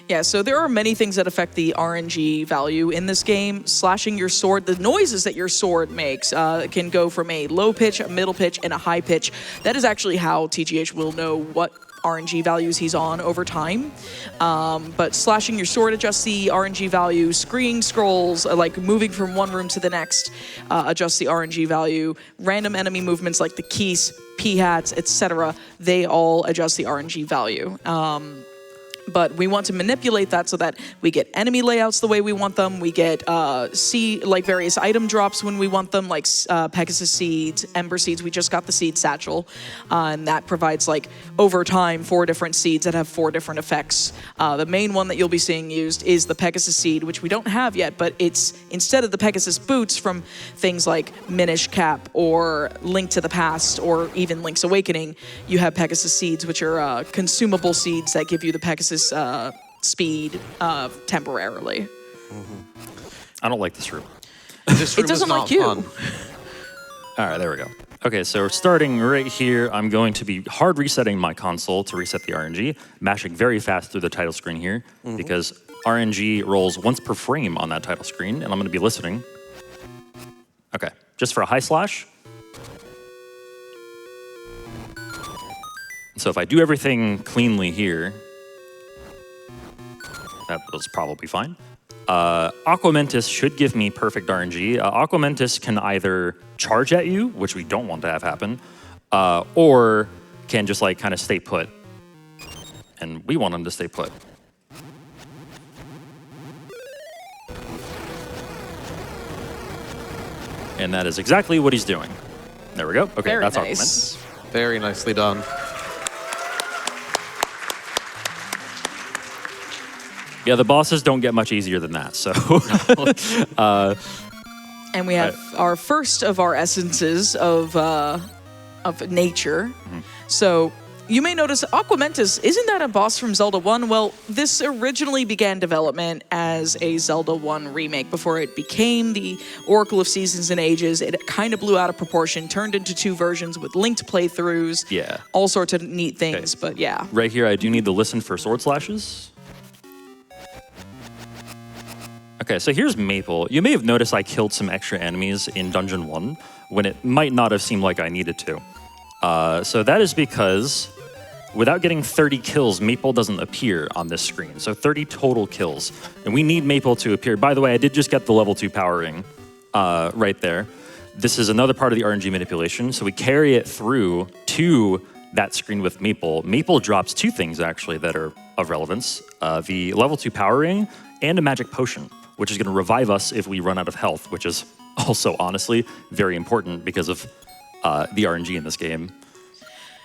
Speaker 12: Yeah, so there are many things that affect the RNG value in this game. Slashing your sword, the noises that your sword makes can go from a low pitch, a middle pitch, and a high pitch. That is actually how TGH will know what RNG values he's on over time. But slashing your sword adjusts the RNG value. Screening scrolls, like moving from one room to the next, adjusts the RNG value. Random enemy movements like the keys, p-hats, etc., they all adjust the RNG value. But we want to manipulate that so that we get enemy layouts the way we want them. We get various item drops when we want them, like Pegasus seeds, Ember seeds. We just got the seed satchel, and that provides like over time 4 different seeds that have 4 different effects. The main one that you'll be seeing used is the Pegasus seed, which we don't have yet, but it's instead of the Pegasus boots from things like Minish Cap or Link to the Past or even Link's Awakening, you have Pegasus seeds, which are consumable seeds that give you the Pegasus speed temporarily.
Speaker 11: I don't like this room.
Speaker 13: This room
Speaker 12: It doesn't
Speaker 13: is not
Speaker 12: like you.
Speaker 13: fun.
Speaker 11: All right, there we go. Okay, so starting right here, I'm going to be hard resetting my console to reset the RNG, mashing very fast through the title screen here, because RNG rolls once per frame on that title screen, and I'm going to be listening. Okay, just for a high slash. So if I do everything cleanly here, that was probably fine. Aquamentus should give me perfect RNG. Aquamentus can either charge at you, which we don't want to have happen, or can just like kind of stay put. And we want him to stay put. And that is exactly what he's doing. There we go. Okay,
Speaker 12: Very
Speaker 11: that's
Speaker 12: nice.
Speaker 11: Aquamentus.
Speaker 13: Very nicely done.
Speaker 11: Yeah, the bosses don't get much easier than that, so.
Speaker 12: And we have our first of our essences of nature. So you may notice Aquamentus, isn't that a boss from Zelda 1? Well, this originally began development as a Zelda 1 remake before it became the Oracle of Seasons and Ages. It kind of blew out of proportion, turned into 2 versions with linked playthroughs.
Speaker 11: Yeah.
Speaker 12: All sorts of neat things, but yeah.
Speaker 11: Right here, I do need to listen for sword slashes. Okay, so here's Maple. You may have noticed I killed some extra enemies in Dungeon 1 when it might not have seemed like I needed to. So that is because without getting 30 kills, Maple doesn't appear on this screen. So 30 total kills. And we need Maple to appear. By the way, I did just get the level 2 power ring right there. This is another part of the RNG manipulation. So we carry it through to that screen with Maple. Maple drops 2 things, actually, that are of relevance. The level 2 power ring and a magic potion, which is going to revive us if we run out of health, which is also, honestly, very important because of the RNG in this game.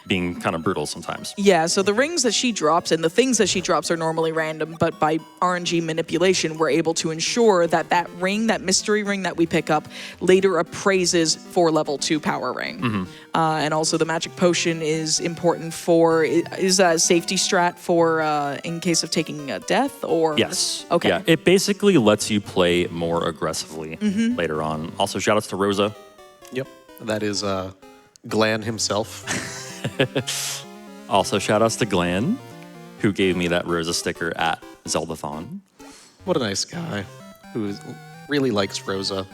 Speaker 11: being kind of brutal sometimes.
Speaker 12: Yeah, so the rings that she drops and the things that she drops are normally random, but by RNG manipulation, we're able to ensure that that ring, that mystery ring that we pick up, later appraises for level 2 power ring. And also the magic potion is important for, is a safety strat for in case of taking a death or?
Speaker 11: Yes.
Speaker 12: Okay.
Speaker 11: Yeah, it basically lets you play more aggressively later on. Also, shout outs to Rosa.
Speaker 13: Yep. That is Glenn himself.
Speaker 11: Also, shout outs to Glenn, who gave me that Rosa sticker at Zeldathon.
Speaker 13: What a nice guy who really likes Rosa.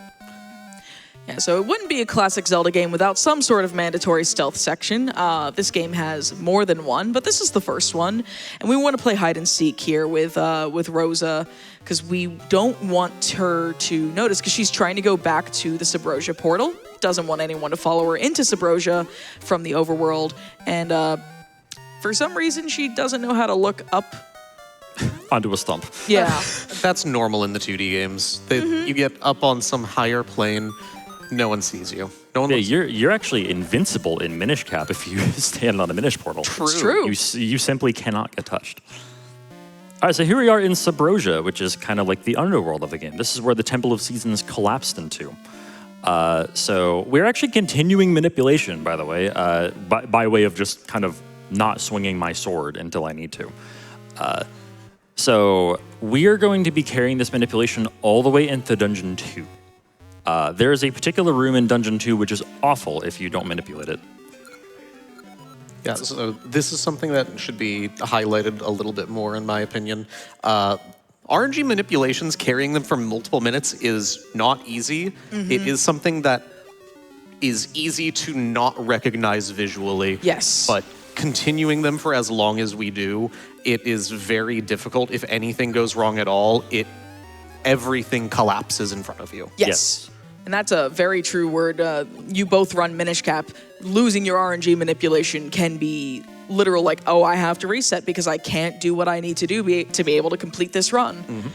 Speaker 12: Yeah, so it wouldn't be a classic Zelda game without some sort of mandatory stealth section. This game has more than one, but this is the first one. And we want to play hide and seek here with Rosa, because we don't want her to notice, because she's trying to go back to the Subrosia portal. Doesn't want anyone to follow her into Subrosia from the overworld. And for some reason, she doesn't know how to look up.
Speaker 11: Onto a stump.
Speaker 12: Yeah.
Speaker 13: That's normal in the 2D games. You get up on some higher plane, no one sees you. No one looks.
Speaker 11: You're actually invincible in Minish Cap if you stand on a Minish portal.
Speaker 12: It's true.
Speaker 11: You simply cannot get touched. All right, so here we are in Subrosia, which is kind of like the underworld of the game. This is where the Temple of Seasons collapsed into. So we're actually continuing manipulation, by the way, by way of just kind of not swinging my sword until I need to. So we are going to be carrying this manipulation all the way into Dungeon 2. There is a particular room in Dungeon 2 which is awful if you don't manipulate it.
Speaker 13: Yeah, so this is something that should be highlighted a little bit more, in my opinion. RNG manipulations, carrying them for multiple minutes is not easy. It is something that is easy to not recognize visually.
Speaker 12: Yes.
Speaker 13: But continuing them for as long as we do, it is very difficult. If anything goes wrong at all, everything collapses in front of you.
Speaker 12: Yes. And that's a very true word. You both run Minish Cap. Losing your RNG manipulation can be literal, like, oh, I have to reset because I can't do what I need to do to be able to complete this run.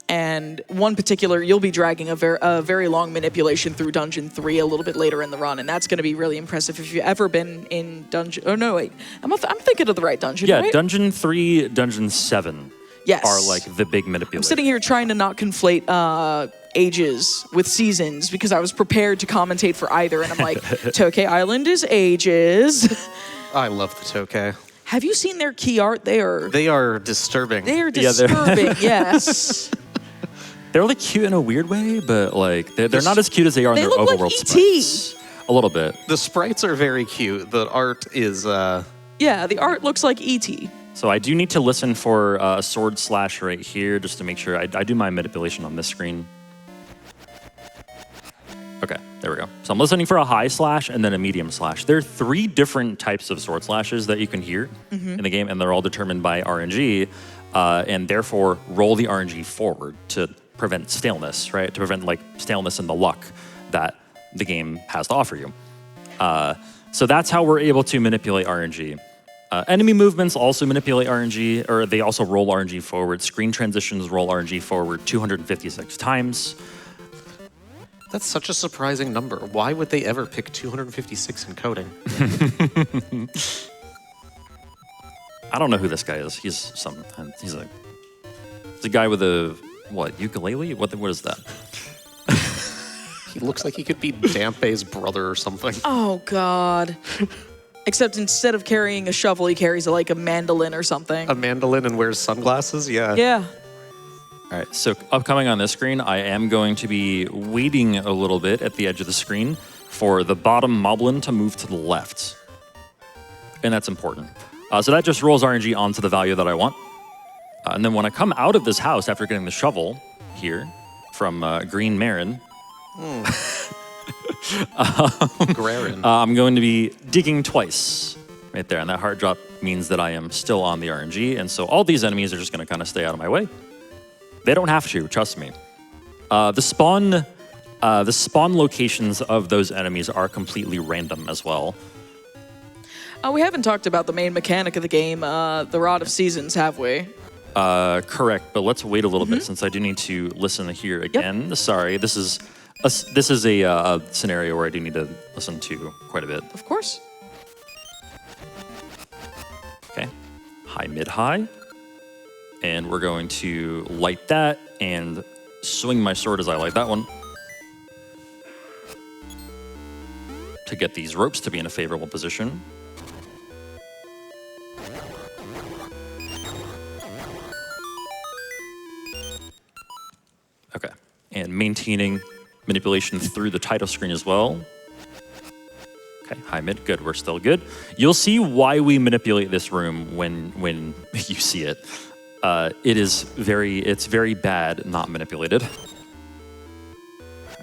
Speaker 12: And one particular, you'll be dragging a very long manipulation through Dungeon 3 a little bit later in the run, and that's going to be really impressive if you've ever been in Dungeon... Oh, no, wait. I'm thinking of the right dungeon,
Speaker 11: Yeah,
Speaker 12: right?
Speaker 11: Dungeon 3, Dungeon 7
Speaker 12: Yes.
Speaker 11: are like the big manipulation.
Speaker 12: I'm sitting here trying to not conflate ages with seasons because I was prepared to commentate for either, and I'm like, Tokay Island is ages.
Speaker 13: I love the Tokay.
Speaker 12: Have you seen their key art? They are
Speaker 13: disturbing.
Speaker 12: They are disturbing, yes.
Speaker 11: They're like cute in a weird way, but like they're not as cute as they are in their
Speaker 12: look like
Speaker 11: overworld
Speaker 12: E.T.
Speaker 11: sprites. A little bit.
Speaker 13: The sprites are very cute. The art is...
Speaker 12: Yeah, the art looks like E.T.
Speaker 11: So I do need to listen for a sword slash right here just to make sure I do my manipulation on this screen. Okay, there we go. So I'm listening for a high slash and then a medium slash. There are 3 different types of sword slashes that you can hear in the game, and they're all determined by RNG, and therefore roll the RNG forward to prevent staleness, right? To prevent like staleness in the luck that the game has to offer you. So that's how we're able to manipulate RNG. Enemy movements also manipulate RNG, or they also roll RNG forward. Screen transitions roll RNG forward 256 times.
Speaker 13: That's such a surprising number. Why would they ever pick 256 in coding?
Speaker 11: I don't know who this guy is. He's a guy with a, what, ukulele? What is that?
Speaker 13: He looks like he could be Dampé's brother or something.
Speaker 12: Oh, God. Except instead of carrying a shovel, he carries like a mandolin or something.
Speaker 13: A mandolin and wears sunglasses? Yeah.
Speaker 12: Yeah.
Speaker 11: All right, so upcoming on this screen, I am going to be waiting a little bit at the edge of the screen for the bottom moblin to move to the left. And that's important. So that just rolls RNG onto the value that I want. And then when I come out of this house after getting the shovel here from Green Marin, I'm going to be digging twice right there. And that heart drop means that I am still on the RNG. And so all these enemies are just going to kind of stay out of my way. They don't have to, trust me. The spawn locations of those enemies are completely random as well.
Speaker 12: We haven't talked about the main mechanic of the game, the Rod of Seasons, have we?
Speaker 11: Correct, but let's wait a little bit since I do need to listen here again. Yep. Sorry, this is a scenario where I do need to listen to quite a bit.
Speaker 12: Of course.
Speaker 11: high, mid, high. And we're going to light that and swing my sword as I light that one to get these ropes to be in a favorable position. Okay, and maintaining manipulation through the title screen as well. Okay, high, mid, good, we're still good. You'll see why we manipulate this room when you see it. It's very bad not manipulated. All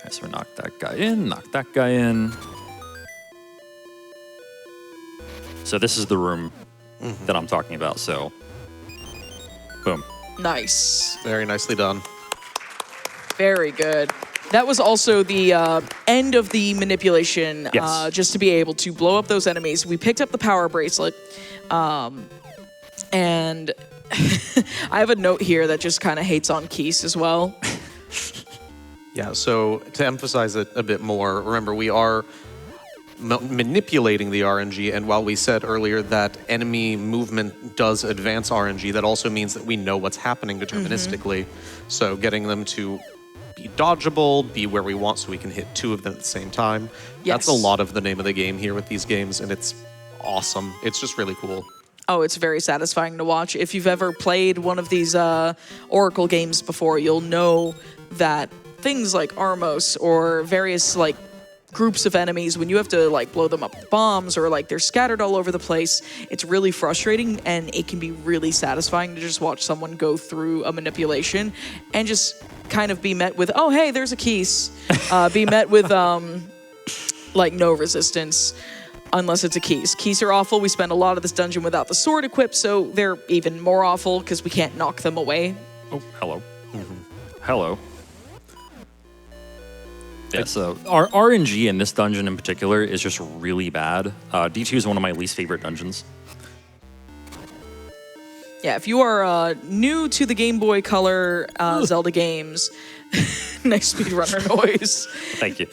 Speaker 11: right, so we knock that guy in, knock that guy in. So this is the room that I'm talking about, so boom.
Speaker 12: Nice.
Speaker 13: Very nicely done.
Speaker 12: Very good. That was also the end of the manipulation,
Speaker 11: Yes.
Speaker 12: just to be able to blow up those enemies. We picked up the power bracelet, and I have a note here that just kind of hates on Keese as well.
Speaker 13: Yeah, so to emphasize it a bit more, remember we are manipulating the RNG, and while we said earlier that enemy movement does advance RNG, that also means that we know what's happening deterministically. So getting them to be dodgeable, be where we want so we can hit two of them at the same time.
Speaker 12: Yes.
Speaker 13: That's a lot of the name of the game here with these games, and it's awesome. It's just really cool.
Speaker 12: Oh, it's very satisfying to watch. If you've ever played one of these Oracle games before, you'll know that things like Armos or various like groups of enemies, when you have to like blow them up with bombs or like they're scattered all over the place, it's really frustrating, and it can be really satisfying to just watch someone go through a manipulation and just kind of be met with, oh hey, there's a Keese, be met with like no resistance unless it's a Keese. Keese are awful. We spend a lot of this dungeon without the sword equipped, so they're even more awful because we can't knock them away.
Speaker 11: Oh, hello. Hello. Yeah, so our RNG in this dungeon in particular is just really bad. D2 is one of my least favorite dungeons.
Speaker 12: Yeah, if you are new to the Game Boy Color Zelda games, nice speedrunner noise.
Speaker 11: Thank you.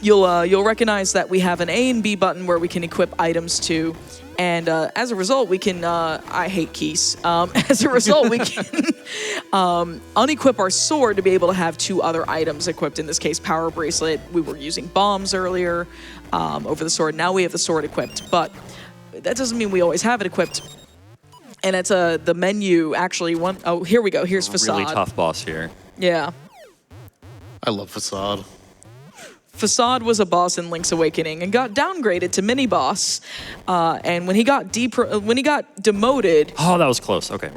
Speaker 12: You'll recognize that we have an A and B button where we can equip items to, and as a result, we can. I hate keys. As a result, we can unequip our sword to be able to have two other items equipped. In this case, power bracelet. We were using bombs earlier over the sword. Now we have the sword equipped, but that doesn't mean we always have it equipped. And it's the menu actually. Oh, here we go. Here's Facade.
Speaker 11: Really tough boss here.
Speaker 12: Yeah.
Speaker 13: I love Facade.
Speaker 12: Facade was a boss in Link's Awakening and got downgraded to mini boss. And when he got demoted,
Speaker 11: Oh, that was close. Okay.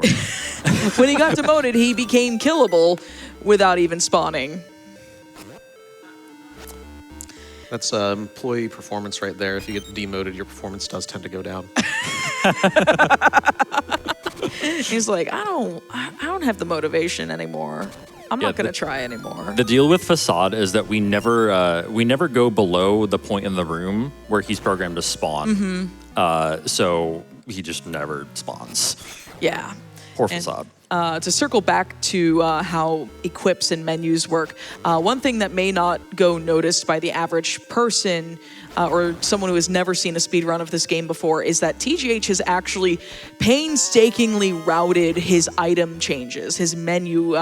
Speaker 12: when he got demoted, he became killable without even spawning.
Speaker 13: That's employee performance right there. If you get demoted, your performance does tend to go down.
Speaker 12: He's like, I don't have the motivation anymore. I'm not gonna try anymore.
Speaker 11: The deal with Facade is that we never go below the point in the room where he's programmed to spawn. So he just never spawns.
Speaker 12: Yeah.
Speaker 11: Poor Facade.
Speaker 12: To circle back to how equips and menus work, one thing that may not go noticed by the average person or someone who has never seen a speedrun of this game before is that TGH has actually painstakingly routed his item changes, his menu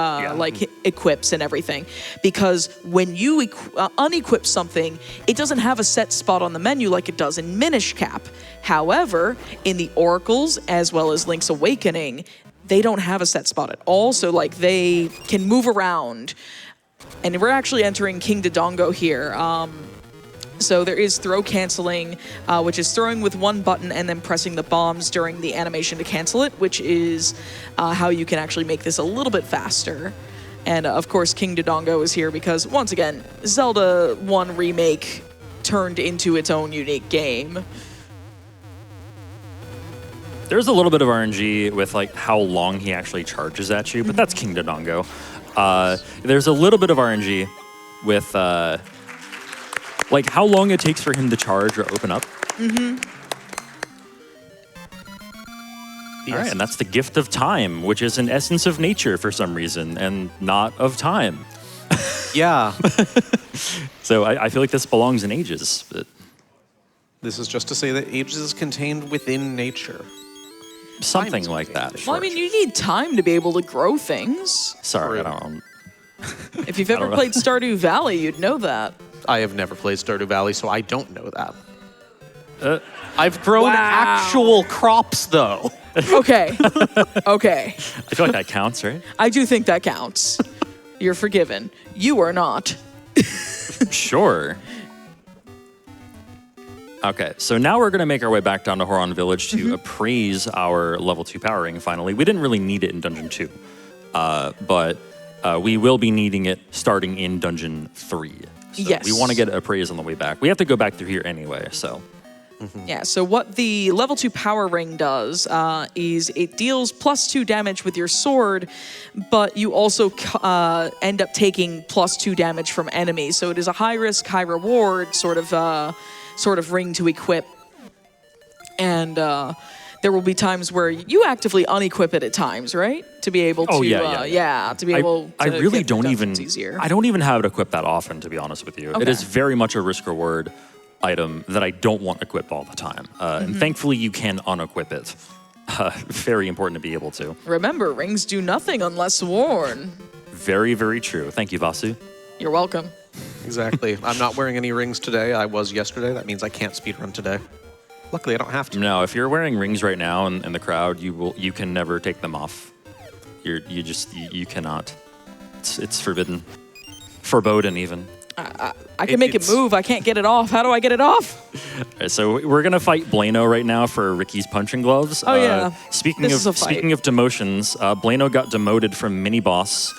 Speaker 12: equips and everything. Because when you unequip something, it doesn't have a set spot on the menu like it does in Minish Cap. However, in the Oracles, as well as Link's Awakening, they don't have a set spot at all, so like they can move around. And we're actually entering King Dodongo here. So there is throw canceling, which is throwing with one button and then pressing the bombs during the animation to cancel it, which is how you can actually make this a little bit faster. And of course, King Dodongo is here because, once again, Zelda 1 Remake turned into its own unique game.
Speaker 11: There's a little bit of RNG with like how long he actually charges at you, but that's King Dodongo. There's a little bit of RNG with like how long it takes for him to charge or open up. All right, and that's the gift of time, which is an essence of nature for some reason, and not of time.
Speaker 13: Yeah.
Speaker 11: So I feel like this belongs in ages. But
Speaker 13: This is just to say that ages is contained within nature.
Speaker 11: Something like that.
Speaker 12: Well,
Speaker 11: Sure.
Speaker 12: I mean, you need time to be able to grow things.
Speaker 11: Sorry, I don't.
Speaker 12: If you've ever played Stardew Valley, you'd know that.
Speaker 13: I have never played Stardew Valley, so I don't know that. I've grown actual crops, though.
Speaker 12: Okay. Okay.
Speaker 11: I feel like that counts, right?
Speaker 12: I do think that counts. You're forgiven. You are not.
Speaker 11: Sure. Okay, so now we're going to make our way back down to Horon Village to appraise our level 2 power ring finally. We didn't really need it in Dungeon 2, but we will be needing it starting in Dungeon 3. So
Speaker 12: Yes.
Speaker 11: we want to get it appraised on the way back. We have to go back through here anyway, so.
Speaker 12: Yeah, so what the level 2 power ring does is it deals +2 damage with your sword, but you also end up taking +2 damage from enemies. So it is a high risk, high reward sort of ring to equip. And there will be times where you actively unequip it at times, right? To be able to, to be able to
Speaker 11: I really
Speaker 12: get through
Speaker 11: don't
Speaker 12: dungeons easier.
Speaker 11: I don't even have it equipped that often, to be honest with you. It
Speaker 12: Okay.
Speaker 11: is very much a risk reward item that I don't want equipped all the time. And thankfully you can unequip it. Very important to be able to.
Speaker 12: Remember, rings do nothing unless worn.
Speaker 11: Very, very true. Thank you, Vasu.
Speaker 12: You're welcome.
Speaker 13: Exactly. I'm not wearing any rings today. I was yesterday. That means I can't speedrun today. Luckily, I don't have to.
Speaker 11: No, if you're wearing rings right now in the crowd, you can never take them off. You cannot. It's forbidden. Forbodden even.
Speaker 12: I can make it move. I can't get it off. How do I get it off?
Speaker 11: Right, so we're gonna fight Blano right now for Ricky's punching gloves.
Speaker 12: Oh, yeah.
Speaker 11: Speaking
Speaker 12: This is a
Speaker 11: of
Speaker 12: fight.
Speaker 11: speaking of demotions, Blano got demoted from mini boss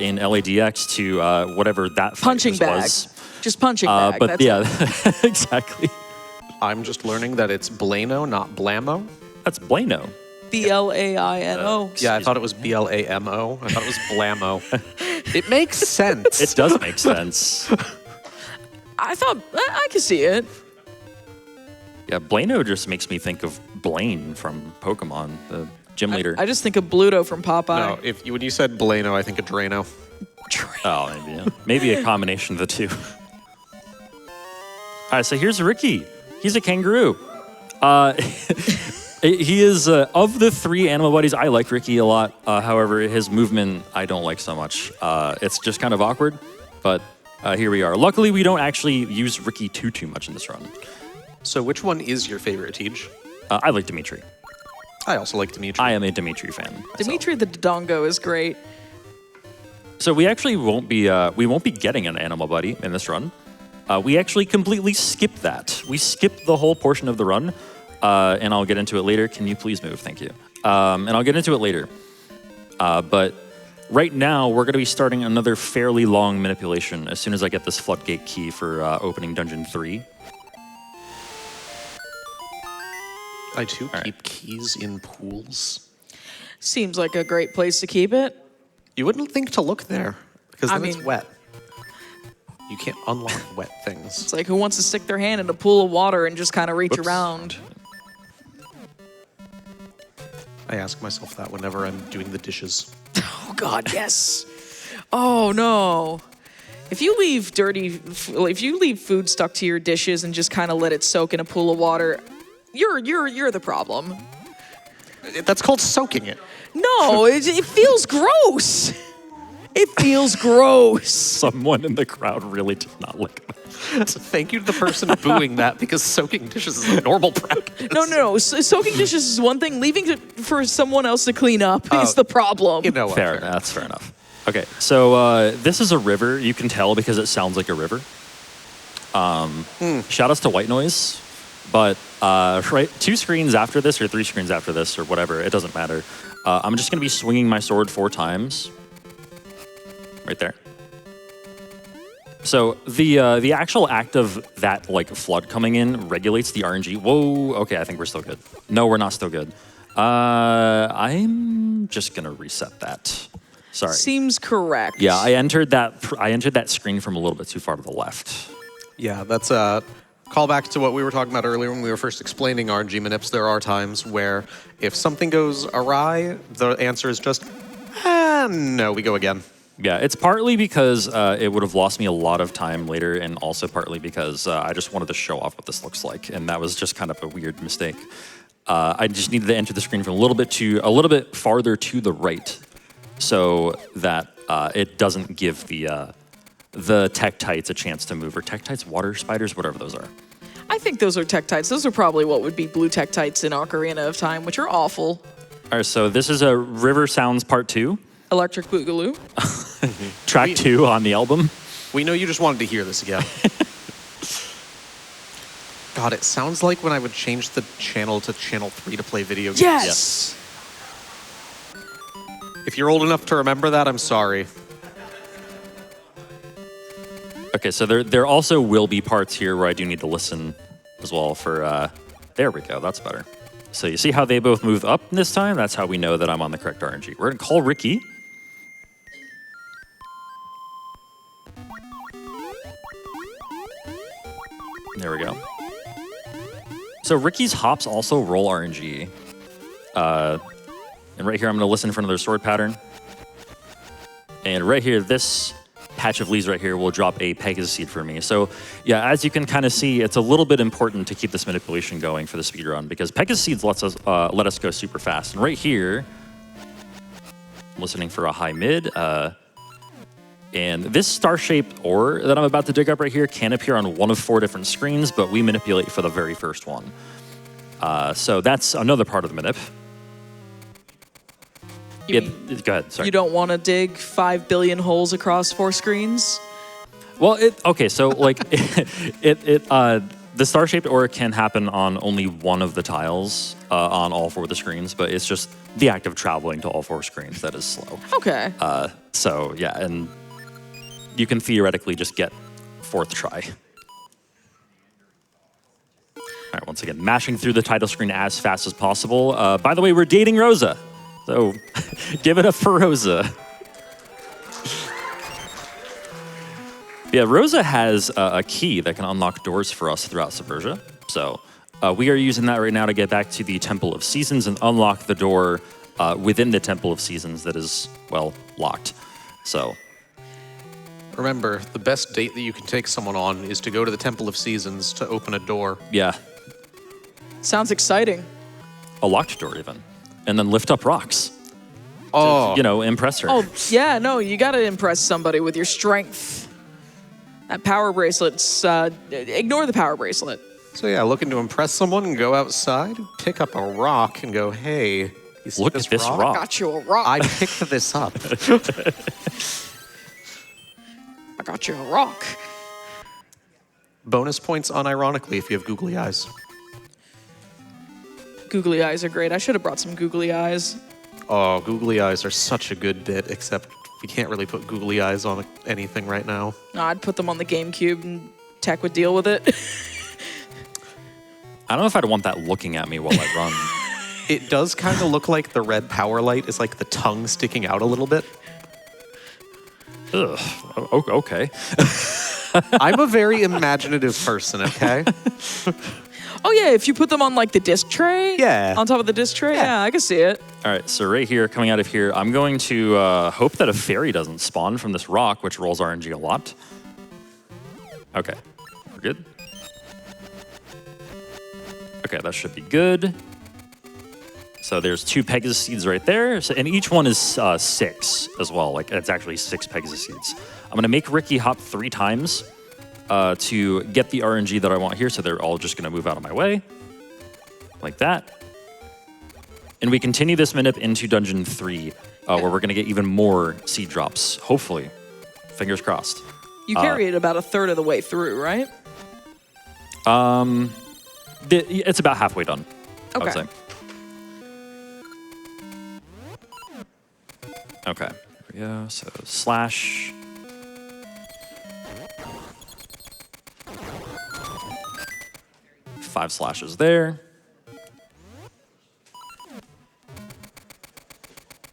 Speaker 11: in LADX to whatever that fight
Speaker 12: Punching bag.
Speaker 11: was.
Speaker 12: Just punching bag.
Speaker 11: But
Speaker 12: That's
Speaker 11: yeah,
Speaker 12: it.
Speaker 11: exactly.
Speaker 13: I'm just learning that it's Blano, not Blamo.
Speaker 11: That's Blano.
Speaker 12: Blaino.
Speaker 13: Yeah, I thought it was Blamo. I thought it was Blamo. It makes sense.
Speaker 11: It does make sense.
Speaker 12: I thought I could see it.
Speaker 11: Yeah, Blano just makes me think of Blaine from Pokemon, the gym leader.
Speaker 12: I just think of Bluto from Popeye.
Speaker 13: No, when you said Blano, I think of Drano.
Speaker 11: Oh, maybe, yeah. Maybe a combination of the two. All right, so here's Ricky. He's a kangaroo. He is, of the 3 animal buddies, I like Ricky a lot. However, his movement, I don't like so much. It's just kind of awkward, but here we are. Luckily, we don't actually use Ricky too much in this run.
Speaker 13: So which one is your favorite, Tej?
Speaker 11: I like Dimitri.
Speaker 13: I also like Dimitri.
Speaker 11: I am a Dimitri fan.
Speaker 12: Dimitri the Dodongo is great.
Speaker 11: So we actually won't be getting an animal buddy in this run. We actually completely skipped that. We skipped the whole portion of the run, and I'll get into it later. Can you please move? Thank you. And I'll get into it later. But right now, we're going to be starting another fairly long manipulation as soon as I get this floodgate key for opening Dungeon 3.
Speaker 13: I too keep keys in pools.
Speaker 12: Seems like a great place to keep it.
Speaker 13: You wouldn't think to look there, because
Speaker 12: I
Speaker 13: then it's
Speaker 12: mean-
Speaker 13: wet. You can't unlock wet things.
Speaker 12: It's like who wants to stick their hand in a pool of water and just kind of reach
Speaker 13: Whoops.
Speaker 12: around.
Speaker 13: I ask myself that whenever I'm doing the dishes.
Speaker 12: Oh God, yes. Oh no. If you leave food stuck to your dishes and just kind of let it soak in a pool of water, you're the problem.
Speaker 13: That's called soaking it.
Speaker 12: No, it feels gross. It feels gross.
Speaker 11: Someone in the crowd really did not like that.
Speaker 13: Thank you to the person booing that, because soaking dishes is a normal practice.
Speaker 12: No. Soaking dishes is one thing. Leaving it for someone else to clean up is the problem.
Speaker 13: You know what?
Speaker 11: Fair, that's fair enough. Okay, so this is a river. You can tell because it sounds like a river. Shout outs to White Noise. But right, 2 screens after this, or 3 screens after this, or whatever, it doesn't matter. I'm just going to be swinging my sword 4 times. Right there. So the actual act of that like flood coming in regulates the RNG. Whoa, okay, I think we're still good. No, we're not still good. I'm just going to reset that. Sorry.
Speaker 12: Seems correct.
Speaker 11: Yeah, I entered that screen from a little bit too far to the left.
Speaker 13: Yeah, that's a callback to what we were talking about earlier when we were first explaining RNG manips. There are times where if something goes awry, the answer is just, no, we go again.
Speaker 11: Yeah, it's partly because it would have lost me a lot of time later, and also partly because I just wanted to show off what this looks like, and that was just kind of a weird mistake. I just needed to enter the screen from a little bit farther to the right, so that it doesn't give the Tektites a chance to move, or Tektites, water spiders, whatever those are.
Speaker 12: I think those are Tektites. Those are probably what would be blue Tektites in Ocarina of Time, which are awful.
Speaker 11: All right, so this is a River Sounds Part 2.
Speaker 12: Electric Boogaloo.
Speaker 11: Track 2 on the album.
Speaker 13: We know you just wanted to hear this again. God, it sounds like when I would change the channel to channel 3 to play video games.
Speaker 12: Yes!
Speaker 13: If you're old enough to remember that, I'm sorry.
Speaker 11: Okay, so there also will be parts here where I do need to listen as well for, there we go, that's better. So you see how they both move up this time? That's how we know that I'm on the correct RNG. We're gonna call Ricky. There we go. So Ricky's hops also roll RNG. And right here, I'm gonna listen for another sword pattern. And right here, this patch of leaves right here will drop a Pegasus seed for me. So yeah, as you can kind of see, it's a little bit important to keep this manipulation going for the speedrun, because Pegasus seeds let us go super fast. And right here, I'm listening for a high mid. And this star-shaped ore that I'm about to dig up right here can appear on one of 4 different screens, but we manipulate for the very first one. So that's another part of the manip. Go ahead, sorry.
Speaker 12: You don't want to dig 5 billion holes across 4 screens?
Speaker 11: Well, okay, so like the star-shaped ore can happen on only one of the tiles on all 4 of the screens, but it's just the act of traveling to all 4 screens that is slow.
Speaker 12: Okay.
Speaker 11: So yeah, and you can theoretically just get 4th try. All right, once again, mashing through the title screen as fast as possible. By the way, we're dating Rosa, so give it up for Rosa. Yeah, Rosa has a key that can unlock doors for us throughout Subversia. So we are using that right now to get back to the Temple of Seasons and unlock the door within the Temple of Seasons that is, well, locked. So
Speaker 13: remember, the best date that you can take someone on is to go to the Temple of Seasons to open a door.
Speaker 11: yeah,
Speaker 12: Sounds exciting.
Speaker 11: a locked door even. And then lift up rocks.
Speaker 13: Oh.
Speaker 11: To, impress her.
Speaker 12: Oh, yeah, no, you gotta impress somebody with your strength. That power bracelet's, ignore the power bracelet.
Speaker 13: So yeah, looking to impress someone and go outside, pick up a rock and go, hey, you see
Speaker 11: Look at this rock.
Speaker 12: Got you a rock.
Speaker 13: I picked this up.
Speaker 12: I got you a rock.
Speaker 13: Bonus points unironically if you have googly eyes.
Speaker 12: Googly eyes are great. I should have brought some googly eyes.
Speaker 13: Oh, googly eyes are such a good bit, except we can't really put googly eyes on anything right now.
Speaker 12: No, I'd put them on the GameCube and Tech would deal with it.
Speaker 11: I don't know if I'd want that looking at me while I run.
Speaker 13: It does kind of look like the red power light is like the tongue sticking out a little bit.
Speaker 11: Ugh, okay.
Speaker 13: I'm a very imaginative person, okay?
Speaker 12: Oh yeah, if you put them on like the disc tray?
Speaker 13: Yeah.
Speaker 12: On top of the disc tray? Yeah, I can see it.
Speaker 11: All right, so right here, coming out of here, I'm going to hope that a fairy doesn't spawn from this rock, which rolls RNG a lot. Okay, we're good. Okay, that should be good. So there's 2 Pegasus seeds right there, and each one is 6 as well. Like, it's actually 6 Pegasus seeds. I'm gonna make Ricky hop 3 times to get the RNG that I want here, so they're all just gonna move out of my way. Like that. And we continue this manip into Dungeon 3, where we're gonna get even more seed drops, hopefully. Fingers crossed.
Speaker 12: You carry it about a third of the way through, right?
Speaker 11: It's about halfway done, I would
Speaker 12: Okay.
Speaker 11: say. Okay, here we go. So slash. Five slashes there.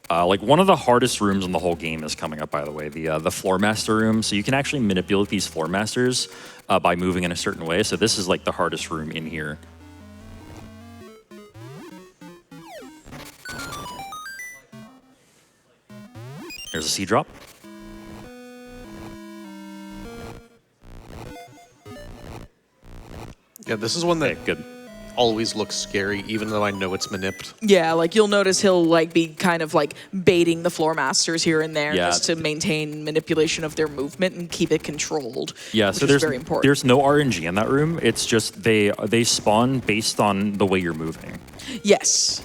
Speaker 11: Like one of the hardest rooms in the whole game is coming up, by the way, the Floor Master room. So you can actually manipulate these Floor Masters by moving in a certain way. So this is like the hardest room in here. There's a seed drop.
Speaker 13: Yeah, this is one that
Speaker 11: Okay, good.
Speaker 13: always looks scary, even though I know it's manipped.
Speaker 12: Yeah, like you'll notice he'll like be kind of like baiting the floor masters here and there just to maintain manipulation of their movement and keep it controlled.
Speaker 11: Yeah,
Speaker 12: which
Speaker 11: so
Speaker 12: is very important.
Speaker 11: there's no RNG in that room. It's just they spawn based on the way you're moving.
Speaker 12: Yes.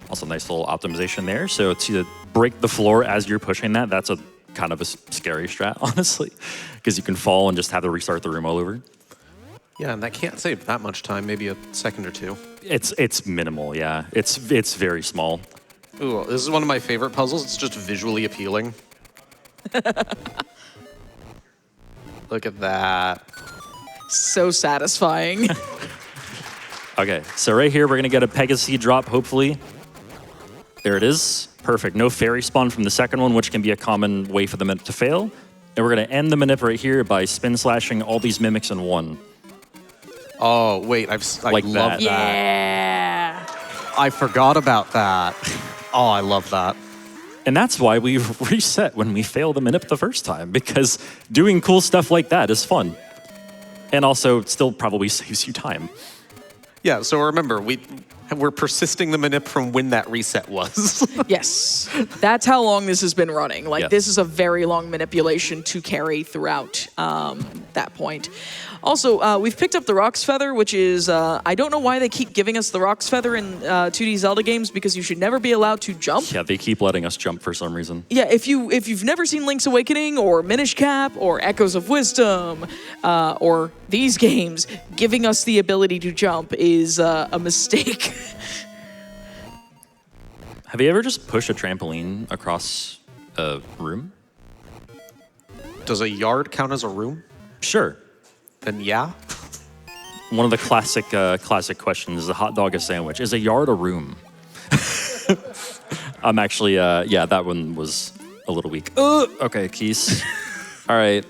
Speaker 11: Also, nice little optimization there. So to break the floor as you're pushing that, that's a kind of a scary strat, honestly, because you can fall and just have to restart the room all over.
Speaker 13: Yeah, and that can't save that much time, maybe a second or two.
Speaker 11: It's minimal, yeah. It's very small.
Speaker 13: Ooh, this is one of my favorite puzzles. It's just visually appealing. Look at that.
Speaker 12: So satisfying.
Speaker 11: Okay, so right here, we're going to get a Pegasus drop, hopefully. There it is. Perfect. No fairy spawn from the second one, which can be a common way for the Minip to fail. And we're going to end the Minip right here by spin slashing all these mimics in one.
Speaker 13: Oh, wait, I
Speaker 11: Like
Speaker 13: love that.
Speaker 12: Yeah.
Speaker 13: I forgot about that. Oh, I love that.
Speaker 11: And that's why we reset when we fail the Minip the first time, because doing cool stuff like that is fun. And also, it still probably saves you time.
Speaker 13: Yeah, so remember, we're persisting the manip from when that reset was.
Speaker 12: Yes. That's how long this has been running. Like,
Speaker 11: Yes.
Speaker 12: this is a very long manipulation to carry throughout that point. Also, we've picked up the Rock's Feather, which is, I don't know why they keep giving us the Rock's Feather in 2D Zelda games, because you should never be allowed to jump.
Speaker 11: Yeah, they keep letting us jump for some reason.
Speaker 12: Yeah, if you've never seen Link's Awakening or Minish Cap or Echoes of Wisdom or these games, giving us the ability to jump is a mistake.
Speaker 11: Have you ever just pushed a trampoline across a room?
Speaker 13: Does a yard count as a room?
Speaker 11: Sure.
Speaker 13: Then yeah.
Speaker 11: One of the classic questions is a hot dog a sandwich? Is a yard a room? I'm actually, yeah, that one was a little weak. Okay, Keys. All right.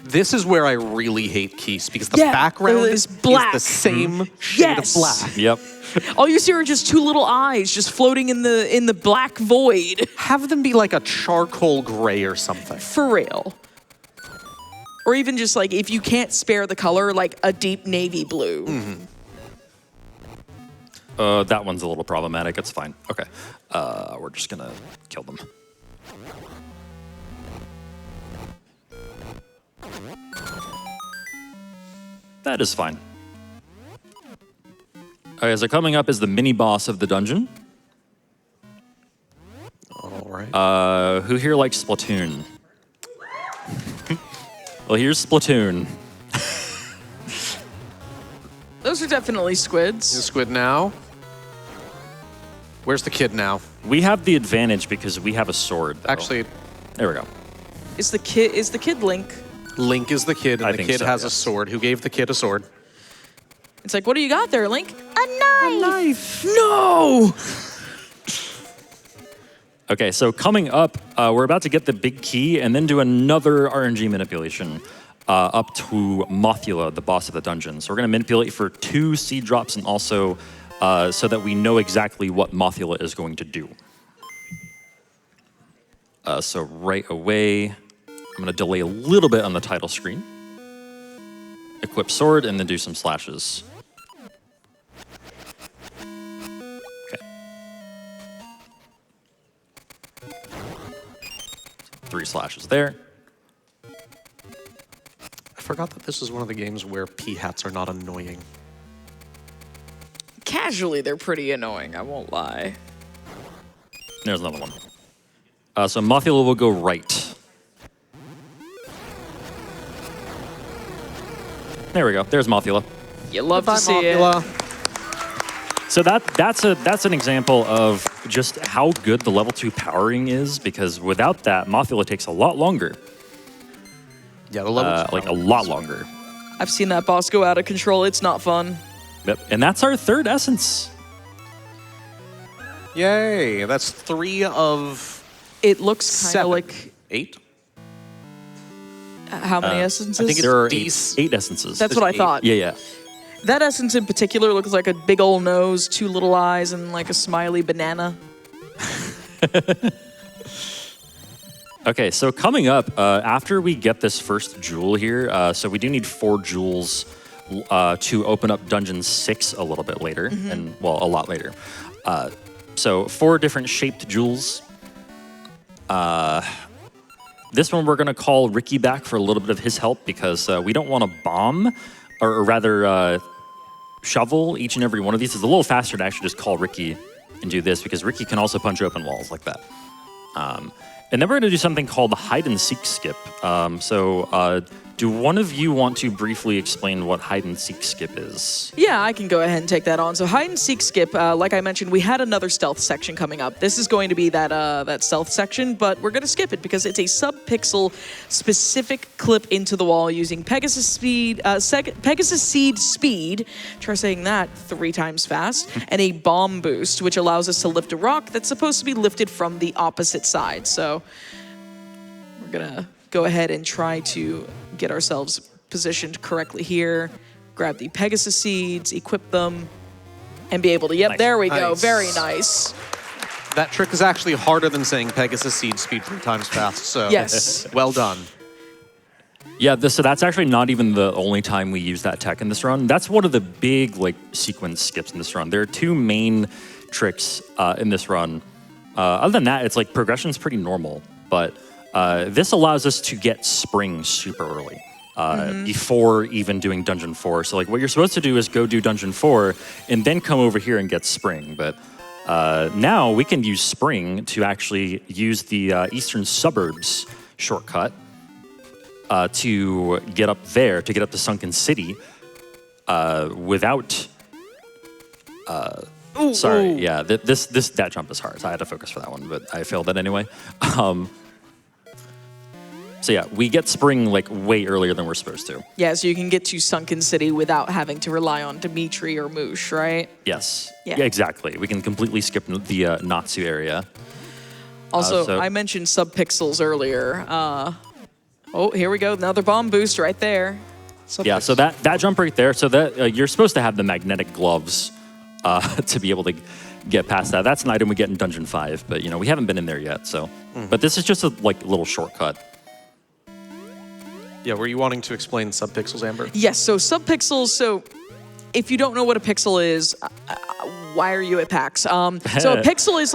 Speaker 13: This is where I really hate Keese, because the
Speaker 12: Yeah,
Speaker 13: background
Speaker 12: it's
Speaker 13: is
Speaker 12: black.
Speaker 13: the same shade
Speaker 12: Yes.
Speaker 13: of black.
Speaker 11: Yep.
Speaker 12: All you see are just two little eyes just floating in the black void.
Speaker 13: Have them be like a charcoal gray or something.
Speaker 12: For real. Or even just like, if you can't spare the color, like a deep navy blue.
Speaker 11: That one's a little problematic. It's fine. Okay. We're just gonna kill them. That is fine. Okay, so coming up is the mini boss of the dungeon.
Speaker 13: All right.
Speaker 11: Who here likes Splatoon? Well, here's Splatoon.
Speaker 12: Those are definitely squids.
Speaker 13: The squid now. Where's the kid now?
Speaker 11: We have the advantage because we have a sword, though.
Speaker 13: Actually,
Speaker 11: there we go.
Speaker 12: Is the kid Link?
Speaker 13: Link is the kid, and
Speaker 11: I
Speaker 13: the
Speaker 11: think
Speaker 13: kid
Speaker 11: so,
Speaker 13: has a
Speaker 11: yes.
Speaker 13: sword. Who gave the kid a sword?
Speaker 12: It's like, what do you got there, Link?
Speaker 14: A knife.
Speaker 12: No!
Speaker 11: Okay, so coming up, we're about to get the big key and then do another RNG manipulation up to Mothula, the boss of the dungeon. So we're going to manipulate for 2 seed drops and also so that we know exactly what Mothula is going to do. So right away, I'm going to delay a little bit on the title screen. Equip sword and then do some slashes. Okay. 3 slashes there.
Speaker 13: I forgot that this is one of the games where P-hats are not annoying.
Speaker 12: Casually, they're pretty annoying, I won't lie.
Speaker 11: There's another one. So Mothula will go right. There we go. There's Mothula.
Speaker 12: You love to see it.
Speaker 11: So that's an example of just how good the level 2 powering is, because without that, Mothula takes a lot longer.
Speaker 13: Yeah, the level
Speaker 11: like a lot longer.
Speaker 12: I've seen that boss go out of control. It's not fun.
Speaker 11: Yep. And that's our 3rd essence.
Speaker 13: Yay! That's 3 of
Speaker 12: It looks kind
Speaker 13: 7.
Speaker 12: of like
Speaker 13: 8?
Speaker 12: how many essences?
Speaker 11: I think there are 8 essences.
Speaker 12: That's what I thought.
Speaker 11: Yeah, yeah.
Speaker 12: That essence in particular looks like a big old nose, 2 little eyes, and like a smiley banana.
Speaker 11: Okay, so coming up, after we get this first jewel here, so we do need 4 jewels to open up Dungeon 6 a little bit later, and well, a lot later. So 4 different shaped jewels. This one we're going to call Ricky back for a little bit of his help because we don't want to bomb, or rather shovel each and every one of these. It's a little faster to actually just call Ricky and do this because Ricky can also punch open walls like that. And then we're going to do something called the hide and seek skip. Do one of you want to briefly explain what hide and seek skip is?
Speaker 12: Yeah, I can go ahead and take that on. So hide and seek skip, like I mentioned, we had another stealth section coming up. This is going to be that stealth section, but we're going to skip it because it's a sub-pixel specific clip into the wall using Pegasus Seed Speed, try saying that 3 times fast, and a bomb boost, which allows us to lift a rock that's supposed to be lifted from the opposite side. So we're going to go ahead and try to get ourselves positioned correctly here, grab the Pegasus seeds, equip them, and be able to, yep, there we go, very nice.
Speaker 13: That trick is actually harder than saying Pegasus Seed Speed 3 times fast, so
Speaker 12: yes.
Speaker 13: Well done.
Speaker 11: Yeah, so that's actually not even the only time we use that tech in this run. That's one of the big sequence skips in this run. There are 2 main tricks in this run. Other than that, it's progression's pretty normal, but this allows us to get spring super early before even doing Dungeon 4. So what you're supposed to do is go do Dungeon 4 and then come over here and get spring. But now we can use spring to actually use the Eastern Suburbs shortcut to get up there, to get up to Sunken City without... sorry, yeah, that jump is hard, so I had to focus for that one, but I failed that anyway. So yeah, we get spring way earlier than we're supposed to.
Speaker 12: Yeah, so you can get to Sunken City without having to rely on Dimitri or Moosh, right?
Speaker 11: Yes.
Speaker 12: Yeah.
Speaker 11: Yeah, exactly. We can completely skip the Natsu area.
Speaker 12: Also, I mentioned sub-pixels earlier. Oh, here we go, another bomb boost right there.
Speaker 11: Yeah, so that jump right there, so that you're supposed to have the magnetic gloves to be able to get past that. That's an item we get in Dungeon 5, but we haven't been in there yet, so. But this is just a little shortcut.
Speaker 13: Yeah, were you wanting to explain sub-pixels, Amber?
Speaker 12: Yes, so sub-pixels, so if you don't know what a pixel is, why are you at PAX? So a pixel is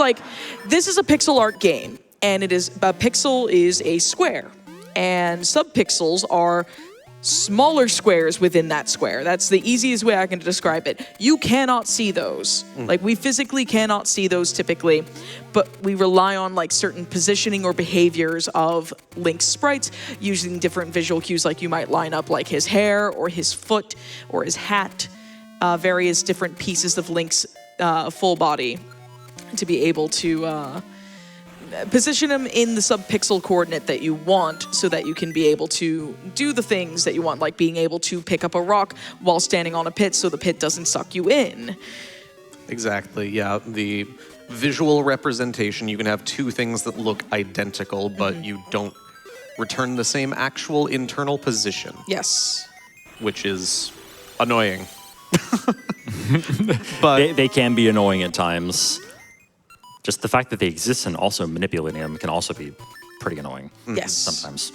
Speaker 12: this is a pixel art game, and a pixel is a square, and sub-pixels are smaller squares within that square. That's the easiest way I can describe it. You cannot see those. We physically cannot see those typically, but we rely on certain positioning or behaviors of Link's sprites using different visual cues. You might line up his hair or his foot or his hat, various different pieces of Link's full body to be able to position them in the sub-pixel coordinate that you want so that you can be able to do the things that you want, like being able to pick up a rock while standing on a pit so the pit doesn't suck you in.
Speaker 13: Exactly, yeah. The visual representation, you can have 2 things that look identical, but you don't return the same actual internal position.
Speaker 12: Yes.
Speaker 13: Which is annoying.
Speaker 11: But they can be annoying at times. Just the fact that they exist and also manipulating them can also be pretty annoying.
Speaker 12: Yes.
Speaker 11: Sometimes.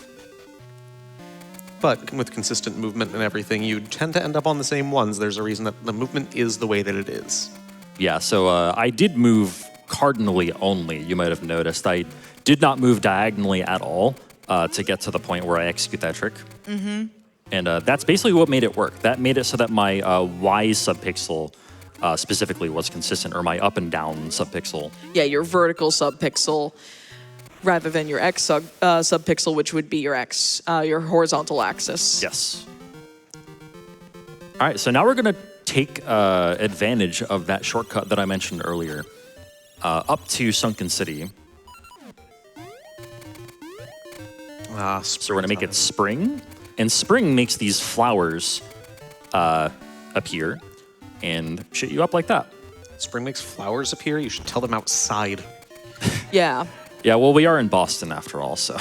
Speaker 13: But with consistent movement and everything, you tend to end up on the same ones. There's a reason that the movement is the way that it is.
Speaker 11: Yeah, so I did move cardinally only, you might have noticed. I did not move diagonally at all to get to the point where I execute that trick. And that's basically what made it work. That made it so that my Y subpixel specifically was consistent, or my up and down subpixel.
Speaker 12: Yeah, your vertical subpixel rather than your X subpixel, which would be your horizontal axis.
Speaker 11: Yes. All right, so now we're going to take advantage of that shortcut that I mentioned earlier up to Sunken City. So we're going to make it spring, and spring makes these flowers appear and shit you up like that.
Speaker 13: Spring makes flowers appear? You should tell them outside.
Speaker 12: Yeah.
Speaker 11: Yeah, well, we are in Boston after all, so.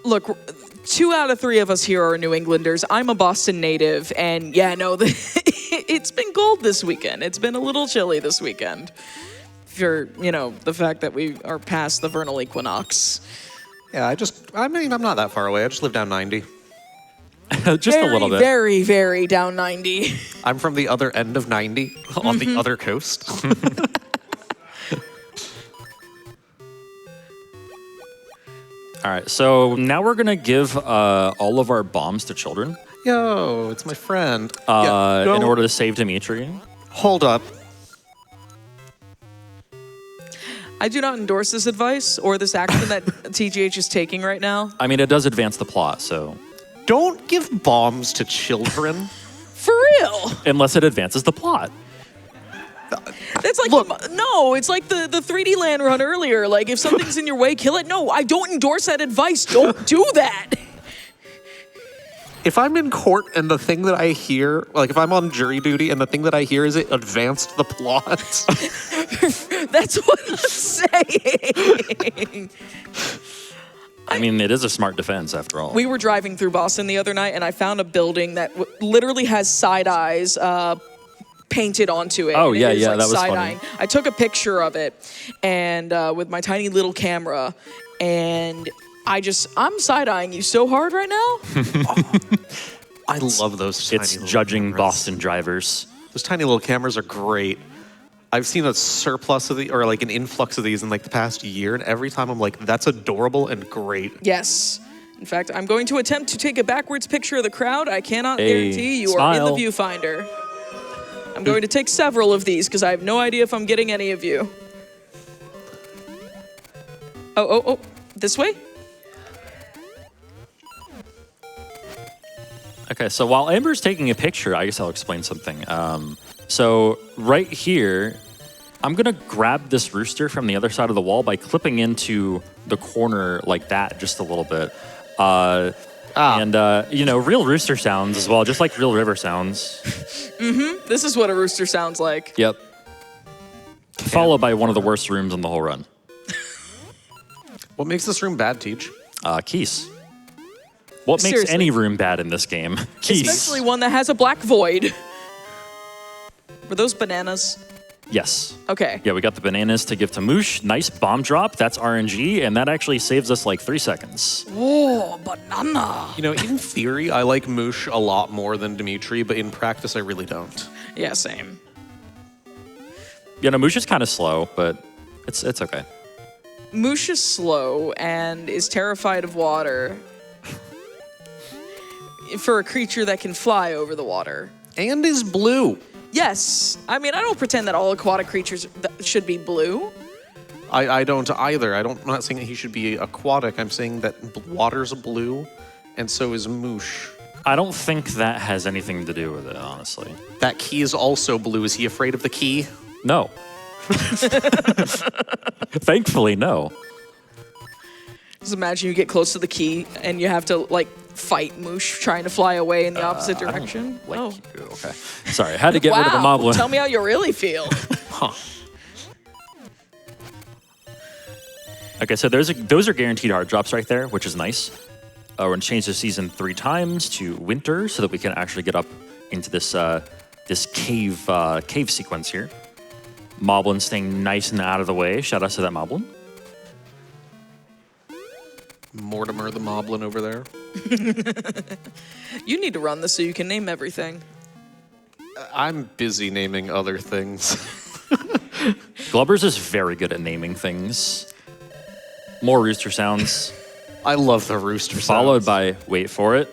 Speaker 12: Look, 2 out of 3 of us here are New Englanders. I'm a Boston native, and yeah, no, it's been cold this weekend. It's been a little chilly this weekend. For, the fact that we are past the vernal equinox.
Speaker 13: Yeah, I'm not that far away. I just live down 90.
Speaker 11: Just a little bit.
Speaker 12: Very, very down 90.
Speaker 13: I'm from the other end of 90 on the other coast.
Speaker 11: All right, so now we're gonna give all of our bombs to children
Speaker 13: Yo, it's my friend.
Speaker 11: in order to save Dimitri.
Speaker 13: Hold up.
Speaker 12: I do not endorse this advice or this action that TGH is taking right now.
Speaker 11: I mean, it does advance the plot, so
Speaker 13: Don't give bombs to children.
Speaker 12: For real.
Speaker 11: unless it advances the plot.
Speaker 12: That's like, no, it's like the 3D land run earlier. Like, if something's in your way, kill it. No, I don't endorse that advice. Don't do that.
Speaker 13: If I'm in court and the thing that I hear, like if I'm on jury duty and the thing that I hear is it advanced the plot.
Speaker 12: That's what I'm saying.
Speaker 11: I mean, it is a smart defense after all.
Speaker 12: We were driving through Boston the other night, and I found a building that literally has side eyes painted onto it.
Speaker 11: Oh,
Speaker 12: and
Speaker 11: yeah,
Speaker 12: it is,
Speaker 11: yeah,
Speaker 12: like,
Speaker 11: that was
Speaker 12: side-eyeing.
Speaker 11: funny.
Speaker 12: I took a picture of it, and with my tiny little camera, and I'm side-eyeing you so hard right now.
Speaker 13: I love those tiny
Speaker 11: It's
Speaker 13: little
Speaker 11: judging
Speaker 13: cameras.
Speaker 11: Boston drivers.
Speaker 13: Those tiny little cameras are great. I've seen a surplus of the, or like an influx of these in like the past year, and every time I'm like, that's adorable and great.
Speaker 12: Yes. In fact, I'm going to attempt to take a backwards picture of the crowd. I cannot
Speaker 11: Hey,
Speaker 12: guarantee you are in the
Speaker 11: smile.
Speaker 12: viewfinder. I'm going to take several of these because I have no idea if I'm getting any of you. Oh, this way?
Speaker 11: Okay, so while Amber's taking a picture, I guess I'll explain something. So right here, I'm gonna grab this rooster from the other side of the wall by clipping into the corner like that just a little bit. And, you know, real rooster sounds as well, just like real river sounds.
Speaker 12: Mm-hmm. This is what a rooster sounds like.
Speaker 11: Yep. Followed by one of the worst rooms in the whole run.
Speaker 13: What makes this room bad, Teach?
Speaker 11: Keys. What makes
Speaker 12: Seriously.
Speaker 11: any room bad in this game? Keys.
Speaker 12: Especially one that has a black void. Were those bananas?
Speaker 11: Yes.
Speaker 12: Okay.
Speaker 11: Yeah, we got the bananas to give to Moosh. Nice bomb drop. That's RNG, and that actually saves us like 3 seconds.
Speaker 12: Oh, banana.
Speaker 13: You know, in theory, I like Moosh a lot more than Dimitri, but in practice, I really don't.
Speaker 12: Yeah, same.
Speaker 11: You know, Moosh is kind of slow, but it's okay.
Speaker 12: Moosh is slow and is terrified of water. For a creature that can fly over the water.
Speaker 13: And is blue.
Speaker 12: Yes. I mean, I don't pretend that all aquatic creatures should be blue.
Speaker 13: I don't either. I'm not saying that he should be aquatic. I'm saying that water's blue, and so is Moosh.
Speaker 11: I don't think that has anything to do with it, honestly.
Speaker 13: That key is also blue. Is he afraid of the key?
Speaker 11: No. Thankfully, no.
Speaker 12: Just imagine you get close to the key and you have to, like, fight Moosh trying to fly away in the opposite direction.
Speaker 11: Okay. Sorry, I had to get
Speaker 12: wow.
Speaker 11: rid of the moblin.
Speaker 12: Tell me how you really feel.
Speaker 11: Huh. Okay, so those are guaranteed hard drops right there, which is nice. We're gonna change the season 3 times to winter so that we can actually get up into this this cave sequence here. Moblin staying nice and out of the way. Shout out to that Moblin.
Speaker 13: Mortimer the Moblin over there.
Speaker 12: You need to run this so you can name everything.
Speaker 13: I'm busy naming other things.
Speaker 11: Glubbers is very good at naming things. More rooster sounds.
Speaker 13: I love the rooster sounds.
Speaker 11: Followed by, wait for it,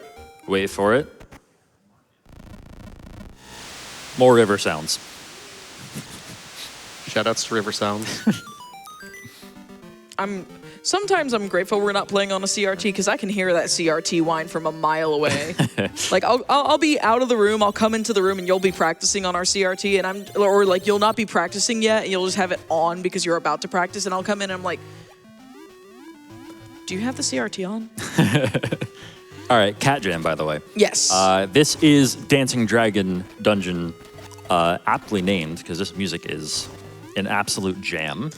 Speaker 11: more river sounds.
Speaker 13: Shoutouts to River Sounds.
Speaker 12: Sometimes I'm grateful we're not playing on a CRT because I can hear that CRT whine from a mile away. Like I'll be out of the room, I'll come into the room and you'll be practicing on our CRT and or like you'll not be practicing yet and you'll just have it on because you're about to practice and I'll come in and I'm like, do you have the CRT on?
Speaker 11: All right, Cat Jam, by the way.
Speaker 12: Yes.
Speaker 11: This is Dancing Dragon Dungeon, aptly named because this music is an absolute jam.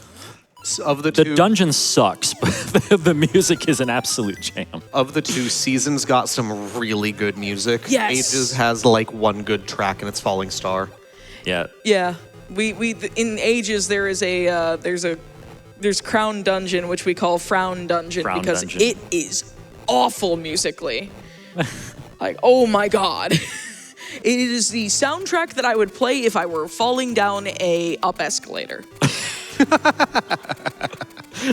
Speaker 13: Of the two,
Speaker 11: the dungeon sucks, but the music is an absolute jam.
Speaker 13: Of the 2, Seasons got some really good music.
Speaker 12: Yes.
Speaker 13: Ages has like one good track and it's Falling Star.
Speaker 11: Yeah.
Speaker 12: Yeah. We in Ages there is there's Crown Dungeon which we call Frown Dungeon because it is awful musically. Like, oh my god. It is the soundtrack that I would play if I were falling down a up escalator.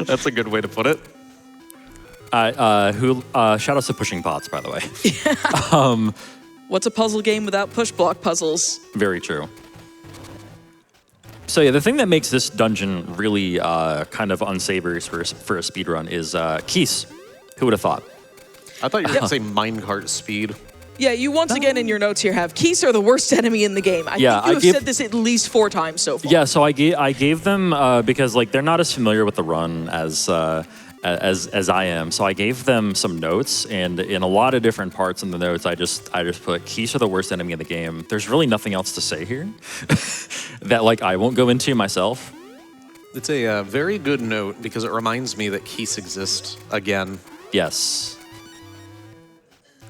Speaker 13: That's a good way to put it.
Speaker 11: Shout outs to Pushing Pots, by the way.
Speaker 12: What's a puzzle game without push block puzzles?
Speaker 11: Very true. So yeah, the thing that makes this dungeon really kind of unsavory for a speedrun is keys. Who would have thought?
Speaker 13: I thought you were going to say minecart speed.
Speaker 12: Yeah, you once again in your notes here have keys are the worst enemy in the game. I think you have said this at least 4 times so far.
Speaker 11: Yeah, so I gave them because like they're not as familiar with the run as I am. So I gave them some notes, and in a lot of different parts in the notes, I just put keys are the worst enemy in the game. There's really nothing else to say here that like I won't go into myself.
Speaker 13: It's a very good note because it reminds me that keys exist again.
Speaker 11: Yes.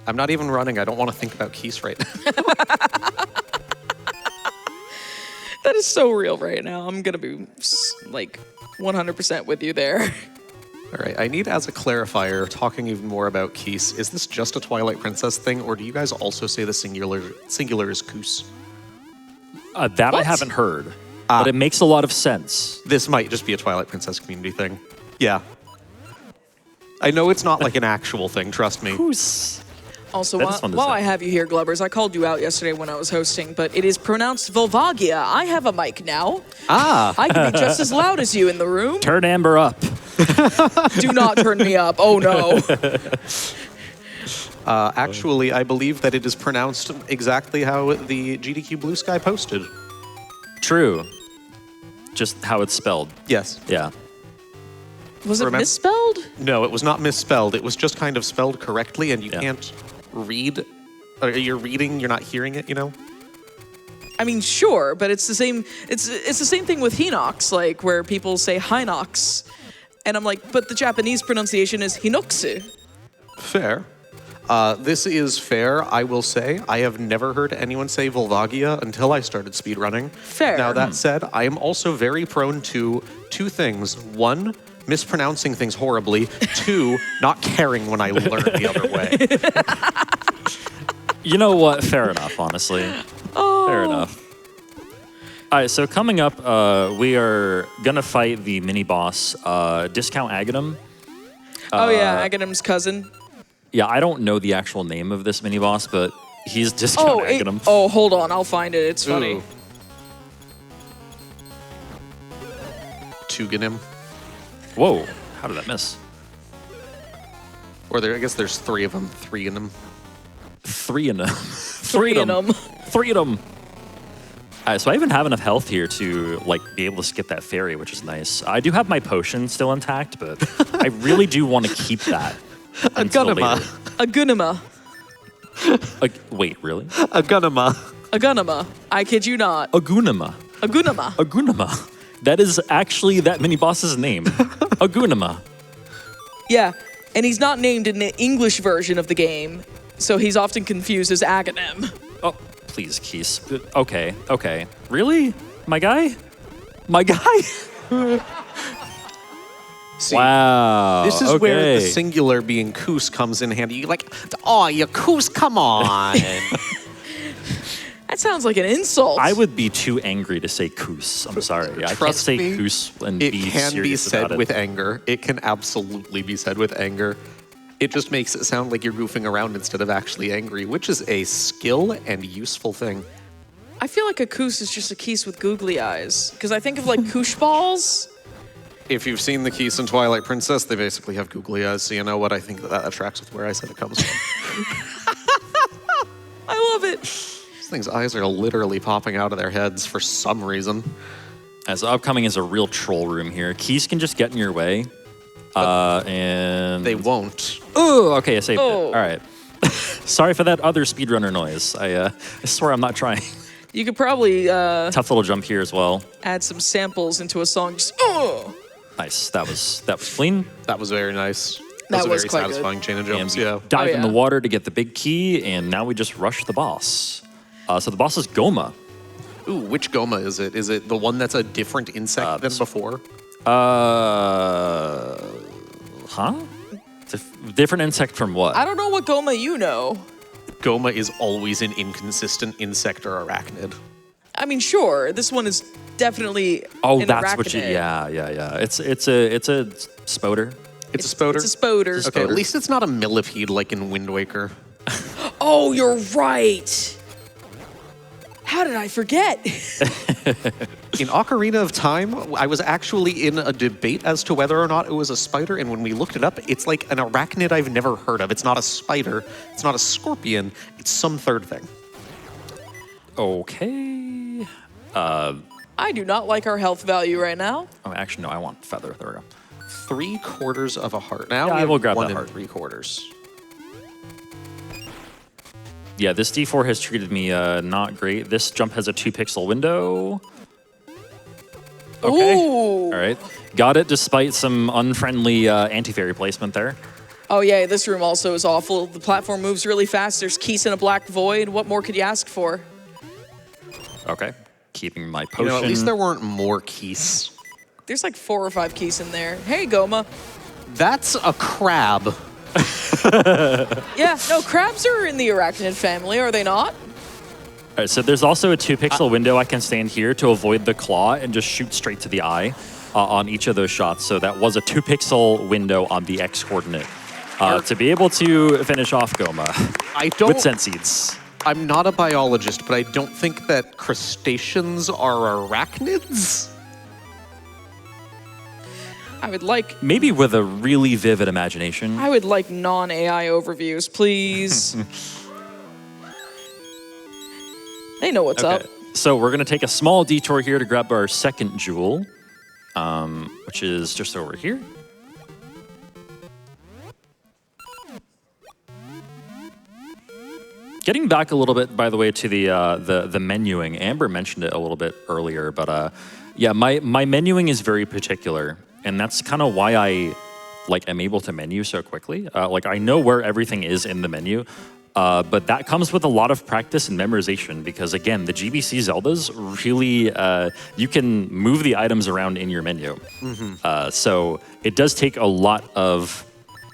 Speaker 13: I'm not even running. I don't want to think about keys right now.
Speaker 12: That is so real right now. I'm going to be like 100% with you there.
Speaker 13: All right, I need, as a clarifier, talking even more about keys, is this just a Twilight Princess thing, or do you guys also say the singular is Koos?
Speaker 11: That what? I haven't heard, but it makes a lot of sense.
Speaker 13: This might just be a Twilight Princess community thing. Yeah. I know it's not like an actual thing, trust me.
Speaker 11: Koos.
Speaker 12: Also, while I have you here, Glubbers, I called you out yesterday when I was hosting, but it is pronounced Volvagia. I have a mic now. I can be just as loud as you in the room.
Speaker 11: Turn Amber up.
Speaker 12: Do not turn me up. Oh, no.
Speaker 13: Actually, I believe that it is pronounced exactly how the GDQ Blue Sky posted.
Speaker 11: True. Just how it's spelled.
Speaker 13: Yes.
Speaker 11: Yeah.
Speaker 12: Was it misspelled?
Speaker 13: No, it was not misspelled. It was just kind of spelled correctly, and you can't read. You're reading, you're not hearing it, you know?
Speaker 12: I mean, sure, but it's the same. It's the same thing with Hinox, like where people say Hinox, and I'm like, but the Japanese pronunciation is Hinoksu.
Speaker 13: Fair. This is fair, I will say. I have never heard anyone say Volvagia until I started speedrunning.
Speaker 12: Fair.
Speaker 13: Now, that said, I am also very prone to 2 things. 1, mispronouncing things horribly. 2, not caring when I learn the other way.
Speaker 11: You know what? Fair enough, honestly.
Speaker 12: Oh.
Speaker 11: Fair enough. All right, so coming up, we are going to fight the mini-boss, Discount Aghanim.
Speaker 12: Oh, yeah, Aghanim's cousin.
Speaker 11: Yeah, I don't know the actual name of this mini-boss, but he's Discount Aghanim.
Speaker 12: Oh, hold on, I'll find it. It's funny.
Speaker 13: Tuganim.
Speaker 11: Whoa, how did that miss?
Speaker 13: Or I guess there's 3 of them. 3 in them.
Speaker 11: 3 in them.
Speaker 12: 3 in them.
Speaker 11: 3 of them. All right, so I even have enough health here to like be able to skip that fairy, which is nice. I do have my potion still intact, but I really do want to keep that.
Speaker 13: A Gunama.
Speaker 12: A Gunama.
Speaker 11: Wait, really?
Speaker 13: A Gunama.
Speaker 12: A Gunama. I kid you not.
Speaker 11: A Gunama.
Speaker 12: A Gunama.
Speaker 11: A Gunama. That is actually that mini-boss's name. A Gunama.
Speaker 12: Yeah, and he's not named in the English version of the game, so he's often confused as Aghanim.
Speaker 11: Oh, please, Keys. Okay. Really? My guy? My guy?
Speaker 13: See,
Speaker 11: wow.
Speaker 13: This is where the singular being Koos comes in handy. You're like, oh, you Koos, come on.
Speaker 12: That sounds like an insult.
Speaker 11: I would be too angry to say Koos. I'm sorry. I can't say Koos and be serious about it.
Speaker 13: It can be said with anger. It can absolutely be said with anger. It just makes it sound like you're goofing around instead of actually angry, which is a skill and useful thing.
Speaker 12: I feel like a Koos is just a Keese with googly eyes. Because I think of like Koosh balls.
Speaker 13: If you've seen the Keese in Twilight Princess, they basically have googly eyes, so you know what? I think that tracks with where I said it comes from.
Speaker 12: I love it.
Speaker 13: These things' eyes are literally popping out of their heads for some reason.
Speaker 11: As upcoming is a real troll room here. Keys can just get in your way. And
Speaker 13: they won't.
Speaker 11: Oh, okay, I saved it. All right. Sorry for that other speedrunner noise. I swear I'm not trying.
Speaker 12: You could probably
Speaker 11: tough little jump here as well.
Speaker 12: Add some samples into a song. Just
Speaker 11: nice. That was clean.
Speaker 13: That was very nice.
Speaker 12: That was
Speaker 13: a very
Speaker 12: quite
Speaker 13: satisfying
Speaker 12: good.
Speaker 13: chain of jumps.
Speaker 11: And we dive in the water to get the big key, and now we just rush the boss. So the boss is Goma.
Speaker 13: Ooh, which Goma is it? Is it the one that's a different insect than before?
Speaker 11: Huh? Different insect from what?
Speaker 12: I don't know what Goma you know.
Speaker 13: Goma is always an inconsistent insect or arachnid.
Speaker 12: I mean, sure, this one is definitely
Speaker 11: Oh,
Speaker 12: an
Speaker 11: that's what you.
Speaker 12: arachnid.
Speaker 11: Yeah. It's a spoder.
Speaker 13: It's a spoder?
Speaker 12: It's a spoder.
Speaker 13: Okay, at least it's not a millipede like in Wind Waker.
Speaker 12: Oh, you're right. How did I forget?
Speaker 13: In Ocarina of Time, I was actually in a debate as to whether or not it was a spider, and when we looked it up, it's like an arachnid I've never heard of. It's not a spider, it's not a scorpion, it's some third thing.
Speaker 11: Okay.
Speaker 12: I do not like our health value right now.
Speaker 11: Oh, actually, no. I want feather. There we go.
Speaker 13: 3/4 of a heart. Now
Speaker 11: Yeah,
Speaker 13: we
Speaker 11: I
Speaker 13: have
Speaker 11: will grab
Speaker 13: 1
Speaker 11: that heart.
Speaker 13: 3/4.
Speaker 11: Yeah, this D4 has treated me not great. This jump has a 2-pixel window. Okay.
Speaker 12: Ooh.
Speaker 11: All right. Got it despite some unfriendly anti-fairy placement there.
Speaker 12: Oh yeah, this room also is awful. The platform moves really fast. There's keys in a black void. What more could you ask for?
Speaker 11: Okay. Keeping my potion.
Speaker 13: You know, at least there weren't more keys.
Speaker 12: There's like 4 or 5 keys in there. Hey, Goma.
Speaker 13: That's a crab.
Speaker 12: Yeah, no, crabs are in the arachnid family, are they not?
Speaker 11: All right, so there's also a 2-pixel window. I can stand here to avoid the claw and just shoot straight to the eye on each of those shots. So that was a 2-pixel window on the X coordinate to be able to finish off Goma with scent seeds.
Speaker 13: I'm not a biologist, but I don't think that crustaceans are arachnids.
Speaker 12: I would like
Speaker 11: Maybe with a really vivid imagination.
Speaker 12: non-AI overviews, please. They know what's up.
Speaker 11: So we're going to take a small detour here to grab our second jewel, which is just over here. Getting back a little bit, by the way, to the menuing. Amber mentioned it a little bit earlier, but yeah, my menuing is very particular, and that's kind of why I am able to menu so quickly. I know where everything is in the menu, but that comes with a lot of practice and memorization because, again, the GBC Zeldas really, you can move the items around in your menu. So it does take a lot of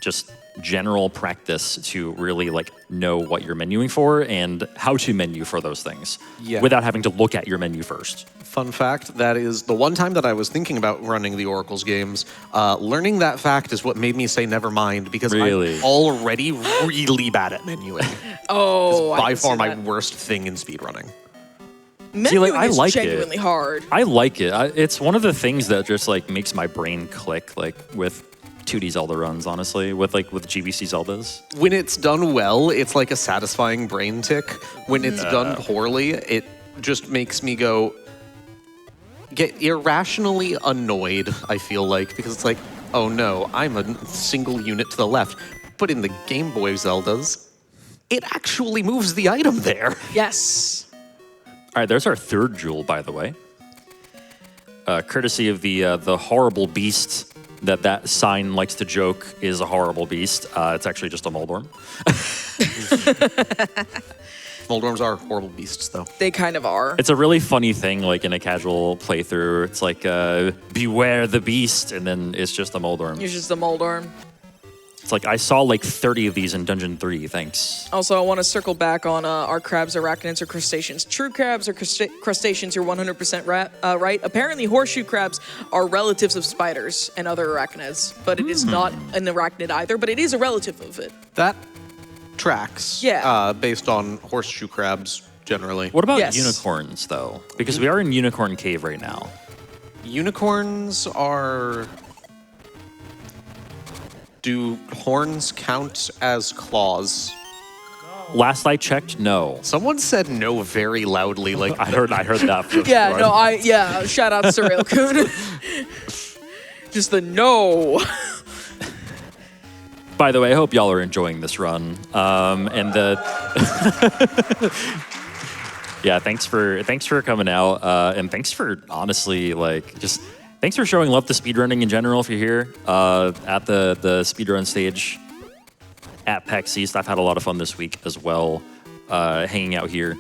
Speaker 11: just general practice to really know what you're menuing for and how to menu for those things without having to look at your menu first.
Speaker 13: Fun fact, that is the one time that I was thinking about running the Oracles games. Learning that fact is what made me say never mind because I'm already really bad at menuing.
Speaker 12: Oh,
Speaker 13: it's by far my worst thing in speedrunning.
Speaker 12: Menuing
Speaker 11: I
Speaker 12: is
Speaker 11: like
Speaker 12: genuinely hard.
Speaker 11: I like it. It's one of the things that just makes my brain click with 2D Zelda runs, honestly, with GBC Zeldas.
Speaker 13: When it's done well, it's like a satisfying brain tick. When it's done poorly, it just makes me get irrationally annoyed, I feel like, because it's like, oh no, I'm a single unit to the left. But in the Game Boy Zeldas, it actually moves the item there.
Speaker 12: Yes.
Speaker 11: All right, there's our third jewel, by the way. Courtesy of the horrible beast that sign likes to joke is a horrible beast. It's actually just a Moldworm.
Speaker 13: Moldworms are horrible beasts, though.
Speaker 12: They kind of are.
Speaker 11: It's a really funny thing, in a casual playthrough. It's beware the beast, and then it's just a Moldworm.
Speaker 12: It's just a Moldworm.
Speaker 11: It's I saw 30 of these in Dungeon 3, thanks.
Speaker 12: Also, I want to circle back on are crabs arachnids or crustaceans? True crabs or crustaceans, you're 100% right. Apparently, horseshoe crabs are relatives of spiders and other arachnids, but it is not an arachnid either, but it is a relative of it.
Speaker 13: That tracks.
Speaker 12: Yeah.
Speaker 13: Based on horseshoe crabs, generally.
Speaker 11: What about unicorns, though? Because we are in Unicorn Cave right now.
Speaker 13: Unicorns are... Do horns count as claws?
Speaker 11: Last I checked, no.
Speaker 13: Someone said no very loudly.
Speaker 11: I heard that.
Speaker 12: Yeah, no, shout out Surreal Coon. Just the no.
Speaker 11: By the way, I hope y'all are enjoying this run. And yeah, thanks for coming out, and thanks for honestly thanks for showing love to speedrunning in general. If you're here at the speedrun stage at PAX East, I've had a lot of fun this week as well, hanging out here.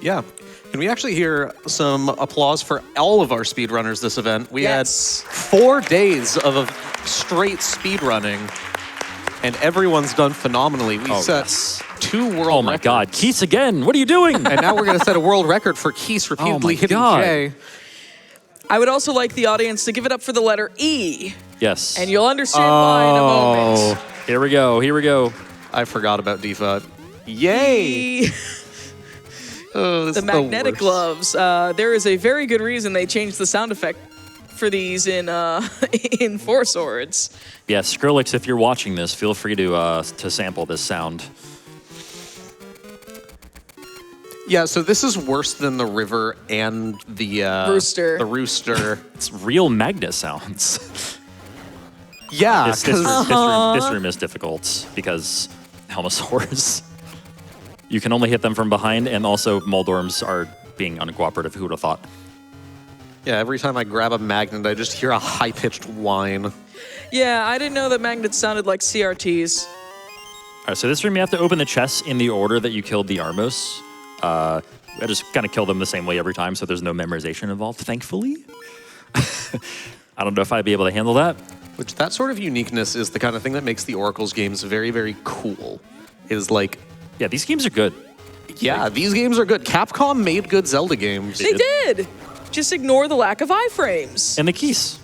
Speaker 13: Yeah. Can we actually hear some applause for all of our speedrunners this event? We had 4 days of straight speedrunning, and everyone's done phenomenally. We set 2 world
Speaker 11: Oh my
Speaker 13: records.
Speaker 11: God, Keith again! What are you doing?
Speaker 13: And now we're going to set a world record for Keith repeatedly hitting
Speaker 11: God.
Speaker 13: J.
Speaker 12: I would also like the audience to give it up for the letter E.
Speaker 11: Yes.
Speaker 12: And you'll understand why in a moment.
Speaker 11: Here we go. Here we go.
Speaker 13: I forgot about D5. Yay!
Speaker 12: E.
Speaker 13: Oh, this
Speaker 12: The
Speaker 13: is
Speaker 12: magnetic
Speaker 13: worst.
Speaker 12: gloves. There is a very good reason they changed the sound effect for these in in Four Swords.
Speaker 11: Yeah, Skrillex, if you're watching this, feel free to sample this sound.
Speaker 13: Yeah, so this is worse than the river and the
Speaker 12: Rooster.
Speaker 13: The rooster.
Speaker 11: It's real magnet sounds.
Speaker 13: Yeah,
Speaker 11: This room,
Speaker 12: Uh-huh.
Speaker 11: this room is difficult because Helmosaurs. You can only hit them from behind, and also Moldorms are being uncooperative. Who would have thought?
Speaker 13: yeah. Every time I grab a magnet, I just hear a high-pitched whine.
Speaker 12: Yeah, I didn't know that magnets sounded like CRTs.
Speaker 11: All right, so this room you have to open the chests in the order that you killed the Armos. I just kind of kill them the same way every time, so there's no memorization involved, thankfully. I don't know if I'd be able to handle that.
Speaker 13: Which that sort of uniqueness is the kind of thing that makes the Oracles games very, very cool. Is like,
Speaker 11: Yeah, these games are good.
Speaker 13: yeah, these games are good. Capcom made good Zelda games.
Speaker 12: They did. Just ignore the lack of iframes.
Speaker 11: And the keys.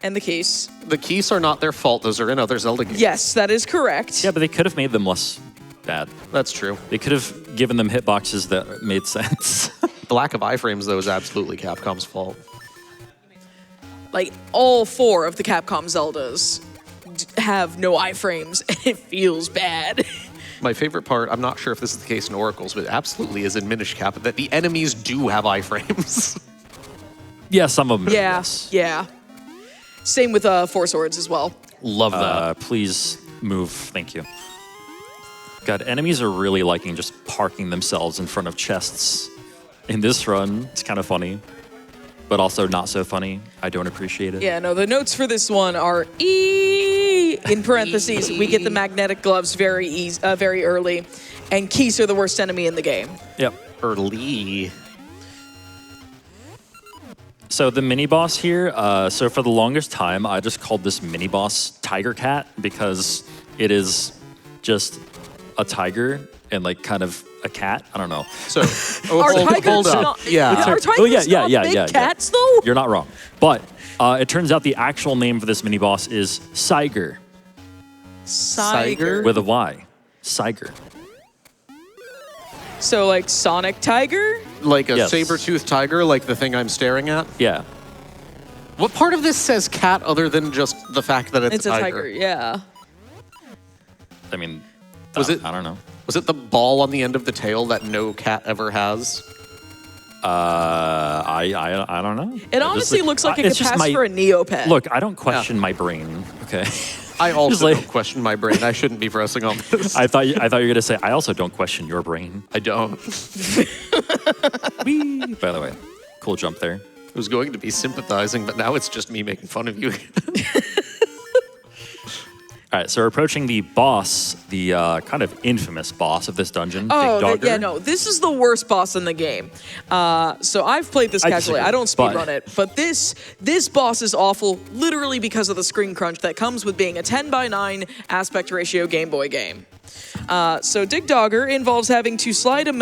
Speaker 12: And the keys.
Speaker 13: The keys are not their fault. Those are in other Zelda games.
Speaker 12: Yes, that is correct.
Speaker 11: Yeah, but they could have made them less bad.
Speaker 13: That's true.
Speaker 11: They could have given them hitboxes that made sense.
Speaker 13: The lack of iframes, though, is absolutely Capcom's fault.
Speaker 12: Like, all 4 of the Capcom Zeldas have no iframes, and it feels bad.
Speaker 13: My favorite part, I'm not sure if this is the case in Oracles, but it absolutely is in Minish Cap, that the enemies do have iframes.
Speaker 11: Yeah, some of them.
Speaker 12: Yeah,
Speaker 11: Yes.
Speaker 12: yeah. Same with Four Swords as well.
Speaker 13: Love that.
Speaker 11: Please move. Thank you. God, enemies are really liking just parking themselves in front of chests. In this run, it's kind of funny, but also not so funny. I don't appreciate it.
Speaker 12: Yeah, no, the notes for this one are E in parentheses. We get the magnetic gloves very early, and Keys are the worst enemy in the game.
Speaker 11: Yep.
Speaker 13: Early.
Speaker 11: So the mini boss here, so for the longest time, I just called this mini boss Tiger Cat because it is just a tiger and like kind of a cat. I don't know.
Speaker 13: So,
Speaker 12: Are tigers
Speaker 13: hold up.
Speaker 12: not?
Speaker 13: Yeah.
Speaker 12: Are tigers
Speaker 11: Oh, yeah,
Speaker 12: not big cats though?
Speaker 11: You're not wrong. But it turns out the actual name for this mini boss is Siger
Speaker 12: Siger.
Speaker 11: with a Y. Siger.
Speaker 12: So like Sonic Tiger?
Speaker 13: Like a
Speaker 11: Yes.
Speaker 13: saber-toothed tiger, like the thing I'm staring at?
Speaker 11: Yeah.
Speaker 13: What part of this says cat other than just the fact that
Speaker 12: It's a tiger, yeah.
Speaker 11: I mean,
Speaker 13: Was it-
Speaker 11: I don't know.
Speaker 13: Was it the ball on the end of the tail that no cat ever has?
Speaker 11: I don't know.
Speaker 12: It honestly looks like it could pass for a Neopet.
Speaker 11: Look, I don't question my brain. Okay.
Speaker 13: I also
Speaker 11: like-
Speaker 13: don't question my brain. I shouldn't be pressing on this.
Speaker 11: I thought you were gonna say I also don't question your brain.
Speaker 13: I don't.
Speaker 11: Whee! By the way, cool jump there.
Speaker 13: It was going to be sympathizing, but now it's just me making fun of you.
Speaker 11: All right, so we're approaching the boss, the kind of infamous boss of this dungeon,
Speaker 12: Oh,
Speaker 11: Big Dogger.
Speaker 12: yeah, no. This is the worst boss in the game. So I've played this
Speaker 11: I
Speaker 12: casually.
Speaker 11: disagree,
Speaker 12: I don't
Speaker 11: but-
Speaker 12: speedrun it. But this boss is awful literally because of the screen crunch that comes with being a 10:9 aspect ratio Game Boy game. So Dig Dogger involves having to slide a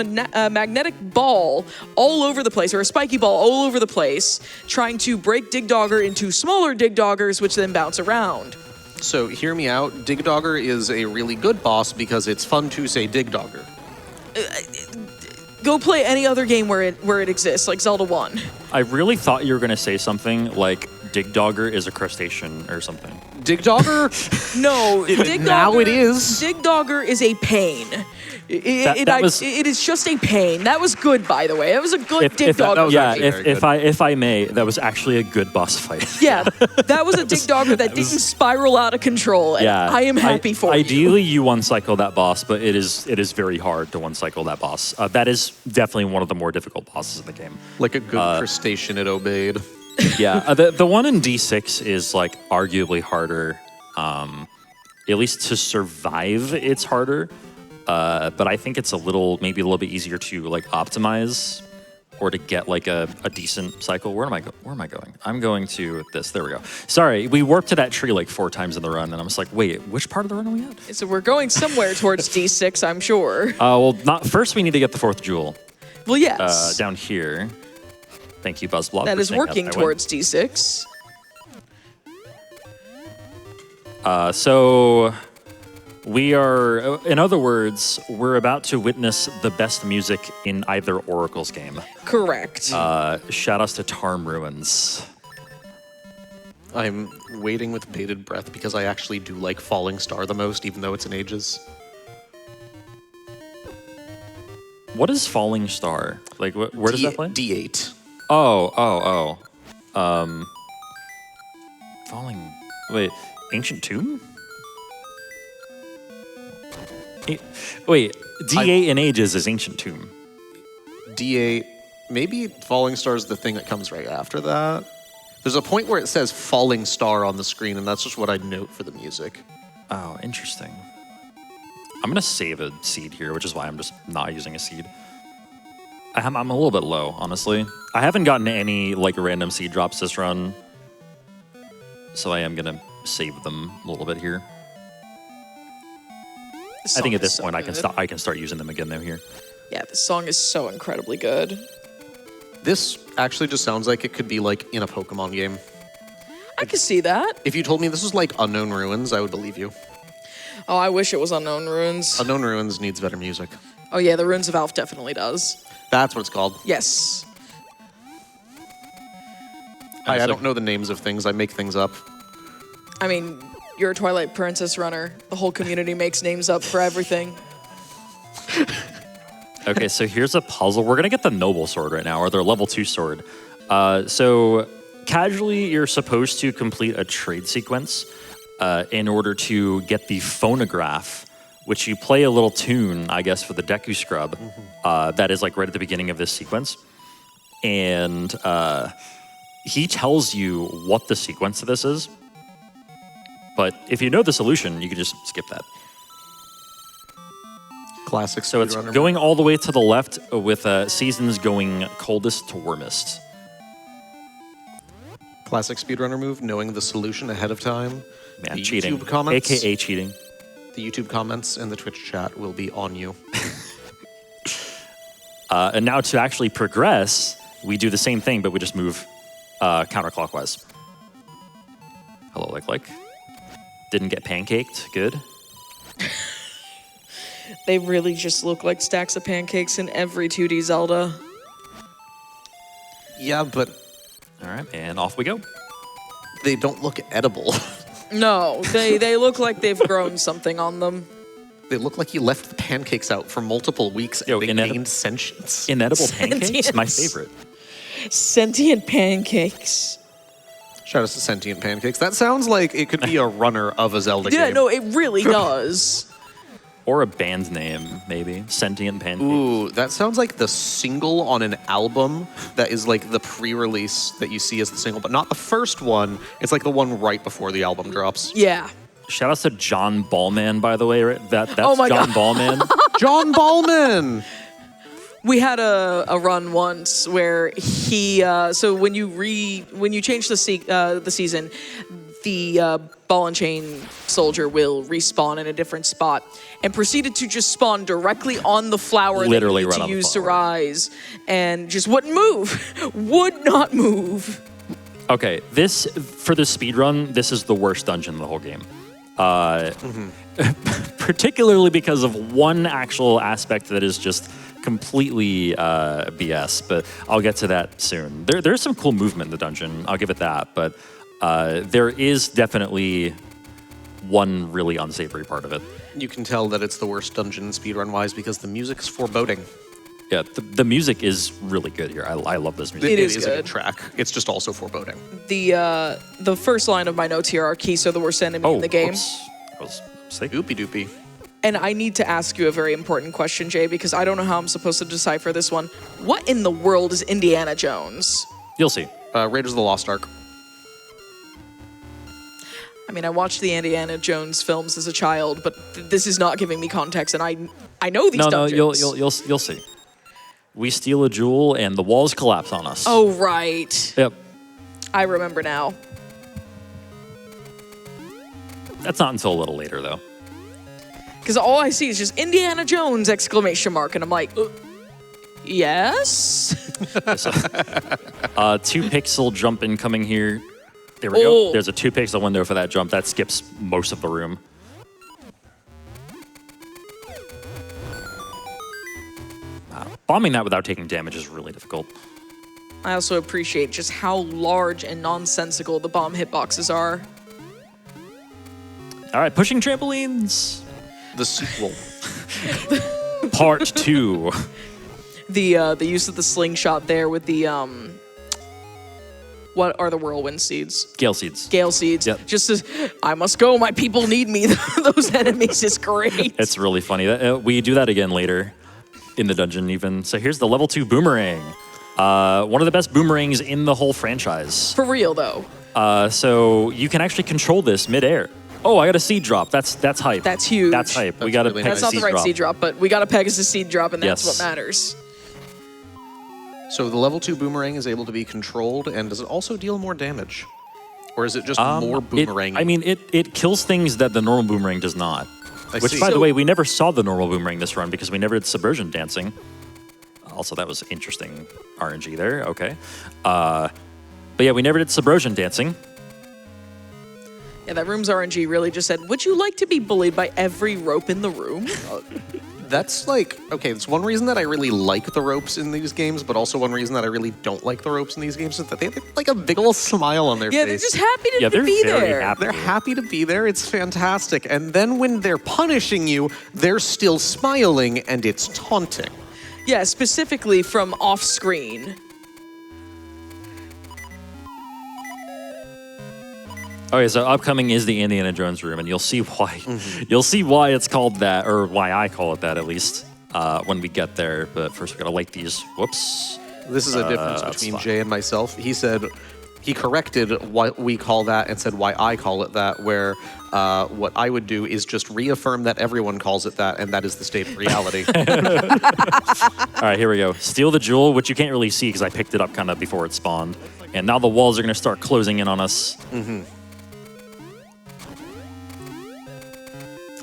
Speaker 12: magnetic ball all over the place, or a spiky ball all over the place, trying to break Dig Dogger into smaller Dig Doggers, which then bounce around.
Speaker 13: So hear me out. Dig Dogger is a really good boss because it's fun to say Dig Dogger.
Speaker 12: Go play any other game where it exists, like Zelda 1.
Speaker 11: I really thought you were gonna say something like Dig Dogger is a crustacean or something.
Speaker 13: Dig Dogger?
Speaker 12: No, Dig
Speaker 13: now
Speaker 12: Dogger,
Speaker 13: it is.
Speaker 12: Dig Dogger is a pain. It is just a pain. That was good, by the way. That was a good Dig Dogger.
Speaker 11: If I may, that was actually a good boss fight.
Speaker 12: Yeah, that was a Dig Dogger that didn't spiral out of control. And
Speaker 11: Yeah,
Speaker 12: I am happy for you.
Speaker 11: Ideally, you one cycle that boss, but it is very hard to one cycle that boss. That is definitely one of the more difficult bosses in the game.
Speaker 13: Like a good crustacean, it obeyed.
Speaker 11: Yeah, the one in D6 is like arguably harder. At least to survive, it's harder. But I think it's maybe a little bit easier to like optimize. or to get like a decent cycle. Where am I going? I'm going to this. There we go. Sorry, we warped to that tree like 4 times in the run, and I was like, wait, which part of the run are we at?
Speaker 12: So we're going somewhere towards D6, I'm sure.
Speaker 11: Well, not first. We need to get the 4th jewel.
Speaker 12: Well, yes.
Speaker 11: Down here. Thank you, Buzzblob.
Speaker 12: That
Speaker 11: for
Speaker 12: is
Speaker 11: saying
Speaker 12: working
Speaker 11: that
Speaker 12: towards D6.
Speaker 11: So we are, in other words, we're about to witness the best music in either Oracle's game.
Speaker 12: Correct.
Speaker 11: Shout outs to Tarm Ruins.
Speaker 13: I'm waiting with bated breath because I actually do like Falling Star the most, even though it's in Ages.
Speaker 11: What is Falling Star? Like, where does that play?
Speaker 13: D8.
Speaker 11: Oh. Falling. Wait, Ancient Tomb? Wait, D8 in Ages is Ancient Tomb.
Speaker 13: D8. Maybe Falling Star is the thing that comes right after that. There's a point where it says Falling Star on the screen, and that's just what I note for the music.
Speaker 11: Oh, interesting. I'm gonna save a seed here, which is why I'm just not using a seed. I'm a little bit low, honestly. I haven't gotten any like random seed drops this run, so I am gonna save them a little bit here. I think at this point I can start using them again though here.
Speaker 12: Yeah, this song is so incredibly good.
Speaker 13: This actually just sounds like it could be like in a Pokemon game.
Speaker 12: I could see that.
Speaker 13: If you told me this was like Unknown Ruins, I would believe you.
Speaker 12: Oh, I wish it was Unknown Ruins.
Speaker 13: Unknown Ruins needs better music.
Speaker 12: Oh yeah, the Ruins of Alph definitely does.
Speaker 13: That's what it's called.
Speaker 12: Yes.
Speaker 13: I don't know the names of things. I make things up.
Speaker 12: I mean, you're a Twilight Princess runner. The whole community makes names up for everything.
Speaker 11: Okay, so here's a puzzle. We're gonna get the Noble Sword right now, or their level 2 sword. So casually, you're supposed to complete a trade sequence in order to get the phonograph, which you play a little tune, I guess, for the Deku Scrub. That is like right at the beginning of this sequence. And he tells you what the sequence of this is. But if you know the solution, you can just skip that.
Speaker 13: Classic.
Speaker 11: So it's going all the way to the left with seasons going coldest to warmest.
Speaker 13: Classic speedrunner move, knowing the solution ahead of time.
Speaker 11: Man,
Speaker 13: the
Speaker 11: cheating.
Speaker 13: YouTube comments,
Speaker 11: AKA cheating.
Speaker 13: The YouTube comments and the Twitch chat will be on you.
Speaker 11: And now to actually progress, we do the same thing, but we just move counterclockwise. Hello, like. Didn't get pancaked. Good.
Speaker 12: They really just look like stacks of pancakes in every 2D Zelda.
Speaker 13: Yeah, but...
Speaker 11: All right, and off we go.
Speaker 13: They don't look edible.
Speaker 12: No, they look like they've grown something on them.
Speaker 13: They look like you left the pancakes out for multiple weeks and they gained sentience.
Speaker 11: Inedible pancakes? My favorite.
Speaker 12: Sentient pancakes.
Speaker 13: Shout out to Sentient Pancakes. That sounds like it could be a runner of a Zelda game.
Speaker 12: Yeah, no, it really does.
Speaker 11: Or a band name, maybe. Sentient Pancakes.
Speaker 13: Ooh, that sounds like the single on an album that is like the pre-release that you see as the single, but not the first one. It's like the one right before the album drops.
Speaker 12: Yeah.
Speaker 11: Shout out to John Ballman, by the way. That's
Speaker 12: Oh my
Speaker 11: John
Speaker 12: God.
Speaker 11: Ballman.
Speaker 13: John Ballman!
Speaker 12: We had a run once where he so when you change the season, the ball and chain soldier will respawn in a different spot and proceeded to just spawn directly on the flower
Speaker 11: Literally
Speaker 12: that you
Speaker 11: right on
Speaker 12: need
Speaker 11: the
Speaker 12: to use to
Speaker 11: flower.
Speaker 12: rise and just wouldn't move. Would not move.
Speaker 11: Okay, for the speedrun, this is the worst dungeon in the whole game. Particularly because of one actual aspect that is just completely BS, but I'll get to that soon. There's some cool movement in the dungeon, I'll give it that, but there is definitely one really unsavory part of it.
Speaker 13: You can tell that it's the worst dungeon speedrun-wise because the music's foreboding.
Speaker 11: Yeah, the music is really good here. I love this music.
Speaker 12: It is
Speaker 13: a
Speaker 12: good
Speaker 13: good track. It's just also foreboding.
Speaker 12: The first line of my notes here are keys are the worst enemy in the game.
Speaker 13: Oopie doopie.
Speaker 12: And I need to ask you a very important question, Jay, because I don't know how I'm supposed to decipher this one. What in the world is Indiana Jones?
Speaker 11: You'll see.
Speaker 13: Raiders of the Lost Ark.
Speaker 12: I mean, I watched the Indiana Jones films as a child, but this is not giving me context, and I know these dungeons.
Speaker 11: No, you'll see. we steal a jewel and the walls collapse on us.
Speaker 12: Oh, right.
Speaker 11: Yep.
Speaker 12: I remember now.
Speaker 11: That's not until a little later, though.
Speaker 12: Because all I see is just Indiana Jones exclamation mark, and I'm like, yes?
Speaker 11: 2-pixel jump incoming here. There we
Speaker 12: Oh.
Speaker 11: go. There's a 2-pixel window for that jump. That skips most of the room. Bombing that without taking damage is really difficult.
Speaker 12: I also appreciate just how large and nonsensical the bomb hitboxes are.
Speaker 11: All right, pushing trampolines.
Speaker 13: The sequel.
Speaker 11: Part 2.
Speaker 12: The use of the slingshot there with the what are the whirlwind seeds?
Speaker 11: Gale seeds.
Speaker 12: Gale seeds.
Speaker 11: Yep.
Speaker 12: Just as I must go, my people need me. Those enemies is great.
Speaker 11: It's really funny. We do that again later in the dungeon even. So here's the level 2 boomerang. One of the best boomerangs in the whole franchise.
Speaker 12: For real though.
Speaker 11: So you can actually control this midair. Oh, I got a seed drop. That's hype.
Speaker 12: That's huge.
Speaker 11: That's hype. We got a
Speaker 13: really
Speaker 12: That's not the right seed drop, but we got a Pegasus seed drop, and that's
Speaker 11: Yes.
Speaker 12: what matters.
Speaker 13: So the level 2 boomerang is able to be controlled, and does it also deal more damage? Or is it just more boomerang?
Speaker 11: It kills things that the normal boomerang does not. Which,
Speaker 13: see.
Speaker 11: by the
Speaker 12: So-
Speaker 11: way, we never saw the normal boomerang this run because we never did subversion dancing. Also, that was interesting RNG there. Okay. But yeah, we never did subversion dancing.
Speaker 12: Yeah, that room's RNG really just said, would you like to be bullied by every rope in the room?
Speaker 13: That's like, okay, it's one reason that I really like the ropes in these games, but also one reason that I really don't like the ropes in these games is that they have like a big old smile on their
Speaker 12: Yeah,
Speaker 13: face.
Speaker 12: they're just happy
Speaker 11: Yeah,
Speaker 12: to
Speaker 11: they're
Speaker 12: be
Speaker 11: very
Speaker 12: there.
Speaker 11: happy.
Speaker 13: They're happy to be there. It's fantastic. And then when they're punishing you, they're still smiling, and it's taunting.
Speaker 12: Yeah, specifically from off screen.
Speaker 11: Okay, so upcoming is the Indiana Jones room, and you'll see why. You'll see why it's called that, or why I call it that at least, when we get there. But first, we gotta light these. Whoops.
Speaker 13: This is a difference
Speaker 11: That's
Speaker 13: between
Speaker 11: fine.
Speaker 13: Jay and myself. He said he corrected what we call that and said why I call it that, where what I would do is just reaffirm that everyone calls it that, and that is the state of reality.
Speaker 11: All right, here we go. Steal the jewel, which you can't really see because I picked it up kind of before it spawned. And now the walls are gonna start closing in on us.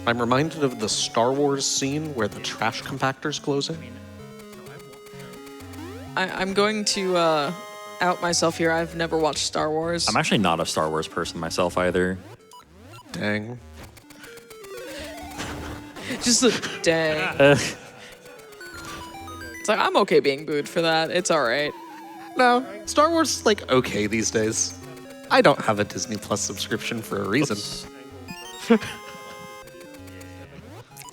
Speaker 13: I'm reminded of the Star Wars scene where the trash compactor's closing.
Speaker 12: I'm going to out myself here. I've never watched Star Wars.
Speaker 11: I'm actually not a Star Wars person myself either.
Speaker 13: Dang.
Speaker 12: Just dang. It's like, I'm okay being booed for that. It's all right.
Speaker 13: No, Star Wars is like okay these days. I don't have a Disney Plus subscription for a reason.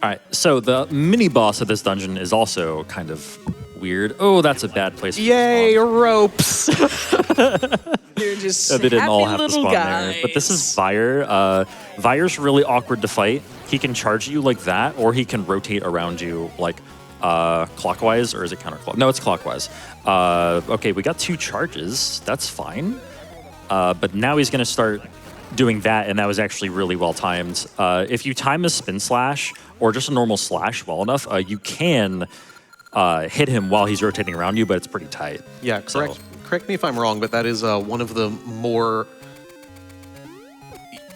Speaker 11: All right, so the mini boss of this dungeon is also kind of weird. Oh, that's a bad place. For
Speaker 13: Yay,
Speaker 11: spawn.
Speaker 13: ropes!
Speaker 12: They're just
Speaker 11: They didn't all
Speaker 12: happy
Speaker 11: have to
Speaker 12: little
Speaker 11: spawn
Speaker 12: guys.
Speaker 11: there. But this is Vire. Vire's really awkward to fight. He can charge you like that, or he can rotate around you like clockwise, or is it counterclockwise? No, it's clockwise. Okay, we got 2 charges. That's fine. But now he's going to start doing that, and that was actually really well timed. If you time a spin slash or just a normal slash well enough, you can hit him while he's rotating around you, but it's pretty tight.
Speaker 13: Yeah, correct. Correct me if I'm wrong, but that is one of the more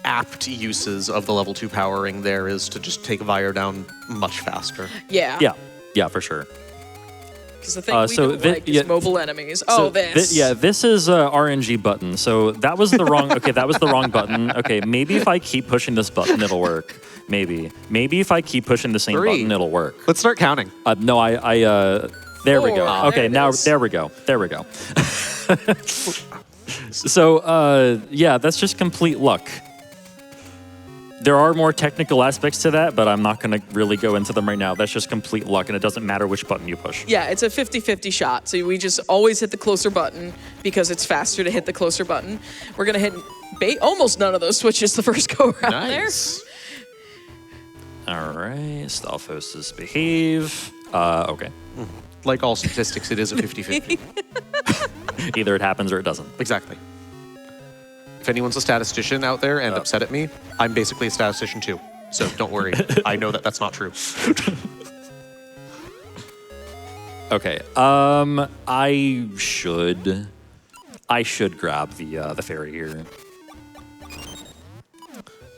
Speaker 13: apt uses of the level 2 powering there is to just take Vire down much faster.
Speaker 12: Yeah.
Speaker 11: Yeah, for sure.
Speaker 12: Because the thing we don't like is mobile enemies.
Speaker 11: So
Speaker 12: this.
Speaker 11: this is a RNG button. So that was the wrong. Okay, that was the wrong button. Okay, maybe if I keep pushing this button, it'll work. Maybe if I keep pushing the same
Speaker 13: 3.
Speaker 11: button, it'll work.
Speaker 13: Let's start counting.
Speaker 11: No, there we go.
Speaker 12: 4.
Speaker 11: Okay,
Speaker 12: There it
Speaker 11: now
Speaker 12: is.
Speaker 11: there we go. There we go. So yeah, that's just complete luck. There are more technical aspects to that, but I'm not going to really go into them right now. That's just complete luck, and it doesn't matter which button you push.
Speaker 12: Yeah, it's a 50-50 shot. So we just always hit the closer button because it's faster to hit the closer button. We're going to hit almost none of those switches the first go around
Speaker 13: Nice.
Speaker 11: All right, Stalfos' behave. Okay.
Speaker 13: Like all statistics, it is a 50-50.
Speaker 11: Either it happens or it doesn't.
Speaker 13: Exactly. If anyone's a statistician out there and upset at me, I'm basically a statistician too. So don't worry. I know that that's not true.
Speaker 11: Okay. I should grab the fairy here.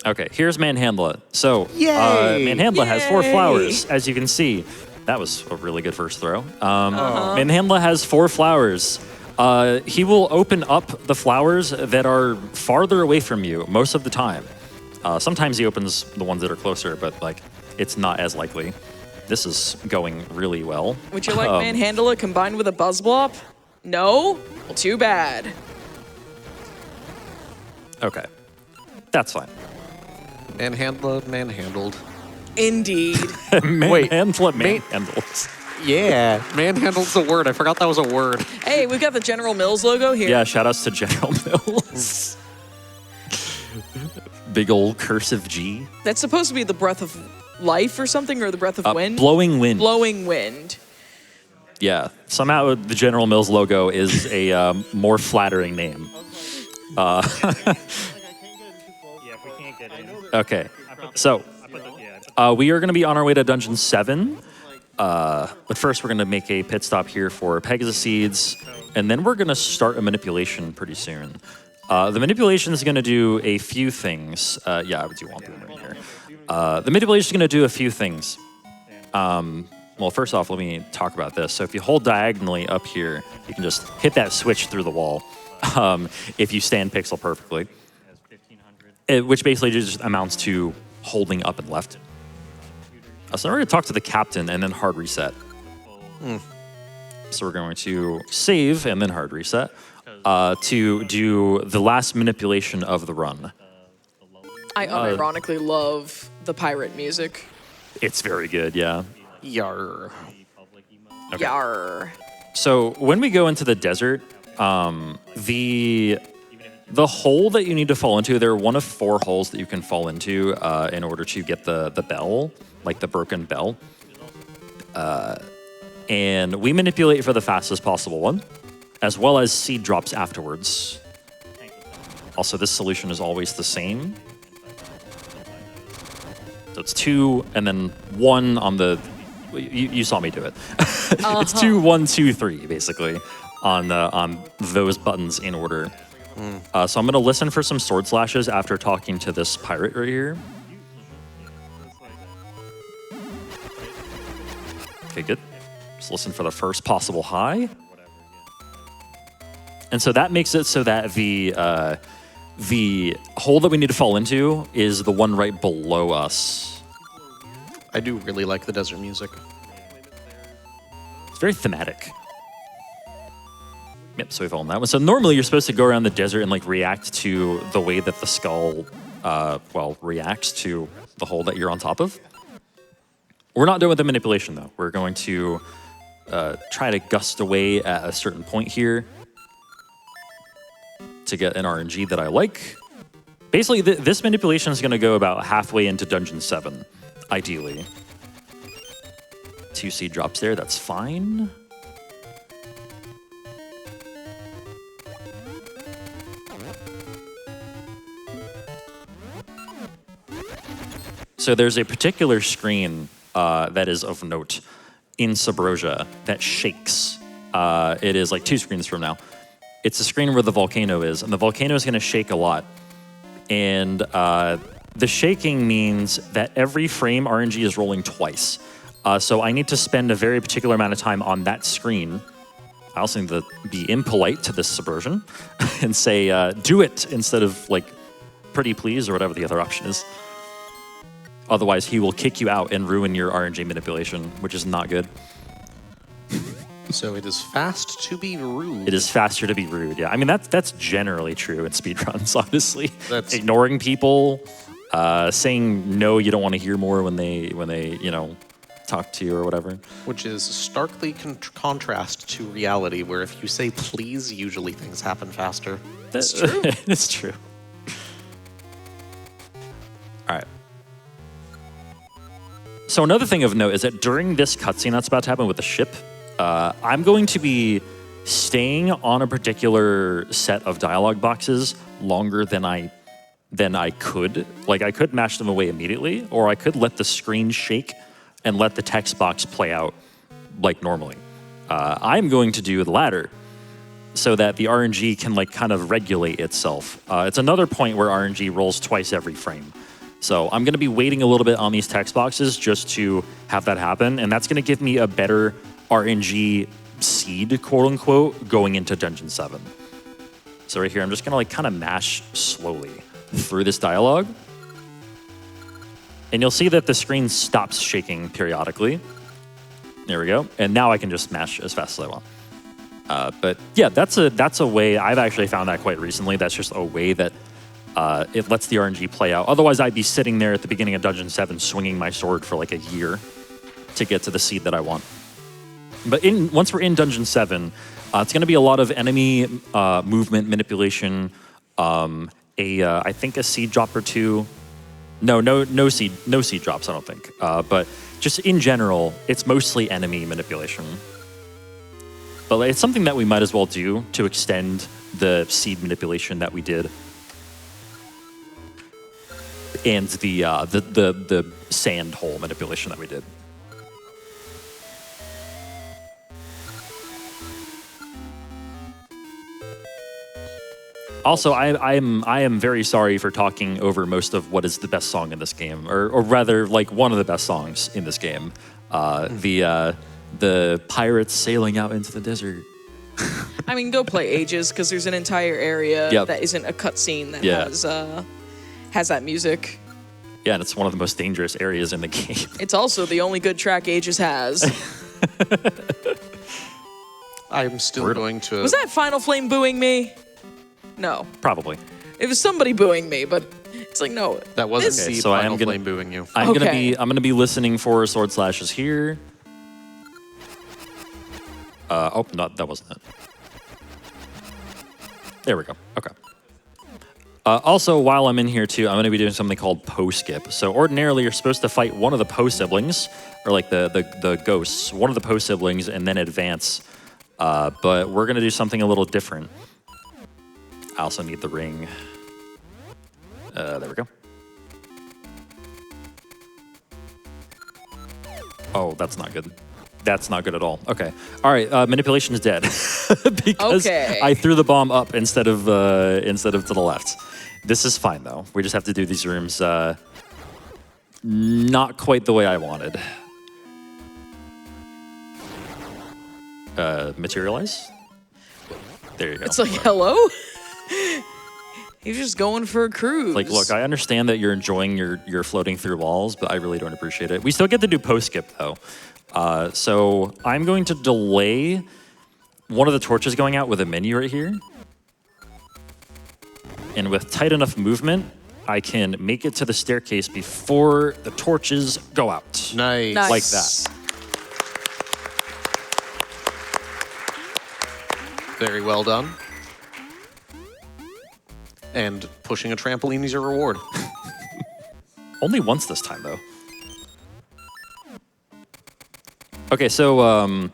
Speaker 11: Okay, here's Manhandla. So, Manhandla has 4 flowers, as you can see. That was a really good first throw. Manhandla has 4 flowers. He will open up the flowers that are farther away from you most of the time. Sometimes he opens the ones that are closer, but like it's not as likely. This is going really well.
Speaker 12: Would you like Manhandla combined with a Buzzblop? No? Well, too bad.
Speaker 11: Okay, that's fine.
Speaker 13: Manhandla, manhandled.
Speaker 12: Indeed.
Speaker 11: Manhandla, manhandles.
Speaker 13: Yeah, manhandled's a word. I forgot that was a word.
Speaker 12: Hey, we've got the General Mills logo here.
Speaker 11: Yeah, shout outs to General Mills. Big old cursive G.
Speaker 12: That's supposed to be the breath of life or something, or the breath of wind?
Speaker 11: Blowing wind.
Speaker 12: Blowing wind.
Speaker 11: Yeah, somehow the General Mills logo is a more flattering name. Okay, so we are going to be on our way to Dungeon 7. But first, we're going to make a pit stop here for Pegasus Seeds, and then we're going to start a manipulation pretty soon. The manipulation is going to do a few things. Yeah, I do want them right here. The manipulation is going to do a few things. Well, first off, let me talk about this. So if you hold diagonally up here, you can just hit that switch through the wall if you stand pixel perfectly, which basically just amounts to holding up and left. So we're going to talk to the captain and then hard reset. So we're going to save and then hard reset to do the last manipulation of the run.
Speaker 12: I unironically love the pirate music.
Speaker 11: It's very good, yeah.
Speaker 13: Yar.
Speaker 11: Okay.
Speaker 12: Yar.
Speaker 11: So when we go into the desert, the hole that you need to fall into, there are one of 4 holes that you can fall into in order to get the bell, like the broken bell. And we manipulate for the fastest possible one, as well as seed drops afterwards. Also, this solution is always the same. So it's 2 and then 1 on the... You saw me do it. It's 2, 1, 2, 3, basically, on those buttons in order. So I'm going to listen for some sword slashes after talking to this pirate right here. Okay, good. Just listen for the first possible high. And so that makes it so that the hole that we need to fall into is the one right below us.
Speaker 13: I do really like the desert music.
Speaker 11: It's very thematic. Yep, so we fall in that one. So normally you're supposed to go around the desert and like react to the way that the skull, reacts to the hole that you're on top of. We're not done with the manipulation though. We're going to try to gust away at a certain point here to get an RNG that I like. Basically, this manipulation is going to go about halfway into Dungeon 7, ideally. 2 seed drops there, that's fine. So there's a particular screen that is of note in Subrosia that shakes. It is like 2 screens from now. It's a screen where the volcano is, and the volcano is going to shake a lot. And the shaking means that every frame RNG is rolling twice. So I need to spend a very particular amount of time on that screen. I also need to be impolite to this subversion and say, do it, instead of like, pretty please, or whatever the other option is. Otherwise, he will kick you out and ruin your RNG manipulation, which is not good.
Speaker 13: So it is fast to be rude.
Speaker 11: It is faster to be rude, yeah. I mean, that's generally true in speedruns, honestly.
Speaker 13: That's...
Speaker 11: Ignoring people, saying no, you don't want to hear more when they talk to you or whatever.
Speaker 13: Which is starkly contrast to reality, where if you say please, usually things happen faster.
Speaker 11: That's true. It's true. All right. So another thing of note is that during this cutscene that's about to happen with the ship, I'm going to be staying on a particular set of dialogue boxes longer than I could. Like, I could mash them away immediately, or I could let the screen shake and let the text box play out like normally. I'm going to do the latter, so that the RNG can like kind of regulate itself. It's another point where RNG rolls twice every frame. So I'm going to be waiting a little bit on these text boxes just to have that happen, and that's going to give me a better RNG seed, quote unquote, going into Dungeon 7. So right here, I'm just going to like kind of mash slowly through this dialogue. And you'll see that the screen stops shaking periodically. There we go. And now I can just mash as fast as I want. But yeah, that's a way. I've actually found that quite recently. That's just a way that it lets the RNG play out. Otherwise, I'd be sitting there at the beginning of Dungeon 7 swinging my sword for like a year to get to the seed that I want. But once we're in Dungeon 7, it's going to be a lot of enemy movement manipulation, I think a seed drop or two. No seed drops, I don't think. But just in general, it's mostly enemy manipulation. But it's something that we might as well do to extend the seed manipulation that we did, and the sand hole manipulation that we did. Also, I am very sorry for talking over most of what is the best song in this game, or rather, like one of the best songs in this game. The pirates sailing out into the desert.
Speaker 12: I mean, go play Ages, because there's an entire area that isn't a cutscene that has that music.
Speaker 11: Yeah, and it's one of the most dangerous areas in the game.
Speaker 12: It's also the only good track Ages has.
Speaker 13: I'm still going to...
Speaker 12: Was that Final Flame booing me? No.
Speaker 11: Probably.
Speaker 12: It was somebody booing me, but it's like, no.
Speaker 13: That wasn't Final Flame booing you.
Speaker 11: I'm gonna be listening for sword slashes here. Oh, no, that wasn't it. There we go. Okay. Also, while I'm in here too, I'm going to be doing something called Po-Skip. So ordinarily, you're supposed to fight one of the Po siblings, or like the ghosts, one of the Po siblings, and then advance. But we're going to do something a little different. I also need the ring. There we go. Oh, that's not good. That's not good at all. Okay. All right. Manipulation is dead because I threw the bomb up instead of to the left. This is fine though. We just have to do these rooms not quite the way I wanted. Materialize. There you go.
Speaker 12: It's like, hello. He's just going for a cruise.
Speaker 11: Like, look, I understand that you're enjoying your floating through walls, but I really don't appreciate it. We still get to do Po-Skip though. So I'm going to delay one of the torches going out with a menu right here. And with tight enough movement, I can make it to the staircase before the torches go out.
Speaker 13: Nice.
Speaker 11: Like that.
Speaker 13: Very well done. And pushing a trampoline is your reward.
Speaker 11: Only once this time, though. Okay, so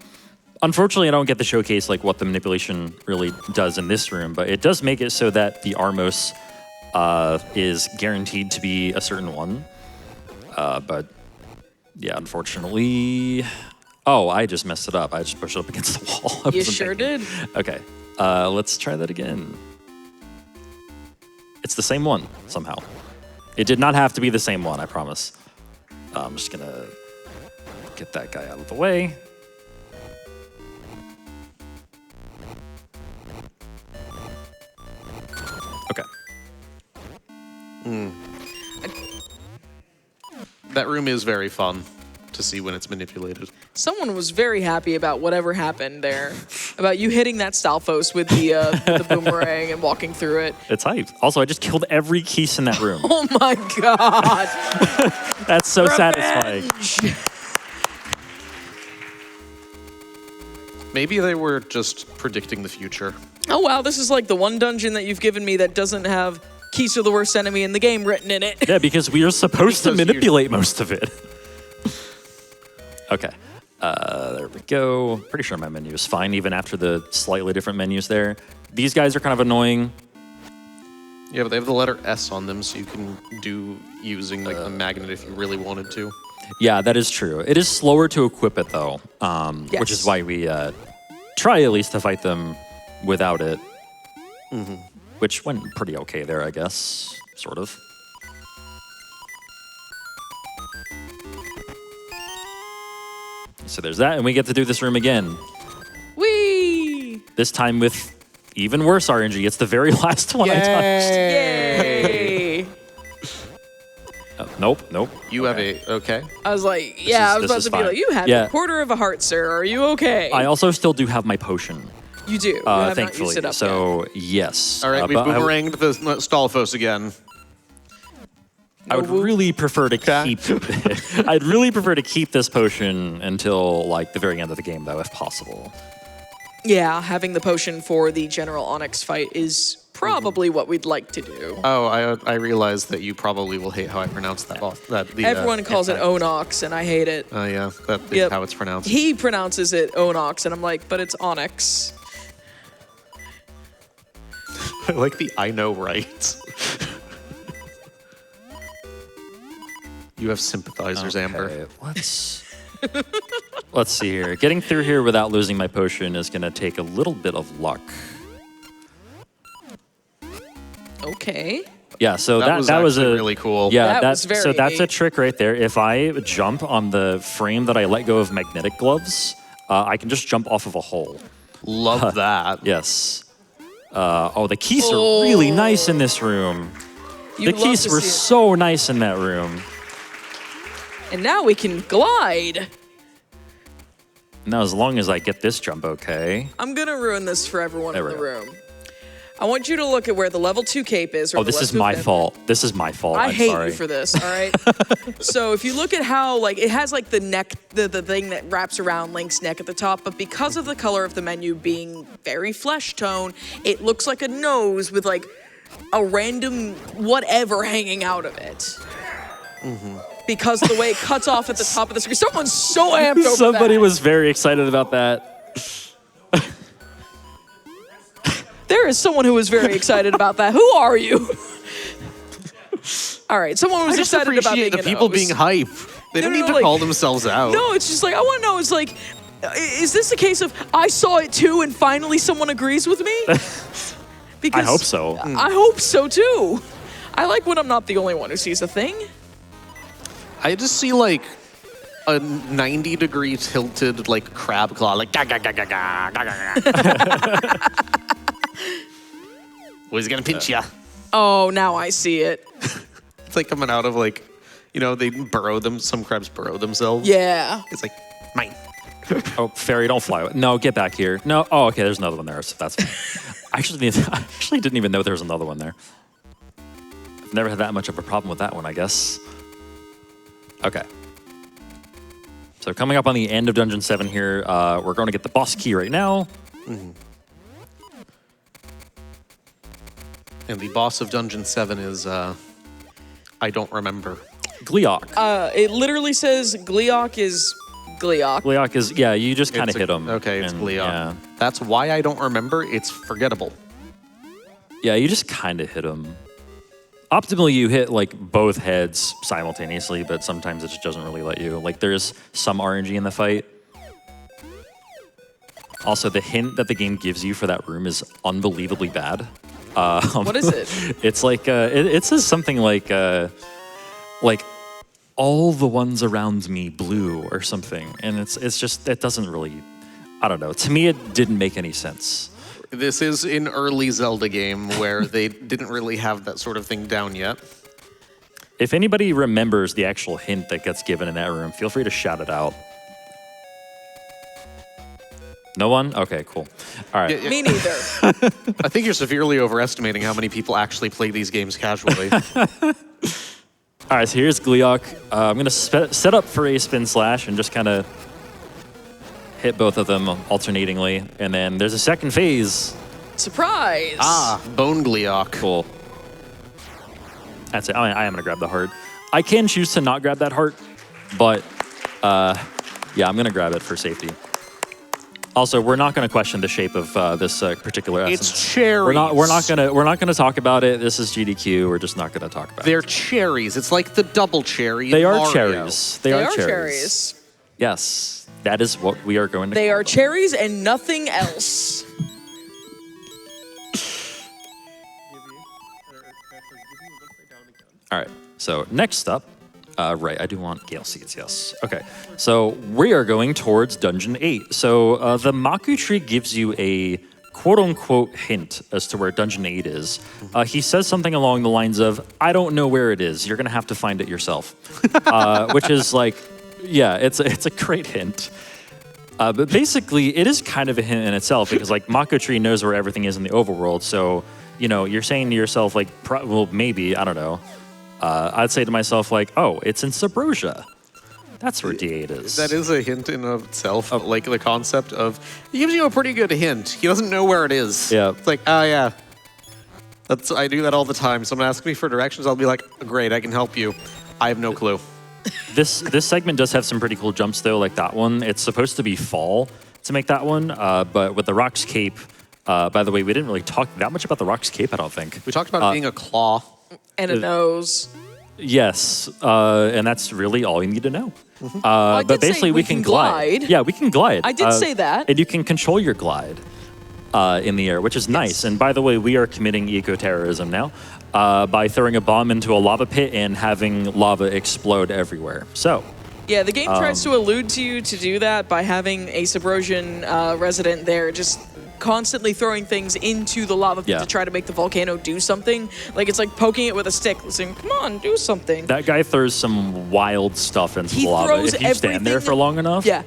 Speaker 11: unfortunately, I don't get to showcase like what the manipulation really does in this room, but it does make it so that the Armos is guaranteed to be a certain one. But yeah, unfortunately, oh, I just messed it up. I just pushed it up against the wall.
Speaker 12: You sure did.
Speaker 11: Okay, let's try that again. It's the same one somehow. It did not have to be the same one, I promise. I'm just gonna get that guy out of the way. Okay.
Speaker 13: That room is very fun to see when it's manipulated.
Speaker 12: Someone was very happy about whatever happened there. About you hitting that Stalfos with the boomerang and walking through it.
Speaker 11: It's hype. Also, I just killed every keys in that room.
Speaker 12: Oh my god.
Speaker 11: That's so satisfying.
Speaker 13: Maybe they were just predicting the future.
Speaker 12: Oh wow, this is like the one dungeon that you've given me that doesn't have keys to the worst enemy in the game written in it.
Speaker 11: Yeah, because we are supposed to manipulate most of it. Okay. There we go. Pretty sure my menu is fine, even after the slightly different menus there. These guys are kind of annoying.
Speaker 13: Yeah, but they have the letter S on them, so you can do using like the magnet if you really wanted to.
Speaker 11: Yeah, that is true. It is slower to equip it though, which is why we try at least to fight them without it, which went pretty okay there, I guess, sort of. So there's that, and we get to do this room again.
Speaker 12: Whee!
Speaker 11: This time with even worse RNG. It's the very last one I touched.
Speaker 12: Yay!
Speaker 11: Nope.
Speaker 13: You have a, okay.
Speaker 12: I was like, I was about to be like, you have a quarter of a heart, sir. Are you okay?
Speaker 11: I also still do have my potion.
Speaker 12: You do. You have
Speaker 11: thankfully.
Speaker 12: not used it up
Speaker 11: so,
Speaker 12: yet.
Speaker 11: yes.
Speaker 13: All right, we boomeranged the Stalfos again.
Speaker 11: I would really prefer to keep. I'd really prefer to keep this potion until like the very end of the game, though, if possible.
Speaker 12: Yeah, having the potion for the General Onyx fight is probably what we'd like to do.
Speaker 13: Oh, I realize that you probably will hate how I pronounce that.
Speaker 12: Everyone calls it Onox, and I hate it.
Speaker 13: Oh yeah, that is how it's pronounced.
Speaker 12: He pronounces it Onox, and I'm like, but it's Onyx.
Speaker 13: I like the I know right. You have sympathizers, Amber.
Speaker 11: Let's see here. Getting through here without losing my potion is going to take a little bit of luck.
Speaker 12: Okay.
Speaker 11: Yeah, so that was a
Speaker 13: really cool.
Speaker 11: Yeah,
Speaker 12: that was very
Speaker 11: so that's a
Speaker 12: neat.
Speaker 11: trick right there. If I jump on the frame that I let go of magnetic gloves, I can just jump off of a hole.
Speaker 13: Love that.
Speaker 11: Yes. The keys are really nice in this room. The keys were so nice in that room.
Speaker 12: And now we can glide.
Speaker 11: Now, as long as I get this jump okay.
Speaker 12: I'm going to ruin this for everyone in the room. I want you to look at where the level 2 cape is. Or
Speaker 11: this is my fault. This is my fault.
Speaker 12: I hate
Speaker 11: sorry.
Speaker 12: you for this, all right? So if you look at how, like, it has, like, the neck, the thing that wraps around Link's neck at the top, but because of the color of the menu being very flesh tone, it looks like a nose with, like, a random whatever hanging out of it. Because of the way it cuts off at the top of the screen. Someone's so amped over
Speaker 11: Somebody
Speaker 12: that.
Speaker 11: was very excited about that.
Speaker 12: There is someone who was very excited about that. Who are you? All right, someone was excited about being
Speaker 13: the people being hype. They don't need to call themselves out.
Speaker 12: No, it's just like, I want to know, it's like, is this a case of I saw it too and finally someone agrees with me? Because
Speaker 11: I hope so.
Speaker 12: I hope so too. I like when I'm not the only one who sees a thing.
Speaker 13: I just see like a 90-degree tilted like crab claw, like ga ga ga ga ga ga ga. Well, he's gonna pinch ya.
Speaker 12: Oh, now I see it.
Speaker 13: It's like coming out of like, they burrow them. Some crabs burrow themselves.
Speaker 12: Yeah.
Speaker 13: It's like mine.
Speaker 11: Oh, fairy, don't fly. No, get back here. No. Oh, okay. There's another one there. So that's fine. I actually didn't even know there was another one there. I've never had that much of a problem with that one, I guess. Okay. So coming up on the end of Dungeon 7 here, we're going to get the boss key right now.
Speaker 13: And the boss of Dungeon 7 is, I don't remember.
Speaker 11: Gleeok.
Speaker 12: It literally says Gleeok is Gleeok.
Speaker 11: Gleeok is, you just kind of hit him.
Speaker 13: Okay, it's Gleeok.
Speaker 11: Yeah.
Speaker 13: That's why I don't remember. It's forgettable.
Speaker 11: Yeah, you just kind of hit him. Optimally, you hit like both heads simultaneously, but sometimes it just doesn't really let you. Like there's some RNG in the fight. Also, the hint that the game gives you for that room is unbelievably bad.
Speaker 12: What is it?
Speaker 11: It's like it says something like all the ones around me blue or something, and it's just it doesn't really. I don't know. To me, it didn't make any sense.
Speaker 13: This is an early Zelda game where they didn't really have that sort of thing down yet.
Speaker 11: If anybody remembers the actual hint that gets given in that room, feel free to shout it out. No one? Okay, cool. All right.
Speaker 12: Me neither.
Speaker 13: I think you're severely overestimating how many people actually play these games casually.
Speaker 11: All right, so here's Gleeok. I'm going to set up for a spin slash and just kind of hit both of them alternatingly. And then there's a second phase.
Speaker 12: Surprise!
Speaker 13: Bone Gleeok.
Speaker 11: Cool. That's it. I am going to grab the heart. I can choose to not grab that heart, but yeah, I'm going to grab it for safety. Also, we're not going to question the shape of this particular essence.
Speaker 13: It's cherries.
Speaker 11: We're not gonna talk about it. This is GDQ. We're just not going to talk about
Speaker 13: They're
Speaker 11: it.
Speaker 13: cherries. It's like the double cherry.
Speaker 11: They
Speaker 13: in
Speaker 11: are
Speaker 13: Mario.
Speaker 11: cherries. They are cherries.
Speaker 12: cherries.
Speaker 11: Yes, that is what we are going to.
Speaker 12: They
Speaker 11: call
Speaker 12: are
Speaker 11: them.
Speaker 12: cherries and nothing else.
Speaker 11: All right. So next up, right, I do want Gale Seeds, yes. Okay, so we are going towards Dungeon 8. So the Maku Tree gives you a quote-unquote hint as to where Dungeon 8 is. He says something along the lines of, I don't know where it is. You're going to have to find it yourself. Which is like, yeah, it's a great hint. But basically, it is kind of a hint in itself because like Maku Tree knows where everything is in the overworld. So, you know, you're saying to yourself like, well, maybe, I don't know. I'd say to myself, like, oh, it's in Subrosia. That's where D8 is.
Speaker 13: That is a hint in of itself. Like the concept of, he gives you a pretty good hint. He doesn't know where it is.
Speaker 11: Yeah.
Speaker 13: It's like, oh, yeah. I do that all the time. Someone asks me for directions, I'll be like, great, I can help you. I have no clue.
Speaker 11: This segment does have some pretty cool jumps, though, like that one. It's supposed to be fall to make that one, but with the Rock's Cape, by the way, we didn't really talk that much about the Rock's Cape, I don't think.
Speaker 13: We talked about it being a claw.
Speaker 12: And a nose.
Speaker 11: Yes, and that's really all you need to know.
Speaker 12: I
Speaker 11: But
Speaker 12: did say
Speaker 11: basically,
Speaker 12: we
Speaker 11: we can
Speaker 12: can
Speaker 11: glide.
Speaker 12: glide.
Speaker 11: Yeah, we can glide.
Speaker 12: I did say that.
Speaker 11: And you can control your glide in the air, which is nice. And by the way, we are committing eco-terrorism now by throwing a bomb into a lava pit and having lava explode everywhere. So,
Speaker 12: Yeah, the game tries to allude to you to do that by having a Subrosian resident there just constantly throwing things into the lava pit to try to make the volcano do something. Like, it's like poking it with a stick, saying, come on, do something.
Speaker 11: that guy throws some wild stuff into
Speaker 12: He
Speaker 11: the lava.
Speaker 12: throws
Speaker 11: If you stand there
Speaker 12: everything
Speaker 11: for long enough.
Speaker 12: Yeah,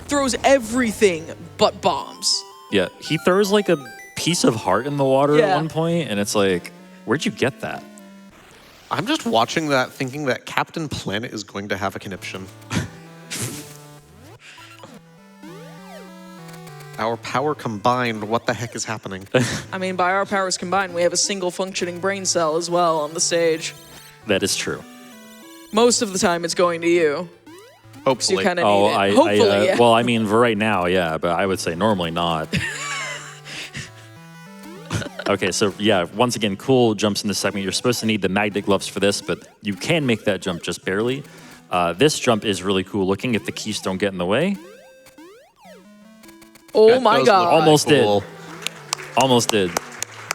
Speaker 12: throws everything but bombs.
Speaker 11: Yeah, he throws like a piece of heart in the water at
Speaker 12: Yeah.
Speaker 11: one point, and it's like, where'd you get that?
Speaker 13: I'm just watching that thinking that Captain Planet is going to have a conniption. Our power combined, what the heck is happening?
Speaker 12: I mean, by our powers combined, we have a single functioning brain cell as well on the stage.
Speaker 11: That is true.
Speaker 12: Most of the time, it's going to you. So you kind of need it. Hopefully, yeah.
Speaker 11: Well, I mean, for right now, yeah, but I would say normally not. Okay, so yeah, once again, cool jumps in this segment. You're supposed to need the magnet gloves for this, but you can make that jump just barely. This jump is really cool looking if the keys don't get in the way.
Speaker 12: Oh my god.
Speaker 11: Almost did. Almost did.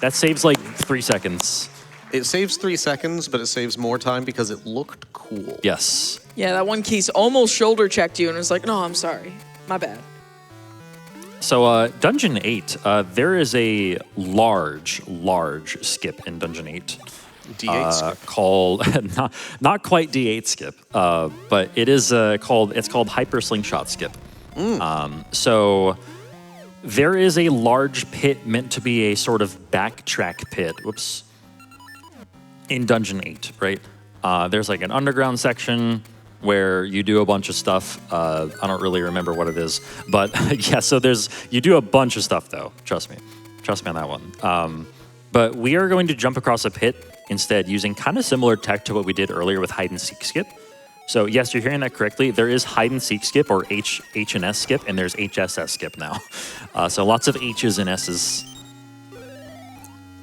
Speaker 11: That saves like 3 seconds.
Speaker 13: It saves 3 seconds, but it saves more time because it looked cool.
Speaker 11: Yes.
Speaker 12: Yeah, that one keys almost shoulder checked you and was like, no, I'm sorry. My bad.
Speaker 11: So Dungeon 8, there is a large skip in Dungeon 8.
Speaker 13: D8 skip.
Speaker 11: Called, not quite D8 skip, but it is called Hyper Slingshot Skip. So there is a large pit meant to be a sort of backtrack pit. Whoops. In Dungeon 8, right? There's like an underground section where you do a bunch of stuff. I don't really remember what it is, but yeah, so you do a bunch of stuff though. Trust me on that one. But we are going to jump across a pit instead using kind of similar tech to what we did earlier with hide and seek skip. So yes, you're hearing that correctly. There is hide and seek skip or H and S skip, and there's HSS skip now. So lots of H's and S's.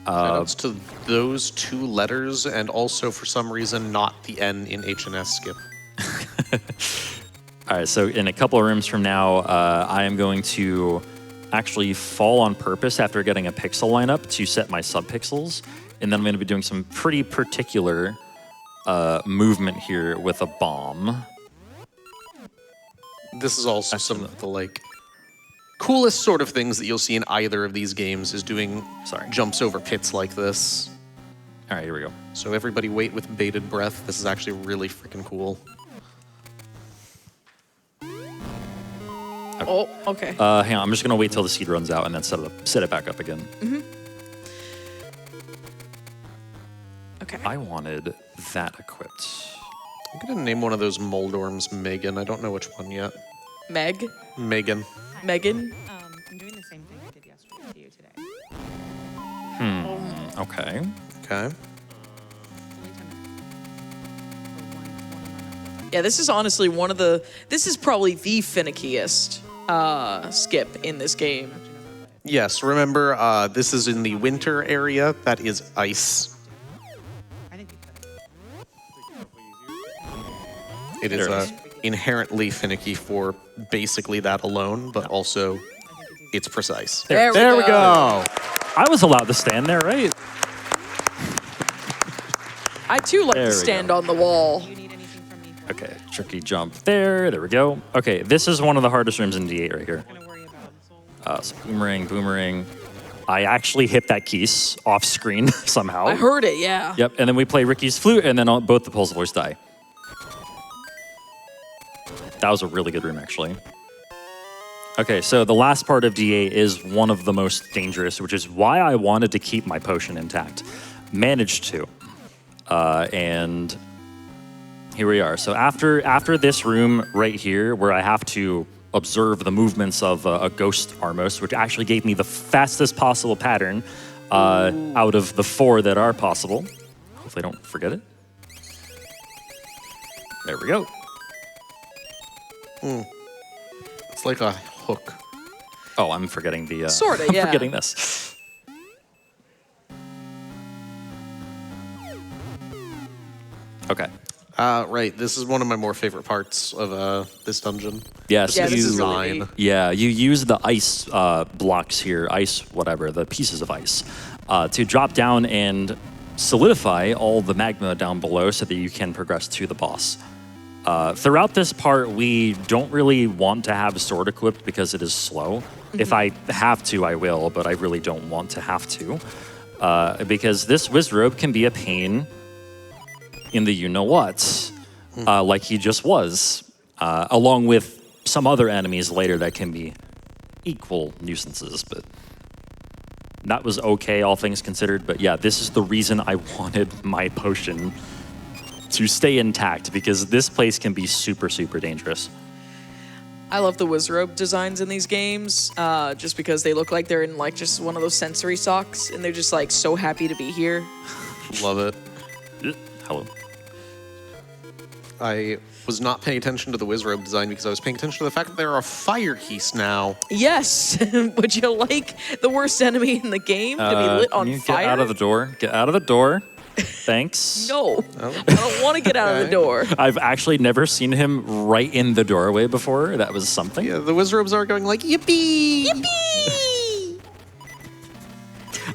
Speaker 13: Shoutouts to those 2 letters, and also for some reason not the N in H&S skip.
Speaker 11: All right, so in a couple of rooms from now, I am going to actually fall on purpose after getting a pixel lineup to set my subpixels, and then I'm going to be doing some pretty particular movement here with a bomb.
Speaker 13: This is also some of the like coolest sort of things that you'll see in either of these games is doing jumps over pits like this.
Speaker 11: All right, here we go.
Speaker 13: So everybody wait with bated breath. This is actually really freaking cool.
Speaker 12: Oh, okay.
Speaker 11: Hang on, I'm just gonna wait till the seed runs out and then set it back up again.
Speaker 12: Okay.
Speaker 11: I wanted that equipped.
Speaker 13: I'm gonna name one of those Moldorms Megan. I don't know which one yet.
Speaker 12: Meg?
Speaker 13: Megan.
Speaker 12: Megan?
Speaker 14: I'm doing the same thing I did yesterday to you today.
Speaker 11: Okay.
Speaker 13: Okay.
Speaker 12: Yeah, this is honestly this is probably the finickiest skip in this game.
Speaker 13: Yes, remember, this is in the winter area. That is ice. It is inherently finicky for basically that alone, but also it's precise.
Speaker 12: There we
Speaker 11: go. I was allowed to stand there, right?
Speaker 12: I too like to stand on the wall.
Speaker 11: Okay, tricky jump there. There we go. Okay, this is one of the hardest rooms in D8 right here. So boomerang. I actually hit that keys off screen somehow.
Speaker 12: I heard it, yeah.
Speaker 11: Yep, and then we play Ricky's flute, and then both the pulse voice die. That was a really good room, actually. Okay, so the last part of D8 is one of the most dangerous, which is why I wanted to keep my potion intact. Managed to. And here we are. So after this room right here, where I have to observe the movements of a ghost Armos, which actually gave me the fastest possible pattern out of the 4 that are possible. Hopefully I don't forget it. There we go.
Speaker 13: It's like a hook.
Speaker 11: Oh, I'm forgetting the...
Speaker 12: Sorta,
Speaker 11: I'm
Speaker 12: yeah.
Speaker 11: forgetting this. Okay.
Speaker 13: Right, this is one of my more favorite parts of this dungeon.
Speaker 11: Yes,
Speaker 12: Yeah,
Speaker 11: you,
Speaker 12: this is really neat.
Speaker 11: Yeah, you use the ice blocks here, the pieces of ice, to drop down and solidify all the magma down below so that you can progress to the boss. Throughout this part, we don't really want to have sword equipped because it is slow. If I have to, I will, but I really don't want to have to. Because this Wizrobe can be a pain in the you-know-what, like he just was, along with some other enemies later that can be equal nuisances, but that was okay, all things considered. But yeah, this is the reason I wanted my potion to stay intact, because this place can be super, super dangerous.
Speaker 12: I love the Wizrobe designs in these games, just because they look like they're in like just one of those sensory socks, and they're just like so happy to be here.
Speaker 13: Love it.
Speaker 11: Hello.
Speaker 13: I was not paying attention to the Wizrobe design because I was paying attention to the fact that there are fire geese now.
Speaker 12: Yes. Would you like the worst enemy in the game to be lit on
Speaker 11: can you
Speaker 12: fire?
Speaker 11: Get out of the door. Get out of the door. Thanks.
Speaker 12: No, I don't want to get out of the door.
Speaker 11: I've actually never seen him right in the doorway before. That was something.
Speaker 13: Yeah, the Wizrobes are going like, yippee!
Speaker 12: Yippee!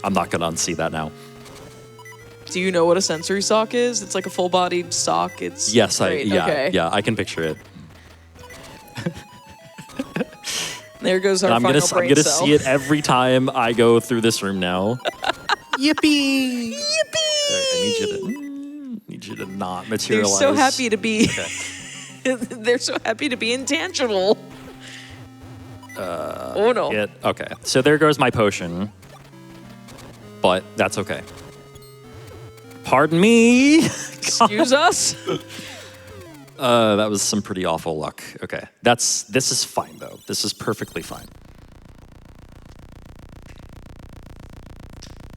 Speaker 11: I'm not going to unsee that now.
Speaker 12: Do you know what a sensory sock is? It's like a full-bodied sock. It's
Speaker 11: Yes,
Speaker 12: great.
Speaker 11: yeah,
Speaker 12: Okay.
Speaker 11: yeah, I can picture it.
Speaker 12: There goes our
Speaker 11: I'm
Speaker 12: final
Speaker 11: gonna
Speaker 12: brain cell.
Speaker 11: see it every time I go through this room now.
Speaker 12: Yippee! Yippee!
Speaker 11: I need you to not
Speaker 12: They're
Speaker 11: materialize.
Speaker 12: so happy to be.
Speaker 11: Okay.
Speaker 12: They're so happy to be intangible. Oh no!
Speaker 11: Okay, so there goes my potion, but that's okay. Pardon me.
Speaker 12: Excuse us.
Speaker 11: That was some pretty awful luck. Okay, this is fine though. This is perfectly fine.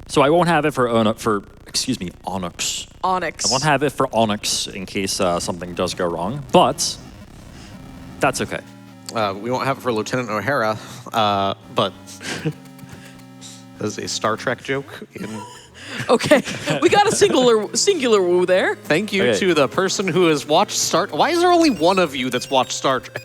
Speaker 11: So I won't have it for Onyx.
Speaker 12: Onyx.
Speaker 11: I won't have it for Onyx in case something does go wrong, but that's okay.
Speaker 13: We won't have it for Lieutenant O'Hara, but there's a Star Trek joke in...
Speaker 12: Okay, we got a singular woo there.
Speaker 13: Thank you to the person who has watched Star... Why is there only one of you that's watched Star Trek?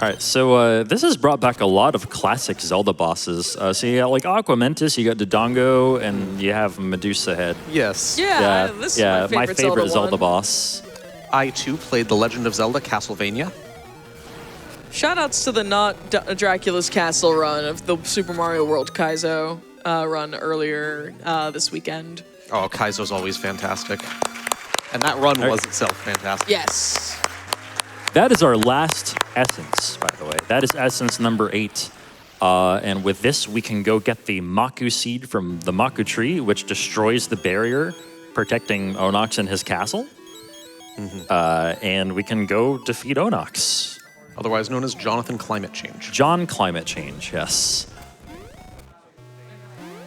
Speaker 11: All right, so this has brought back a lot of classic Zelda bosses. So you got like Aqua Mentis, you got Dodongo, and you have Medusa Head.
Speaker 13: Yes.
Speaker 12: Yeah, this is my favorite
Speaker 11: Zelda
Speaker 12: one.
Speaker 11: boss.
Speaker 13: I, too, played The Legend of Zelda Castlevania.
Speaker 12: Shoutouts to the not Dracula's Castle run of the Super Mario World Kaizo run earlier this weekend.
Speaker 13: Oh, Kaizo's always fantastic. And that run was itself fantastic.
Speaker 12: Yes.
Speaker 11: That is our last essence, by the way. That is essence number 8. And with this, we can go get the Maku seed from the Maku tree, which destroys the barrier protecting Onox and his castle. And we can go defeat Onox.
Speaker 13: Otherwise known as Jonathan Climate Change.
Speaker 11: John Climate Change, yes.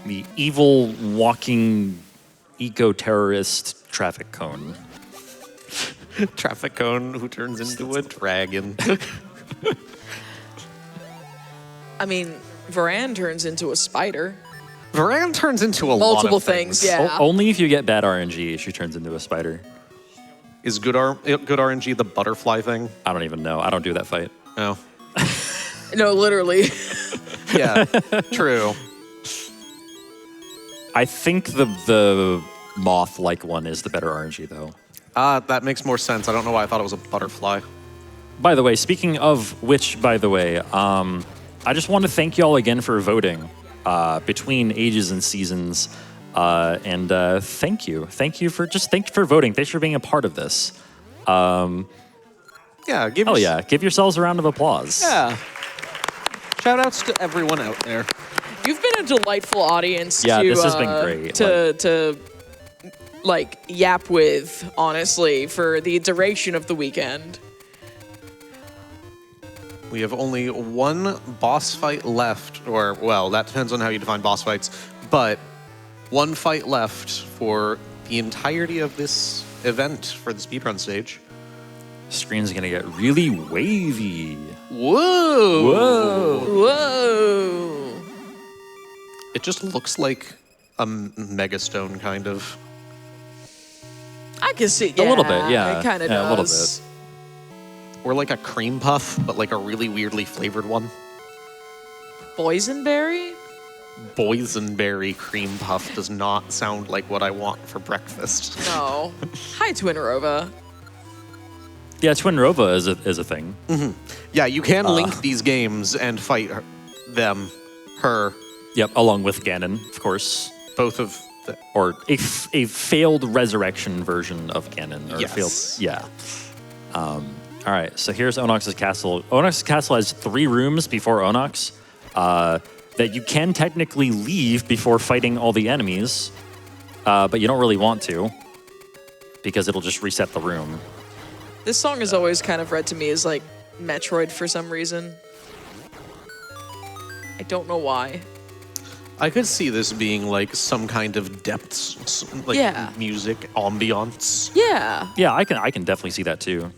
Speaker 11: The evil walking eco-terrorist traffic cone.
Speaker 13: Traffic cone who turns into a dragon.
Speaker 12: I mean, Varan turns into a spider.
Speaker 13: Varan turns into a
Speaker 12: Multiple
Speaker 13: lot of
Speaker 12: things, yeah.
Speaker 11: Only if you get bad RNG, she turns into a spider.
Speaker 13: Is good RNG the butterfly thing?
Speaker 11: I don't even know. I don't do that fight.
Speaker 13: No.
Speaker 12: No, literally.
Speaker 13: Yeah, true.
Speaker 11: I think the moth-like one is the better RNG, though.
Speaker 13: That makes more sense. I don't know why I thought it was a butterfly.
Speaker 11: By the way, speaking of which, by the way, I just want to thank y'all again for voting between ages and seasons. And thank you. Thank you for voting. Thanks for being a part of this.
Speaker 13: Yeah, give
Speaker 11: yourselves a round of applause.
Speaker 13: Yeah. Shout outs to everyone out there.
Speaker 12: You've been a delightful audience
Speaker 11: Yeah,
Speaker 12: to,
Speaker 11: this has been great.
Speaker 12: To yap with, honestly, for the duration of the weekend.
Speaker 13: We have only one boss fight left, or, well, that depends on how you define boss fights, but one fight left for the entirety of this event for the speedrun stage.
Speaker 11: Screen's gonna get really wavy.
Speaker 13: Whoa!
Speaker 11: Whoa!
Speaker 12: Whoa!
Speaker 13: It just looks like a megastone, kind of.
Speaker 12: I can see,
Speaker 11: A little bit, yeah.
Speaker 12: It kind of
Speaker 11: Yeah,
Speaker 12: does.
Speaker 11: a little bit.
Speaker 13: Or like a cream puff, but like a really weirdly flavored one.
Speaker 12: Boysenberry?
Speaker 13: Boysenberry cream puff does not sound like what I want for breakfast.
Speaker 12: No. Hi, Twin Rova.
Speaker 11: Yeah, Twin Rova is a thing.
Speaker 13: Mm-hmm. Yeah, you can link these games and fight her.
Speaker 11: Yep, along with Ganon, of course.
Speaker 13: Both of the...
Speaker 11: Or a failed resurrection version of Ganon. Or
Speaker 13: Yes.
Speaker 11: Yeah. All right, so here's Onox's castle. Onox's castle has 3 rooms before Onox that you can technically leave before fighting all the enemies, but you don't really want to because it'll just reset the room.
Speaker 12: This song is always kind of read to me as like Metroid for some reason. I don't know why.
Speaker 13: I could see this being like some kind of depths, like music, ambiance.
Speaker 12: Yeah.
Speaker 11: Yeah, I can definitely see that too.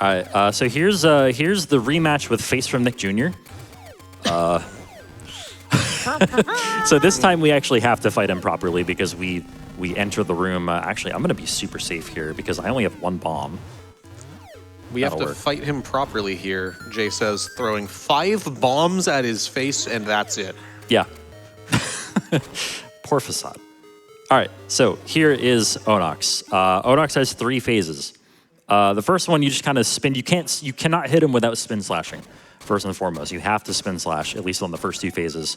Speaker 11: All right, so here's the rematch with Face from Nick Jr. So this time we actually have to fight him properly because we enter the room. Actually, I'm going to be super safe here because I only have 1 bomb.
Speaker 13: We have to fight him properly here, Jay says, throwing 5 bombs at his face, and that's it.
Speaker 11: Yeah. Poor Facade. All right, so here is Onox. Onox has 3 phases. The first one, you just kind of spin. You cannot hit him without spin slashing, first and foremost. You have to spin slash, at least on the first 2 phases.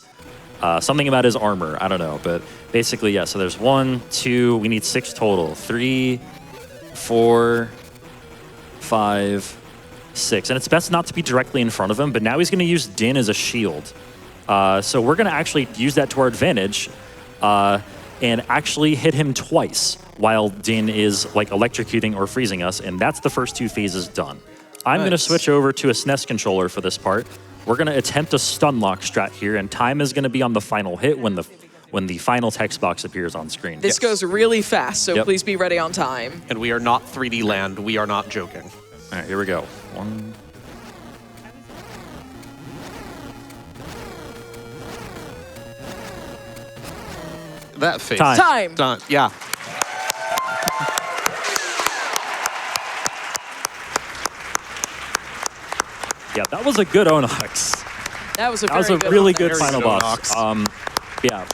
Speaker 11: Something about his armor, I don't know, but basically, yeah, so there's 1, 2, we need 6 total. 3, 4, 5, 6. And it's best not to be directly in front of him, but now he's gonna use Din as a shield. So we're gonna actually use that to our advantage and actually hit him twice while Din is like electrocuting or freezing us, and that's the first 2 phases done. I'm gonna switch over to a SNES controller for this part. We're gonna attempt a stun lock strat here, and time is gonna be on the final hit when the final text box appears on screen.
Speaker 12: This goes really fast, so please be ready on time.
Speaker 13: And we are not 3D land. We are not joking.
Speaker 11: All right, here we go. 1.
Speaker 13: That face.
Speaker 12: Time.
Speaker 13: Done. Yeah.
Speaker 11: Yeah, that was a good Onox.
Speaker 12: That was a
Speaker 11: really good
Speaker 12: Onox.
Speaker 11: final boss. Yeah.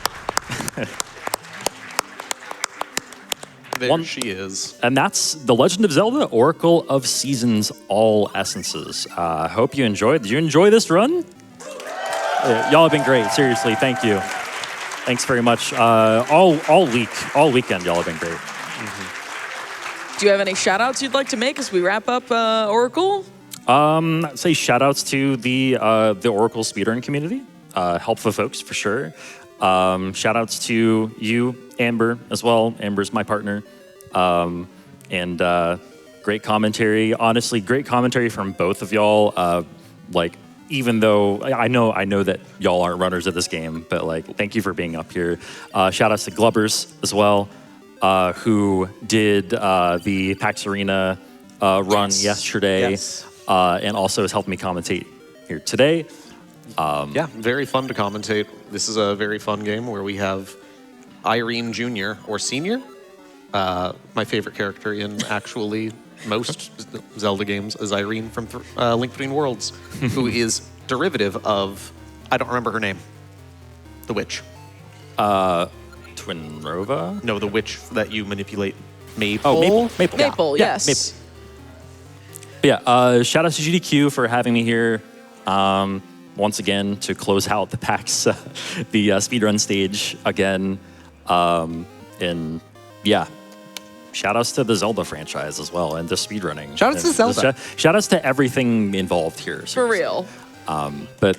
Speaker 13: There she is.
Speaker 11: And that's The Legend of Zelda Oracle of Seasons All Essences. Hope you enjoyed. Did you enjoy this run? Y'all have been great. Seriously, thank you. Thanks very much. All weekend, y'all have been great.
Speaker 12: Do you have any shout outs you'd like to make as we wrap up Oracle?
Speaker 11: I'd say shout outs to the Oracle speedrun community. Helpful folks for sure. Shout outs to you, Amber, as well. Amber's my partner. And great commentary. Honestly, great commentary from both of y'all. Even though I know that y'all aren't runners of this game, but thank you for being up here. Shout outs to Glubbers as well, who did the PAX Arena run yesterday.
Speaker 13: Yes.
Speaker 11: and also has helped me commentate here today.
Speaker 13: Yeah, very fun to commentate. This is a very fun game where we have Irene Jr. or Senior, my favorite character in actually most Zelda games is Irene from Link Between Worlds, who is derivative of, I don't remember her name, the witch.
Speaker 11: Twinrova?
Speaker 13: No, the witch that you manipulate. Maple?
Speaker 11: Oh, Maple.
Speaker 12: Maple,
Speaker 11: Yeah,
Speaker 12: yes.
Speaker 11: Maple. Yeah, shout out to GDQ for having me here once again to close out the PAX, the speedrun stage again. And yeah, shout outs to the Zelda franchise as well and the speedrunning.
Speaker 13: Shout outs to Zelda.
Speaker 11: Shout outs to everything involved here.
Speaker 12: For real.
Speaker 11: But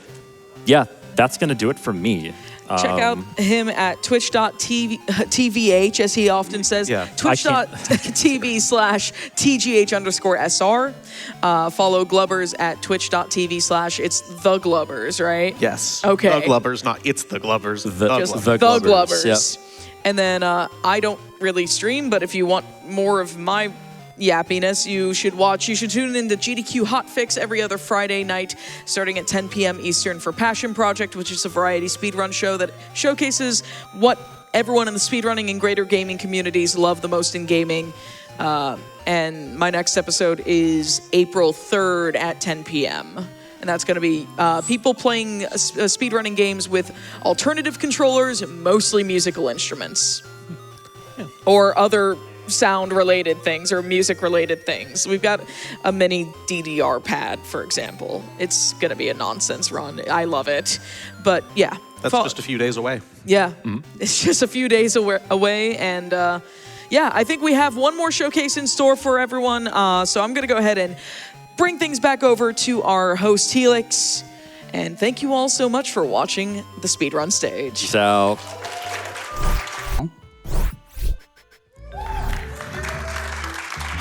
Speaker 11: yeah, that's going to do it from me.
Speaker 12: Check out him at twitch.tvh, as he often says.
Speaker 13: Yeah,
Speaker 12: twitch.tv/TGH_SR. Follow Glubbers at twitch.tv/it's the Glubbers, right?
Speaker 13: Yes.
Speaker 12: Okay.
Speaker 13: The Glubbers, not it's the Glubbers.
Speaker 11: The
Speaker 12: Glubbers.
Speaker 11: Yep.
Speaker 12: And then I don't really stream, but if you want more of my yappiness, you should tune in to GDQ Hotfix every other Friday night, starting at 10 p.m. Eastern for Passion Project, which is a variety speedrun show that showcases what everyone in the speedrunning and greater gaming communities love the most in gaming. And my next episode is April 3rd at 10 p.m. And that's going to be people playing speedrunning games with alternative controllers, mostly musical instruments. Or other sound-related things or music-related things. We've got a mini DDR pad, for example. It's going to be a nonsense run. I love it. But yeah.
Speaker 13: That's just a few days away.
Speaker 12: Yeah. It's just a few days away. And yeah, I think we have one more showcase in store for everyone. So I'm going to go ahead and bring things back over to our host, Helix. And thank you all so much for watching the speedrun stage.
Speaker 11: Peace out.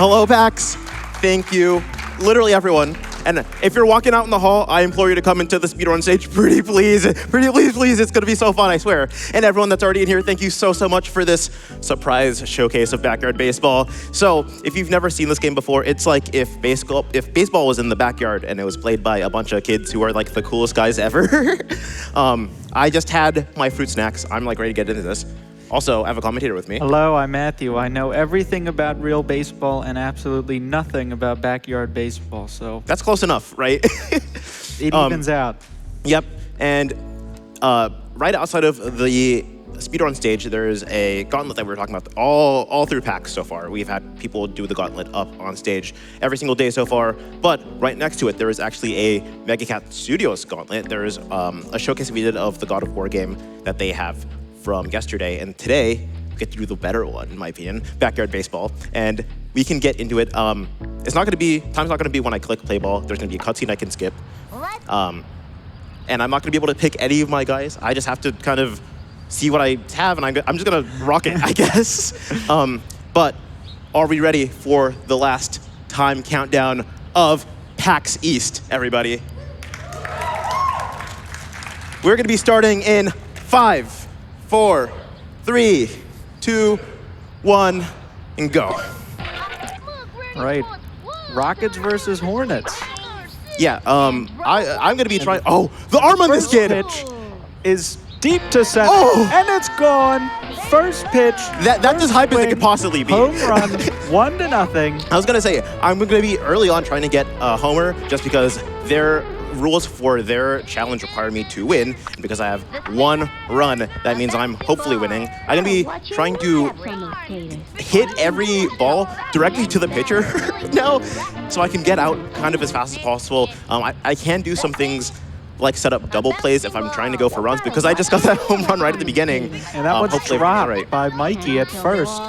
Speaker 15: Hello, PAX. Thank you, literally everyone. And if you're walking out in the hall, I implore you to come into the speedrun stage. Pretty please. It's gonna be so fun, I swear. And everyone that's already in here, thank you so much for this surprise showcase of backyard baseball. So if you've never seen this game before, it's like if baseball was in the backyard and it was played by a bunch of kids who are like the coolest guys ever. I just had my fruit snacks. I'm like ready to get into this. Also, I have a commentator with me.
Speaker 16: Hello, I'm Matthew. I know everything about real baseball and absolutely nothing about backyard baseball, so...
Speaker 15: That's close enough, right?
Speaker 16: It evens out.
Speaker 15: Yep, and right outside of the speedrun stage, there's a gauntlet that we were talking about all through PAX so far. We've had people do the gauntlet up on stage every single day so far, but right next to it, there is actually a MegaCat Studios gauntlet. There is a showcase we did of the God of War game that they have from yesterday, and today we get to do the better one, in my opinion, backyard baseball, and we can get into it. Time's not gonna be when I click play ball. There's gonna be a cutscene I can skip, and I'm not gonna be able to pick any of my guys. I just have to kind of see what I have, and I'm just gonna rock it, I guess. But are we ready for the last time countdown of PAX East, everybody? We're gonna be starting in 5, 4, 3, 2, 1, and go.
Speaker 16: Right. Rockets versus Hornets.
Speaker 15: Yeah, I'm gonna be trying. Oh, the arm on this kid!
Speaker 16: Pitch is deep to center, and it's gone. First pitch.
Speaker 15: That's as hype as it could possibly be.
Speaker 16: Home run, 1-0.
Speaker 15: I was gonna say I'm gonna be early on trying to get a homer just because their rules for their challenge require me to win, and because I have one run, that means I'm hopefully winning. I'm gonna be trying to hit every ball directly to the pitcher now, so I can get out kind of as fast as possible. I can do some things like set up double plays if I'm trying to go for runs, because I just got that home run right at the beginning.
Speaker 16: And that was dropped
Speaker 15: right.
Speaker 16: by Mikey at first.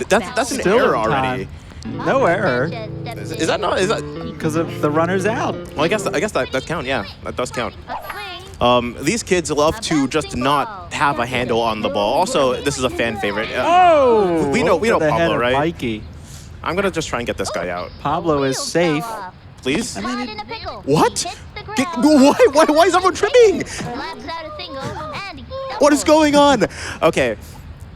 Speaker 15: That's an
Speaker 16: Still
Speaker 15: error
Speaker 16: in time.
Speaker 15: already.
Speaker 16: No error.
Speaker 15: Is that not? Is that?
Speaker 16: Because the runner's out.
Speaker 15: Well, I guess that count. Yeah, that does count. These kids love to just not have a handle on the ball. Also, this is a fan favorite. We know Pablo, right?
Speaker 16: Mikey.
Speaker 15: I'm gonna just try and get this guy out.
Speaker 16: Pablo is safe.
Speaker 15: Please. What? Why is everyone tripping? What is going on? Okay.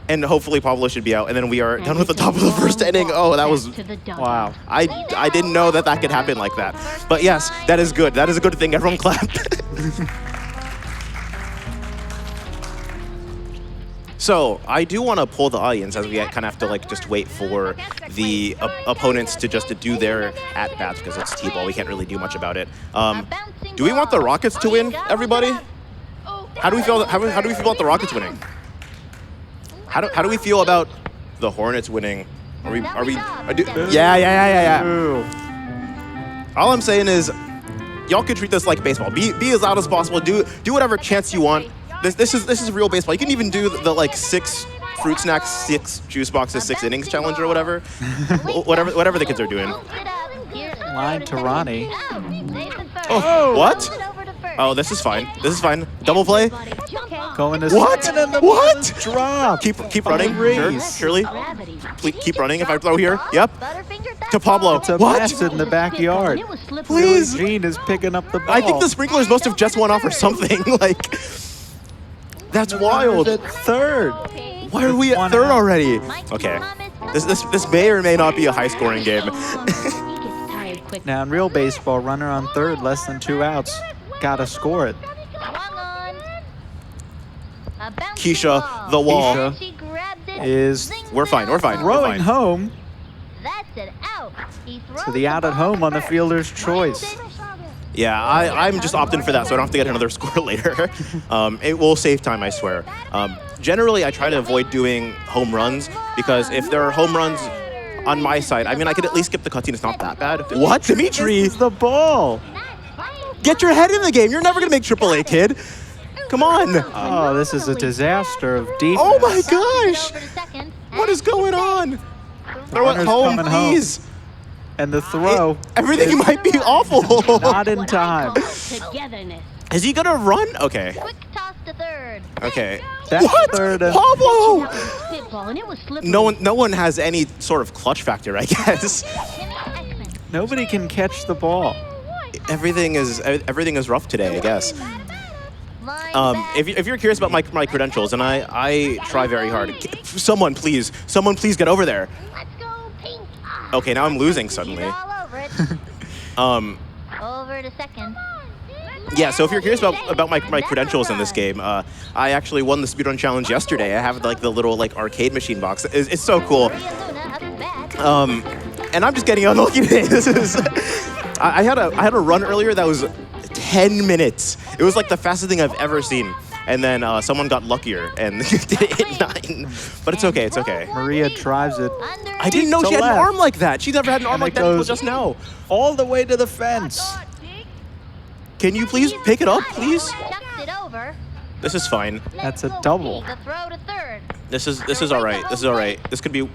Speaker 15: And hopefully Pablo should be out. And then we are done with the top of the first inning. Oh, that was...
Speaker 16: Wow.
Speaker 15: I didn't know that could happen like that. But yes, that is good. That is a good thing. Everyone clap. So I do want to pull the audience as we kind of have to like just wait for the opponents to do their at-bats because it's T-ball. We can't really do much about it. Do we want the Rockets to win, everybody? How do we feel? How do we feel about the Rockets winning? How do we feel about the Hornets winning? Yeah. All I'm saying is, y'all can treat this like baseball. Be as loud as possible. Do whatever chance you want. This is real baseball. You can even do the like 6 fruit snacks, 6 juice boxes, 6 innings challenge or whatever. whatever the kids are doing.
Speaker 16: Line to Ronnie.
Speaker 15: Oh, what? Oh, this is fine. This is fine. Double play.
Speaker 16: Going to
Speaker 15: what?
Speaker 16: second and the
Speaker 15: What?
Speaker 16: Drop.
Speaker 15: Keep running. Sure, surely. Please keep running. If I throw here, yep. To Pablo.
Speaker 16: It's a
Speaker 15: what?
Speaker 16: mess in the backyard.
Speaker 15: Please.
Speaker 16: Gene is picking up the ball.
Speaker 15: I think the sprinklers must have just went off or something. Like, that's wild.
Speaker 16: At third.
Speaker 15: Why are we at third already? Okay. This may or may not be a high-scoring game.
Speaker 16: Now in real baseball, runner on third, less than 2 outs. Gotta score it.
Speaker 15: Keisha, the wall.
Speaker 16: Keisha is
Speaker 15: We're fine.
Speaker 16: throwing home. So the out at home on the fielder's choice.
Speaker 15: Yeah, I'm just opting for that so I don't have to get another score later. It will save time, I swear. Generally, I try to avoid doing home runs because if there are home runs on my side, I mean, I could at least skip the cutscene. It's not that bad. What, Dimitri?
Speaker 16: It's the ball.
Speaker 15: Get your head in the game. You're never going to make AAA, kid. Come on.
Speaker 16: Oh, this is a disaster of defense.
Speaker 15: Oh, my gosh. What is going on? Throw it home, please.
Speaker 16: And the throw.
Speaker 15: Everything might be awful.
Speaker 16: Not in time.
Speaker 15: Is he going to run? Okay. Okay.
Speaker 16: That's
Speaker 15: what?
Speaker 16: Third and
Speaker 15: Pablo! No one has any sort of clutch factor, I guess.
Speaker 16: Nobody can catch the ball.
Speaker 15: Everything is rough today, I guess. If you're curious about my credentials, and I try very hard. Someone please get over there. Okay, now I'm losing suddenly.
Speaker 17: Over to second.
Speaker 15: Yeah, so if you're curious about my credentials in this game, I actually won the Speedrun Challenge yesterday. I have like the little like arcade machine box. It's so cool. And I'm just getting unlucky today. This is I had a run earlier that was 10 minutes. It was like the fastest thing I've ever seen. And then someone got luckier and did it in 9. But it's okay, it's okay.
Speaker 16: Maria drives it.
Speaker 15: I didn't know she had an arm like that. She never had an arm like that until just now.
Speaker 16: All the way to the fence.
Speaker 15: Can you please pick it up, please? This is fine.
Speaker 16: That's a double.
Speaker 15: This is all right. This is all right. This could be.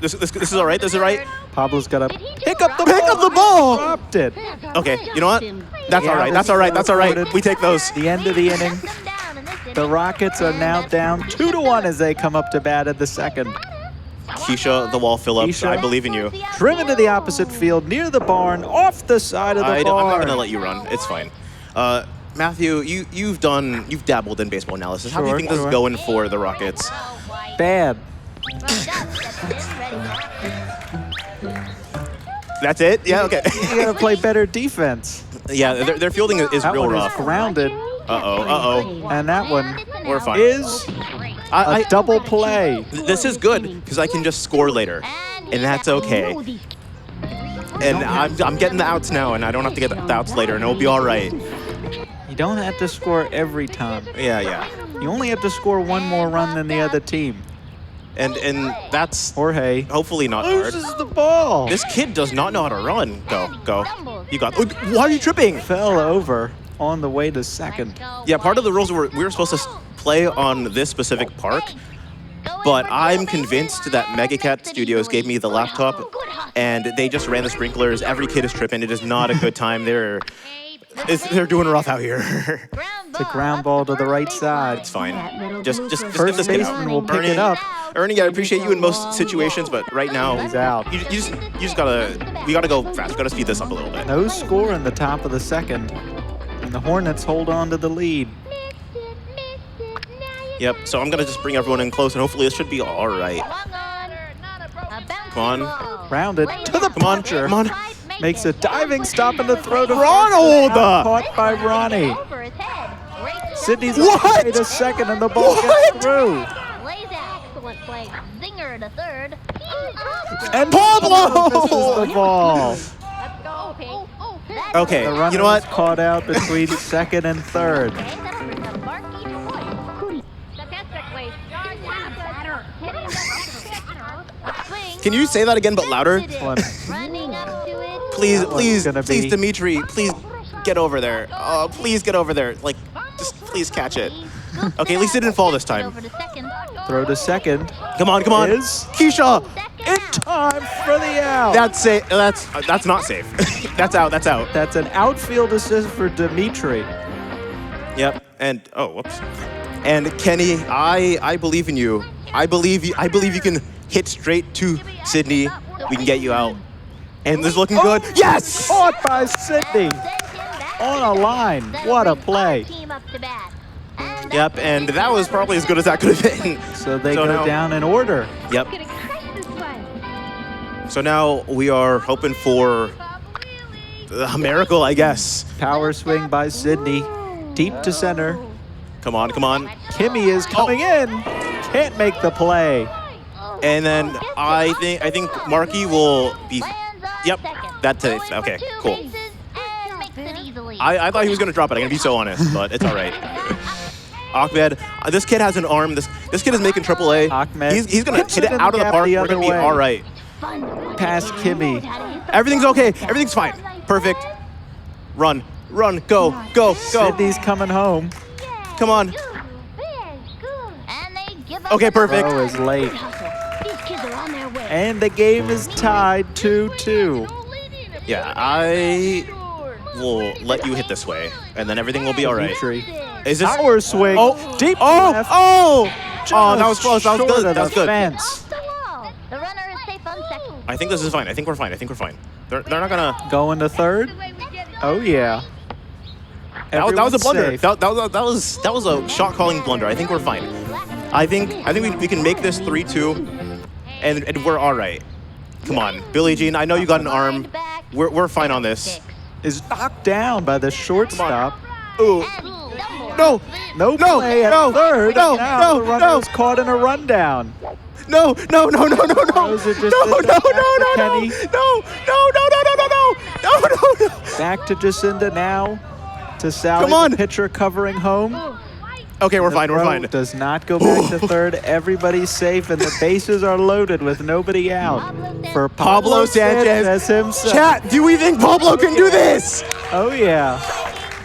Speaker 15: This is all right. This is all right.
Speaker 16: Pablo's got to
Speaker 15: pick up the ball.
Speaker 16: Dropped it.
Speaker 15: Okay, you know what? That's all right. That's all right. That's all right. We take those.
Speaker 16: The end of the inning. The Rockets are now down 2-1 as they come up to bat at the second.
Speaker 15: Keisha, the wall Phillips, I believe in you.
Speaker 16: Driven to the opposite field, near the barn, off the side of the barn.
Speaker 15: I'm not gonna let you run. It's fine. Matthew, you've dabbled in baseball analysis. How do you think this is going for the Rockets?
Speaker 16: Bad.
Speaker 15: That's it? Yeah, okay.
Speaker 16: You gotta play better defense.
Speaker 15: Yeah, their fielding is
Speaker 16: that
Speaker 15: real
Speaker 16: one
Speaker 15: rough.
Speaker 16: Is grounded.
Speaker 15: Uh-oh.
Speaker 16: And that one
Speaker 15: We're fine.
Speaker 16: is a double play.
Speaker 15: This is good, because I can just score later, and that's okay. And I'm getting the outs now, and I don't have to get the outs later, and it'll be all right.
Speaker 16: You don't have to score every time.
Speaker 15: Yeah.
Speaker 16: You only have to score one more run than the other team.
Speaker 15: And that's
Speaker 16: Jorge
Speaker 15: hopefully not hard.
Speaker 16: loses the ball.
Speaker 15: This kid does not know how to run. Go. You got. Why are you tripping?
Speaker 16: Fell over on the way to second.
Speaker 15: Yeah, part of the rules were we were supposed to play on this specific park, but I'm convinced that MegaCat Studios gave me the laptop, and they just ran the sprinklers. Every kid is tripping. It is not a good time. They're doing rough out here.
Speaker 16: It's a ground ball to the right side.
Speaker 15: It's fine. Just get
Speaker 16: First
Speaker 15: this kid out.
Speaker 16: baseman will pick it up.
Speaker 15: Ernie, I appreciate you in most situations, but right now
Speaker 16: he's out.
Speaker 15: You just gotta. We gotta go fast. We gotta speed this up a little bit.
Speaker 16: No score in the top of the second, and the Hornets hold on to the lead.
Speaker 15: Yep, so I'm gonna just bring everyone in close, and hopefully this should be all right. Come on.
Speaker 16: Rounded to the puncher.
Speaker 15: Come on.
Speaker 16: Makes a diving stop in the throw to
Speaker 15: Ronald!
Speaker 16: Caught by Ronnie. Sydney's wait a second, and the ball gets through.
Speaker 17: Excellent play. Zinger to third.
Speaker 16: And
Speaker 15: Pablo
Speaker 16: misses the ball.
Speaker 17: Let's go, Pink.
Speaker 15: Okay,
Speaker 16: The runner
Speaker 15: you know what?
Speaker 16: was caught out between second and third.
Speaker 15: Can you say that again, but louder? Please,
Speaker 16: That one's
Speaker 15: please,
Speaker 16: gonna
Speaker 15: please,
Speaker 16: be-
Speaker 15: Dimitri, please get over there. Oh, please get over there. Like, just please catch it. Okay, at least it didn't fall this time.
Speaker 16: Throw to second.
Speaker 15: Come on, come on.
Speaker 16: Is
Speaker 15: Keisha!
Speaker 16: in time for the out.
Speaker 15: That's safe. That's not safe. That's out. That's out.
Speaker 16: That's an outfield assist for Dimitri.
Speaker 15: Yep. And oh, whoops. And Kenny, I believe in you. I believe you can hit straight to Sydney. We can get you out. And this is looking good. Yes!
Speaker 16: Caught by Sydney. On a line. What a play.
Speaker 15: Yep, and that was probably as good as that could have been.
Speaker 16: So they go
Speaker 15: now-
Speaker 16: down in order.
Speaker 15: Yep. So now we are hoping for a miracle, I guess.
Speaker 16: Power swing by Sydney. Deep to center.
Speaker 15: Come on, come on.
Speaker 16: Kimmy is coming in. Can't make the play.
Speaker 15: And then I think Marky will be. Yep, that's it. Okay, cool. I thought he was gonna drop it. I'm gonna be so honest, but it's all right. Ahmed, this kid has an arm. This kid is making AAA.
Speaker 16: Ahmed
Speaker 15: He's gonna
Speaker 16: hits
Speaker 15: hit it
Speaker 16: in
Speaker 15: out of the
Speaker 16: gap
Speaker 15: park.
Speaker 16: the
Speaker 15: We're
Speaker 16: other
Speaker 15: gonna be
Speaker 16: way.
Speaker 15: all right.
Speaker 16: Past Kimmy.
Speaker 15: Everything's okay. Everything's fine. Perfect. Run, run, go, go, go.
Speaker 16: Sydney's coming home.
Speaker 15: Come on. Okay, perfect.
Speaker 16: Throw is late. And the game is tied 2-2.
Speaker 15: Yeah, I will let you hit this way, and then everything will be all right.
Speaker 16: Dimitri.
Speaker 15: Is this
Speaker 16: Power swing.
Speaker 15: Oh,
Speaker 16: Deep
Speaker 15: oh,
Speaker 16: left.
Speaker 15: oh! Oh, that was close. That was
Speaker 16: Short
Speaker 15: good.
Speaker 16: of
Speaker 15: That was
Speaker 16: the
Speaker 15: good.
Speaker 16: fence.
Speaker 15: I think this is fine. I think we're fine. I think we're fine. They're not gonna.
Speaker 16: Going to third. Oh yeah.
Speaker 15: That was a
Speaker 16: Everyone's
Speaker 15: blunder.
Speaker 16: safe.
Speaker 15: That was a shot calling blunder. I think we're fine. I think we can make this 3-2, and we're all right. Come on, Billie Jean. I know you got an arm. We're fine on this.
Speaker 16: Is knocked down by the shortstop.
Speaker 15: Ooh. No.
Speaker 16: No
Speaker 15: No,
Speaker 16: play at
Speaker 15: no,
Speaker 16: third.
Speaker 15: no,
Speaker 16: and now
Speaker 15: no,
Speaker 16: the runner's caught in a rundown.
Speaker 15: No, no, no, no, no, no.
Speaker 16: Those are just
Speaker 15: No,
Speaker 16: in
Speaker 15: no,
Speaker 16: the
Speaker 15: no,
Speaker 16: back to
Speaker 15: no, no,
Speaker 16: Kenny.
Speaker 15: no, no, no, no, no, no, no, no, no, no.
Speaker 16: Back to Jacinda now. To Sally,
Speaker 15: Come on.
Speaker 16: the pitcher covering home.
Speaker 15: Okay, we're fine. We're
Speaker 16: Throw
Speaker 15: fine.
Speaker 16: does not go back to third. Everybody's safe, and the bases are loaded with nobody out. For
Speaker 15: Pablo Sanchez
Speaker 16: himself.
Speaker 15: Chat, do we think Pablo can do this?
Speaker 16: Oh yeah.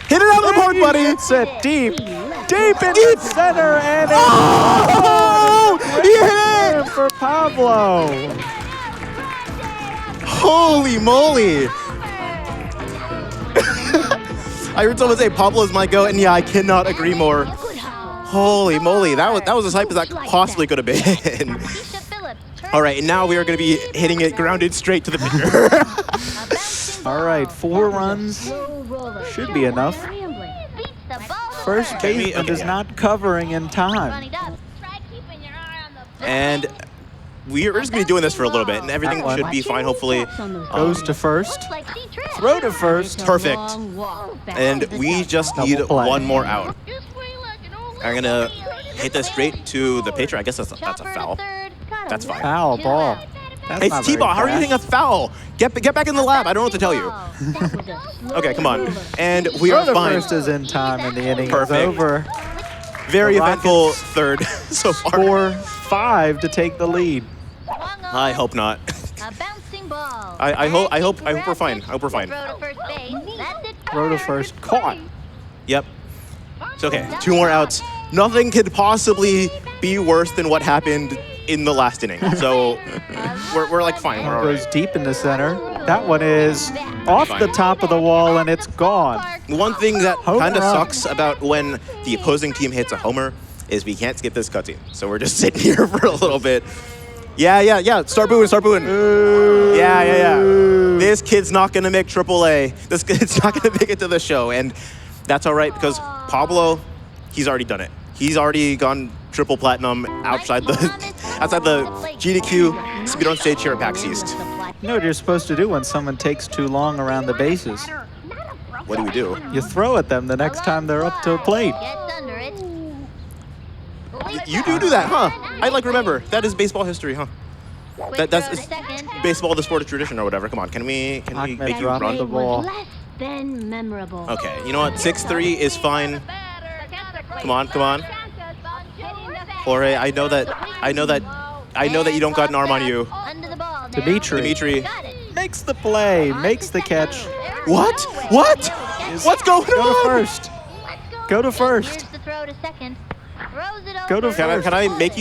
Speaker 15: Hit it out of the park, buddy.
Speaker 16: It's it deep in the center, and
Speaker 15: Oh! He hit it!
Speaker 16: for Pablo.
Speaker 15: Holy moly! I heard someone say Pablo's my go, and yeah, I cannot agree more. Holy moly, that was as hype as that possibly could have been. All right, and now we are going to be hitting it grounded straight to the pitcher.
Speaker 16: All right, 4 runs should be enough. First baseman is not covering in time.
Speaker 15: And we're just going to be doing this for a little bit, and everything should be fine, hopefully.
Speaker 16: Goes to first. Throw to first.
Speaker 15: Perfect. And we just need
Speaker 16: play.
Speaker 15: one more out. I'm going to hit this straight to the pitcher. I guess that's a foul. That's fine.
Speaker 16: Foul ball. That's
Speaker 15: Hey,
Speaker 16: not
Speaker 15: T-Ball,
Speaker 16: very
Speaker 15: how are you
Speaker 16: fast.
Speaker 15: hitting a foul? Get back in the lab. I don't know what to tell you. Okay, come on. And we
Speaker 16: Throw
Speaker 15: are
Speaker 16: to
Speaker 15: fine.
Speaker 16: first is in time, and the inning
Speaker 15: Perfect.
Speaker 16: is over.
Speaker 15: Very
Speaker 16: The
Speaker 15: eventful
Speaker 16: Rockets
Speaker 15: third so far.
Speaker 16: Score 5 to take the lead.
Speaker 15: I hope not. I hope we're fine. I hope we're fine.
Speaker 16: Throw to first. Caught.
Speaker 15: Yep. It's okay. 2 more outs. Nothing could possibly be worse than what happened in the last inning. So we're like fine. We're all
Speaker 16: Goes
Speaker 15: right.
Speaker 16: deep in the center. That one is off
Speaker 15: Fine.
Speaker 16: the top of the wall, and it's gone.
Speaker 15: One thing that
Speaker 16: Home
Speaker 15: kind of
Speaker 16: run.
Speaker 15: sucks about when the opposing team hits a homer is we can't skip this cutscene. So we're just sitting here for a little bit. Yeah. Start booing. Yeah. This kid's not going to make AAA. This kid's not going to make it to the show. And that's all right because Pablo, he's already done it. He's already gone triple platinum outside the GDQ speedrun stage here at PAX East.
Speaker 16: You know what you're supposed to do when someone takes too long around the bases?
Speaker 15: What do we do?
Speaker 16: You throw at them the next time they're up to a plate.
Speaker 15: You do that, huh? I like remember. That is baseball history, huh? That's baseball, the sport of tradition or whatever. Come on, can we make you run
Speaker 16: the ball?
Speaker 17: Less than memorable.
Speaker 15: Okay, you know what? 6-3 is fine. Come on. Jorge, I know that you don't got an arm on you.
Speaker 16: Dimitri makes the play, makes the catch.
Speaker 15: What? What's going on?
Speaker 16: Go to first. Go to first. Go to first.
Speaker 15: Can I make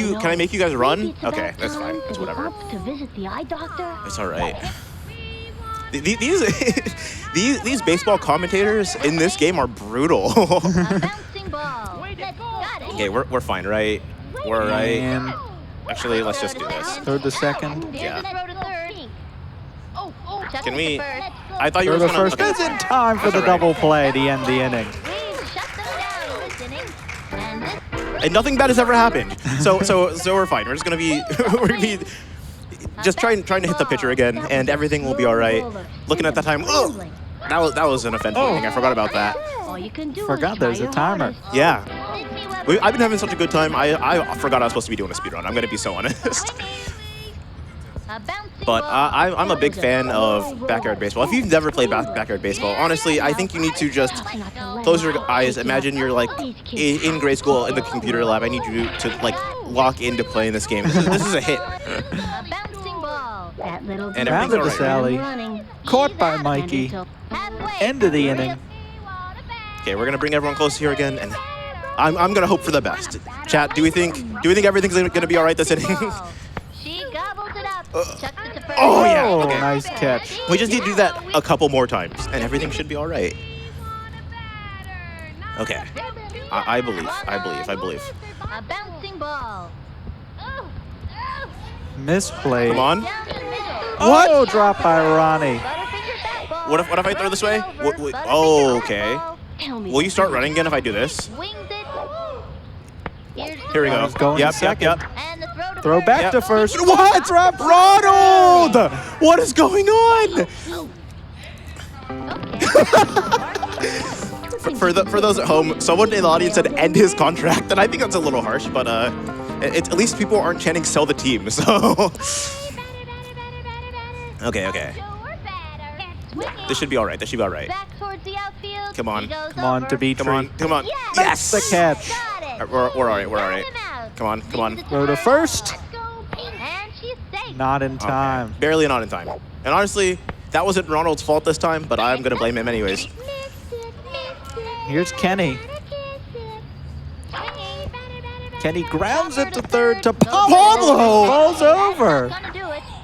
Speaker 15: you guys run? Okay, that's fine. That's whatever.
Speaker 17: To visit the eye doctor.
Speaker 15: It's all right. These baseball commentators in this game are brutal. Okay, we're fine, right? We're all right. Actually, let's just do this.
Speaker 16: Throw to second.
Speaker 15: Yeah. Can we? I thought you were
Speaker 16: the
Speaker 15: gonna.
Speaker 16: first.
Speaker 15: Okay.
Speaker 16: It's in time for the double play to end the inning.
Speaker 15: And nothing bad has ever happened. So we're fine. We're just gonna be just trying to hit the pitcher again, and everything will be all right. Looking at the time, oh, that was an offensive thing. I forgot about that.
Speaker 16: Forgot there's a timer.
Speaker 15: Yeah. I've been having such a good time. I forgot I was supposed to be doing a speedrun. I'm gonna be so honest. But I'm a big fan of backyard baseball. If you've never played backyard baseball, honestly, I think you need to just close your eyes. Imagine you're like in grade school in the computer lab. I need you to like lock into playing this game. This is a hit. And
Speaker 16: Round of the Sally. Caught by Mikey. End of the inning.
Speaker 15: Okay, we're gonna bring everyone close here again, and I'm gonna hope for the best. Chat, do we think everything's gonna be all right this inning? Oh yeah, okay.
Speaker 16: Nice catch.
Speaker 15: We just need to do that a couple more times, and everything should be all right. Okay, I believe.
Speaker 17: A bouncing ball.
Speaker 16: Misplay.
Speaker 15: Come on.
Speaker 16: Oh, drop by Ronnie.
Speaker 15: What if I throw this way? Oh, okay. Will you start running again if I do this? Here we go.
Speaker 16: Going
Speaker 15: Yep.
Speaker 16: Throw back to first.
Speaker 15: What? Drop Ronald! What is going on? For those at home, someone in the audience said end his contract, and I think that's a little harsh, but at least people aren't chanting sell the team, so. Okay. This should be all right. Come on.
Speaker 16: Come on, Dimitri.
Speaker 15: Come on. Yes!
Speaker 16: The catch.
Speaker 15: We're all right. Come on.
Speaker 16: Throw to first. Not in time.
Speaker 15: Okay. Barely not in time. And honestly, that wasn't Ronald's fault this time, but I'm gonna blame him anyways.
Speaker 16: Here's Kenny. Kenny grounds it to third to Pablo. Falls over.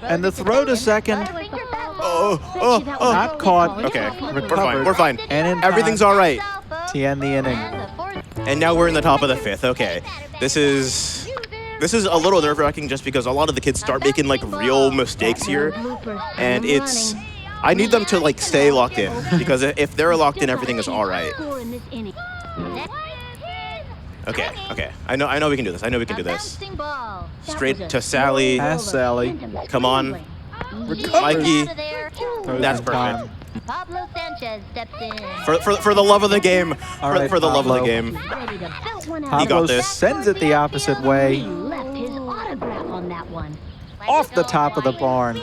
Speaker 16: And the throw to second. Not caught.
Speaker 15: Okay, we're fine.
Speaker 16: And in
Speaker 15: everything's all right.
Speaker 16: To end the inning.
Speaker 15: And now we're in the top of the fifth. Okay, this is a little nerve-wracking just because a lot of the kids start making like real mistakes here, and I need them to like stay locked in because if they're locked in, everything is all right. Okay. I know we can do this. Straight to Sally.
Speaker 16: Pass Sally.
Speaker 15: Come on. Mikey. That's perfect.
Speaker 17: Pablo Sanchez steps in.
Speaker 15: For the love of the game.
Speaker 16: Right,
Speaker 15: for the love of the game.
Speaker 16: Pablo
Speaker 15: He got this.
Speaker 16: sends it the opposite way.
Speaker 17: He left his autograph on that one.
Speaker 16: Off the top of the barn.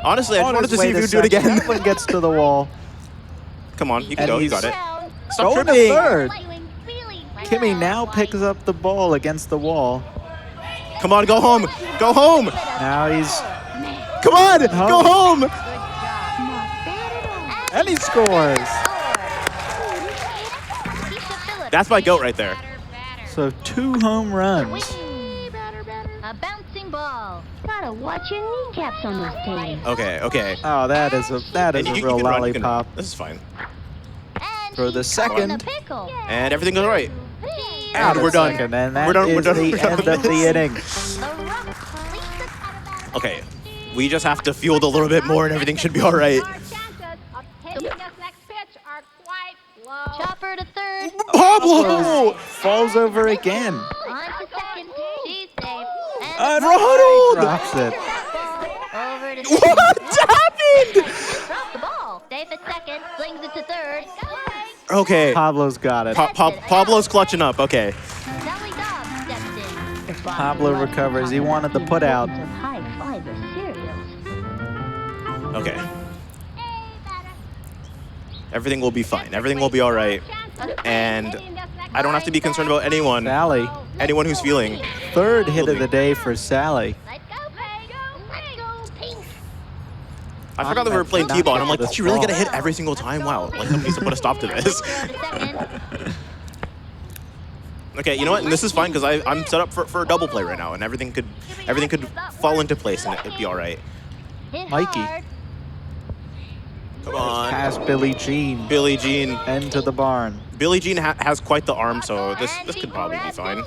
Speaker 15: Honestly, I just wanted to see if you
Speaker 16: would
Speaker 15: do it again.
Speaker 16: That one gets to the wall.
Speaker 15: Come on, you can go. You got it.
Speaker 16: Stop
Speaker 15: Stop
Speaker 16: to
Speaker 15: tripping.
Speaker 16: third. Kimmy now picks up the ball against the wall.
Speaker 15: Come on, go home. Go home.
Speaker 16: Now he's...
Speaker 15: Come on, go home.
Speaker 16: And he scores.
Speaker 15: That's my goat right there.
Speaker 16: So 2 home runs.
Speaker 17: A bouncing ball. Gotta watch your kneecaps on those tails.
Speaker 15: Okay.
Speaker 16: Oh, that is a real lollipop.
Speaker 15: This is fine.
Speaker 16: For the second.
Speaker 15: And everything goes all right.
Speaker 16: Out
Speaker 15: And we're done.
Speaker 16: second, and that
Speaker 15: We're done.
Speaker 16: is the end of the inning.
Speaker 15: Okay, we just have to field a little bit more and everything should be all right.
Speaker 17: Chopper to third.
Speaker 15: Oh! Pablo!
Speaker 16: Falls over again.
Speaker 17: On to second. She's safe.
Speaker 15: Ronald!
Speaker 16: Drops it.
Speaker 17: Over to
Speaker 15: What happened?
Speaker 17: Drop the ball. Safe at second. Flings it to third.
Speaker 15: Okay.
Speaker 16: Pablo's got it.
Speaker 15: Pablo's clutching up. Okay.
Speaker 17: Sally Dobbs steps in.
Speaker 16: Pablo recovers. He wanted the put out.
Speaker 17: High fiber cereals.
Speaker 15: Okay. Everything will be fine. Everything will be all right. And I don't have to be concerned about anyone.
Speaker 16: Sally.
Speaker 15: Anyone who's feeling.
Speaker 16: Third hit of the day for Sally.
Speaker 15: I forgot that we were playing T-ball, and I'm like, did she really get a hit every single time? Wow, like somebody needs to put a stop to this. Okay, you know what? And this is fine because I'm set up for a double play right now, and everything could fall into place, and it'd be all right.
Speaker 16: Mikey.
Speaker 15: Come on.
Speaker 16: Pass Billie Jean.
Speaker 15: Billie Jean.
Speaker 16: Into the barn.
Speaker 15: Billie Jean has quite the arm, so this could probably be fine.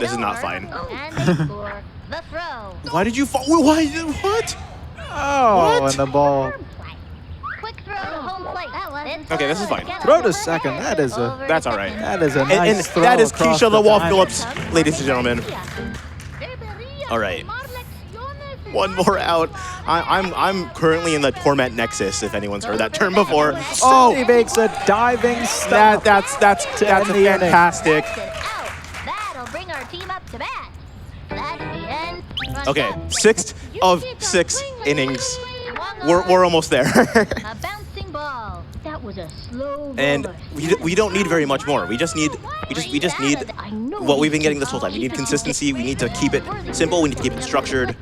Speaker 15: This is not fine.
Speaker 17: The throw.
Speaker 15: Why did you fall? Why? What?
Speaker 16: Oh,
Speaker 15: What?
Speaker 16: and the ball.
Speaker 17: Quick throw to home plate.
Speaker 15: Okay, this is fine.
Speaker 16: Throw to second. That is a.
Speaker 15: That's all right.
Speaker 16: That is a
Speaker 15: And
Speaker 16: nice throw.
Speaker 15: that is
Speaker 16: across
Speaker 15: Keisha the Wall
Speaker 16: diamond.
Speaker 15: Phillips, ladies and gentlemen. All right. One more out. I'm currently in the torment nexus, if anyone's heard that term before.
Speaker 16: Oh, he makes a diving stop.
Speaker 15: That's
Speaker 16: end the inning.
Speaker 15: fantastic.
Speaker 17: That'll bring our team up to bat. That's the end.
Speaker 15: Okay, 6th of 6 innings. We're almost there.
Speaker 17: A bouncing ball. That was a slow
Speaker 15: And we don't need very much more. We just need what we've been getting this whole time. We need consistency. We need to keep it simple. We need to keep it structured.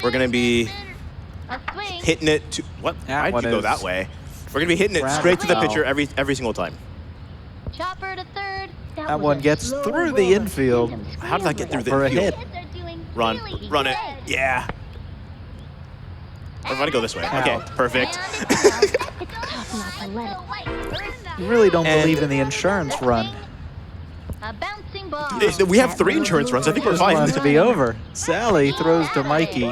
Speaker 15: We're gonna be hitting it to what? Why did you go that way? We're gonna be hitting it straight to the pitcher every single time.
Speaker 17: Chopper to third.
Speaker 16: That one gets through the infield.
Speaker 15: How did that get through the
Speaker 16: for a
Speaker 15: infield?
Speaker 16: hit?
Speaker 15: Run it. Yeah. We're gonna go this way. Okay, perfect.
Speaker 16: You really don't believe in the insurance run.
Speaker 17: A bouncing ball.
Speaker 15: We have 3 insurance runs. I think we're
Speaker 16: Just want
Speaker 15: fine.
Speaker 16: it to be over. Sally throws to Mikey.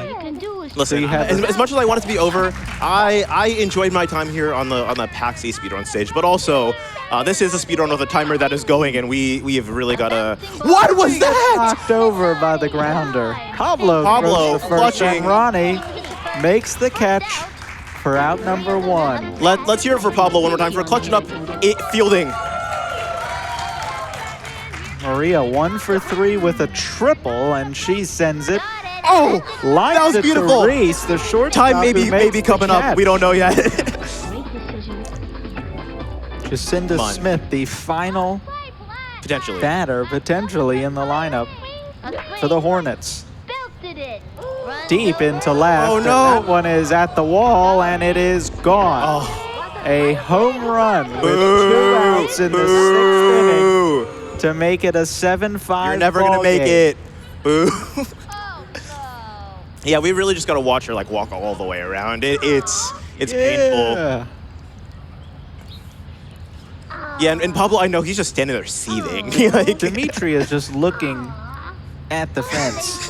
Speaker 15: Listen, as much as I want it to be over, I enjoyed my time here on the PAX East speedrun stage, but also this is a speedrun with a timer that is going, and we have really got to. What was that?
Speaker 16: Knocked over by the grounder. Pablo throws the first,
Speaker 15: clutching.
Speaker 16: and Ronnie makes the catch for out number 1.
Speaker 15: Let's hear it for Pablo one more time for clutching up fielding.
Speaker 16: Maria 1 for 3 with a triple, and she sends it.
Speaker 15: Oh,
Speaker 16: lines
Speaker 15: that was
Speaker 16: it
Speaker 15: beautiful.
Speaker 16: To Reese, the short
Speaker 15: Time maybe coming up. We don't know yet.
Speaker 16: Jacinda Smith, the final
Speaker 15: potentially
Speaker 16: batter, potentially in the lineup for the Hornets. Deep into left.
Speaker 15: Oh,
Speaker 16: and
Speaker 15: no.
Speaker 16: that one is at the wall, and it is gone.
Speaker 15: Oh.
Speaker 16: A home run with 2 outs in the 6th inning to make it a 7-5.
Speaker 15: You're never gonna make it. Boo. Yeah, we really just gotta watch her like walk all the way around. It's painful. Yeah, and Pablo, I know he's just standing there seething. Like,
Speaker 16: Dimitri is just looking at the fence.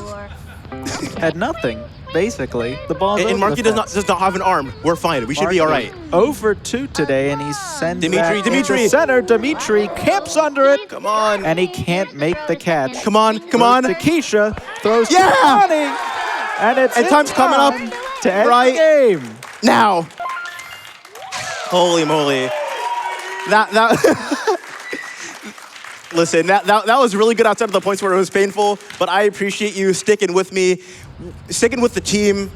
Speaker 16: Had nothing, basically. The ball.
Speaker 15: And Marky does not have an arm. We're fine. We should be all right.
Speaker 16: 0 for 2 today, and he sends
Speaker 15: Dimitri.
Speaker 16: into center. Dimitri camps under it.
Speaker 15: Come on.
Speaker 16: And he can't make the catch.
Speaker 15: Come on.
Speaker 16: To Keisha. Throws to Ronnie. And
Speaker 15: time's coming up.
Speaker 16: To end
Speaker 15: Right.
Speaker 16: the game.
Speaker 15: Now. Holy moly. Listen, that was really good outside of the points where it was painful, but I appreciate you sticking with me, sticking with the team.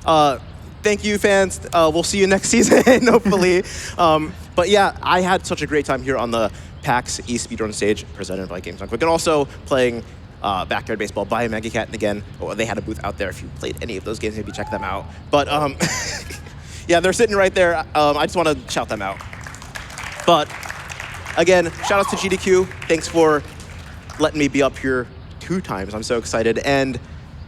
Speaker 15: Thank you, fans. We'll see you next season, hopefully. But yeah, I had such a great time here on the PAX East speedrun stage presented by Games on Quick, and also playing Backyard Baseball by MegaCat. And again, they had a booth out there. If you played any of those games, maybe check them out. But yeah, they're sitting right there. I just want to shout them out. But again, shout out to GDQ. Thanks for letting me be up here 2 times. I'm so excited. And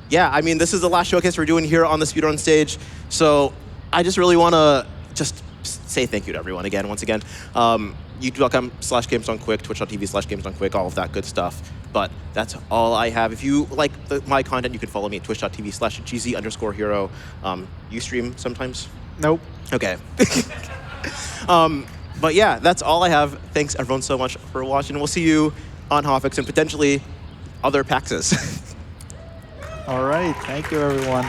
Speaker 15: yeah, I mean, this is the last showcase we're doing here on the speedrun stage. So I just really want to just say thank you to everyone again, once again. YouTube.com/GamesOnQuick, Twitch.tv/GamesOnQuick, all of that good stuff. But that's all I have. If you like my content, you can follow me at Twitch.tv/GZ_hero. You stream sometimes?
Speaker 16: Nope.
Speaker 15: Okay. But yeah, that's all I have. Thanks everyone so much for watching. We'll see you on Hofix and potentially other PAXs.
Speaker 16: All right. Thank you, everyone.